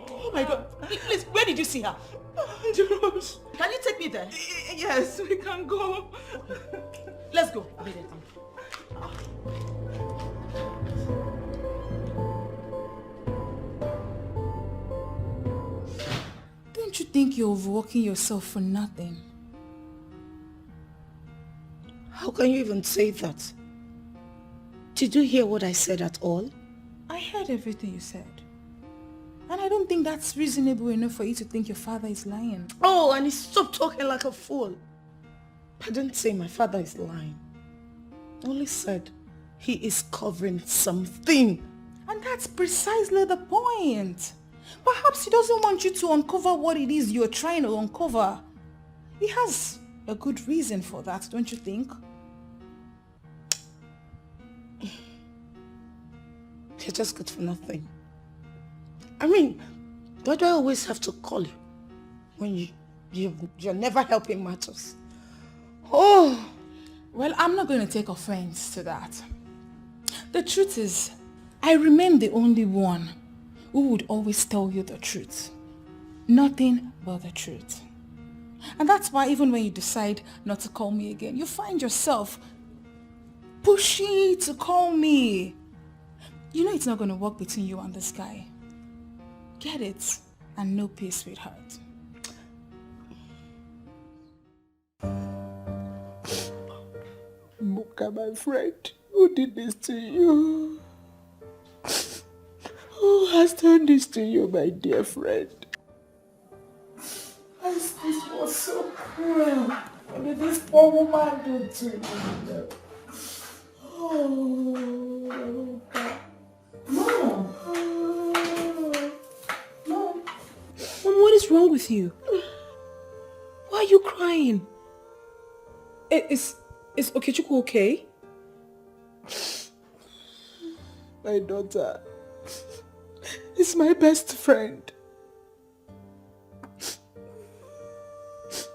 Speaker 14: Oh my God. Please, where did you see her?
Speaker 18: The road.
Speaker 14: Can you take me there?
Speaker 18: Yes, we can go.
Speaker 14: Let's go.
Speaker 18: Don't you think you're overworking yourself for nothing?
Speaker 5: How can you even say that? Did you hear what I said at all?
Speaker 18: I heard everything you said. And I don't think that's reasonable enough for you to think your father is lying.
Speaker 5: Oh, and stop talking like a fool. I didn't say my father is lying. I only said he is covering something.
Speaker 18: And that's precisely the point. Perhaps he doesn't want you to uncover what it is you're trying to uncover. He has a good reason for that, don't you think?
Speaker 5: You're just good for nothing. I mean, why do I always have to call you when you're never helping matters? Oh!
Speaker 18: Well, I'm not going to take offense to that. The truth is, I remain the only one who would always tell you the truth. Nothing but the truth. And that's why even when you decide not to call me again, you find yourself pushing to call me. You know it's not going to work between you and this guy. Get it and no peace, sweetheart.
Speaker 14: Muka, my friend, who did this to you? Who has done this to you, my dear friend? This was so cruel. What did this poor woman do to you? Oh,
Speaker 2: Mom! Mom, what is wrong with you? Why are you crying? Is Okechukwu okay?
Speaker 14: My daughter is my best friend.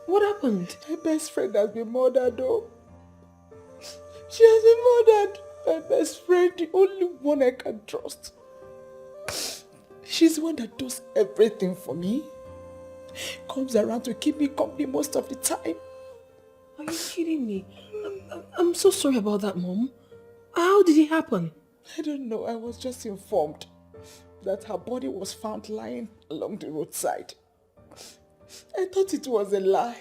Speaker 2: What happened?
Speaker 14: My best friend has been murdered, though. She has been murdered. My best friend, the only one I can trust. She's the one that does everything for me. Comes around to keep me company most of the time.
Speaker 2: Are you kidding me? I'm so sorry about that, Mom. How did it happen?
Speaker 14: I don't know. I was just informed that her body was found lying along the roadside. I thought it was a lie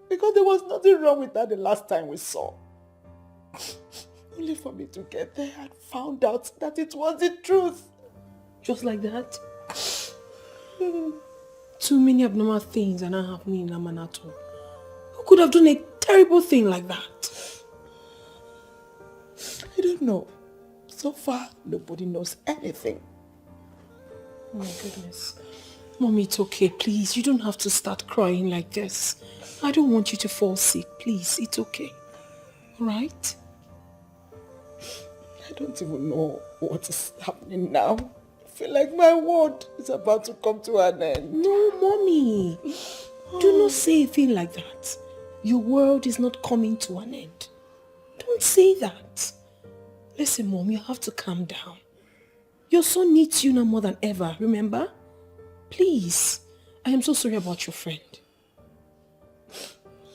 Speaker 14: because there was nothing wrong with her the last time we saw. Only for me to get there and found out that it was the truth.
Speaker 2: Just like that? Too many abnormal things are not happening in Amanato. Who could have done a terrible thing like that?
Speaker 14: I don't know. So far, nobody knows anything.
Speaker 2: Oh my goodness. Mommy, it's okay. Please, you don't have to start crying like this. I don't want you to fall sick. Please, it's okay. Alright?
Speaker 14: I don't even know what is happening now. I feel like my world is about to come to an end.
Speaker 2: No, Mommy. Do not say a thing like that. Your world is not coming to an end. Don't say that. Listen, Mom, you have to calm down. Your son needs you now more than ever, remember? Please. I am so sorry about your friend.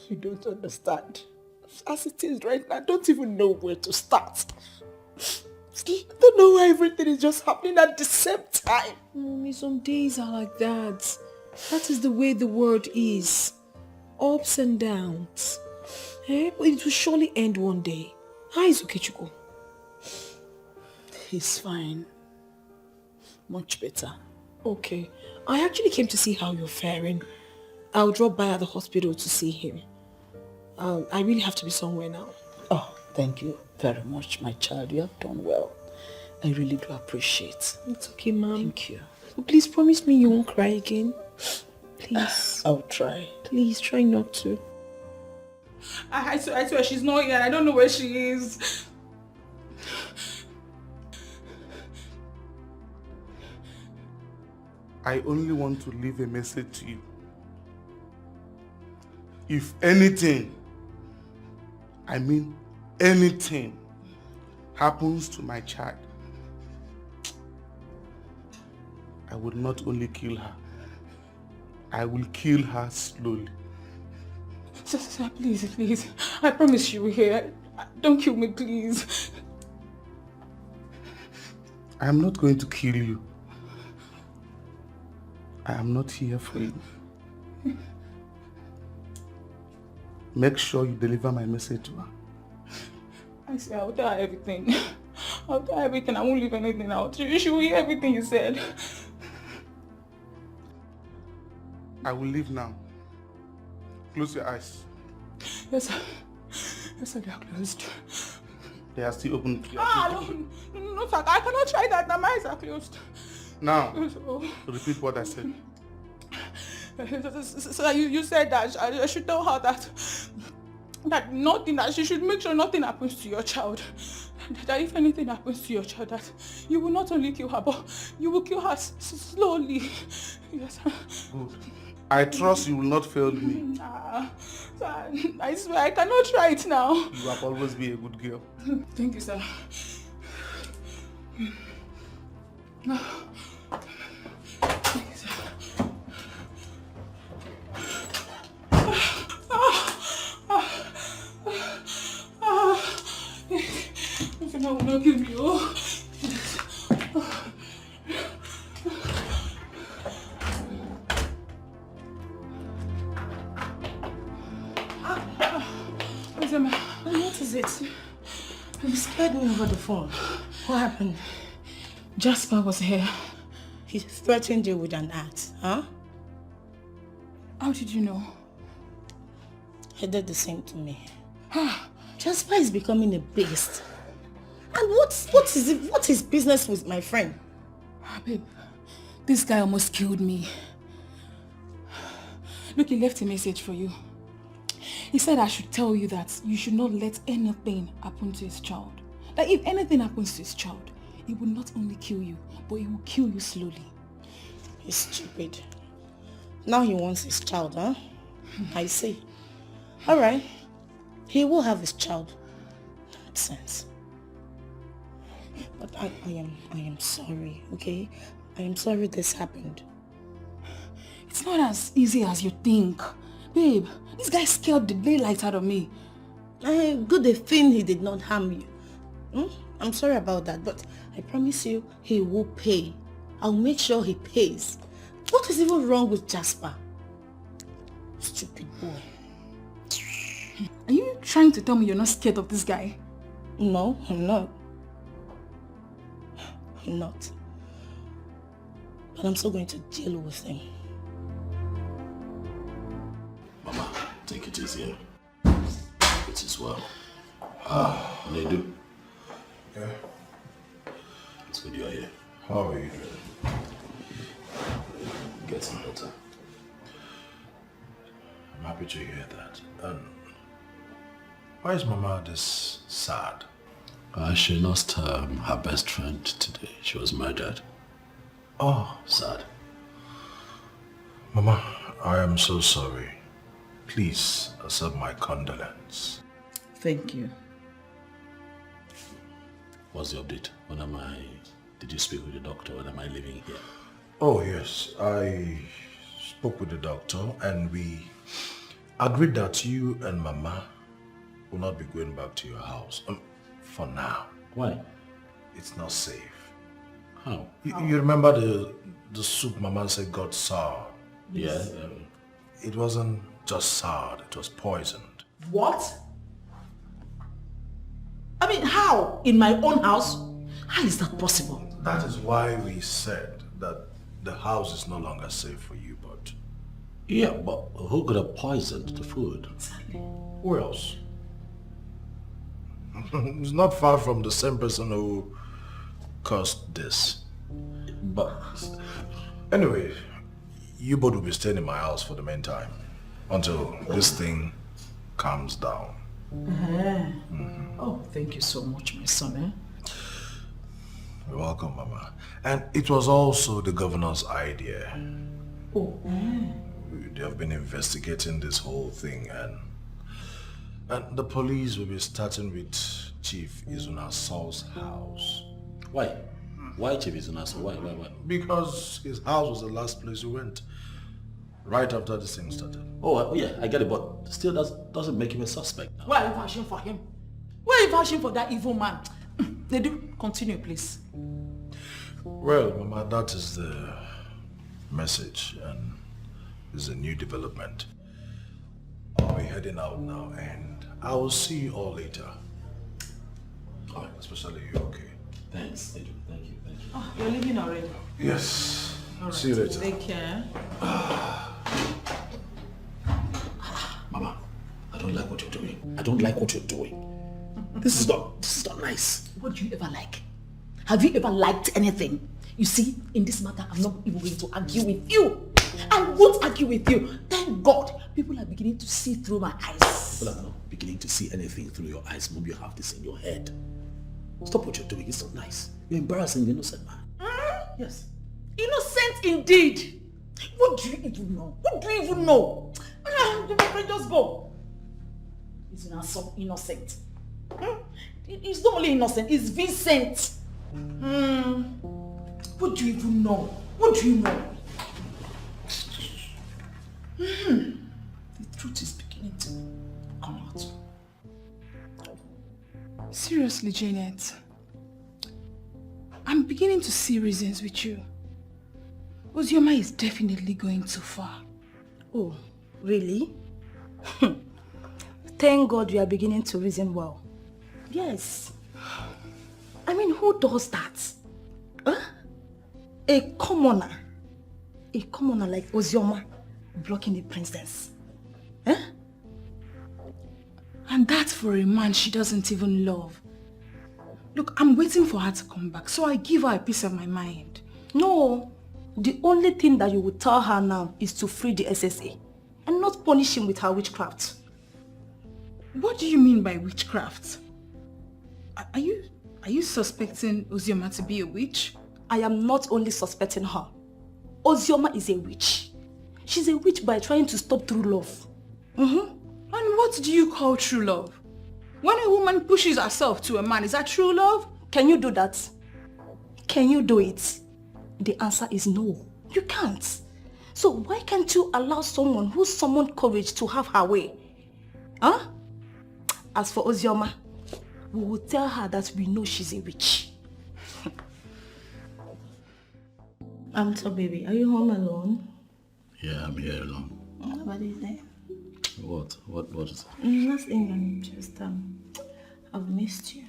Speaker 14: You don't understand. As it is right now, I don't even know where to start. I don't know why everything is just happening at the same time.
Speaker 2: Mommy, some days are like that. That is the way the world is. Ups and downs. But it will surely end one day. How is Okechukwu?
Speaker 14: He's fine. Much better.
Speaker 2: Okay. I actually came to see how you're faring. I'll drop by at the hospital to see him. I really have to be somewhere now.
Speaker 7: Oh, thank you very much, my child. You have done well. I really do appreciate.
Speaker 2: It's okay, Mom.
Speaker 7: Thank you.
Speaker 2: Please promise me you won't cry again. Please.
Speaker 7: I'll try.
Speaker 2: Please try not to.
Speaker 18: I swear she's not here. I don't know where she is.
Speaker 10: I only want to leave a message to you. If anything, I mean anything, happens to my child, I would not only kill her, I will kill her slowly.
Speaker 18: Sir, please. I promise you here. Don't kill me, please.
Speaker 10: I am not going to kill you. I am not here for you. Make sure you deliver my message to her.
Speaker 18: I say I'll tell her everything. I'll tell her everything. I won't leave anything out. She will hear everything you said.
Speaker 10: I will leave now. Close your eyes.
Speaker 18: Yes, sir. Yes, sir, they are closed.
Speaker 10: They are still open.
Speaker 18: No, sir. I cannot try that. My eyes are closed.
Speaker 10: Now,
Speaker 18: Oh.
Speaker 10: repeat what I said.
Speaker 18: So you said that I should tell her that she should make sure nothing happens to your child. That if anything happens to your child, that you will not only kill her, but you will kill her slowly. Yes.
Speaker 10: Good. I trust you will not fail me.
Speaker 18: Sir, I swear I cannot try it now.
Speaker 10: You have always been a good girl.
Speaker 18: Thank you, sir. I will not kill you.
Speaker 5: What is it? You scared me over the phone. What happened?
Speaker 18: Jasper was here.
Speaker 5: He threatened you with an axe, huh?
Speaker 18: How did you know?
Speaker 5: He did the same to me. Jasper is becoming a beast. And what is business with my friend?
Speaker 18: Babe, this guy almost killed me. Look, he left a message for you. He said I should tell you that you should not let anything happen to his child. That if anything happens to his child, he will not only kill you, but he will kill you slowly.
Speaker 5: He's stupid. Now he wants his child, huh? I see. Alright. He will have his child. That makes sense. But I am sorry, okay? I am sorry this happened.
Speaker 18: It's not as easy as you think. Babe, this guy scared the daylight out of me.
Speaker 5: Good thing he did not harm you. I'm sorry about that, but I promise you he will pay. I'll make sure he pays. What is even wrong with Jasper? Stupid boy.
Speaker 18: Are you trying to tell me you're not scared of this guy?
Speaker 5: No, I'm not. I'm not. But I'm still going to deal with him.
Speaker 22: Mama, take it easy. It is well. Nedu.
Speaker 17: Yeah?
Speaker 22: It's good you're here.
Speaker 17: How are you doing?
Speaker 22: Getting better.
Speaker 17: I'm happy to hear that. And why is Mama this sad?
Speaker 22: She lost her best friend today. She was murdered.
Speaker 17: Oh.
Speaker 22: Sad.
Speaker 17: Mama, I am so sorry. Please accept my condolence.
Speaker 7: Thank you.
Speaker 22: What's the update? Did you speak with the doctor? When am I leaving here?
Speaker 17: Oh yes, I spoke with the doctor and we agreed that you and Mama will not be going back to your house. For now.
Speaker 22: Why?
Speaker 17: It's not safe.
Speaker 22: How?
Speaker 17: You remember the soup Mama said got sour?
Speaker 22: Yes.
Speaker 17: It wasn't just sour, it was poisoned.
Speaker 14: What? I mean, how? In my own house? How is that possible?
Speaker 17: That is why we said that the house is no longer safe for you, but...
Speaker 22: Yeah, but who could have poisoned the food?
Speaker 17: Who else? It's not far from the same person who caused this.
Speaker 22: But...
Speaker 17: Anyway, you both will be staying in my house for the meantime until this thing calms down.
Speaker 14: Oh, thank you so much, my son.
Speaker 17: You're welcome, Mama. And it was also the governor's idea.
Speaker 14: Oh,
Speaker 17: They have been investigating this whole thing, and the police will be starting with Chief Izuna Saul's house.
Speaker 22: Why? Why Chief Izuna Saul? Why?
Speaker 17: Because his house was the last place we went, right after this thing started.
Speaker 22: Oh, yeah, I get it, but still doesn't make him a suspect now.
Speaker 14: why are you vouching for him? Why are you vouching for that evil man? They do. Continue, please.
Speaker 17: Well, Mama, that is the message, and is a new development. I'll be heading out now, and I will see you all later. Oh, especially you, okay?
Speaker 22: Thanks, Edu. Thank you.
Speaker 14: Oh, you're leaving already?
Speaker 17: Yes.
Speaker 14: All right.
Speaker 17: See you later.
Speaker 14: Take care.
Speaker 22: Mama, I don't like what you're doing. I don't like what you're doing. This is not nice.
Speaker 14: What do you ever like? Have you ever liked anything? You see, in this matter, I'm not even going to argue with you. I won't argue with you. Thank God, people are beginning to see through my eyes.
Speaker 22: People are not beginning to see anything through your eyes. Mom, you have this in your head. Stop what you're doing. It's not nice. You're embarrassing the innocent man.
Speaker 14: Yes. Innocent indeed. What do you even know? What do you even know? Just go. He's not so innocent. He's not only innocent, he's Vincent. What do you even know? What do you know? The truth is beginning to come out.
Speaker 18: Seriously, Janet, I'm beginning to see reasons with you. Ozioma is definitely going too far.
Speaker 13: Oh, really? Thank God you are beginning to reason well. Yes. I mean, who does that? Huh? A commoner like Ozioma blocking the princess. Huh?
Speaker 18: And that's for a man she doesn't even love. Look, I'm waiting for her to come back, so I give her a piece of my mind.
Speaker 13: No, the only thing that you would tell her now is to free the SSA and not punish him with her witchcraft.
Speaker 18: What do you mean by witchcraft? Are you suspecting Ozioma to be a witch?
Speaker 13: I am not only suspecting her. Ozioma is a witch. She's a witch by trying to stop true love.
Speaker 18: And what do you call true love? When a woman pushes herself to a man, is that true love?
Speaker 13: Can you do that? Can you do it? The answer is no. You can't. So why can't you allow someone who summoned courage to have her way? Huh? As for Ozioma, we will tell her that we know she's a witch. So baby, are you home alone?
Speaker 22: Yeah, I'm here alone.
Speaker 13: Nobody's there.
Speaker 22: What is it?
Speaker 13: Nothing, I'm just, I've missed you.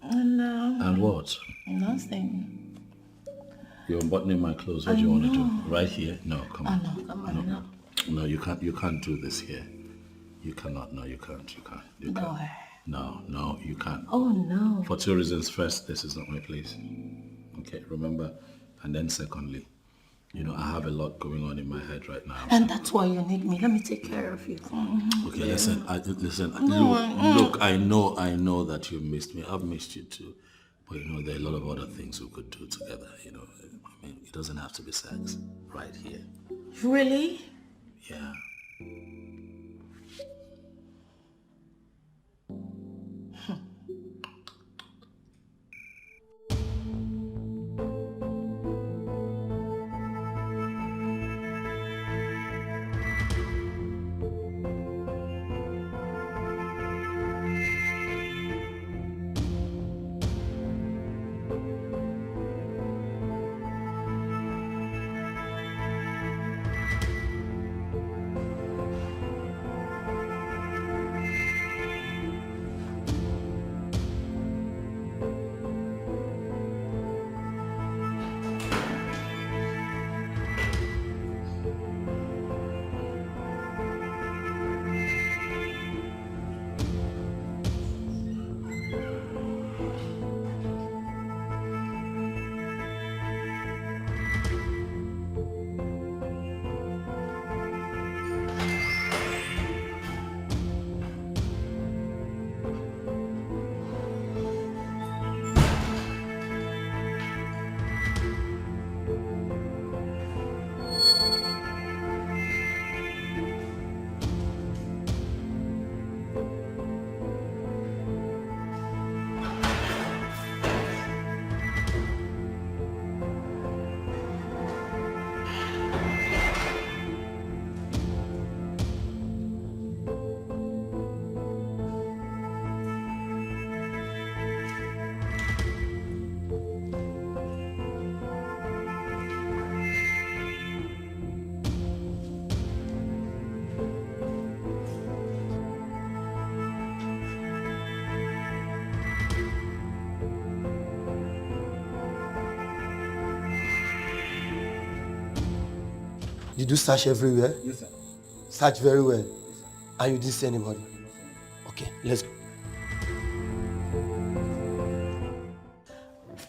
Speaker 22: And what?
Speaker 13: Nothing.
Speaker 22: You're unbuttoning my clothes. What do you want to do? Right here? No, come on.
Speaker 13: No, come on, no.
Speaker 22: No, you can't do this here. You cannot. No, you can't. You can't. No, you can't.
Speaker 13: Oh, no.
Speaker 22: For two reasons. First, this is not my place. Okay, remember? And then secondly, I have a lot going on in my head right now.
Speaker 13: And that's why you need me. Let me take care of you.
Speaker 22: Okay, listen.
Speaker 13: No,
Speaker 22: Look, I know that you missed me. I've missed you too. But there are a lot of other things we could do together. I mean, it doesn't have to be sex right here.
Speaker 13: Really?
Speaker 22: Yeah.
Speaker 4: Did you search everywhere?
Speaker 21: Yes, sir.
Speaker 4: Search very well. And you didn't see anybody? Okay, let's go.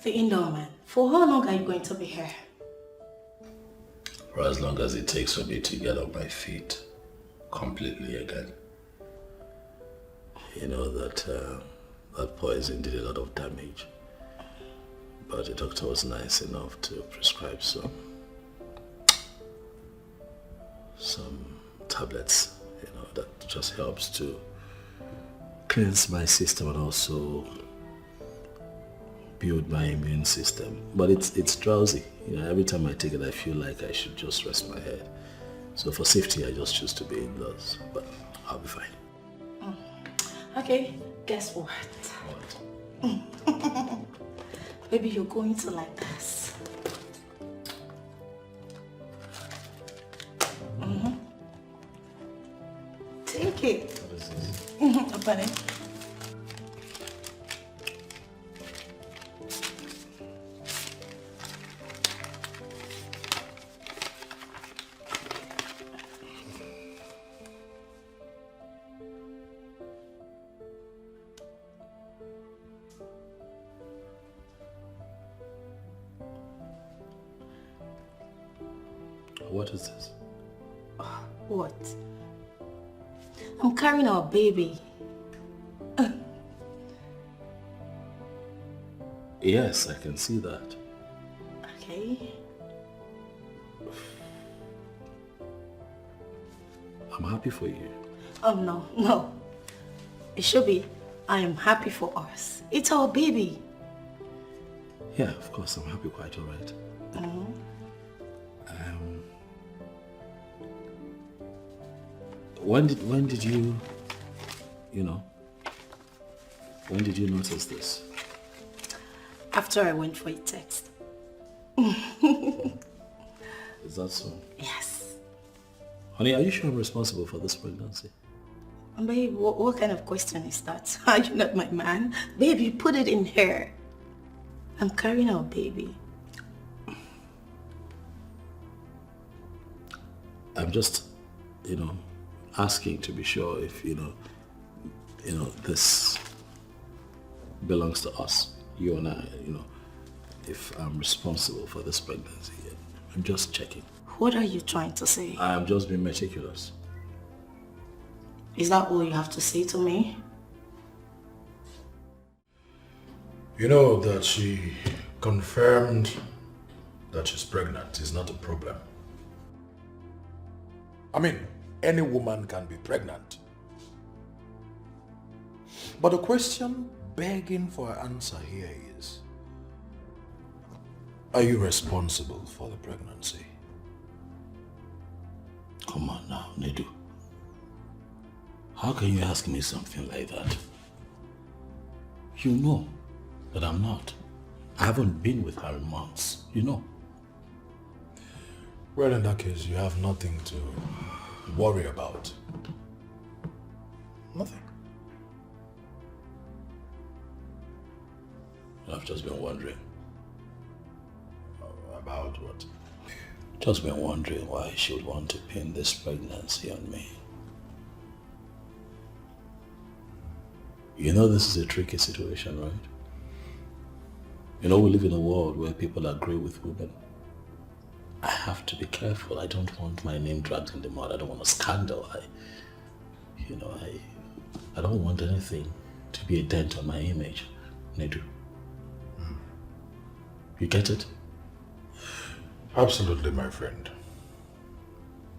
Speaker 13: The indoor man, for how long are you going to be here?
Speaker 22: For as long as it takes for me to get on my feet completely again. You know that that poison did a lot of damage. But the doctor was nice enough to prescribe some tablets, you know, that just helps to cleanse my system and also build my immune system. But it's drowsy. You know, every time I take it, I feel like I should just rest my head. So for safety, I just choose to be indoors. But I'll be fine.
Speaker 13: Okay, guess what? Maybe you're going to like this. Take it.
Speaker 22: What is this?
Speaker 13: Open it.
Speaker 22: What is this?
Speaker 13: What? I'm carrying our baby.
Speaker 22: Yes, I can see that.
Speaker 13: Okay.
Speaker 22: I'm happy for you.
Speaker 13: Oh, no. It should be, I am happy for us. It's our baby.
Speaker 22: Yeah, of course, I'm happy, quite all right. When did you when did you notice this?
Speaker 13: After I went for a text.
Speaker 22: Is that so?
Speaker 13: Yes.
Speaker 22: Honey, are you sure I'm responsible for this pregnancy?
Speaker 13: Babe, what kind of question is that? Are you not my man? Babe, you put it in her. I'm carrying our baby.
Speaker 22: I'm just, asking to be sure if, this belongs to us, you and I, if I'm responsible for this pregnancy. I'm just checking.
Speaker 13: What are you trying to say?
Speaker 22: I'm just being meticulous.
Speaker 13: Is that all you have to say to me?
Speaker 17: You know that she confirmed that she's pregnant is not a problem. I mean, any woman can be pregnant. But the question begging for an answer here is, are you responsible for the pregnancy?
Speaker 22: Come on now, Nedu. How can you ask me something like that? You know that I'm not. I haven't been with her in months, you know.
Speaker 17: Well, in that case, you have nothing to worry about. Nothing.
Speaker 22: I've just been wondering.
Speaker 17: About what?
Speaker 22: Just been wondering why she would want to pin this pregnancy on me. You know this is a tricky situation, right? You know we live in a world where people agree with women. I have to be careful. I don't want my name dragged in the mud. I don't want a scandal. I don't want anything to be a dent on my image. Nedu. You get it?
Speaker 17: Absolutely, my friend.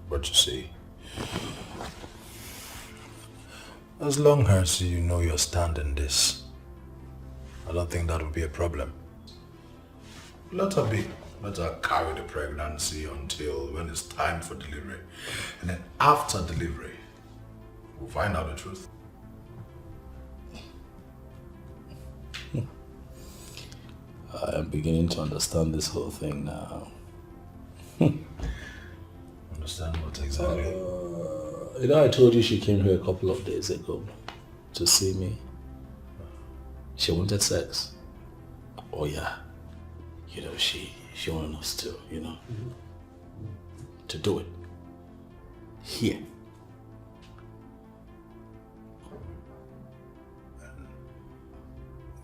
Speaker 17: But you see, as long as you know your stand in this, I don't think that will be a problem. Let her be. Let her carry the pregnancy until when it's time for delivery. And then after delivery, we'll find out the truth.
Speaker 22: I am beginning to understand this whole thing now.
Speaker 17: Understand what exactly?
Speaker 22: I told you she came here a couple of days ago to see me. She wanted sex. Oh yeah. She wanted us to, to do it. Here.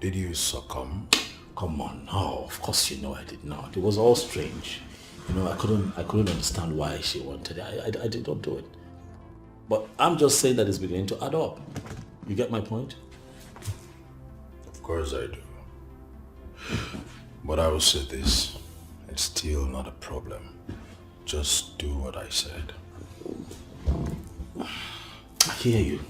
Speaker 17: Did you succumb?
Speaker 22: Come on, no, of course you know I did not. It was all strange. You know, I couldn't understand why she wanted it. I did not do it. But I'm just saying that it's beginning to add up. You get my point?
Speaker 17: Of course I do. But I will say this, it's still not a problem. Just do what I said.
Speaker 22: I hear you.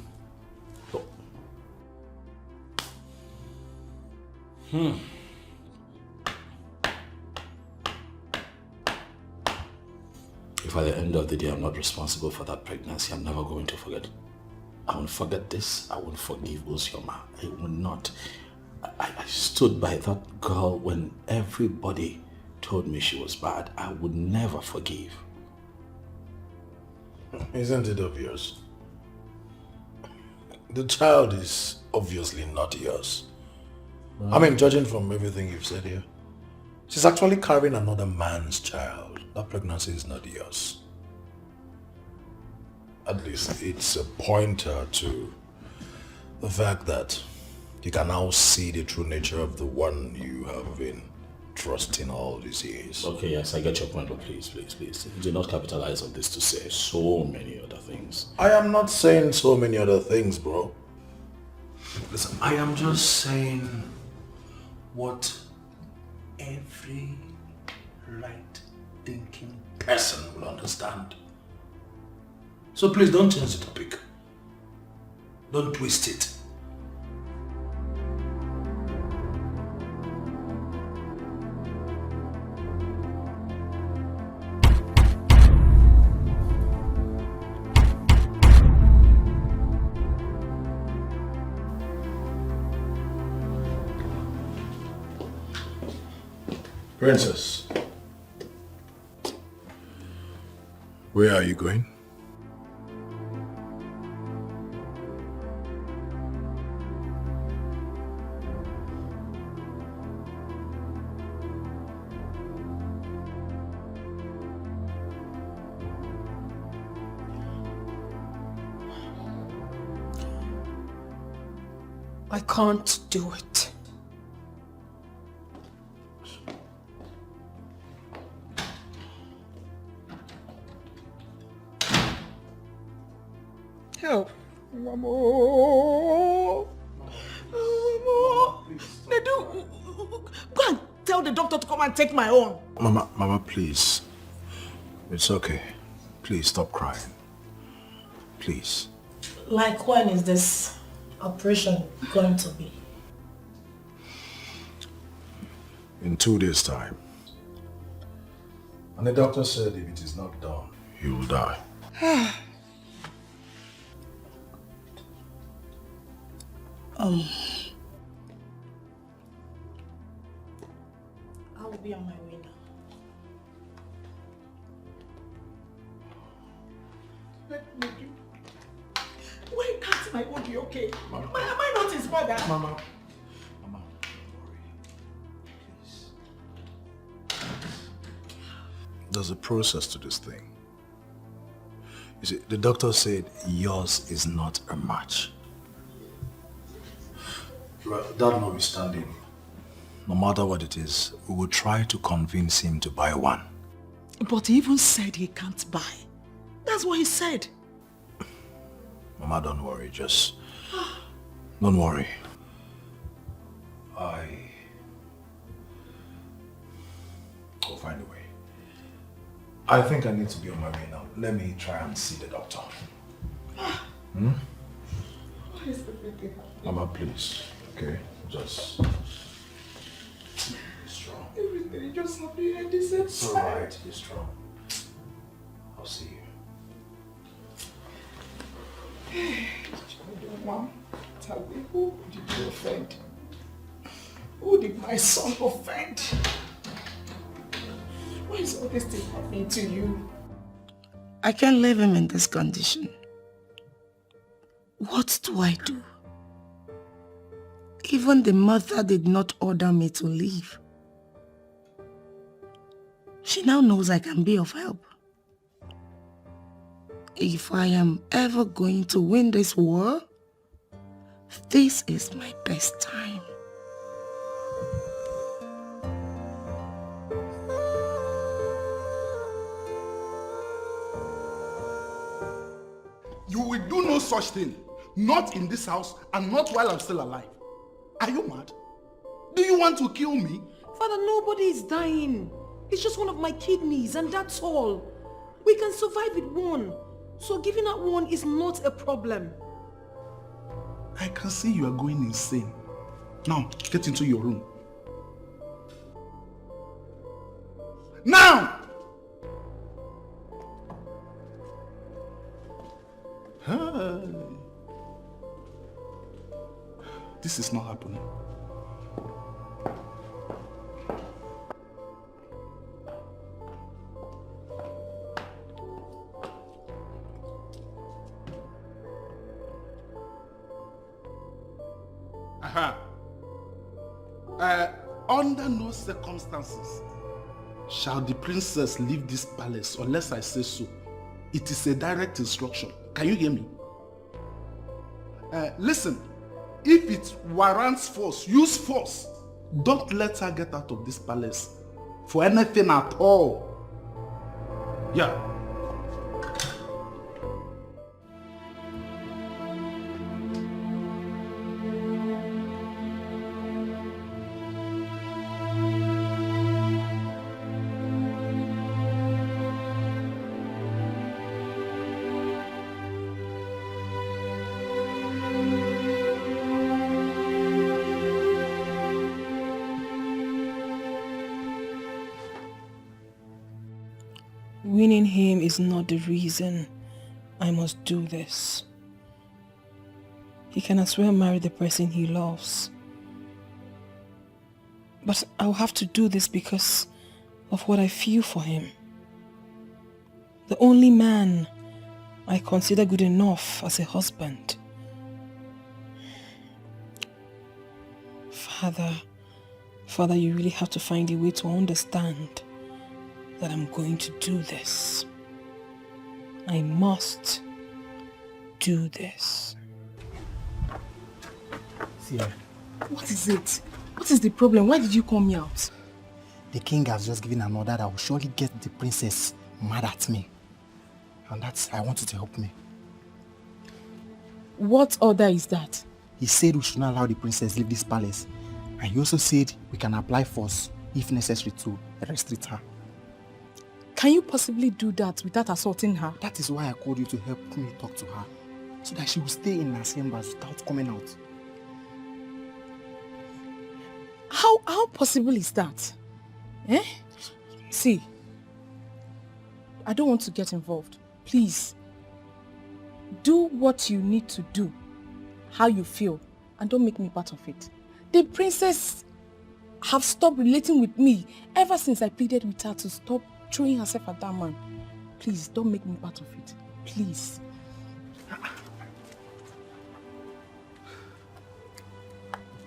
Speaker 22: If at the end of the day I'm not responsible for that pregnancy, I'm never going to forget it. I won't forget this. I won't forgive Uzioma. I will not. I stood by that girl when everybody told me she was bad. I would never forgive.
Speaker 17: Isn't it obvious? The child is obviously not yours. I mean, judging from everything you've said here, she's actually carrying another man's child. That pregnancy is not yours. At least it's a pointer to the fact that you can now see the true nature of the one you have been trusting all these years.
Speaker 22: Okay, yes, I get your point, but please, do not capitalize on this to say so many other things.
Speaker 17: I am not saying so many other things, bro. Listen, I am just saying what every right-thinking person will understand. So please don't change the topic. Don't twist it. Princess, where are you going?
Speaker 2: I can't do it. Help.
Speaker 1: Mamo. Nedu, go and tell the doctor to come and take my own.
Speaker 17: Mama, please. It's okay. Please stop crying. Please.
Speaker 5: Like, when is this operation going to be?
Speaker 17: In 2 days' time. And the doctor said if it is not done, he will die.
Speaker 5: I will be on my way now.
Speaker 1: Why can't my own be okay? Am I not his mother?
Speaker 17: Mama. There's a process to this thing. You see, the doctor said yours is not a match. Well, that notwithstanding, no matter what it is, we will try to convince him to buy one.
Speaker 1: But he even said he can't buy. That's what he said.
Speaker 17: Mama, don't worry, don't worry. I'll find a way. I think I need to be on my way now. Let me try and see the doctor.
Speaker 1: Why is everything happening?
Speaker 17: Mama, please. Okay? Just be strong.
Speaker 1: Everything just happening at the same time.
Speaker 17: It's alright, be strong. I'll see you.
Speaker 1: Mom, tell me, who did you offend? Who did my son offend? Why is all this thing happening to you?
Speaker 5: I can't leave him in this condition. What do I do? Even the mother did not order me to leave. She now knows I can be of help. If I am ever going to win this war, this is my best time.
Speaker 10: You will do no such thing. Not in this house and not while I'm still alive. Are you mad? Do you want to kill me?
Speaker 2: Father, nobody is dying. It's just one of my kidneys and that's all. We can survive with one. So giving out one is not a problem.
Speaker 10: I can see you are going insane. Now, get into your room. Now! Hey. This is not happening. Under no circumstances shall the princess leave this palace unless I say so. It is a direct instruction. Can you hear me? Listen, if it warrants force, use force. Don't let her get out of this palace for anything at all. Yeah.
Speaker 2: Winning him is not the reason I must do this. He can as well marry the person he loves. But I'll have to do this because of what I feel for him. The only man I consider good enough as a husband. Father, you really have to find a way to understand that I'm going to do this. I must do this.
Speaker 9: Sierra.
Speaker 8: What is it? What is the problem? Why did you call me out?
Speaker 9: The king has just given an order that will surely get the princess mad at me. And I want you to help me.
Speaker 8: What order is that?
Speaker 9: He said we should not allow the princess leave this palace. And he also said we can apply force, if necessary, to restrict her.
Speaker 8: Can you possibly do that without assaulting her?
Speaker 9: That is why I called you to help me talk to her, so that she will stay in her chambers without coming out.
Speaker 8: How possible is that? Eh? See, I don't want to get involved. Please, do what you need to do, how you feel, and don't make me part of it. The princess have stopped relating with me ever since I pleaded with her to stop throwing herself at that man. Please, don't make me part of it. Please.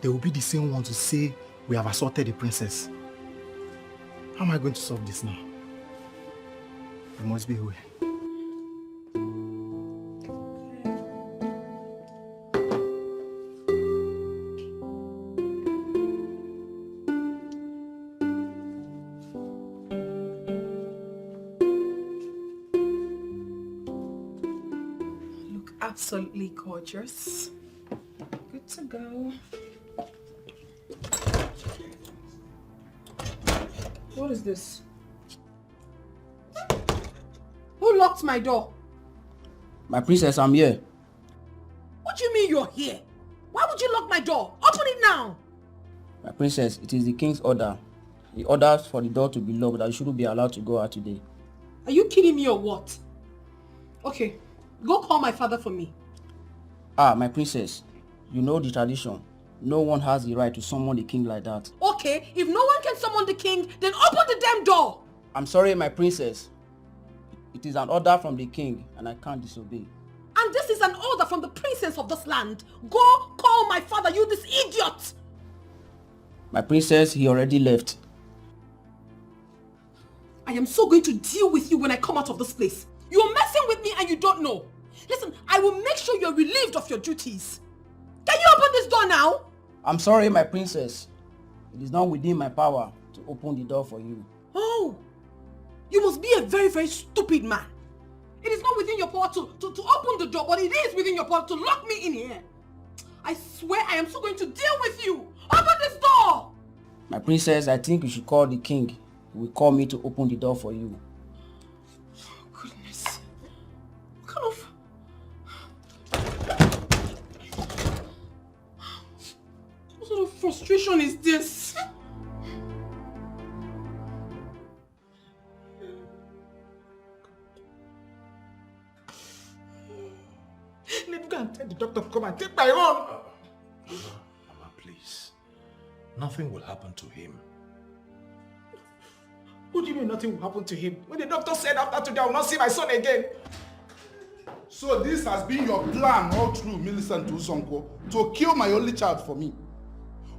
Speaker 9: They will be the same ones to say we have assaulted the princess. How am I going to solve this now? There must be a way.
Speaker 2: Absolutely gorgeous. Good to go. What is this? Who locked my door?
Speaker 19: My princess, I'm here.
Speaker 2: What do you mean you're here? Why would you lock my door? Open it now!
Speaker 19: My princess, it is the king's order. He orders for the door to be locked, that you shouldn't be allowed to go out today.
Speaker 2: Are you kidding me or what? Okay, go call my father for me.
Speaker 19: Ah, my princess, you know the tradition. No one has the right to summon the king like that.
Speaker 2: Okay, if no one can summon the king, then open the damn door!
Speaker 19: I'm sorry, my princess. It is an order from the king, and I can't disobey.
Speaker 2: And this is an order from the princess of this land. Go call my father, you this idiot!
Speaker 19: My princess, he already left.
Speaker 2: I am so going to deal with you when I come out of this place. You're messing with me and you don't know? Listen, I will make sure you're relieved of your duties. Can you open this door now?
Speaker 19: I'm sorry, my princess. It is not within my power to open the door for you.
Speaker 2: Oh, you must be a very, very stupid man. It is not within your power to open the door, but it is within your power to lock me in here. I swear I am still going to deal with you. Open this door!
Speaker 19: My princess, I think you should call the king. He will call me to open the door for you.
Speaker 2: Goodness. What kind of... What sort of frustration is this?
Speaker 17: Let me go and tell the doctor to come and take my own. Mama, please. Nothing will happen to him. What do you mean nothing will happen to him? When the doctor said after today I will not see my son again.
Speaker 10: So this has been your plan all through, Millicent Usonko, to kill my only child for me.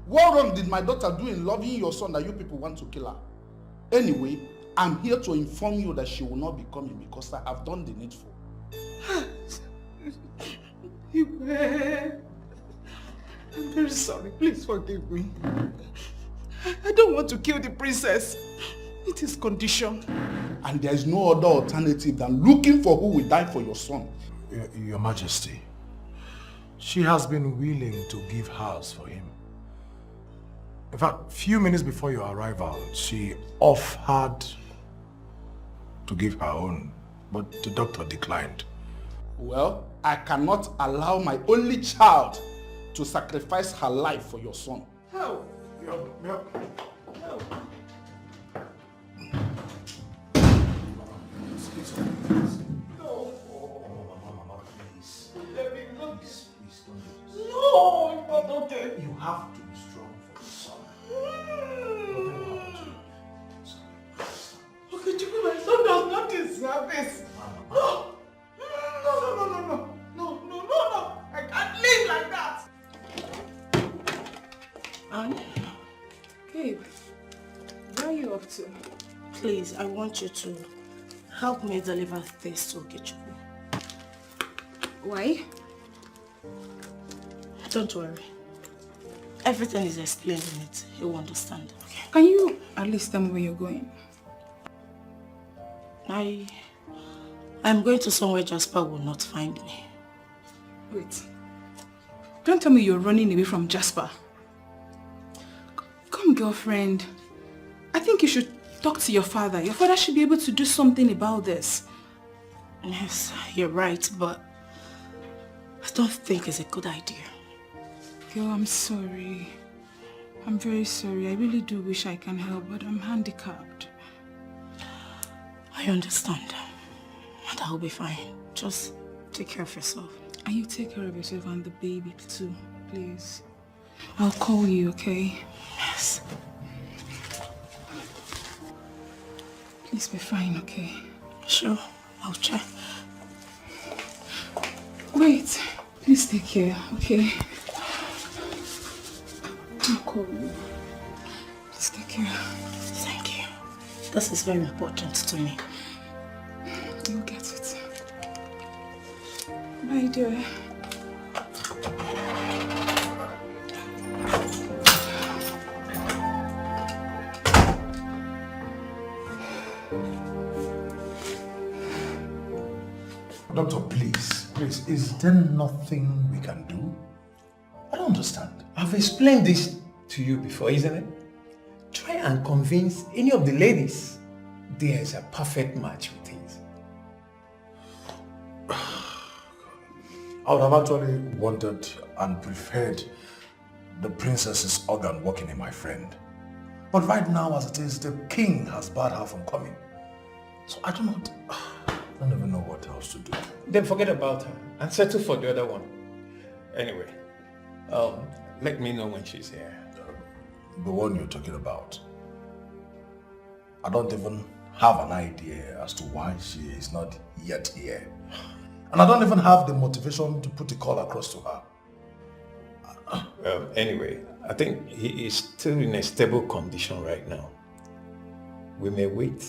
Speaker 10: What wrong did my daughter do in loving your son that you people want to kill her? Anyway, I'm here to inform you that she will not be coming because I have done the needful.
Speaker 17: I'm very sorry. Please forgive me. I don't want to kill the princess. It is conditioned.
Speaker 10: And there is no other alternative than looking for who will die for your son.
Speaker 17: Your Majesty, she has been willing to give hers for him. In fact, few minutes before your arrival, she offered to give her own, but the doctor declined.
Speaker 10: Well, I cannot allow my only child to sacrifice her life for your son.
Speaker 17: How?
Speaker 2: No, it's not okay.
Speaker 17: You have to be strong for your son. Nothing will happen to you.
Speaker 2: Okay, Chukwu, my son does not deserve this. No. I can't live like that.
Speaker 5: Anne?
Speaker 18: Babe, where are you up to?
Speaker 5: Please, I want you to help me deliver this to Okechukwu.
Speaker 18: Why?
Speaker 5: Don't worry. Everything is explained in it. He will understand. Okay.
Speaker 18: Can you at least tell me where you're going?
Speaker 5: I'm going to somewhere Jasper will not find me.
Speaker 18: Wait. Don't tell me you're running away from Jasper. Come, girlfriend. I think you should talk to your father. Your father should be able to do something about this.
Speaker 5: Yes, you're right, but I don't think it's a good idea.
Speaker 18: Girl, I'm sorry. I'm very sorry. I really do wish I can help, but I'm handicapped.
Speaker 5: I understand. And I'll be fine. Just take care of yourself.
Speaker 18: And you take care of yourself and the baby too, please. I'll call you, okay?
Speaker 5: Yes.
Speaker 18: Please be fine, okay?
Speaker 5: Sure, I'll try.
Speaker 18: Wait, please take care, okay? I'll call you. Please take care.
Speaker 5: Thank you. This is very important to me.
Speaker 18: You'll get it. Bye, dear.
Speaker 17: Doctor, please, is there nothing we can do? I don't understand.
Speaker 12: I've explained this to you before, isn't it? Try and convince any of the ladies there is a perfect match with things.
Speaker 17: I would have actually wanted and preferred the princess's organ working in my friend. But right now, as it is, the king has barred her from coming. So I don't even know what else to do.
Speaker 12: Then forget about her and settle for the other one. Anyway, let me know when she's here.
Speaker 17: The one you're talking about. I don't even have an idea as to why she is not yet here. And I don't even have the motivation to put the call across to her.
Speaker 12: Anyway, I think he is still in a stable condition right now. We may wait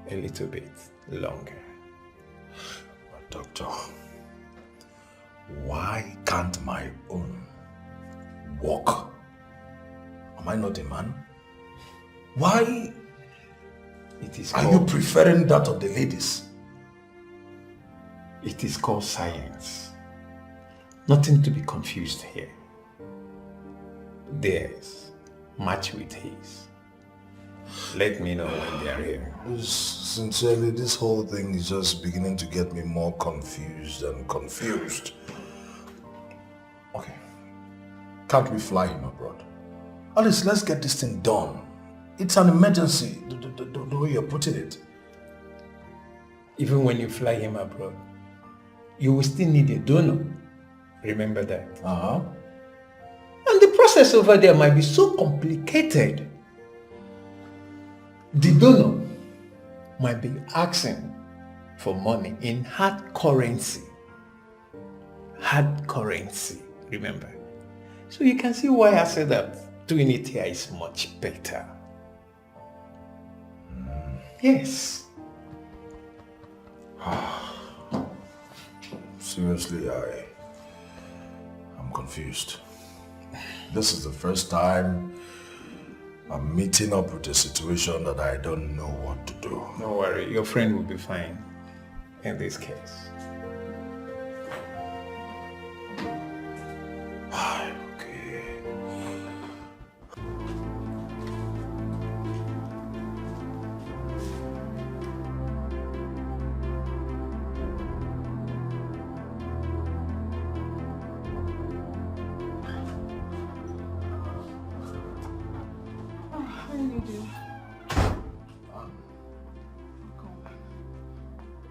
Speaker 12: a little bit longer.
Speaker 17: Doctor, why can't my own work? Am I not a man? Why are you preferring that of the ladies?
Speaker 12: It is called science. Nothing to be confused here. Theirs match with his. Let me know when they are here.
Speaker 17: Sincerely, this whole thing is just beginning to get me more confused and confused. Okay. Can't we fly him abroad? At least let's get this thing done. It's an emergency, the way you're putting it.
Speaker 12: Even when you fly him abroad, you will still need a donor. Remember that. And the process over there might be so complicated. The donor might be asking for money in hard currency. Hard currency, remember. So you can see why I said that doing it here is much better. Yes.
Speaker 17: Seriously, I'm confused. This is the first time I'm meeting up with a situation that I don't know what to do.
Speaker 12: Don't worry, your friend will be fine in this case.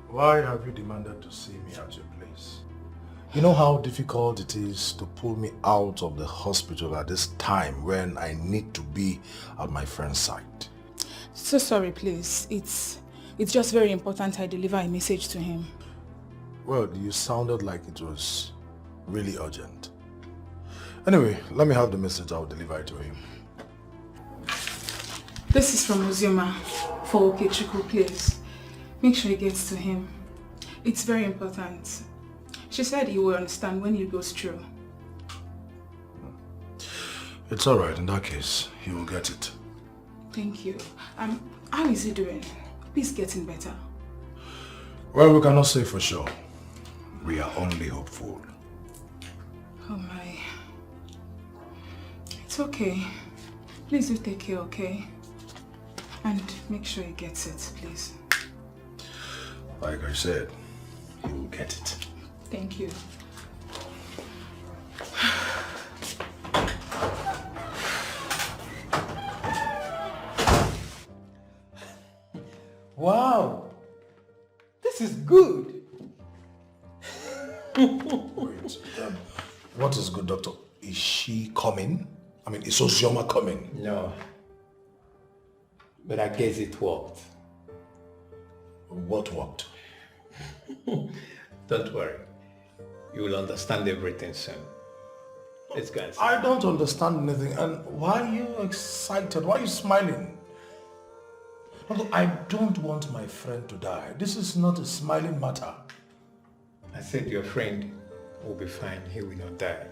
Speaker 17: Why have you demanded to see me at your place? You know how difficult it is to pull me out of the hospital at this time when I need to be at my friend's side.
Speaker 18: So sorry, please. It's just very important I deliver a message to him.
Speaker 17: Well, you sounded like it was really urgent. Anyway, let me have the message. I'll deliver it to him.
Speaker 18: This is from Uzoma for Okechukwu, please. Make sure it gets to him. It's very important. She said he will understand when he goes through.
Speaker 17: It's alright, in that case, he will get it.
Speaker 18: Thank you. How is he doing? He's getting better.
Speaker 17: Well, we cannot say for sure. We are only hopeful.
Speaker 18: Oh my. It's okay. Please do take care, okay? And make sure he gets it, please.
Speaker 17: Like I said, he will get it.
Speaker 18: Thank you.
Speaker 12: Wow! This is good!
Speaker 17: Wait, what is good, doctor? Is she coming? I mean, is Ozioma coming?
Speaker 12: No. But I guess it worked.
Speaker 17: What worked?
Speaker 12: Don't worry. You will understand everything soon. Let's go and see.
Speaker 17: I don't understand anything. And why are you excited? Why are you smiling? Look, I don't want my friend to die. This is not a smiling matter.
Speaker 12: I said your friend will be fine. He will not die.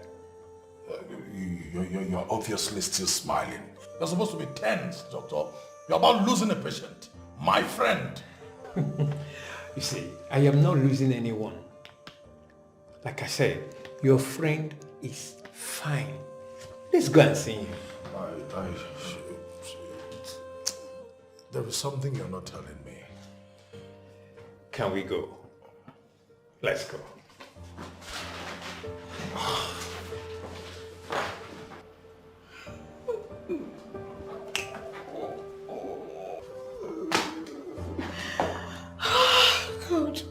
Speaker 17: You're obviously still smiling. You're supposed to be tense, doctor. You're about losing a patient. My friend.
Speaker 12: You see, I am not losing anyone. Like I said, your friend is fine. Let's go and see him.
Speaker 17: There is something you're not telling me.
Speaker 12: Can we go? Let's go.
Speaker 18: God.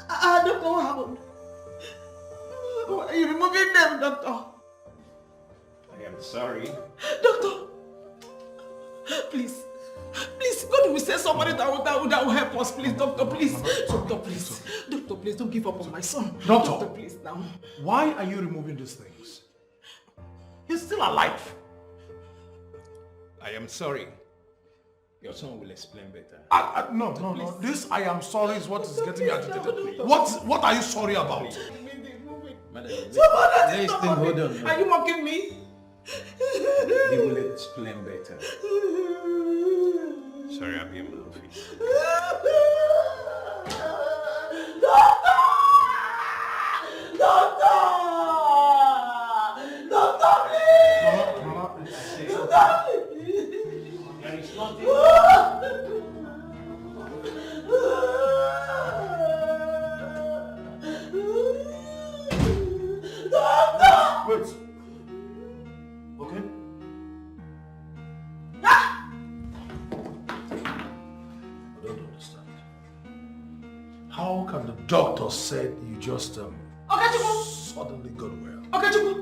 Speaker 7: I don't know what happened.
Speaker 14: Why are you removing them, doctor?
Speaker 12: I am sorry.
Speaker 14: Doctor, please, God will send somebody that will help us, please, doctor, please. Doctor, please. Doctor, please, don't give up on my son.
Speaker 17: Doctor,
Speaker 14: please, now.
Speaker 17: Why are you removing these things? He's still alive.
Speaker 12: I am sorry. Your son will explain better.
Speaker 17: No. This I am sorry is what is getting me agitated. What are you sorry about?
Speaker 12: Madam,
Speaker 14: Somebody,
Speaker 12: hold on.
Speaker 14: Are you mocking me?
Speaker 12: He will explain better. Sorry, I'll be in my office.
Speaker 14: Doctor, please! Doctor,
Speaker 12: There is nothing.
Speaker 17: Wait. Okay.
Speaker 22: I don't understand.
Speaker 17: How can the doctor say you just suddenly got well?
Speaker 14: Okechukwu.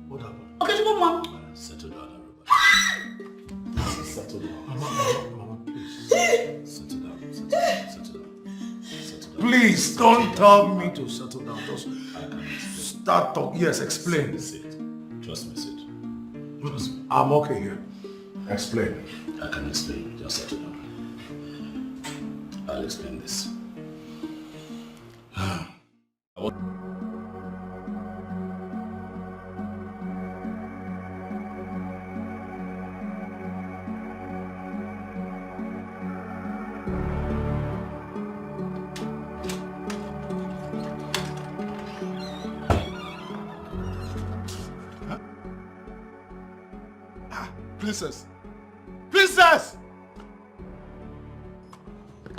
Speaker 17: What happened?
Speaker 14: Okechukwu, mom.
Speaker 22: Settle down, everybody. Settle down.
Speaker 17: Mama, please.
Speaker 22: Settle down.
Speaker 17: Please don't tell me to settle down. Just start talking. Yes, explain.
Speaker 22: Trust me, Sid.
Speaker 17: I'm okay here. Explain.
Speaker 22: I can explain. Just settle down. I'll explain this.
Speaker 3: Princess!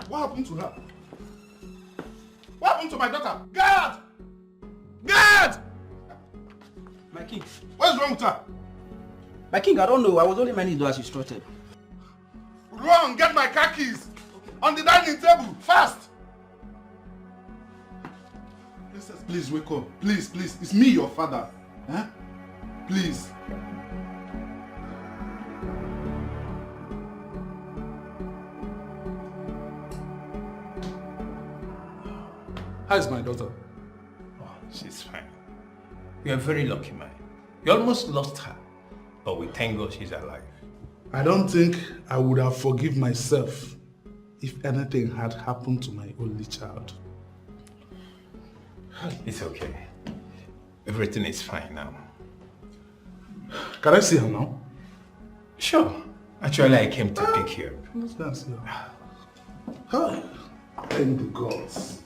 Speaker 3: What happened to her? What happened to my daughter? Guard!
Speaker 19: My king.
Speaker 3: What's wrong with her?
Speaker 19: My king, I don't know. I was only managed to do as instructed.
Speaker 3: Run, get my car keys. On the dining table, fast. Princess, please wake up. Please. It's me, your father. Huh? Please.
Speaker 17: How is my daughter?
Speaker 12: Oh, she's fine. You are very lucky, man. You almost lost her, but we thank God she's alive.
Speaker 17: I don't think I would have forgiven myself if anything had happened to my only child.
Speaker 12: It's okay. Everything is fine now.
Speaker 17: Can I see her now?
Speaker 12: Sure. Actually, I came to pick you up.
Speaker 17: Let's go and see her. Hi. Thank the gods.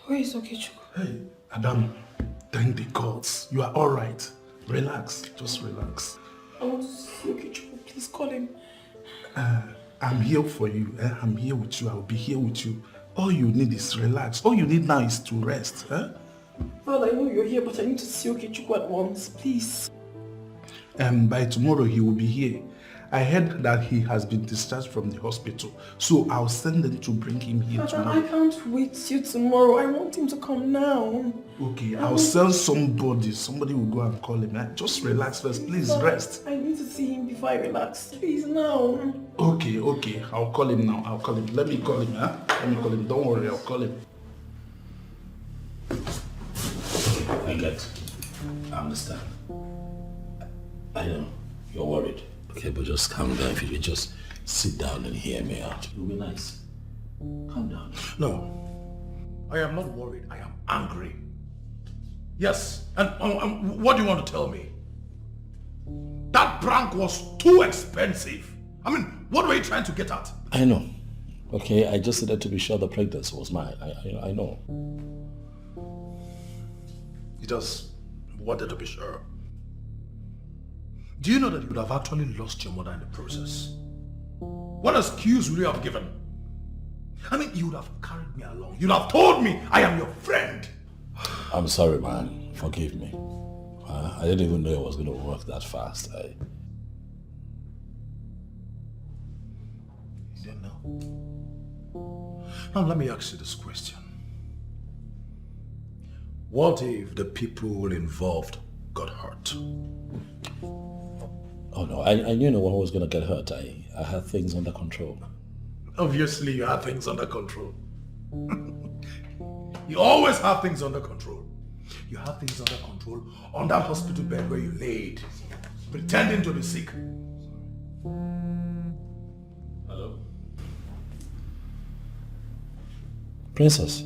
Speaker 18: Where is Okechukwu?
Speaker 17: Hey, Adam, thank the gods. You are all right. Relax, just relax.
Speaker 18: I want to see Okechukwu. Please call him.
Speaker 17: I'm here for you. I'm here with you. I'll be here with you. All you need is relax. All you need now is to rest.
Speaker 18: Well, I know you're here, but I need to see Okechukwu at once, please.
Speaker 17: By tomorrow he will be here. I heard that he has been discharged from the hospital, so I'll send them to bring him here tomorrow.
Speaker 18: I can't wait till tomorrow. I want him to come now.
Speaker 17: Okay, I'll send somebody. Somebody will go and call him. Just relax first. Please rest.
Speaker 18: I need to see him before I relax. Please, now.
Speaker 17: Okay. I'll call him now. I'll call him. Let me call him, Let me call him. Don't worry, I'll call him.
Speaker 22: I get. I understand. I know. You're worried. Okay, but just calm down. If you just sit down and hear me out, it'll be nice. Calm down.
Speaker 17: No. I am not worried. I am angry. Yes. And what do you want to tell me? That prank was too expensive. I mean, what were you trying to get at?
Speaker 22: I know. Okay, I just needed to be sure the pregnancy was mine. I know.
Speaker 17: You just wanted to be sure. Do you know that you would have actually lost your mother in the process? What excuse would you have given? I mean, you would have carried me along. You'd have told me I am your friend.
Speaker 22: I'm sorry, man. Forgive me. I didn't even know it was going to work that fast.
Speaker 17: You don't know? Now let me ask you this question. What if the people involved got hurt?
Speaker 22: Oh no, I knew no one was going to get hurt. I had things under control.
Speaker 17: Obviously you had things under control. You always have things under control. You have things under control on that hospital bed where you laid, pretending to be sick.
Speaker 22: Hello? Princess?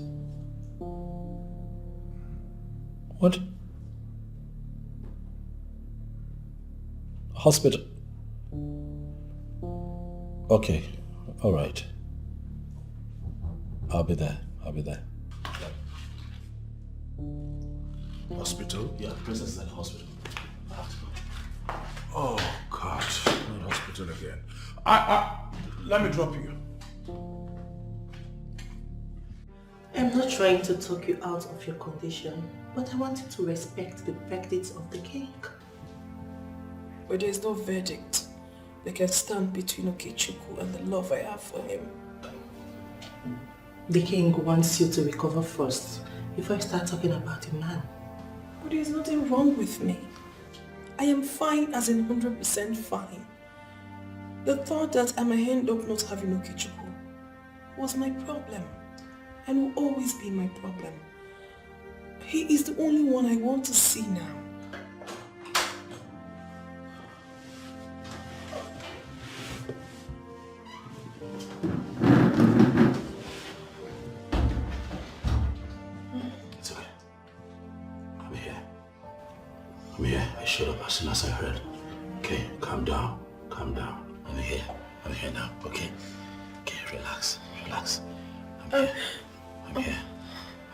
Speaker 22: What? Hospital? Okay, all right. I'll be there.
Speaker 17: Hospital?
Speaker 22: Yeah, Princess is at the hospital.
Speaker 17: Oh God, not hospital again. Let me drop you.
Speaker 2: I'm not trying to talk you out of your condition, but I want you to respect the verdict of the king. But there is no verdict that can stand between Okechukwu and the love I have for him. The king wants you to recover first before I start talking about the man. But there is nothing wrong with me. I am fine as in 100% fine. The thought that I may end up not having Okechukwu was my problem and will always be my problem. He is the only one I want to see now.
Speaker 22: It's okay. I'm here. I showed up as soon as I heard. Okay, calm down. I'm here now, okay? Okay, relax. I'm here.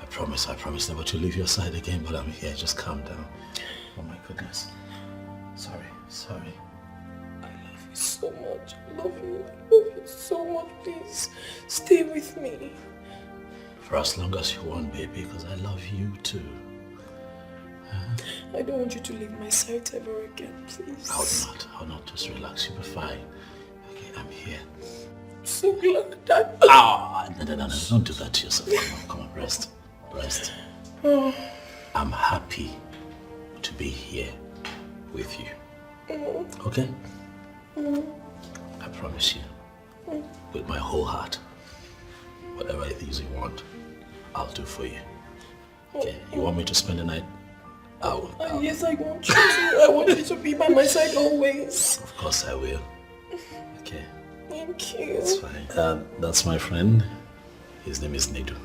Speaker 22: I promise never to leave your side again, but I'm here. Just calm down. Oh my goodness. Sorry.
Speaker 2: I love you so much. I love you so much. Please, stay with me.
Speaker 22: For as long as you want, baby, because I love you too.
Speaker 2: I don't want you to leave my side ever again, please.
Speaker 22: I'll not. Just relax. You'll be fine. Okay, I'm here.
Speaker 2: I'm so glad that...
Speaker 22: No. Don't do that to yourself. Come on, rest. I'm happy to be here with you. Okay? I promise you, with my whole heart, whatever it is you want, I'll do for you. Okay? You want me to spend the night?
Speaker 2: Yes, I want you to. I want you to be by my side always.
Speaker 22: Of course I will. Okay.
Speaker 2: Thank you.
Speaker 22: It's fine. That's my friend. His name is Nedu.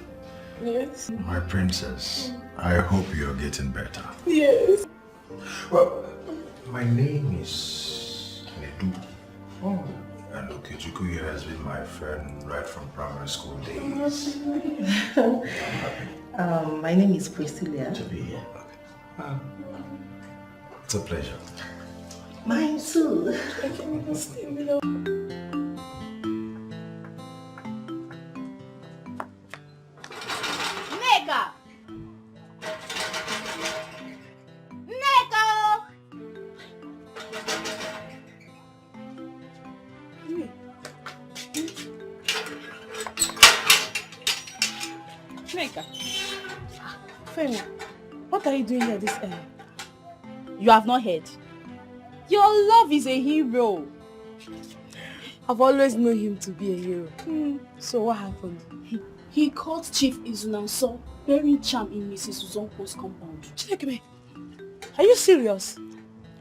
Speaker 2: Yes.
Speaker 17: My princess, I hope you're getting better.
Speaker 2: Yes.
Speaker 17: Well, my name is Nedu. And Okechukwu here has been my friend right from primary school days. I'm happy.
Speaker 2: My name is Priscilla.
Speaker 22: To be here.
Speaker 17: It's a pleasure.
Speaker 2: Mine too. I can't even stay without...
Speaker 5: Femi, what are you doing here this early?
Speaker 16: You have not heard. Your love is a hero.
Speaker 5: I've always known him to be a hero. So what happened?
Speaker 16: He caught Chief Izunanso bearing charm in Mrs. Uzonko's compound.
Speaker 5: Chinekeme, are you serious?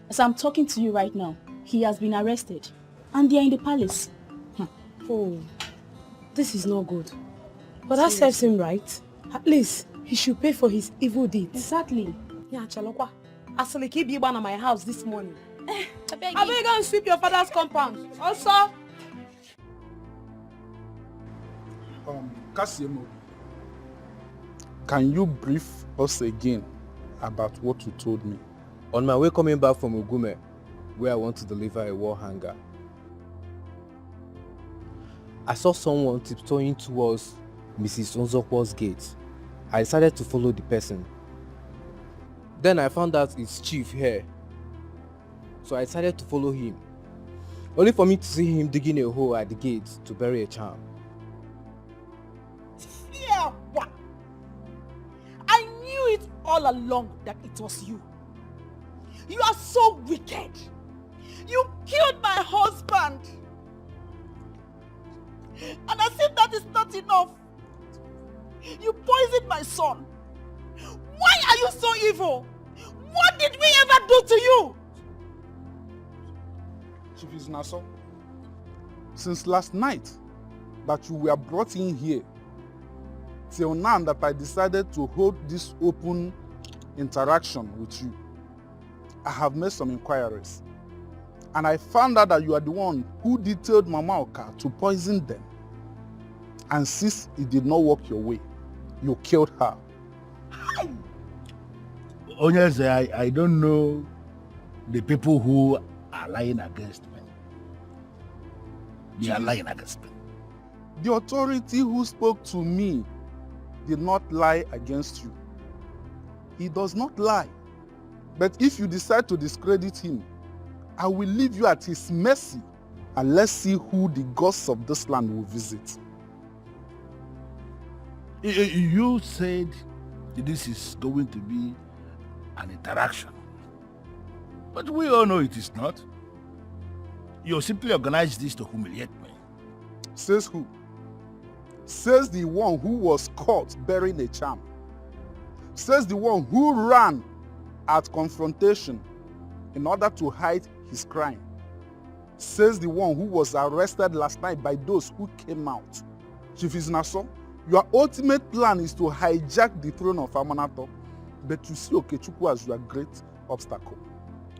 Speaker 16: As I'm talking to you right now, he has been arrested and they are in the palace.
Speaker 5: Oh, this is not good. But that serves him right. At least he should pay for his evil deeds.
Speaker 16: Exactly.
Speaker 5: Yeah, Chalokwa. Asali keep you at my house this morning. I beg you go and sweep your father's compound. Also.
Speaker 10: Kasiemo, can you brief us again about what you told me?
Speaker 11: On my way coming back from Ugume, where I want to deliver a war hanger, I saw someone tiptoeing towards Mrs. Onzokwo's gate. I decided to follow the person. Then I found out it's Chief here. So I decided to follow him. Only for me to see him digging a hole at the gate to bury a charm.
Speaker 1: Yeah, what? I knew it all along that it was you. You are so wicked. You killed my husband. And as if that is not enough, you poisoned my son. Why are you so evil? What did we ever do to you?
Speaker 10: Chief Isnaso, since last night that you were brought in here, till now that I decided to hold this open interaction with you, I have made some inquiries. And I found out that you are the one who detailed Mama Oka to poison them. And since it did not work your way, you killed her.
Speaker 3: Onyeze, I don't know the people who are lying against me. They are lying against me.
Speaker 10: The authority who spoke to me did not lie against you. He does not lie. But if you decide to discredit him, I will leave you at his mercy, and let's see who the gods of this land will visit.
Speaker 3: You said this is going to be an interaction. But we all know it is not. You simply organized this to humiliate me.
Speaker 10: Says who? Says the one who was caught burying a charm. Says the one who ran at confrontation in order to hide his crime. Says the one who was arrested last night by those who came out. Chief Isnaso, your ultimate plan is to hijack the throne of Amanato, but you see Okechukwu as your great obstacle.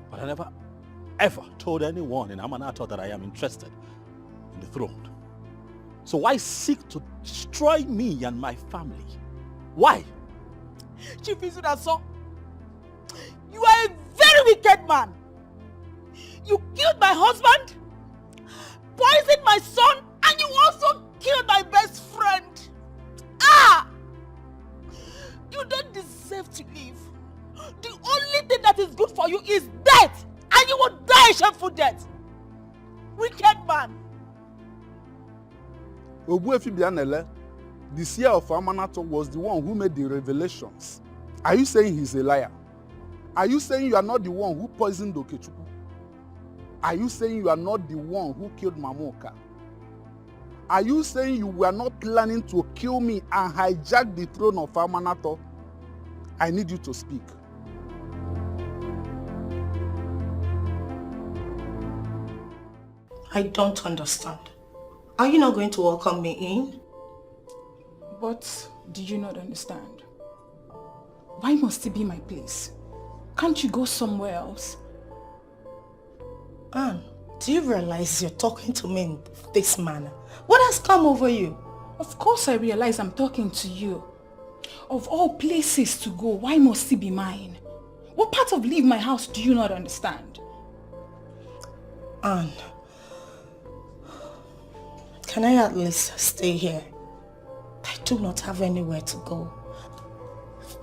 Speaker 6: But I never ever told anyone in Amanato that I am interested in the throne. So why seek to destroy me and my family? Why?
Speaker 1: Chief Isnaso, you are a very wicked man. You killed my husband, poisoned my son, and you also killed my best friend. Ah! You don't deserve to live. The only thing that is good for you is death, and you will die a shameful death. Wicked man.
Speaker 10: Ogbuefi Bianele, the seer of Amanato, was the one who made the revelations. Are you saying he's a liar? Are you saying you are not the one who poisoned Okechukwu? Are you saying you are not the one who killed Mamoka? Are you saying you were not planning to kill me and hijack the throne of Amanato? I need you to speak.
Speaker 5: I don't understand. Are you not going to welcome me in?
Speaker 18: But do you not understand? Why must it be my place? Can't you go somewhere else?
Speaker 5: Anne, do you realize you're talking to me in this manner? What has come over you?
Speaker 18: Of course I realize I'm talking to you. Of all places to go, why must it be mine? What part of leave my house do you not understand?
Speaker 5: Anne, can I at least stay here? I do not have anywhere to go.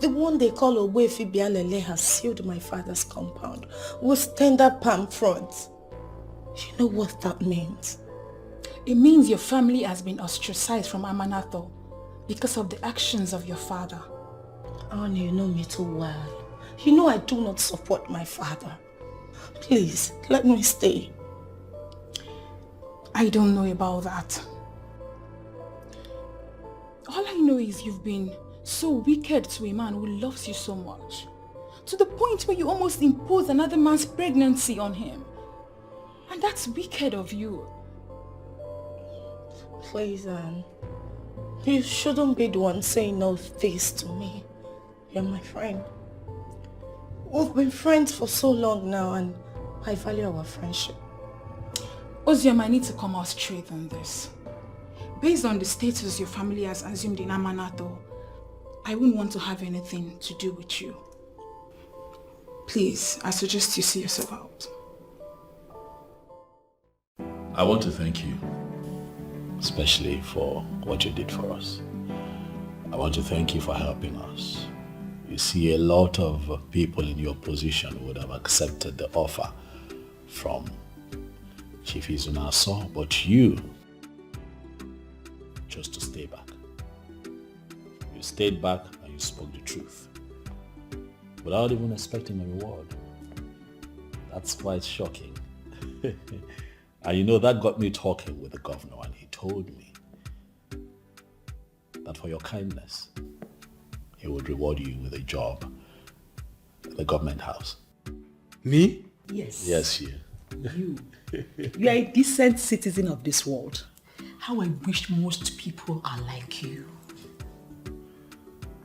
Speaker 5: The one they call Ogbuefi Bianele has sealed my father's compound with tender palm fronds. You know what that means?
Speaker 18: It means your family has been ostracized from Amanato because of the actions of your father.
Speaker 5: Anne, you know me too well. You know I do not support my father. Please, let me stay.
Speaker 18: I don't know about that. All I know is you've been so wicked to a man who loves you so much, to the point where you almost impose another man's pregnancy on him. And that's wicked of you.
Speaker 5: Please, Anne. You shouldn't be the one saying all this to me. You're my friend. We've been friends for so long now, and I value our friendship.
Speaker 18: Ozium, I need to come out straight on this. Based on the status your family has assumed in Amanato, I wouldn't want to have anything to do with you. Please, I suggest you see yourself out.
Speaker 6: I want to thank you, especially for what you did for us. I want to thank you for helping us. You see, a lot of people in your position would have accepted the offer from Chief Izunaso, but you chose to stay back. You stayed back and you spoke the truth without even expecting a reward. That's quite shocking. And you know, that got me talking with the governor, and he told me that for your kindness, he would reward you with a job at the government house.
Speaker 11: Me?
Speaker 14: Yes.
Speaker 6: Yes, you.
Speaker 14: You are a decent citizen of this world. How I wish most people are like you.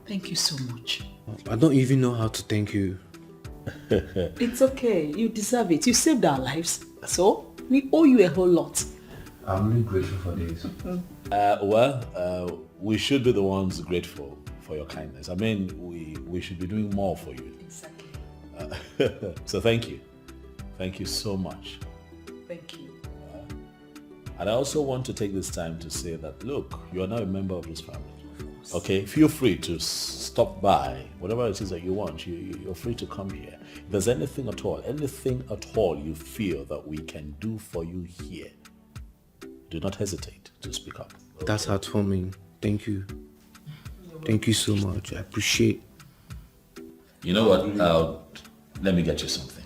Speaker 14: Thank you so much.
Speaker 11: I don't even know how to thank you.
Speaker 14: It's okay. You deserve it. You saved our lives. So, we owe you a whole lot.
Speaker 12: I'm really grateful for this.
Speaker 6: We should be the ones grateful for your kindness. I mean, we should be doing more for you.
Speaker 14: Exactly.
Speaker 6: So thank you. Thank you so much.
Speaker 14: Thank you.
Speaker 6: And I also want to take this time to say that, look, you are now a member of this family. Okay, feel free to stop by, whatever it is that you want, you're free to come here. If there's anything at all you feel that we can do for you here, do not hesitate to speak up.
Speaker 11: That's heartwarming. Thank you. Thank you so much. I appreciate.
Speaker 6: You know what? Let me get you something.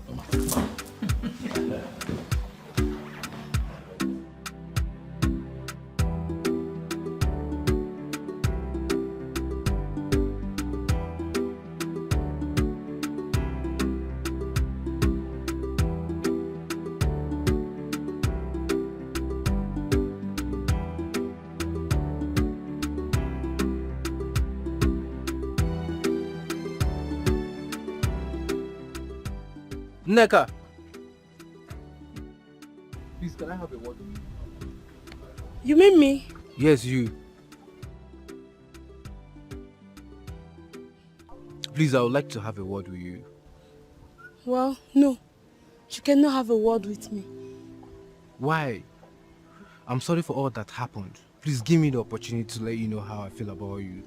Speaker 6: Come on.
Speaker 11: Nneka! Please, can I have a word with you?
Speaker 5: You mean me?
Speaker 11: Yes, you. Please, I would like to have a word with you.
Speaker 5: Well, no. You cannot have a word with me.
Speaker 11: Why? I'm sorry for all that happened. Please give me the opportunity to let you know how I feel about you.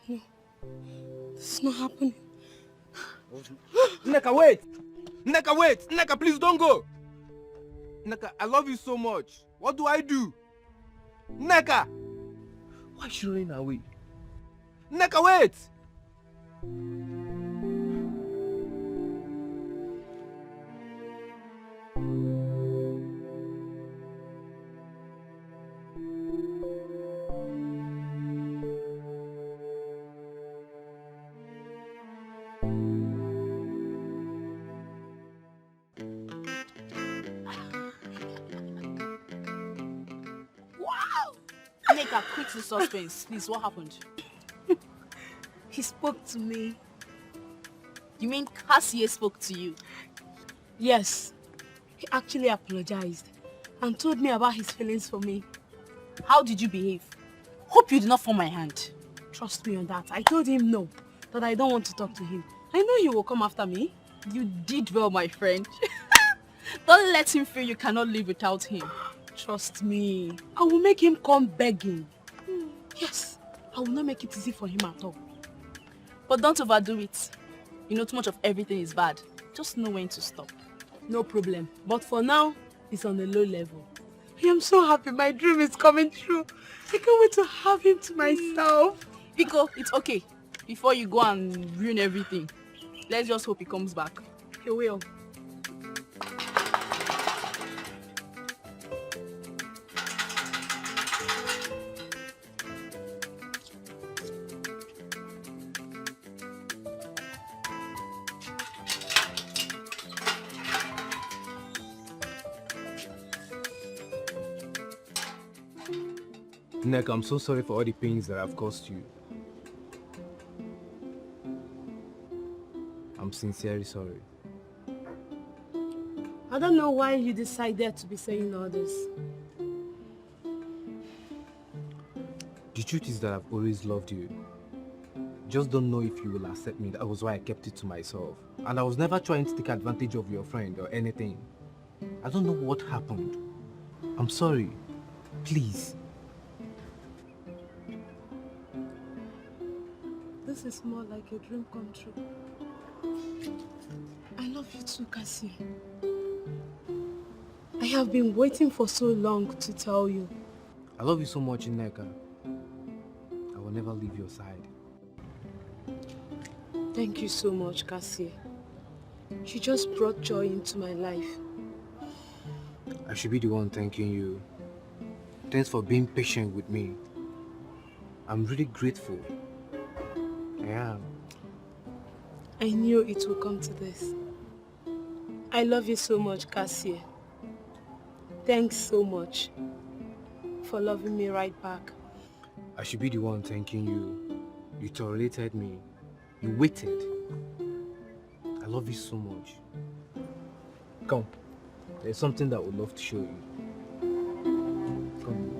Speaker 5: No. This is not happening.
Speaker 11: Nneka, wait! Nneka, wait! Nneka, please don't go! Nneka, I love you so much. What do I do? Nneka! Why is she running away? Nneka, wait!
Speaker 16: Quick to suspense, please. What happened?
Speaker 5: He spoke to me.
Speaker 16: You mean Cassie spoke to you?
Speaker 5: Yes. He actually apologized and told me about his feelings for me.
Speaker 16: How did you behave? Hope you did not form my hand.
Speaker 5: Trust me on that. I told him no, that I don't want to talk to him. I know he will come after me.
Speaker 16: You did well, my friend. Don't let him feel you cannot live without him.
Speaker 5: Trust me. I will make him come begging. Yes, I will not make it easy for him at all.
Speaker 16: But don't overdo it. You know, too much of everything is bad. Just know when to stop.
Speaker 5: No problem. But for now, it's on a low level. I am so happy. My dream is coming true. I can't wait to have him to myself.
Speaker 16: Biko, it's okay. Before you go and ruin everything, let's just hope he comes back.
Speaker 5: He will.
Speaker 11: Nneka, I'm so sorry for all the pains that I've caused you. I'm sincerely sorry.
Speaker 5: I don't know why you decided to be saying all this.
Speaker 11: The truth is that I've always loved you. Just don't know if you will accept me. That was why I kept it to myself. And I was never trying to take advantage of your friend or anything. I don't know what happened. I'm sorry. Please.
Speaker 5: This is more like a dream come true. I love you too, Cassie. I have been waiting for so long to tell you.
Speaker 11: I love you so much, Nneka. I will never leave your side.
Speaker 5: Thank you so much, Cassie. She just brought joy into my life.
Speaker 11: I should be the one thanking you. Thanks for being patient with me. I'm really grateful. I am.
Speaker 5: I knew it would come to this. I love you so much, Cassie. Thanks so much for loving me right back.
Speaker 11: I should be the one thanking you. You tolerated me. You waited. I love you so much. Come. There's something that I would love to show you. Come.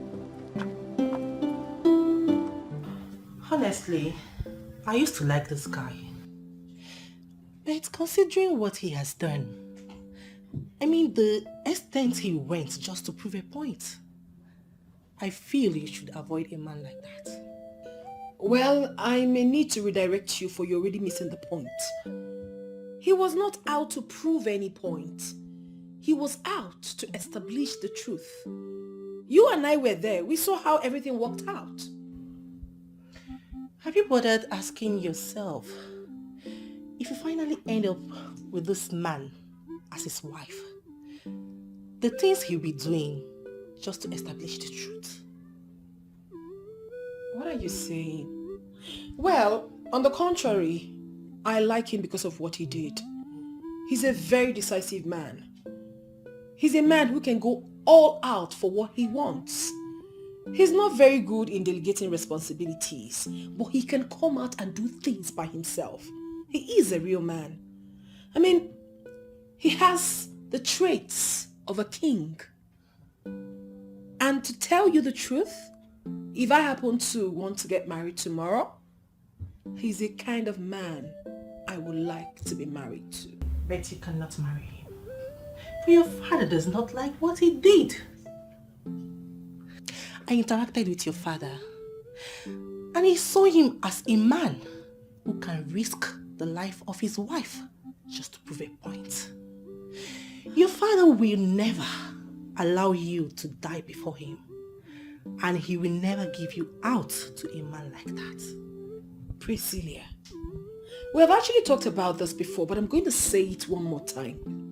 Speaker 15: Honestly, I used to like this guy. But considering what he has done, I mean the extent he went just to prove a point, I feel you should avoid a man like that.
Speaker 2: Well, I may need to redirect you for you're already missing the point. He was not out to prove any point. He was out to establish the truth. You and I were there. We saw how everything worked out.
Speaker 15: Have you bothered asking yourself, if you finally end up with this man as his wife, the things he'll be doing just to establish the truth?
Speaker 2: What are you saying? Well, on the contrary, I like him because of what he did. He's a very decisive man. He's a man who can go all out for what he wants. He's not very good in delegating responsibilities, but he can come out and do things by himself. He is a real man. I mean, he has the traits of a king. And to tell you the truth, if I happen to want to get married tomorrow, he's the kind of man I would like to be married to.
Speaker 15: But you cannot marry him. For your father does not like what he did. I interacted with your father, and he saw him as a man who can risk the life of his wife just to prove a point. Your father will never allow you to die before him, and he will never give you out to a man like that.
Speaker 2: Priscilla, we have actually talked about this before, but I'm going to say it one more time.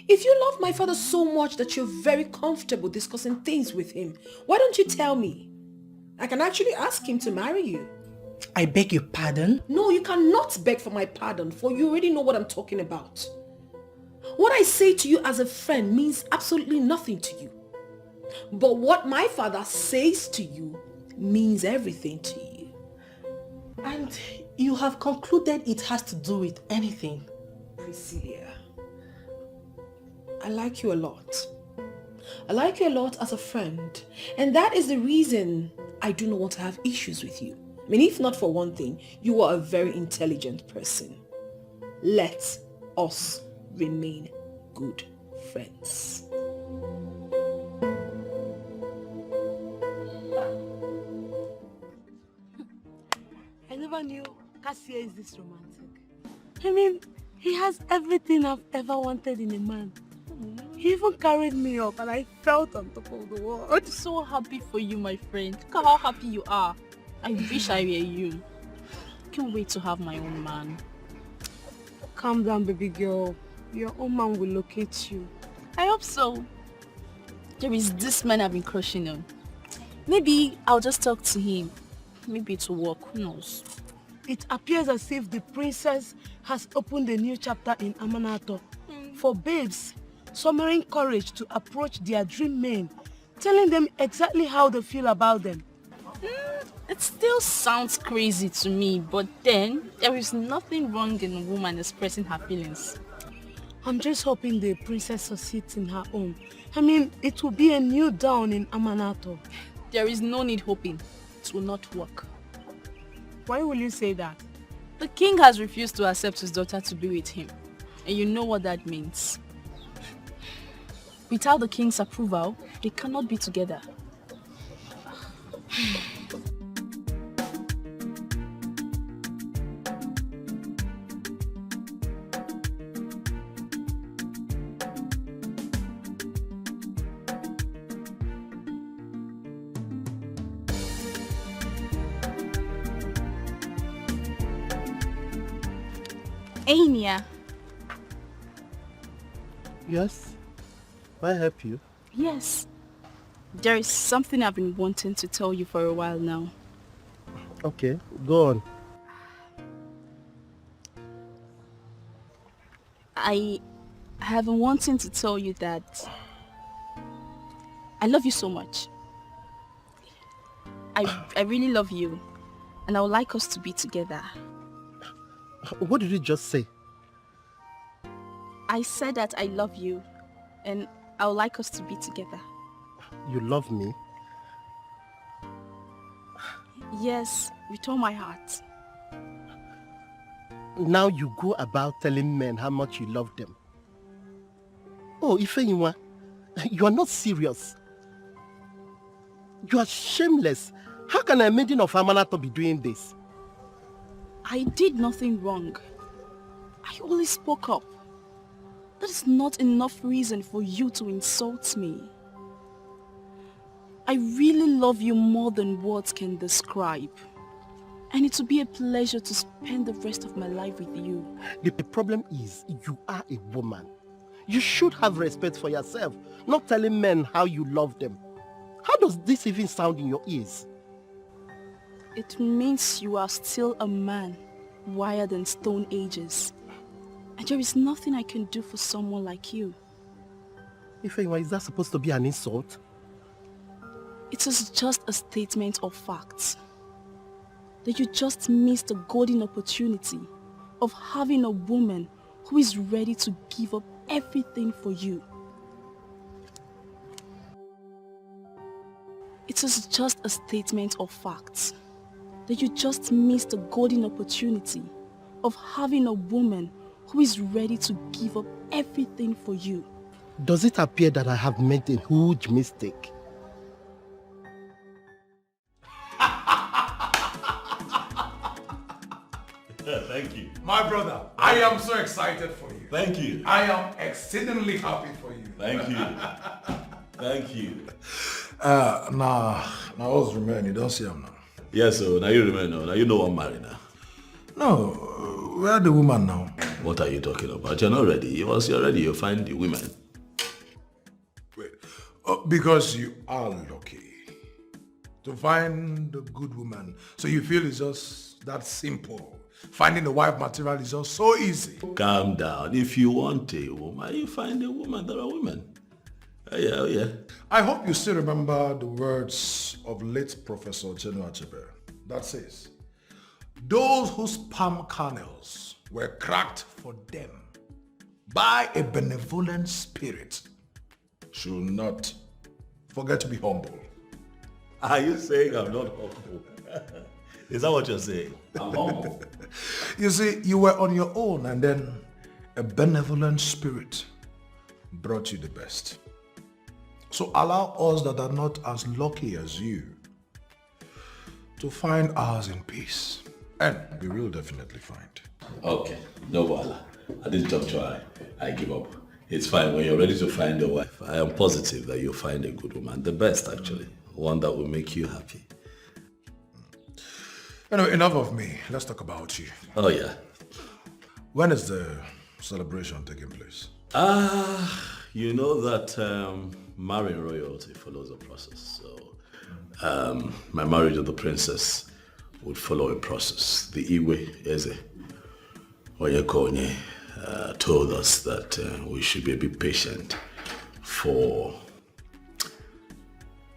Speaker 2: If you love my father so much that you're very comfortable discussing things with him, why don't you tell me? I can actually ask him to marry you.
Speaker 15: I beg your pardon?
Speaker 2: No, you cannot beg for my pardon, for you already know what I'm talking about. What I say to you as a friend means absolutely nothing to you. But what my father says to you means everything to you.
Speaker 15: And you have concluded it has to do with anything.
Speaker 2: Priscilla, I like you a lot. I like you a lot as a friend. And that is the reason I do not want to have issues with you. I mean, if not for one thing, you are a very intelligent person. Let us remain good friends.
Speaker 5: I never knew Cassie is this romantic. I mean, he has everything I've ever wanted in a man. He even carried me up and I felt on top of the world.
Speaker 16: I'm so happy for you, my friend. Look at how happy you are. I wish I were you. I can't wait to have my own man.
Speaker 5: Calm down, baby girl. Your own man will locate you.
Speaker 16: I hope so. There is this man I've been crushing on. Maybe I'll just talk to him. Maybe it will work. Who knows?
Speaker 5: It appears as if the princess has opened a new chapter in Amanato for babes, summoning courage to approach their dream men, telling them exactly how they feel about them.
Speaker 16: It still sounds crazy to me, but then there is nothing wrong in a woman expressing her feelings.
Speaker 5: I'm just hoping the princess succeeds in her own. I mean, it will be a new dawn in Amanato.
Speaker 16: There is no need hoping. It will not work.
Speaker 5: Why will you say that?
Speaker 16: The king has refused to accept his daughter to be with him. And you know what that means. Without the king's approval, they cannot be together. Ania.
Speaker 20: Yes? May I help you?
Speaker 16: Yes. There is something I've been wanting to tell you for a while now.
Speaker 20: Okay, go on.
Speaker 16: I have been wanting to tell you that I love you so much. I really love you, and I would like us to be together.
Speaker 20: What did you just say?
Speaker 16: I said that I love you, and I would like us to be together.
Speaker 20: You love me?
Speaker 16: Yes, with all my heart.
Speaker 20: Now you go about telling men how much you love them. Oh, Ifeyinwa, you are not serious. You are shameless. How can a maiden of Amanato be doing this?
Speaker 16: I did nothing wrong. I only spoke up. That is not enough reason for you to insult me. I really love you more than words can describe. And it will be a pleasure to spend the rest of my life with you.
Speaker 20: The problem is, you are a woman. You should have respect for yourself, not telling men how you love them. How does this even sound in your ears?
Speaker 16: It means you are still a man, wired in stone ages. And there is nothing I can do for someone like you.
Speaker 20: Ifeyinwa, is that supposed to be an insult?
Speaker 16: It is just a statement of facts. That you just missed the golden opportunity of having a woman who is ready to give up everything for you. It is just a statement of facts. That you just missed the golden opportunity of having a woman who is ready to give up everything for you.
Speaker 20: Does it appear that I have made a huge mistake?
Speaker 22: Thank you.
Speaker 17: My brother, I am so excited for you.
Speaker 22: Thank you.
Speaker 17: I am exceedingly happy for you.
Speaker 22: Thank you. Thank you.
Speaker 17: Now what's remain? You don't see him now.
Speaker 22: Yes, so now you remember now. You know I'm married now.
Speaker 17: No, where the woman now?
Speaker 22: What are you talking about? You're not ready. Once you're ready, you'll find the women.
Speaker 17: Wait, because you are lucky to find a good woman. So you feel it's just that simple. Finding a wife material is just so easy.
Speaker 22: Calm down. If you want a woman, you find a woman. There are women. Oh yeah.
Speaker 17: I hope you still remember the words of late Professor Chinua Achebe. That says, those whose palm kernels were cracked for them by a benevolent spirit should not forget to be humble.
Speaker 22: Are you saying I'm not humble? Is that what you're saying? I'm humble.
Speaker 17: You see, you were on your own and then a benevolent spirit brought you the best. So allow us that are not as lucky as you to find ours in peace. And we will definitely find.
Speaker 22: Okay, no bother. At this juncture, I give up. It's fine. When you're ready to find a wife, I am positive that you'll find a good woman. The best, actually. One that will make you happy.
Speaker 17: Anyway, enough of me. Let's talk about you.
Speaker 22: Oh, yeah.
Speaker 17: When is the celebration taking place?
Speaker 22: You know that marrying royalty follows a process. So, my marriage of the princess would follow a process. The Iwe Eze Onyekonye told us that we should be a bit patient for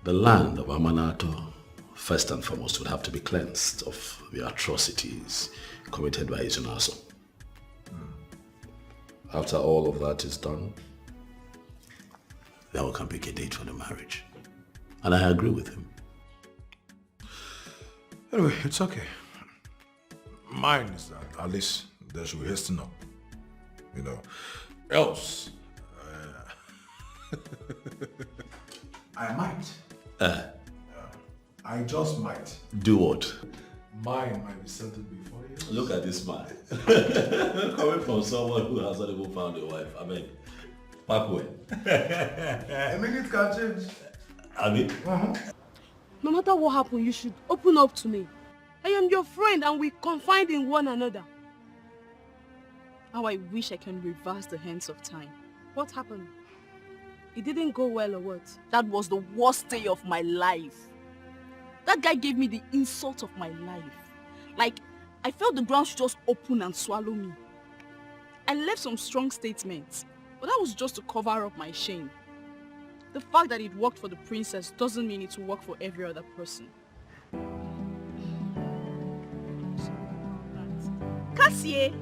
Speaker 22: the land of Amanato. First and foremost, would have to be cleansed of the atrocities committed by Izunaso. After all of that is done, then we can pick a date for the marriage. And I agree with him.
Speaker 17: Anyway, it's okay. Mine is that at least they should hasten up. You know, else I might. I just might.
Speaker 22: Do what?
Speaker 17: Mine might be settled before you.
Speaker 22: Look at this man. Coming from someone who has not even found a wife. I mean, back when?
Speaker 17: A minute can change.
Speaker 22: I mean?
Speaker 2: No matter what happened, you should open up to me. I am your friend and we confide in one another.
Speaker 16: How I wish I can reverse the hands of time.
Speaker 2: What happened? It didn't go well or what?
Speaker 16: That was the worst day of my life. That guy gave me the insult of my life. Like, I felt the ground should just open and swallow me. I left some strong statements, but that was just to cover up my shame. The fact that it worked for the princess doesn't mean it will work for every other person. Cassie!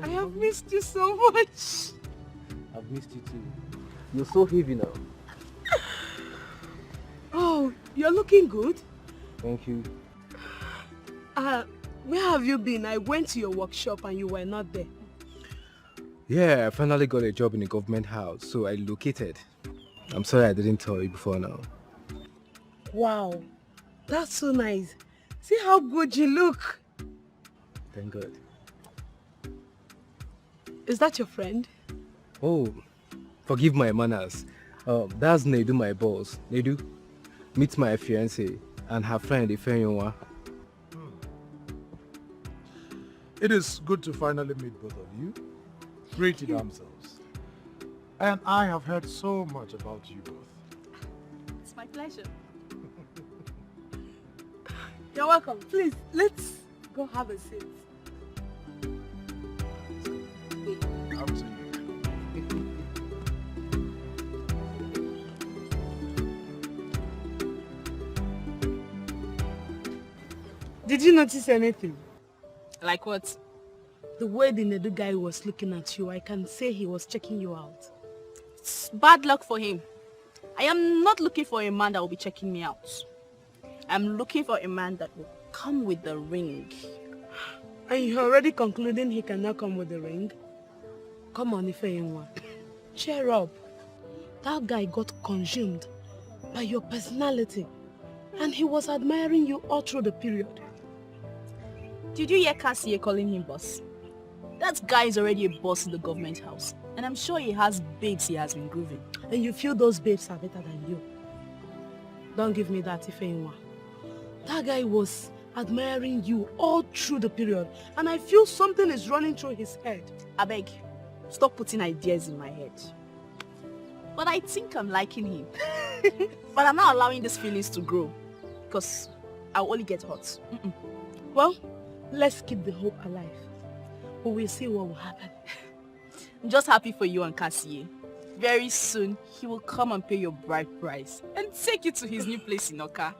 Speaker 2: I have missed you so much.
Speaker 11: I've missed you too. You're so heavy now.
Speaker 2: Oh, you're looking good.
Speaker 11: Thank you.
Speaker 2: Where have you been? I went to your workshop and you were not there.
Speaker 11: Yeah, I finally got a job in a government house, so I relocated. I'm sorry I didn't tell you before now.
Speaker 2: Wow, that's so nice. See how good you look.
Speaker 11: Thank God.
Speaker 2: Is that your friend?
Speaker 11: Oh, forgive my manners. That's Nedu, my boss. Nedu, meet my fiancée and her friend Ifeanyiwa.
Speaker 17: It is good to finally meet both of you. Pretty damsels. And I have heard so much about you both.
Speaker 16: It's my pleasure.
Speaker 2: You're welcome. Please, let's go have a seat.
Speaker 17: Up to you.
Speaker 2: Did you notice anything?
Speaker 16: Like what?
Speaker 2: The way the Nedu guy was looking at you, I can say he was checking you out.
Speaker 16: It's bad luck for him. I am not looking for a man that will be checking me out. I'm looking for a man that will come with the ring.
Speaker 2: And you're already concluding he cannot come with the ring? Come on, Ifeanyiwa. Cheer up. That guy got consumed by your personality. And he was admiring you all through the period.
Speaker 16: Did you hear Cassie calling him boss? That guy is already a boss in the government house. And I'm sure he has babes he has been grooving.
Speaker 2: And you feel those babes are better than you. Don't give me that, Ifeanyiwa. That guy was admiring you all through the period. And I feel something is running through his head.
Speaker 16: I beg, stop putting ideas in my head. But I think I'm liking him. But I'm not allowing these feelings to grow. Because I'll only get hot.
Speaker 2: Well, let's keep the hope alive. But we'll see what will happen.
Speaker 16: I'm just happy for you and Cassie. Very soon, he will come and pay your bride price and take you to his new place in Oka.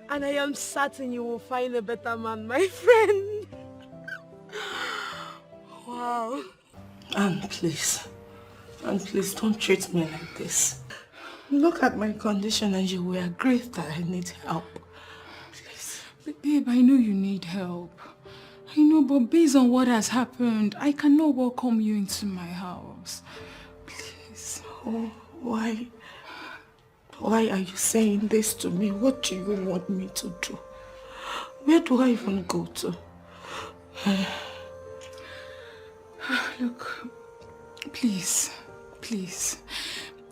Speaker 2: And I am certain you will find a better man, my friend. Wow.
Speaker 15: And please don't treat me like this. Look at my condition and you will agree that I need help. Please.
Speaker 18: But babe, I know you need help. I know, but based on what has happened, I cannot welcome you into my house. Please.
Speaker 15: Oh, why? Why are you saying this to me? What do you want me to do? Where do I even go to?
Speaker 18: Look, please.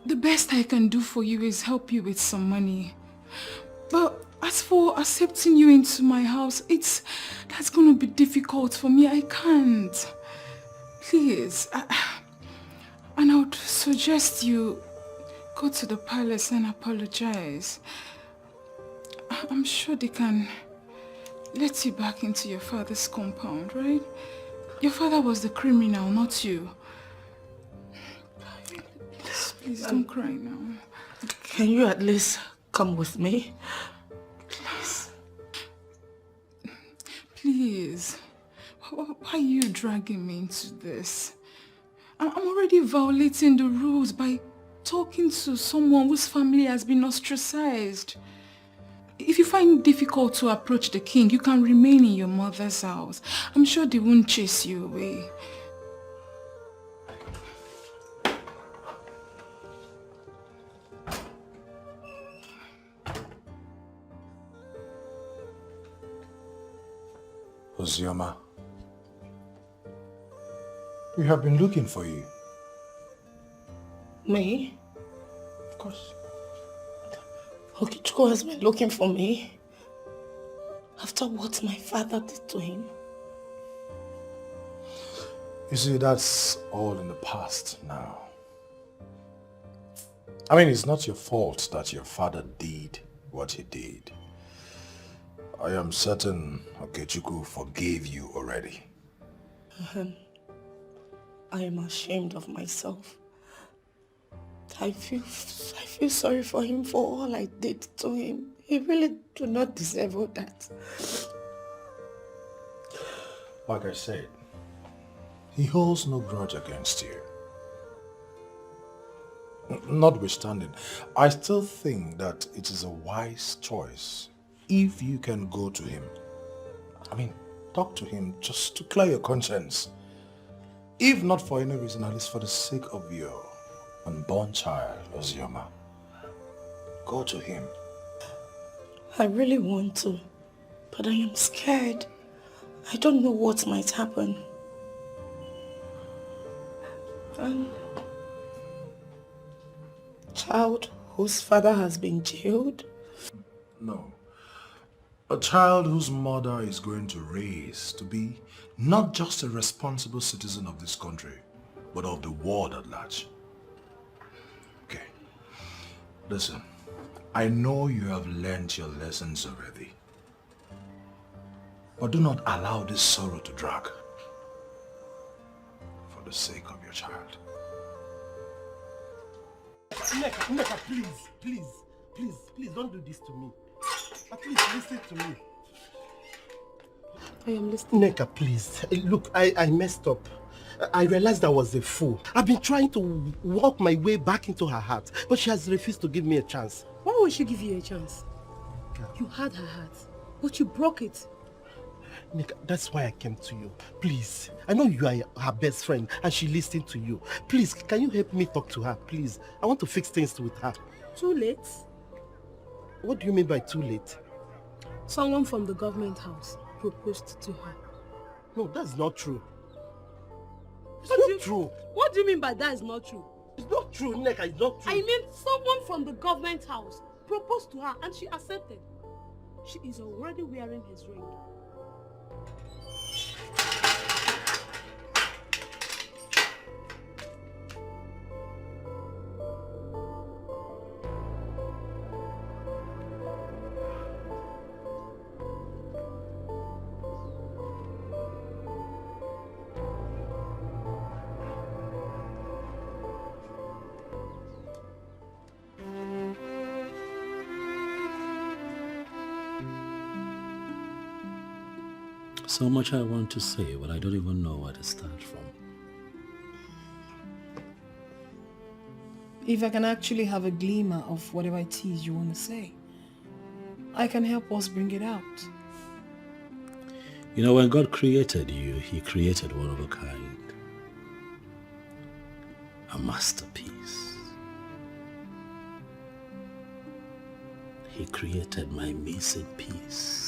Speaker 18: The best I can do for you is help you with some money. But as for accepting you into my house, that's going to be difficult for me. I can't. Please. And I would suggest you go to the palace and apologize. I'm sure they can let you back into your father's compound, right? Your father was the criminal, not you. Please don't cry now.
Speaker 15: Can you at least come with me? Please.
Speaker 18: Please. Why are you dragging me into this? I'm already violating the rules by talking to someone whose family has been ostracized. If you find it difficult to approach the king, you can remain in your mother's house. I'm sure they won't chase you away.
Speaker 17: Ozioma, we have been looking for you.
Speaker 15: Me? Of course.
Speaker 5: Okechukwu has been looking for me after what my father did to him.
Speaker 17: You see, that's all in the past now. I mean, it's not your fault that your father did what he did. I am certain Okechukwu forgave you already.
Speaker 5: I am ashamed of myself. I feel sorry for him for all I did to him. He really do not deserve all that.
Speaker 17: Like I said, he holds no grudge against you. Notwithstanding, I still think that it is a wise choice if you can go to him. I mean, talk to him just to clear your conscience. If not for any reason, at least for the sake of your unborn child, Ozioma. Go to him.
Speaker 5: I really want to, but I am scared. I don't know what might happen. Child whose father has been jailed?
Speaker 17: No. A child whose mother is going to raise to be not just a responsible citizen of this country, but of the world at large. Okay. Listen, I know you have learned your lessons already. But do not allow this sorrow to drag. For the sake of your child.
Speaker 20: Nneka, please, don't do this to me. Please, listen to me.
Speaker 2: I am listening.
Speaker 20: Nneka, please. Look, I messed up. I realized I was a fool. I've been trying to walk my way back into her heart, but she has refused to give me a chance.
Speaker 2: Why would she give you a chance? You had her heart, but you broke it.
Speaker 20: Nneka, that's why I came to you. Please, I know you are her best friend and she listened to you. Please, can you help me talk to her, please? I want to fix things with her.
Speaker 2: Too late?
Speaker 20: What do you mean by too late?
Speaker 2: Someone from the government house proposed to her.
Speaker 20: No, that's not true. It's not true.
Speaker 2: What do you mean by that is not true?
Speaker 20: It's not true, Nneka, it's not true.
Speaker 2: I mean, someone from the government house proposed to her and she accepted. She is already wearing his ring.
Speaker 6: So much I want to say, but I don't even know where to start from.
Speaker 18: If I can actually have a glimmer of whatever it is you want to say, I can help us bring it out.
Speaker 6: You know, when God created you, He created one of a kind. A masterpiece. He created my missing piece.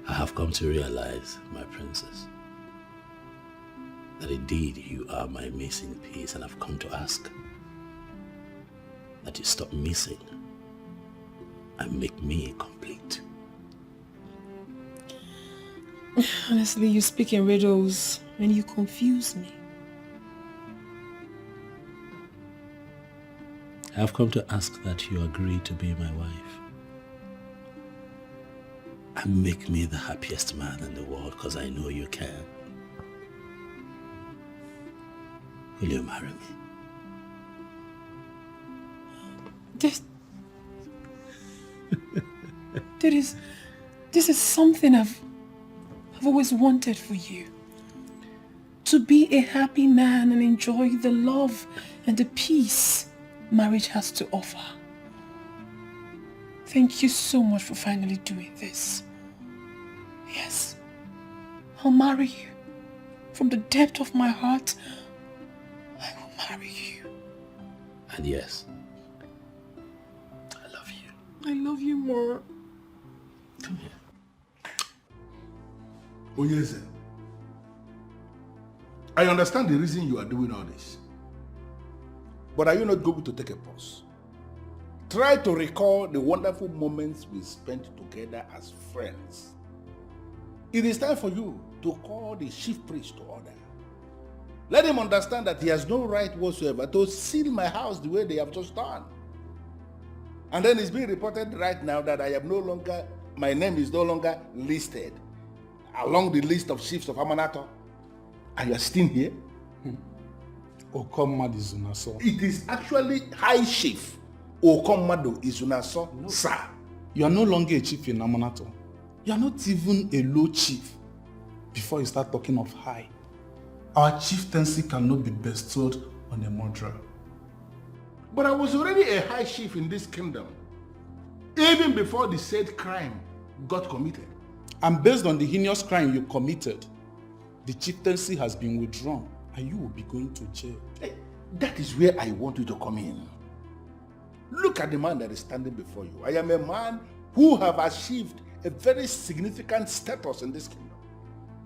Speaker 6: I have come to realize, my princess, that indeed you are my missing piece, and I've come to ask that you stop missing and make me complete.
Speaker 18: Honestly, you speak in riddles and you confuse me.
Speaker 6: I have come to ask that you agree to be my wife and make me the happiest man in the world, because I know you can. Will you marry me?
Speaker 18: This is something I've always wanted for you. To be a happy man and enjoy the love and the peace marriage has to offer. Thank you so much for finally doing this. Yes, I'll marry you. From the depth of my heart, I will marry you.
Speaker 6: And yes,
Speaker 18: I love you more.
Speaker 6: Come here.
Speaker 3: Oyeze, I understand the reason you are doing all this. But are you not going to take a pause? Try to recall the wonderful moments we spent together as friends. It is time for you to call the chief priest to order. Let him understand that he has no right whatsoever to seal my house the way they have just done. And then it's being reported right now that my name is no longer listed along the list of chiefs of Amanato. And you are still here?
Speaker 10: Okomad Izunaso.
Speaker 3: It is actually High Chief Okomado Izunaso, no. Sir.
Speaker 10: You are no longer a chief in Amanato. You are not even a low chief before you start talking of high. Our chieftaincy cannot be bestowed on a murderer.
Speaker 3: But I was already a high chief in this kingdom, even before the said crime got committed.
Speaker 10: And based on the heinous crime you committed, the chieftaincy has been withdrawn and you will be going to jail.
Speaker 3: That is where I want you to come in. Look at the man that is standing before you. I am a man who have achieved a very significant status in this kingdom.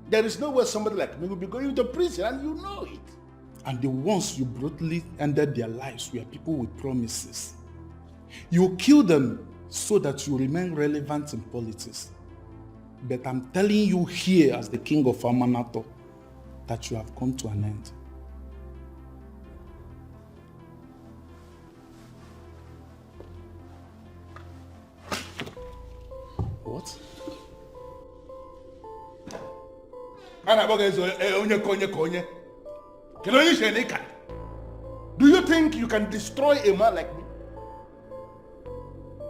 Speaker 3: There is no way somebody like me will be going to prison, and you know it.
Speaker 10: And the ones you brutally ended their lives were people with promises. You kill them so that you remain relevant in politics. But I'm telling you here as the king of Amanato that you have come to an end. What?
Speaker 3: Do you think you can destroy a man like me?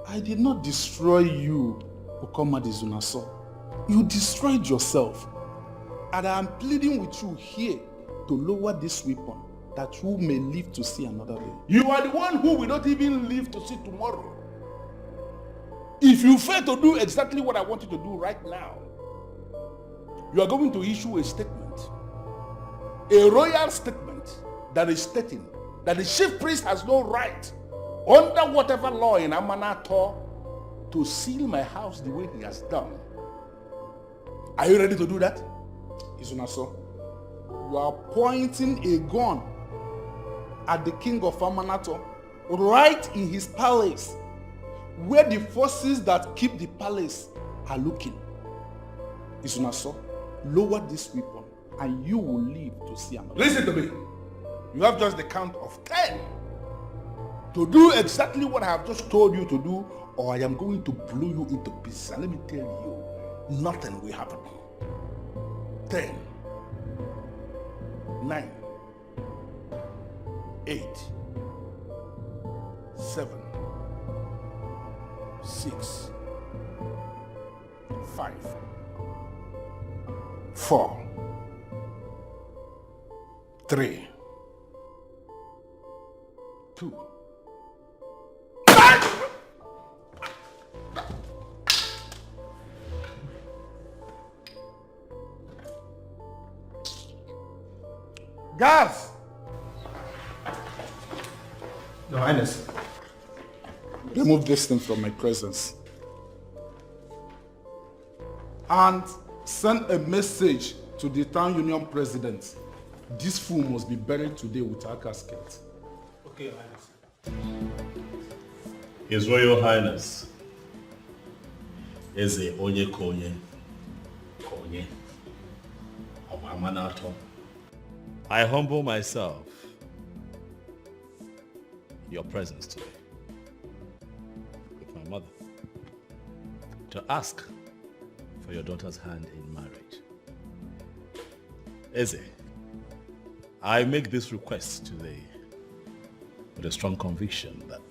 Speaker 10: I did not destroy you, Okomad Izunaso. You destroyed yourself. And I am pleading with you here to lower this weapon that you may live to see another day.
Speaker 3: You are the one who will not even live to see tomorrow. If you fail to do exactly what I want you to do right now, you are going to issue a statement, a royal statement that is stating that the chief priest has no right, under whatever law in Amanato, to seal my house the way he has done. Are you ready to do that?
Speaker 10: Izunaso, you are pointing a gun at the king of Amanato right in his palace, where the forces that keep the palace are looking. Izunaso, lower this weapon and you will live to see another.
Speaker 3: Listen to me. You have just the count of 10 to do exactly what I have just told you to do, or I am going to blow you into pieces. And let me tell you, nothing will happen. 10, 9, 8, 7, 6, 5, 4, 3, 2. Guards!
Speaker 10: Your Highness, remove this thing from my presence. And send a message to the town union president. This fool must be buried today with our casket.
Speaker 6: Okay, Your Highness. His Royal Highness Eze Onye Konye of Amanato. I humble myself in your presence today with my mother to ask for your daughter's hand in marriage. Eze, I make this request today with a strong conviction that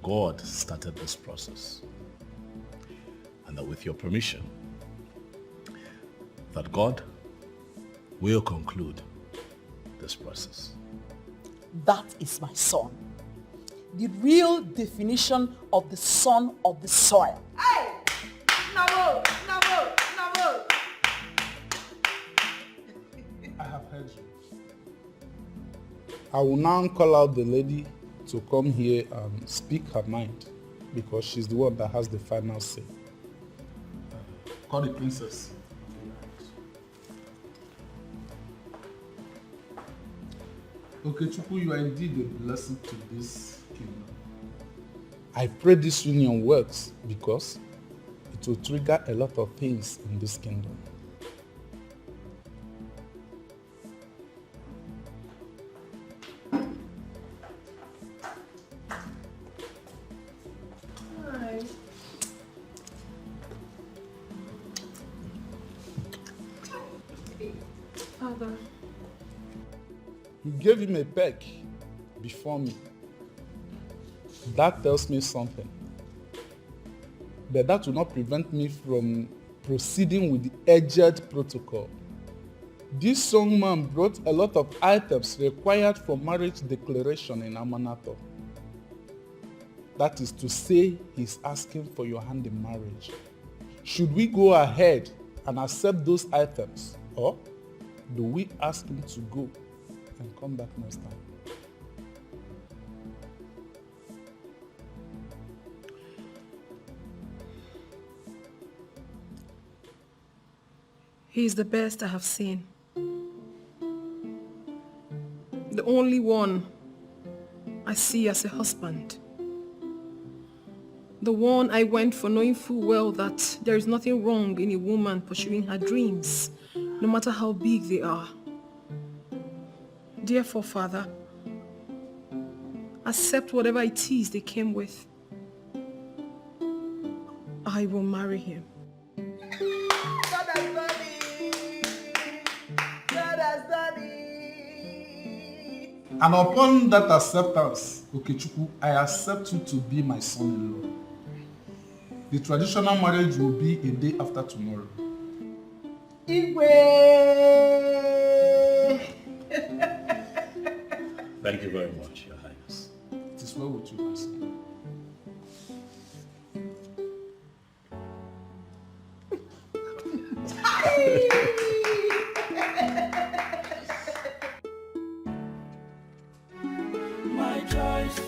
Speaker 6: God started this process, and that with your permission, that God will conclude this process.
Speaker 1: That is my son. The real definition of the son of the soil.
Speaker 5: Hey! Nabo! Nabo! Nabo!
Speaker 10: I have heard you. I will now call out the lady to come here and speak her mind, because she's the one that has the final say. Call the princess. Okechukwu, you are indeed a blessing to this kingdom. I pray this union works because it will trigger a lot of things in this kingdom.
Speaker 2: Hi. Father.
Speaker 10: You gave him a peck before me. That tells me something. But that will not prevent me from proceeding with the aged protocol. This young man brought a lot of items required for marriage declaration in Amanato. That is to say, he's asking for your hand in marriage. Should we go ahead and accept those items, or do we ask him to go and come back next time?
Speaker 2: He is the best I have seen. The only one I see as a husband. The one I went for, knowing full well that there is nothing wrong in a woman pursuing her dreams, no matter how big they are. Therefore, Father, accept whatever it is they came with. I will marry him.
Speaker 7: God has done it! God has done it!
Speaker 10: And upon that acceptance, Okechukwu, I accept you to be my son-in-law. The traditional marriage will be a day after tomorrow.
Speaker 7: Igwe!
Speaker 22: Thank you very much, Your Highness.
Speaker 10: It is well with you, my son.
Speaker 4: My choice.